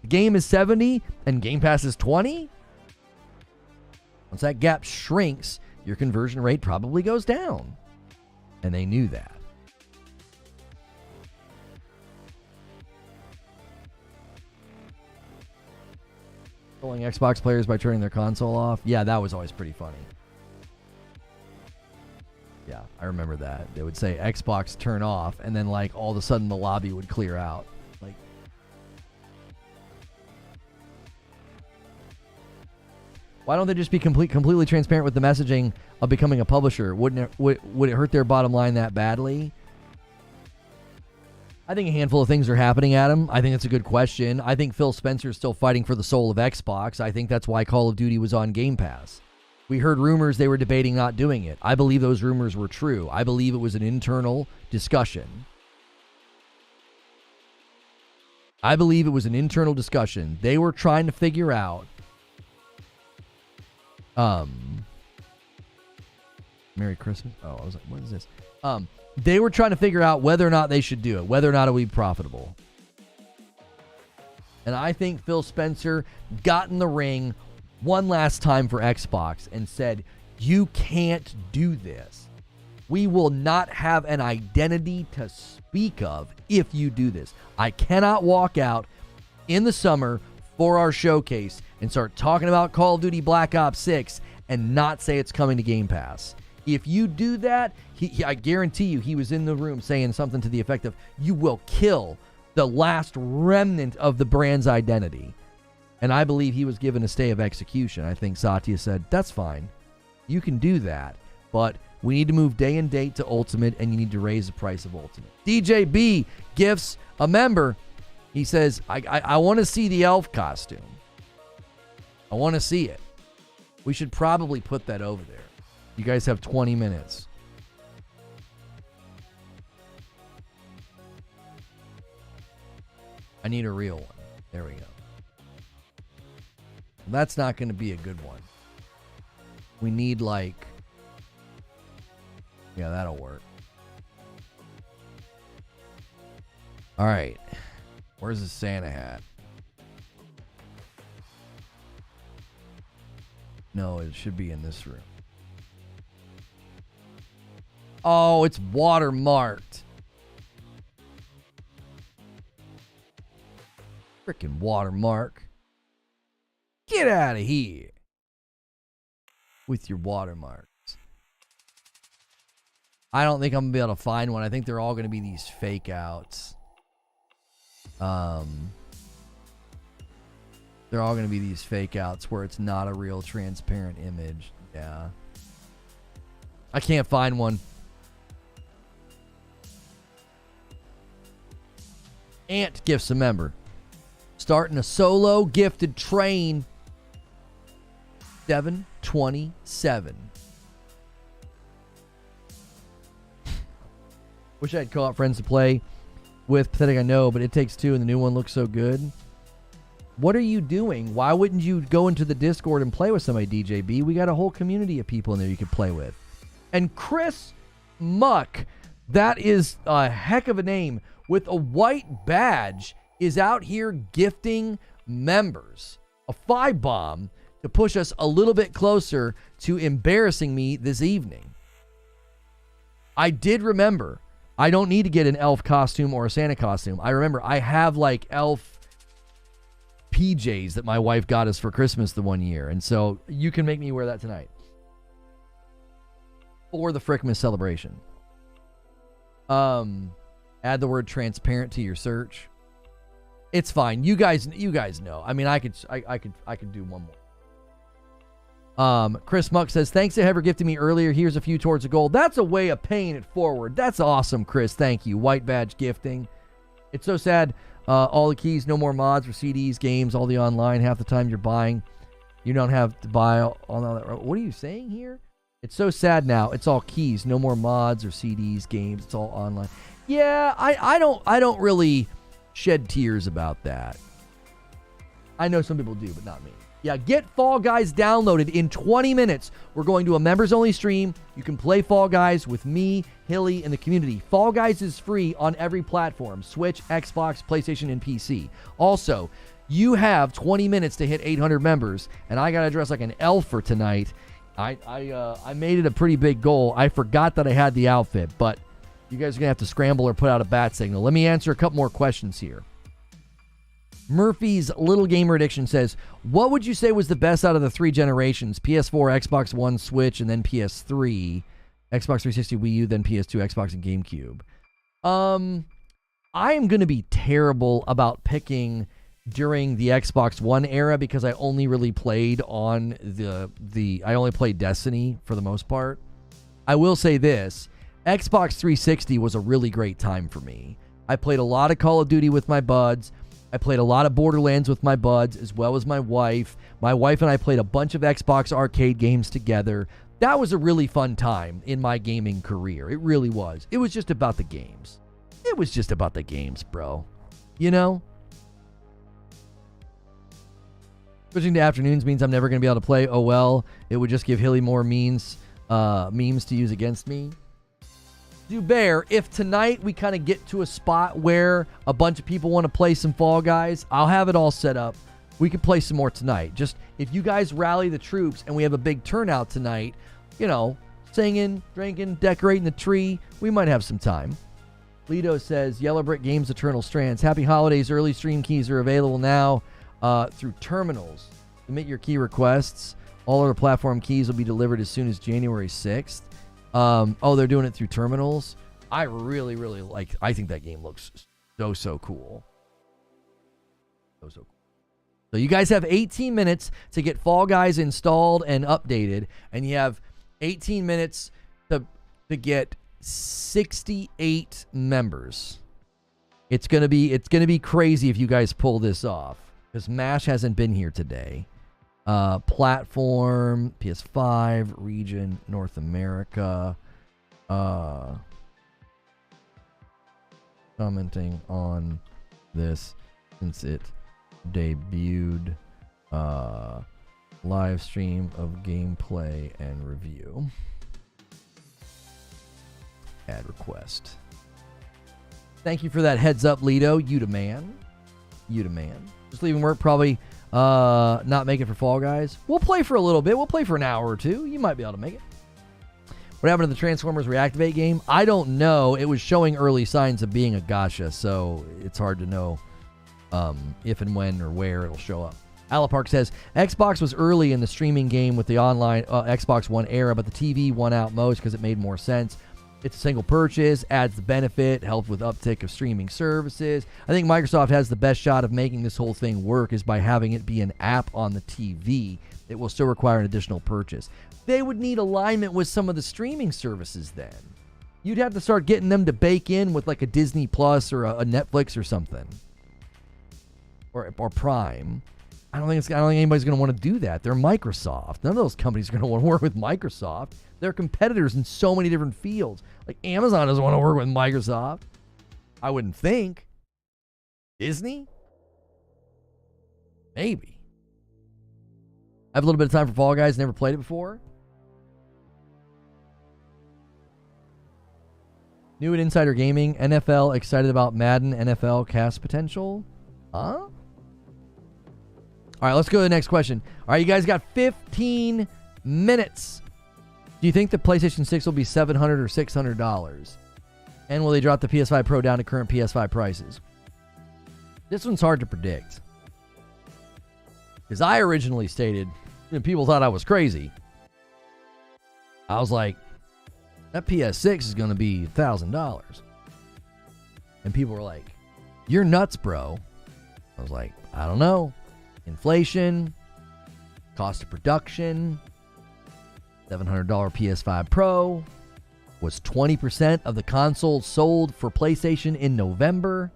The game is $70 and Game Pass is $20. Once that gap shrinks, your conversion rate probably goes down. And they knew that. Pulling Xbox players by turning their console off. Yeah, that was always pretty funny. Yeah, I remember that. They would say Xbox turn off, and then like all of a sudden the lobby would clear out. Like, why don't they just be completely transparent with the messaging of becoming a publisher? Would it hurt their bottom line that badly? I think a handful of things are happening, Adam. I think it's a good question. I think Phil Spencer is still fighting for the soul of Xbox. I think that's why Call of Duty was on Game Pass. We heard rumors they were debating not doing it. I believe those rumors were true. I believe it was an internal discussion. They were trying to figure out Merry Christmas. Oh, I was like, what is this? They were trying to figure out whether or not they should do it, whether or not it would be profitable. And I think Phil Spencer got in the ring one last time for Xbox and said, you can't do this. We will not have an identity to speak of if you do this. I cannot walk out in the summer for our showcase and start talking about Call of Duty Black Ops 6 and not say it's coming to Game Pass. If you do that, I guarantee you he was in the room saying something to the effect of, you will kill the last remnant of the brand's identity. And I believe he was given a stay of execution. I think Satya said, that's fine. You can do that, but we need to move day and date to Ultimate, and you need to raise the price of Ultimate. DJ B gifts a member. He says, I want to see the elf costume. I want to see it. We should probably put that over there. You guys have 20 minutes. I need a real one. There we go. That's not going to be a good one. We need like... Yeah, that'll work. All right. Where's the Santa hat? No, it should be in this room. Oh, it's watermarked. Freaking watermark. Get out of here with your watermarks. I don't think I'm going to be able to find one. I think they're all going to be these fake outs. They're all going to be these fake outs where it's not a real transparent image. Yeah. I can't find one. Ant gifts a member. Starting a solo gifted train. 727. Wish I had co-op friends to play with. Pathetic, I know, but It Takes Two and the new one looks so good. What are you doing? Why wouldn't you go into the Discord and play with somebody, DJB? We got a whole community of people in there you could play with. And Chris Muck, that is a heck of a name, with a white badge, is out here gifting members a 5-bomb to push us a little bit closer to embarrassing me this evening. I did remember, I don't need to get an elf costume or a Santa costume. I remember I have like elf PJs that my wife got us for Christmas the one year. And so you can make me wear that tonight. For the Frickmas celebration. Add the word transparent to your search. It's fine. You guys know. I mean, I could do one more. Chris Muck says, thanks to whoever gifted me earlier. Here's a few towards the goal. That's a way of paying it forward. That's awesome, Chris. Thank you. White badge gifting. It's so sad. All the keys, no more mods for CDs, games, all the online. Half the time you're buying, you don't have to buy all that. What are you saying here? It's so sad now. It's all keys, no more mods or CDs, games. It's all online. Yeah, I don't really shed tears about that. I know some people do, but not me. Yeah, get Fall Guys downloaded in 20 minutes. We're going to a members-only stream. You can play Fall Guys with me, Hilly, and the community. Fall Guys is free on every platform: Switch, Xbox, PlayStation, and PC. Also, you have 20 minutes to hit 800 members, and I got to dress like an elf for tonight. I made it a pretty big goal. I forgot that I had the outfit, but you guys are going to have to scramble or put out a bat signal. Let me answer a couple more questions here. Murphy's Little Gamer Addiction says, what would you say was the best out of the 3 generations? PS4, Xbox One, Switch, and then PS3. Xbox 360, Wii U, then PS2, Xbox, and GameCube. I am going to be terrible about picking during the Xbox One era because I only really played on I only played Destiny for the most part. I will say this. Xbox 360 was a really great time for me. I played a lot of Call of Duty with my buds. I played a lot of Borderlands with my buds, as well as my wife. My wife and I played a bunch of Xbox arcade games together. That was a really fun time in my gaming career. It really was. It was just about the games. It was just about the games, bro. You know? Switching to afternoons means I'm never going to be able to play. Oh, well. It would just give Hilly more memes to use against me. Bear, if tonight we kind of get to a spot where a bunch of people want to play some Fall Guys, I'll have it all set up. We could play some more tonight. Just if you guys rally the troops and we have a big turnout tonight, singing, drinking, decorating the tree, we might have some time. Lido says, Yellow Brick Games Eternal Strands. Happy holidays. Early stream keys are available now through terminals. Submit your key requests. All other platform keys will be delivered as soon as January 6th. Oh, they're doing it through terminals? I really, really like, I think that game looks so cool. So cool. So you guys have 18 minutes to get Fall Guys installed and updated, and you have 18 minutes to get 68 members. It's gonna be crazy if you guys pull this off, because MASH hasn't been here today. Platform, PS5, region, North America. Commenting on this since it debuted. Live stream of gameplay and review. Add request. Thank you for that heads up, Lido. You the man. Just leaving work, probably not make it for Fall Guys. We'll play for a little bit. We'll play for an hour or two. You might be able to make it. What happened to the Transformers Reactivate game? I don't know. It was showing early signs of being a gacha, so it's hard to know if and when or where it'll show up. Alapark says, Xbox was early in the streaming game with the online Xbox One era, but the TV won out most because it made more sense. It's a single purchase, adds the benefit, helps with uptick of streaming services. I think Microsoft has the best shot of making this whole thing work is by having it be an app on the TV. It will still require an additional purchase. They would need alignment with some of the streaming services then. You'd have to start getting them to bake in with like a Disney Plus or a Netflix or something. Or Prime. I don't think anybody's going to want to do that. They're Microsoft. None of those companies are going to want to work with Microsoft. They're competitors in so many different fields. Like Amazon doesn't want to work with Microsoft. I wouldn't think. Disney? Maybe. I have a little bit of time for Fall Guys. Never played it before. New at Insider Gaming. NFL excited about Madden NFL cast potential. Huh? All right, let's go to the next question. All right, you guys got 15 minutes. Do you think the PlayStation 6 will be $700 or $600? And will they drop the PS5 Pro down to current PS5 prices? This one's hard to predict. Because I originally stated, people thought I was crazy. I was like, that PS6 is going to be $1,000. And people were like, you're nuts, bro. I was like, I don't know. Inflation, cost of production, $700 PS5 Pro was 20% of the consoles sold for PlayStation in November.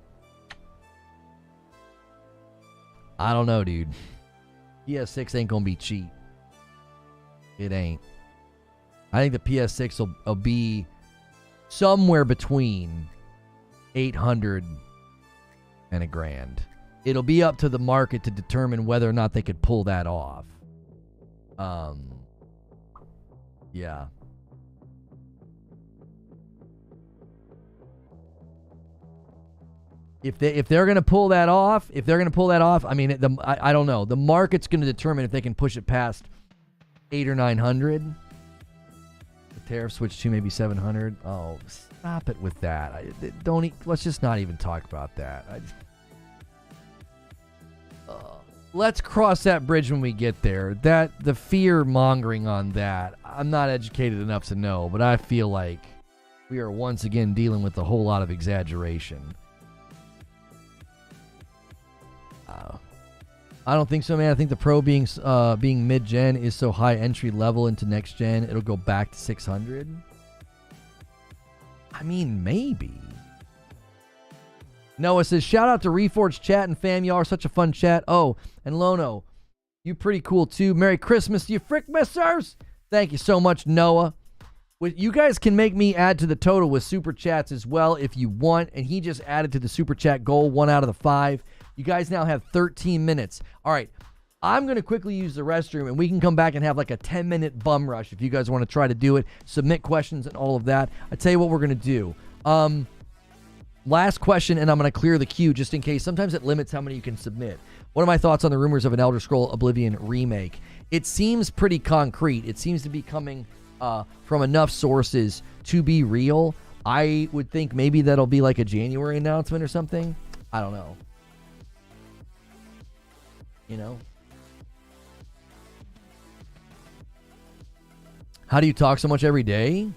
I don't know, dude. PS6 ain't gonna be cheap. It ain't. I think the PS6 will be somewhere between $800 and $1,000. It'll be up to the market to determine whether or not they could pull that off. Yeah. If they're gonna pull that off, I mean, I don't know. The market's gonna determine if they can push it past $800 or $900. The tariff switch to maybe $700. Oh, stop it with that. Let's just not even talk about that. Let's cross that bridge when we get there. The fear mongering on that, I'm not educated enough to know, but I feel like we are once again dealing with a whole lot of exaggeration. I don't think so, man. I think the Pro being mid-gen is so high entry level into next gen, it'll go back to 600. I mean, maybe. Noah says, shout out to Reforge chat and fam. Y'all are such a fun chat. Oh, and Lono, you pretty cool too. Merry Christmas to you, frick missers. Thank you so much, Noah. You guys can make me add to the total with super chats as well if you want. And he just added to the super chat goal, 1 out of the 5. You guys now have 13 minutes. All right, I'm going to quickly use the restroom and we can come back and have like a 10-minute bum rush if you guys want to try to do it. Submit questions and all of that. I tell you what we're going to do. Last question, and I'm going to clear the queue just in case. Sometimes it limits how many you can submit. What are my thoughts on the rumors of an Elder Scrolls Oblivion remake? It seems pretty concrete. It seems to be coming from enough sources to be real. I would think maybe that'll be like a January announcement or something. I don't know. You know? How do you talk so much every day?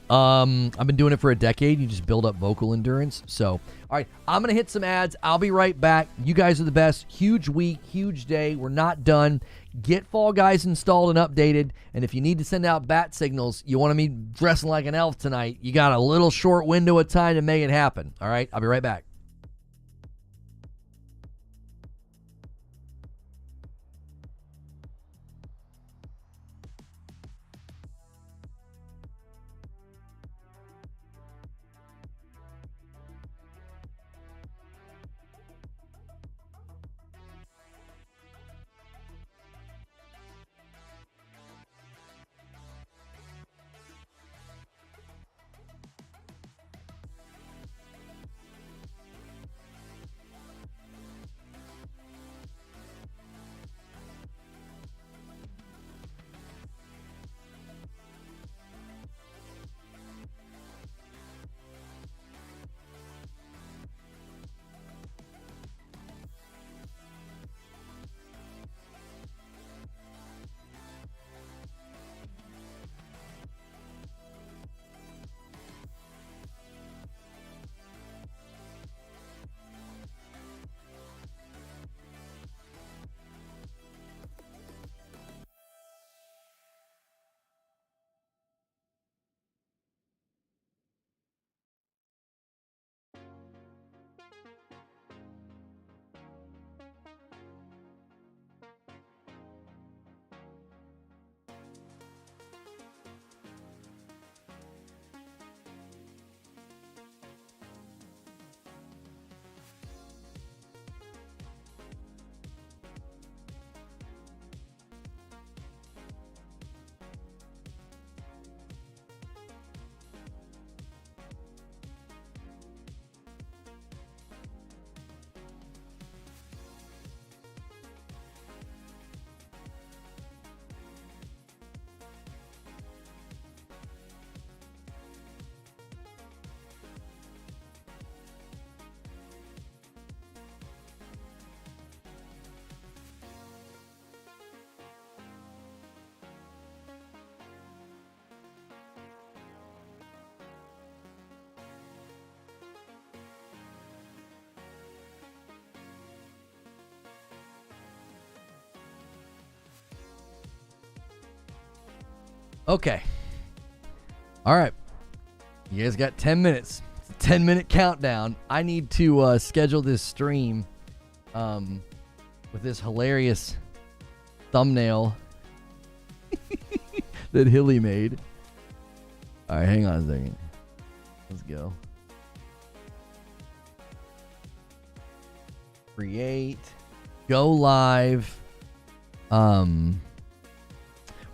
I've been doing it for a decade. You just build up vocal endurance. So, all right, I'm going to hit some ads. I'll be right back. You guys are the best. Huge week, huge day. We're not done. Get Fall Guys installed and updated. And if you need to send out bat signals, you want me dressing like an elf tonight, you got a little short window of time to make it happen. All right, I'll be right back. Okay. All right. You guys got 10 minutes. It's a 10-minute countdown. I need to schedule this stream with this hilarious thumbnail that Hilly made. All right, hang on a second. Let's go. Create. Go live.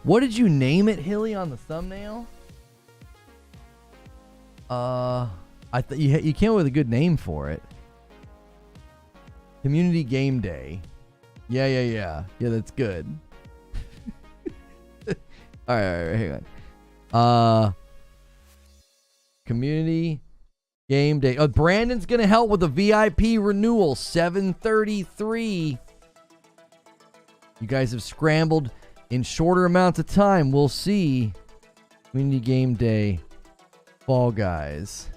What did you name it, Hilly, on the thumbnail? I thought you came up with a good name for it. Community Game Day. Yeah, that's good. all right, hang on. Community Game Day. Oh, Brandon's gonna help with the VIP renewal. 7:33. You guys have scrambled in shorter amounts of time. We'll see. Community Game Day. Fall Guys.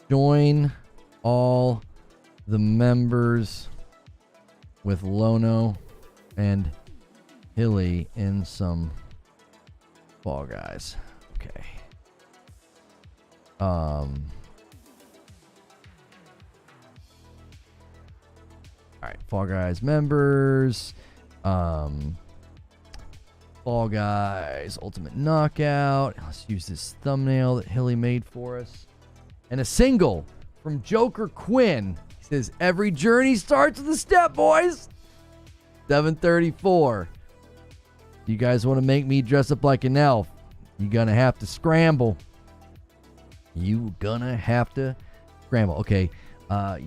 Join all the members with Lono and Hilly in some Fall Guys. Okay. All right, Fall Guys members. Fall Guys Ultimate Knockout. Let's use this thumbnail that Hilly made for us. And a single from Joker Quinn. He says, every journey starts with a step, boys. 7:34. You guys want to make me dress up like an elf? You're going to have to scramble. Okay.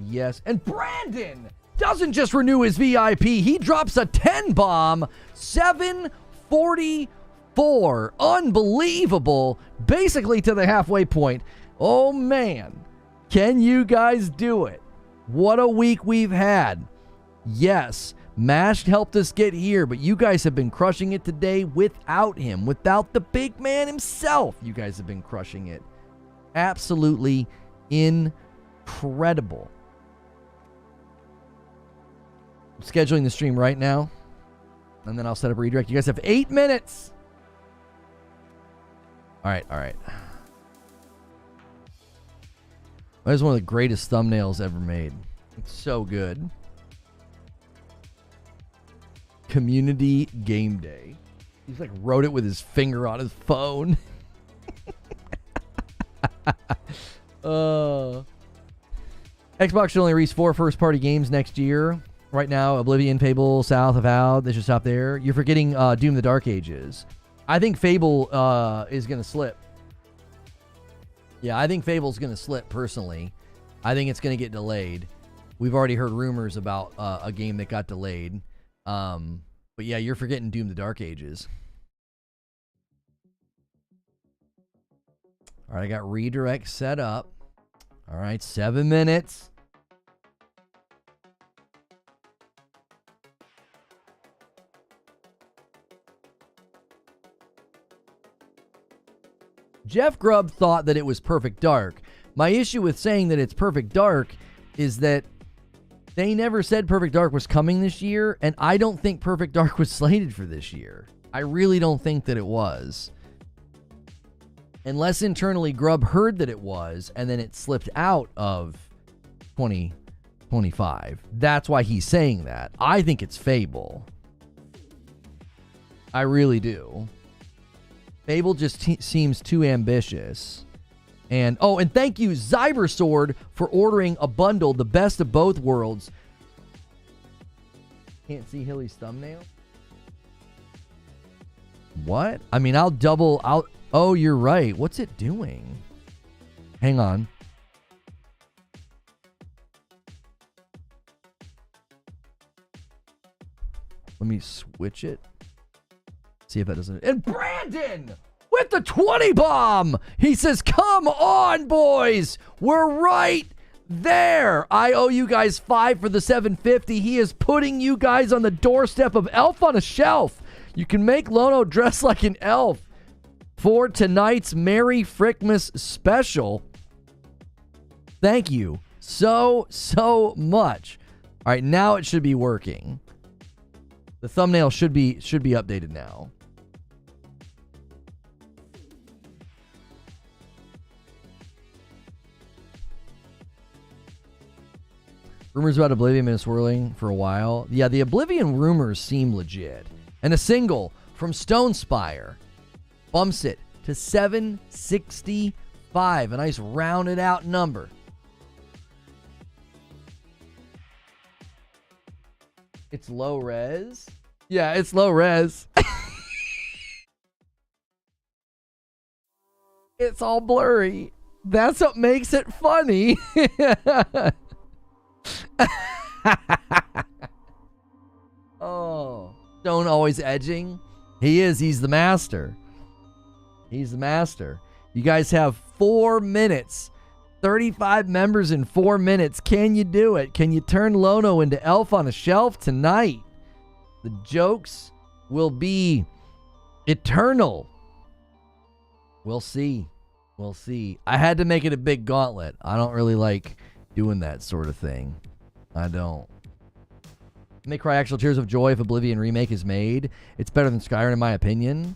Yes. And Brandon! doesn't just renew his VIP, he drops a 10 bomb. 744. Unbelievable. Basically to the halfway point. Oh, man. Can you guys do it? What a week we've had. Yes, Mashed helped us get here, but you guys have been crushing it today without him. Without the big man himself, you guys have been crushing it. Absolutely incredible. I'm scheduling the stream right now, and then I'll set up a redirect. You guys have 8 minutes. All right. That is one of the greatest thumbnails ever made. It's so good. Community game day. He's like wrote it with his finger on his phone. Xbox should only release 4 first-party games next year. Right now, Oblivion, Fable, South of Out. They should stop there. You're forgetting Doom the Dark Ages. I think Fable is going to slip. Yeah, I think Fable's going to slip, personally. I think it's going to get delayed. We've already heard rumors about a game that got delayed. But yeah, you're forgetting Doom the Dark Ages. All right, I got redirect set up. All right, 7 minutes. Jeff Grubb thought that it was Perfect Dark. My issue with saying that it's Perfect Dark is that they never said Perfect Dark was coming this year, and I don't think Perfect Dark was slated for this year. I really don't think that it was. Unless internally Grubb heard that it was, and then it slipped out of 2025. That's why he's saying that. I think it's Fable. I really do. Fable just seems too ambitious. And thank you, Zybersword, for ordering a bundle, the best of both worlds. Can't see Hilly's thumbnail? What? I mean, oh, you're right. What's it doing? Hang on. Let me switch it. See if that doesn't. And Brandon with the 20 bomb. He says, come on, boys. We're right there. I owe you guys 5 for the 750. He is putting you guys on the doorstep of Elf on a Shelf. You can make Lono dress like an elf for tonight's Merry Frickmas special. Thank you so much. All right, now it should be working. The thumbnail should be updated now. Rumors about Oblivion been swirling for a while. Yeah, the Oblivion rumors seem legit. And a single from Stone Spire bumps it to 765. A nice rounded out number. It's low res. Yeah, it's low res. It's all blurry. That's what makes it funny. Oh, Stone always edging. He is. He's the master. He's the master. You guys have 4 minutes. 35 members in 4 minutes. Can you do it? Can you turn Lono into Elf on a Shelf tonight? The jokes will be eternal. We'll see. We'll see. I had to make it a big gauntlet. I don't really like doing that sort of thing. I don't. May cry actual tears of joy if Oblivion remake is made. It's better than Skyrim in my opinion.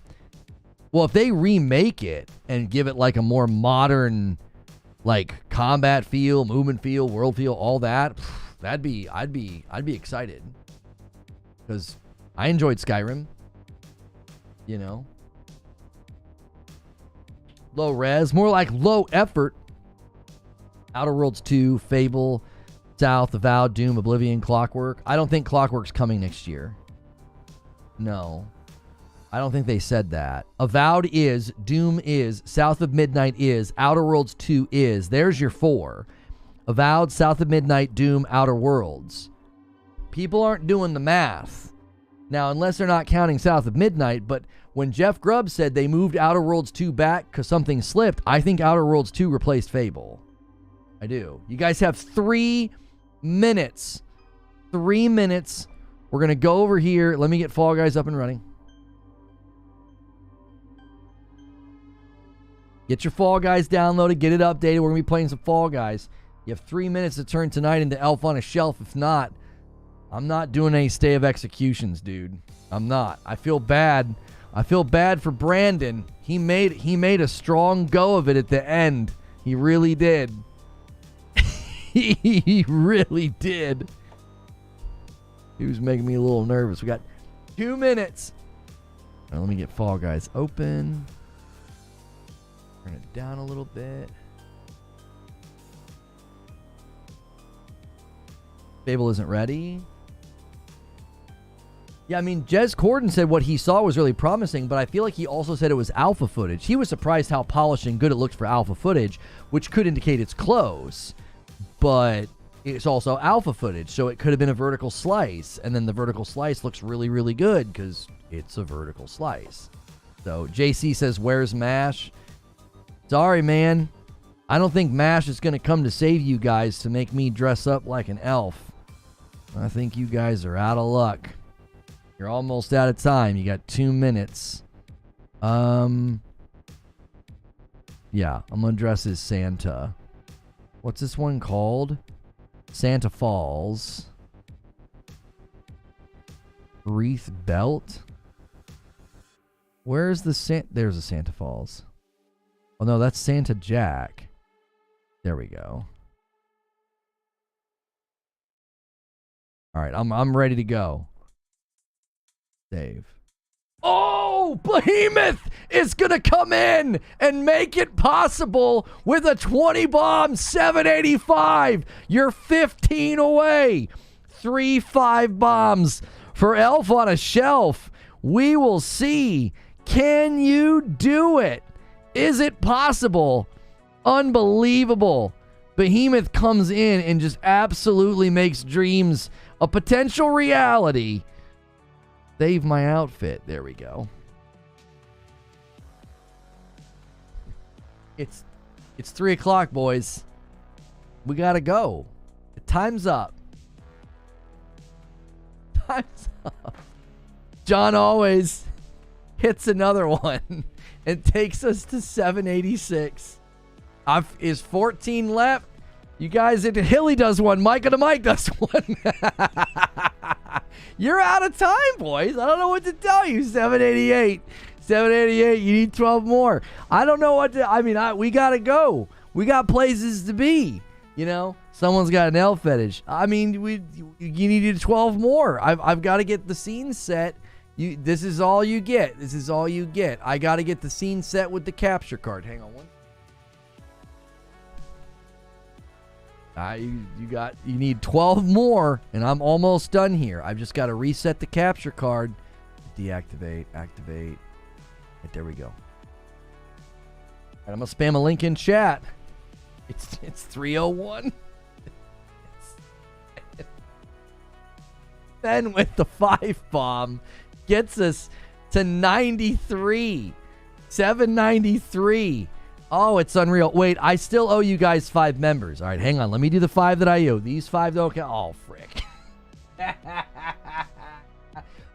Well, if they remake it and give it like a more modern, like combat feel, movement feel, world feel, all that, I'd be excited. Because I enjoyed Skyrim. You know. Low res, more like low effort. Outer Worlds 2, Fable, South, Avowed, Doom, Oblivion, Clockwork. I don't think Clockwork's coming next year. No. I don't think they said that. Avowed is, Doom is, South of Midnight is, Outer Worlds 2 is. There's your 4. Avowed, South of Midnight, Doom, Outer Worlds. people aren't doing the math. Now, unless they're not counting South of Midnight, but when Jeff Grubb said they moved Outer Worlds 2 back because something slipped, I think Outer Worlds 2 replaced Fable. I do. You guys have 3 minutes. 3 minutes. We're going to go over here. Let me get Fall Guys up and running. Get your Fall Guys downloaded. Get it updated. We're going to be playing some Fall Guys. You have 3 minutes to turn tonight into Elf on a Shelf. If not, I'm not doing any stay of executions, dude. I'm not. I feel bad. I feel bad for Brandon. He made a strong go of it at the end. He really did. He really did. He was making me a little nervous. We got 2 minutes. All right, let me get Fall Guys open. Turn it down a little bit. Fable isn't ready. Yeah, I mean, Jez Corden said what he saw was really promising, but I feel like he also said it was alpha footage. He was surprised how polished and good it looked for alpha footage, which could indicate it's close, but it's also alpha footage, so it could have been a vertical slice, and then the vertical slice looks really, really good because it's a vertical slice. So JC says, where's MASH? Sorry, man. I don't think MASH is going to come to save you guys to make me dress up like an elf. I think you guys are out of luck. You're almost out of time. You got 2 minutes. Yeah, I'm going to dress as Santa. What's this one called? Santa Falls. Wreath Belt. Where's the Santa? There's a Santa Falls. Oh, no, that's Santa Jack. There we go. All right, I'm ready to go. Save. Oh, Behemoth is going to come in and make it possible with a 20 bomb 785. You're 15 away. 3 5 bombs for Elf on a Shelf. We will see. Can you do it? Is it possible? Unbelievable. Behemoth comes in and just absolutely makes dreams a potential reality. Save my outfit. There we go. It's 3 o'clock, boys. We gotta go. Time's up. Time's up. John always hits another one and takes us to 786. Is 14 left? You guys, Hilly does one. Micah to Mike does one. You're out of time, boys. I don't know what to tell you. 788. 788. You need 12 more. I don't know what to... I mean, we got to go. We got places to be. You know? Someone's got an elf fetish. I mean, you needed 12 more. I've got to get the scene set. This is all you get. This is all you get. I got to get the scene set with the capture card. Hang on one. You need 12 more, and I'm almost done here. I've just got to reset the capture card. Deactivate, activate. Right, there we go. And I'm gonna spam a link in chat. It's 301. Then with the 5 bomb gets us to 93. 793. Oh, it's unreal. Wait, I still owe you guys 5 members. All right, hang on. Let me do the 5 that I owe. These 5 don't count. Oh, frick.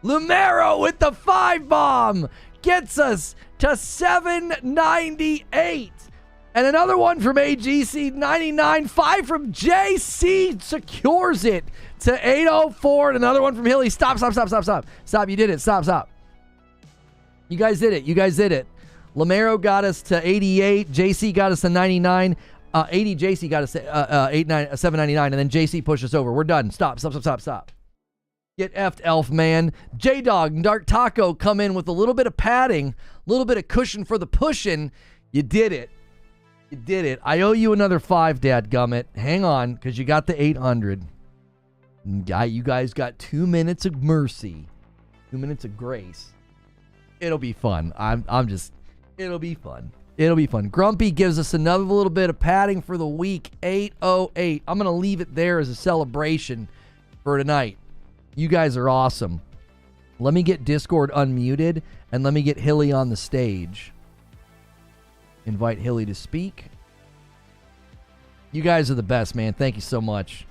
Lumero with the 5 bomb gets us to 798. And another one from AGC 99. 5 from JC secures it to 804. And another one from Hilly. Stop. Stop. You did it. Stop. You guys did it. Lamero got us to 88. JC got us to 99. 80 JC got us to 799. And then JC pushed us over. We're done. Stop. Get effed, Elf Man. J-Dog and Dark Taco come in with a little bit of padding, a little bit of cushion for the pushing. You did it. I owe you another 5, dadgummit. Hang on, because you got the 800. You guys got 2 minutes of mercy. 2 minutes of grace. It'll be fun. It'll be fun. Grumpy gives us another little bit of padding for the week. 808. I'm going to leave it there as a celebration for tonight. You guys are awesome. Let me get Discord unmuted, and let me get Hilly on the stage. Invite Hilly to speak. You guys are the best, man. Thank you so much.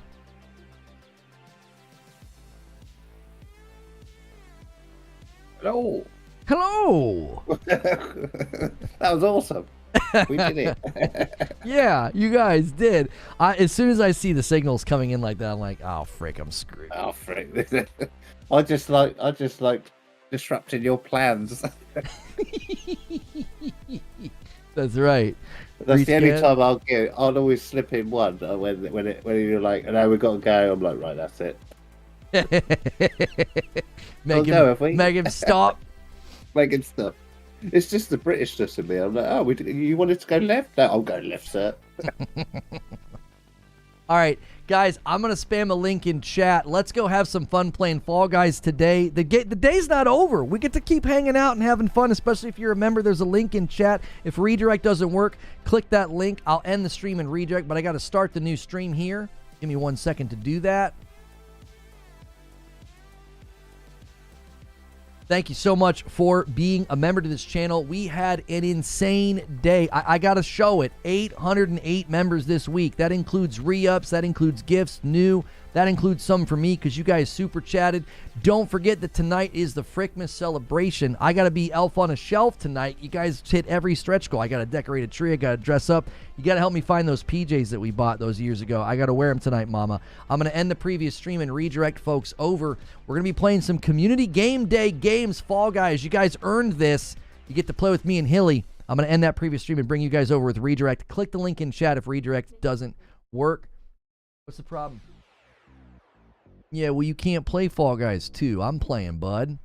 Hello. Hello. That was awesome. We did it. Yeah, you guys did. As soon as I see the signals coming in like that, I'm like, oh, frick, I'm screwed. Oh, frick. I just like disrupting your plans. That's right. That's the only time I'll always slip in one when you're like, no, we've got to go. I'm like, right, that's it. Make him stop. Make him stop. It's just the Britishness in me. I'm like, oh, you wanted to go left? No, I'll go left, sir. All right, guys, I'm going to spam a link in chat. Let's go have some fun playing Fall Guys today. The day's not over. We get to keep hanging out and having fun, especially if you're a member. There's a link in chat. If redirect doesn't work, click that link. I'll end the stream and redirect, but I got to start the new stream here. Give me 1 second to do that. Thank you so much for being a member to this channel. We had an insane day. I got to show it. 808 members this week. That includes re-ups. That includes gifts, new. That includes some for me because you guys super chatted. Don't forget that tonight is the Frickmas celebration. I got to be elf on a shelf tonight. You guys hit every stretch goal. I got to decorate a tree. I got to dress up. You got to help me find those PJs that we bought those years ago. I got to wear them tonight, mama. I'm going to end the previous stream and redirect folks over. We're going to be playing some community game day games, Fall Guys. You guys earned this. You get to play with me and Hilly. I'm going to end that previous stream and bring you guys over with redirect. Click the link in chat if redirect doesn't work. What's the problem? Yeah, well, you can't play Fall Guys 2. I'm playing, bud.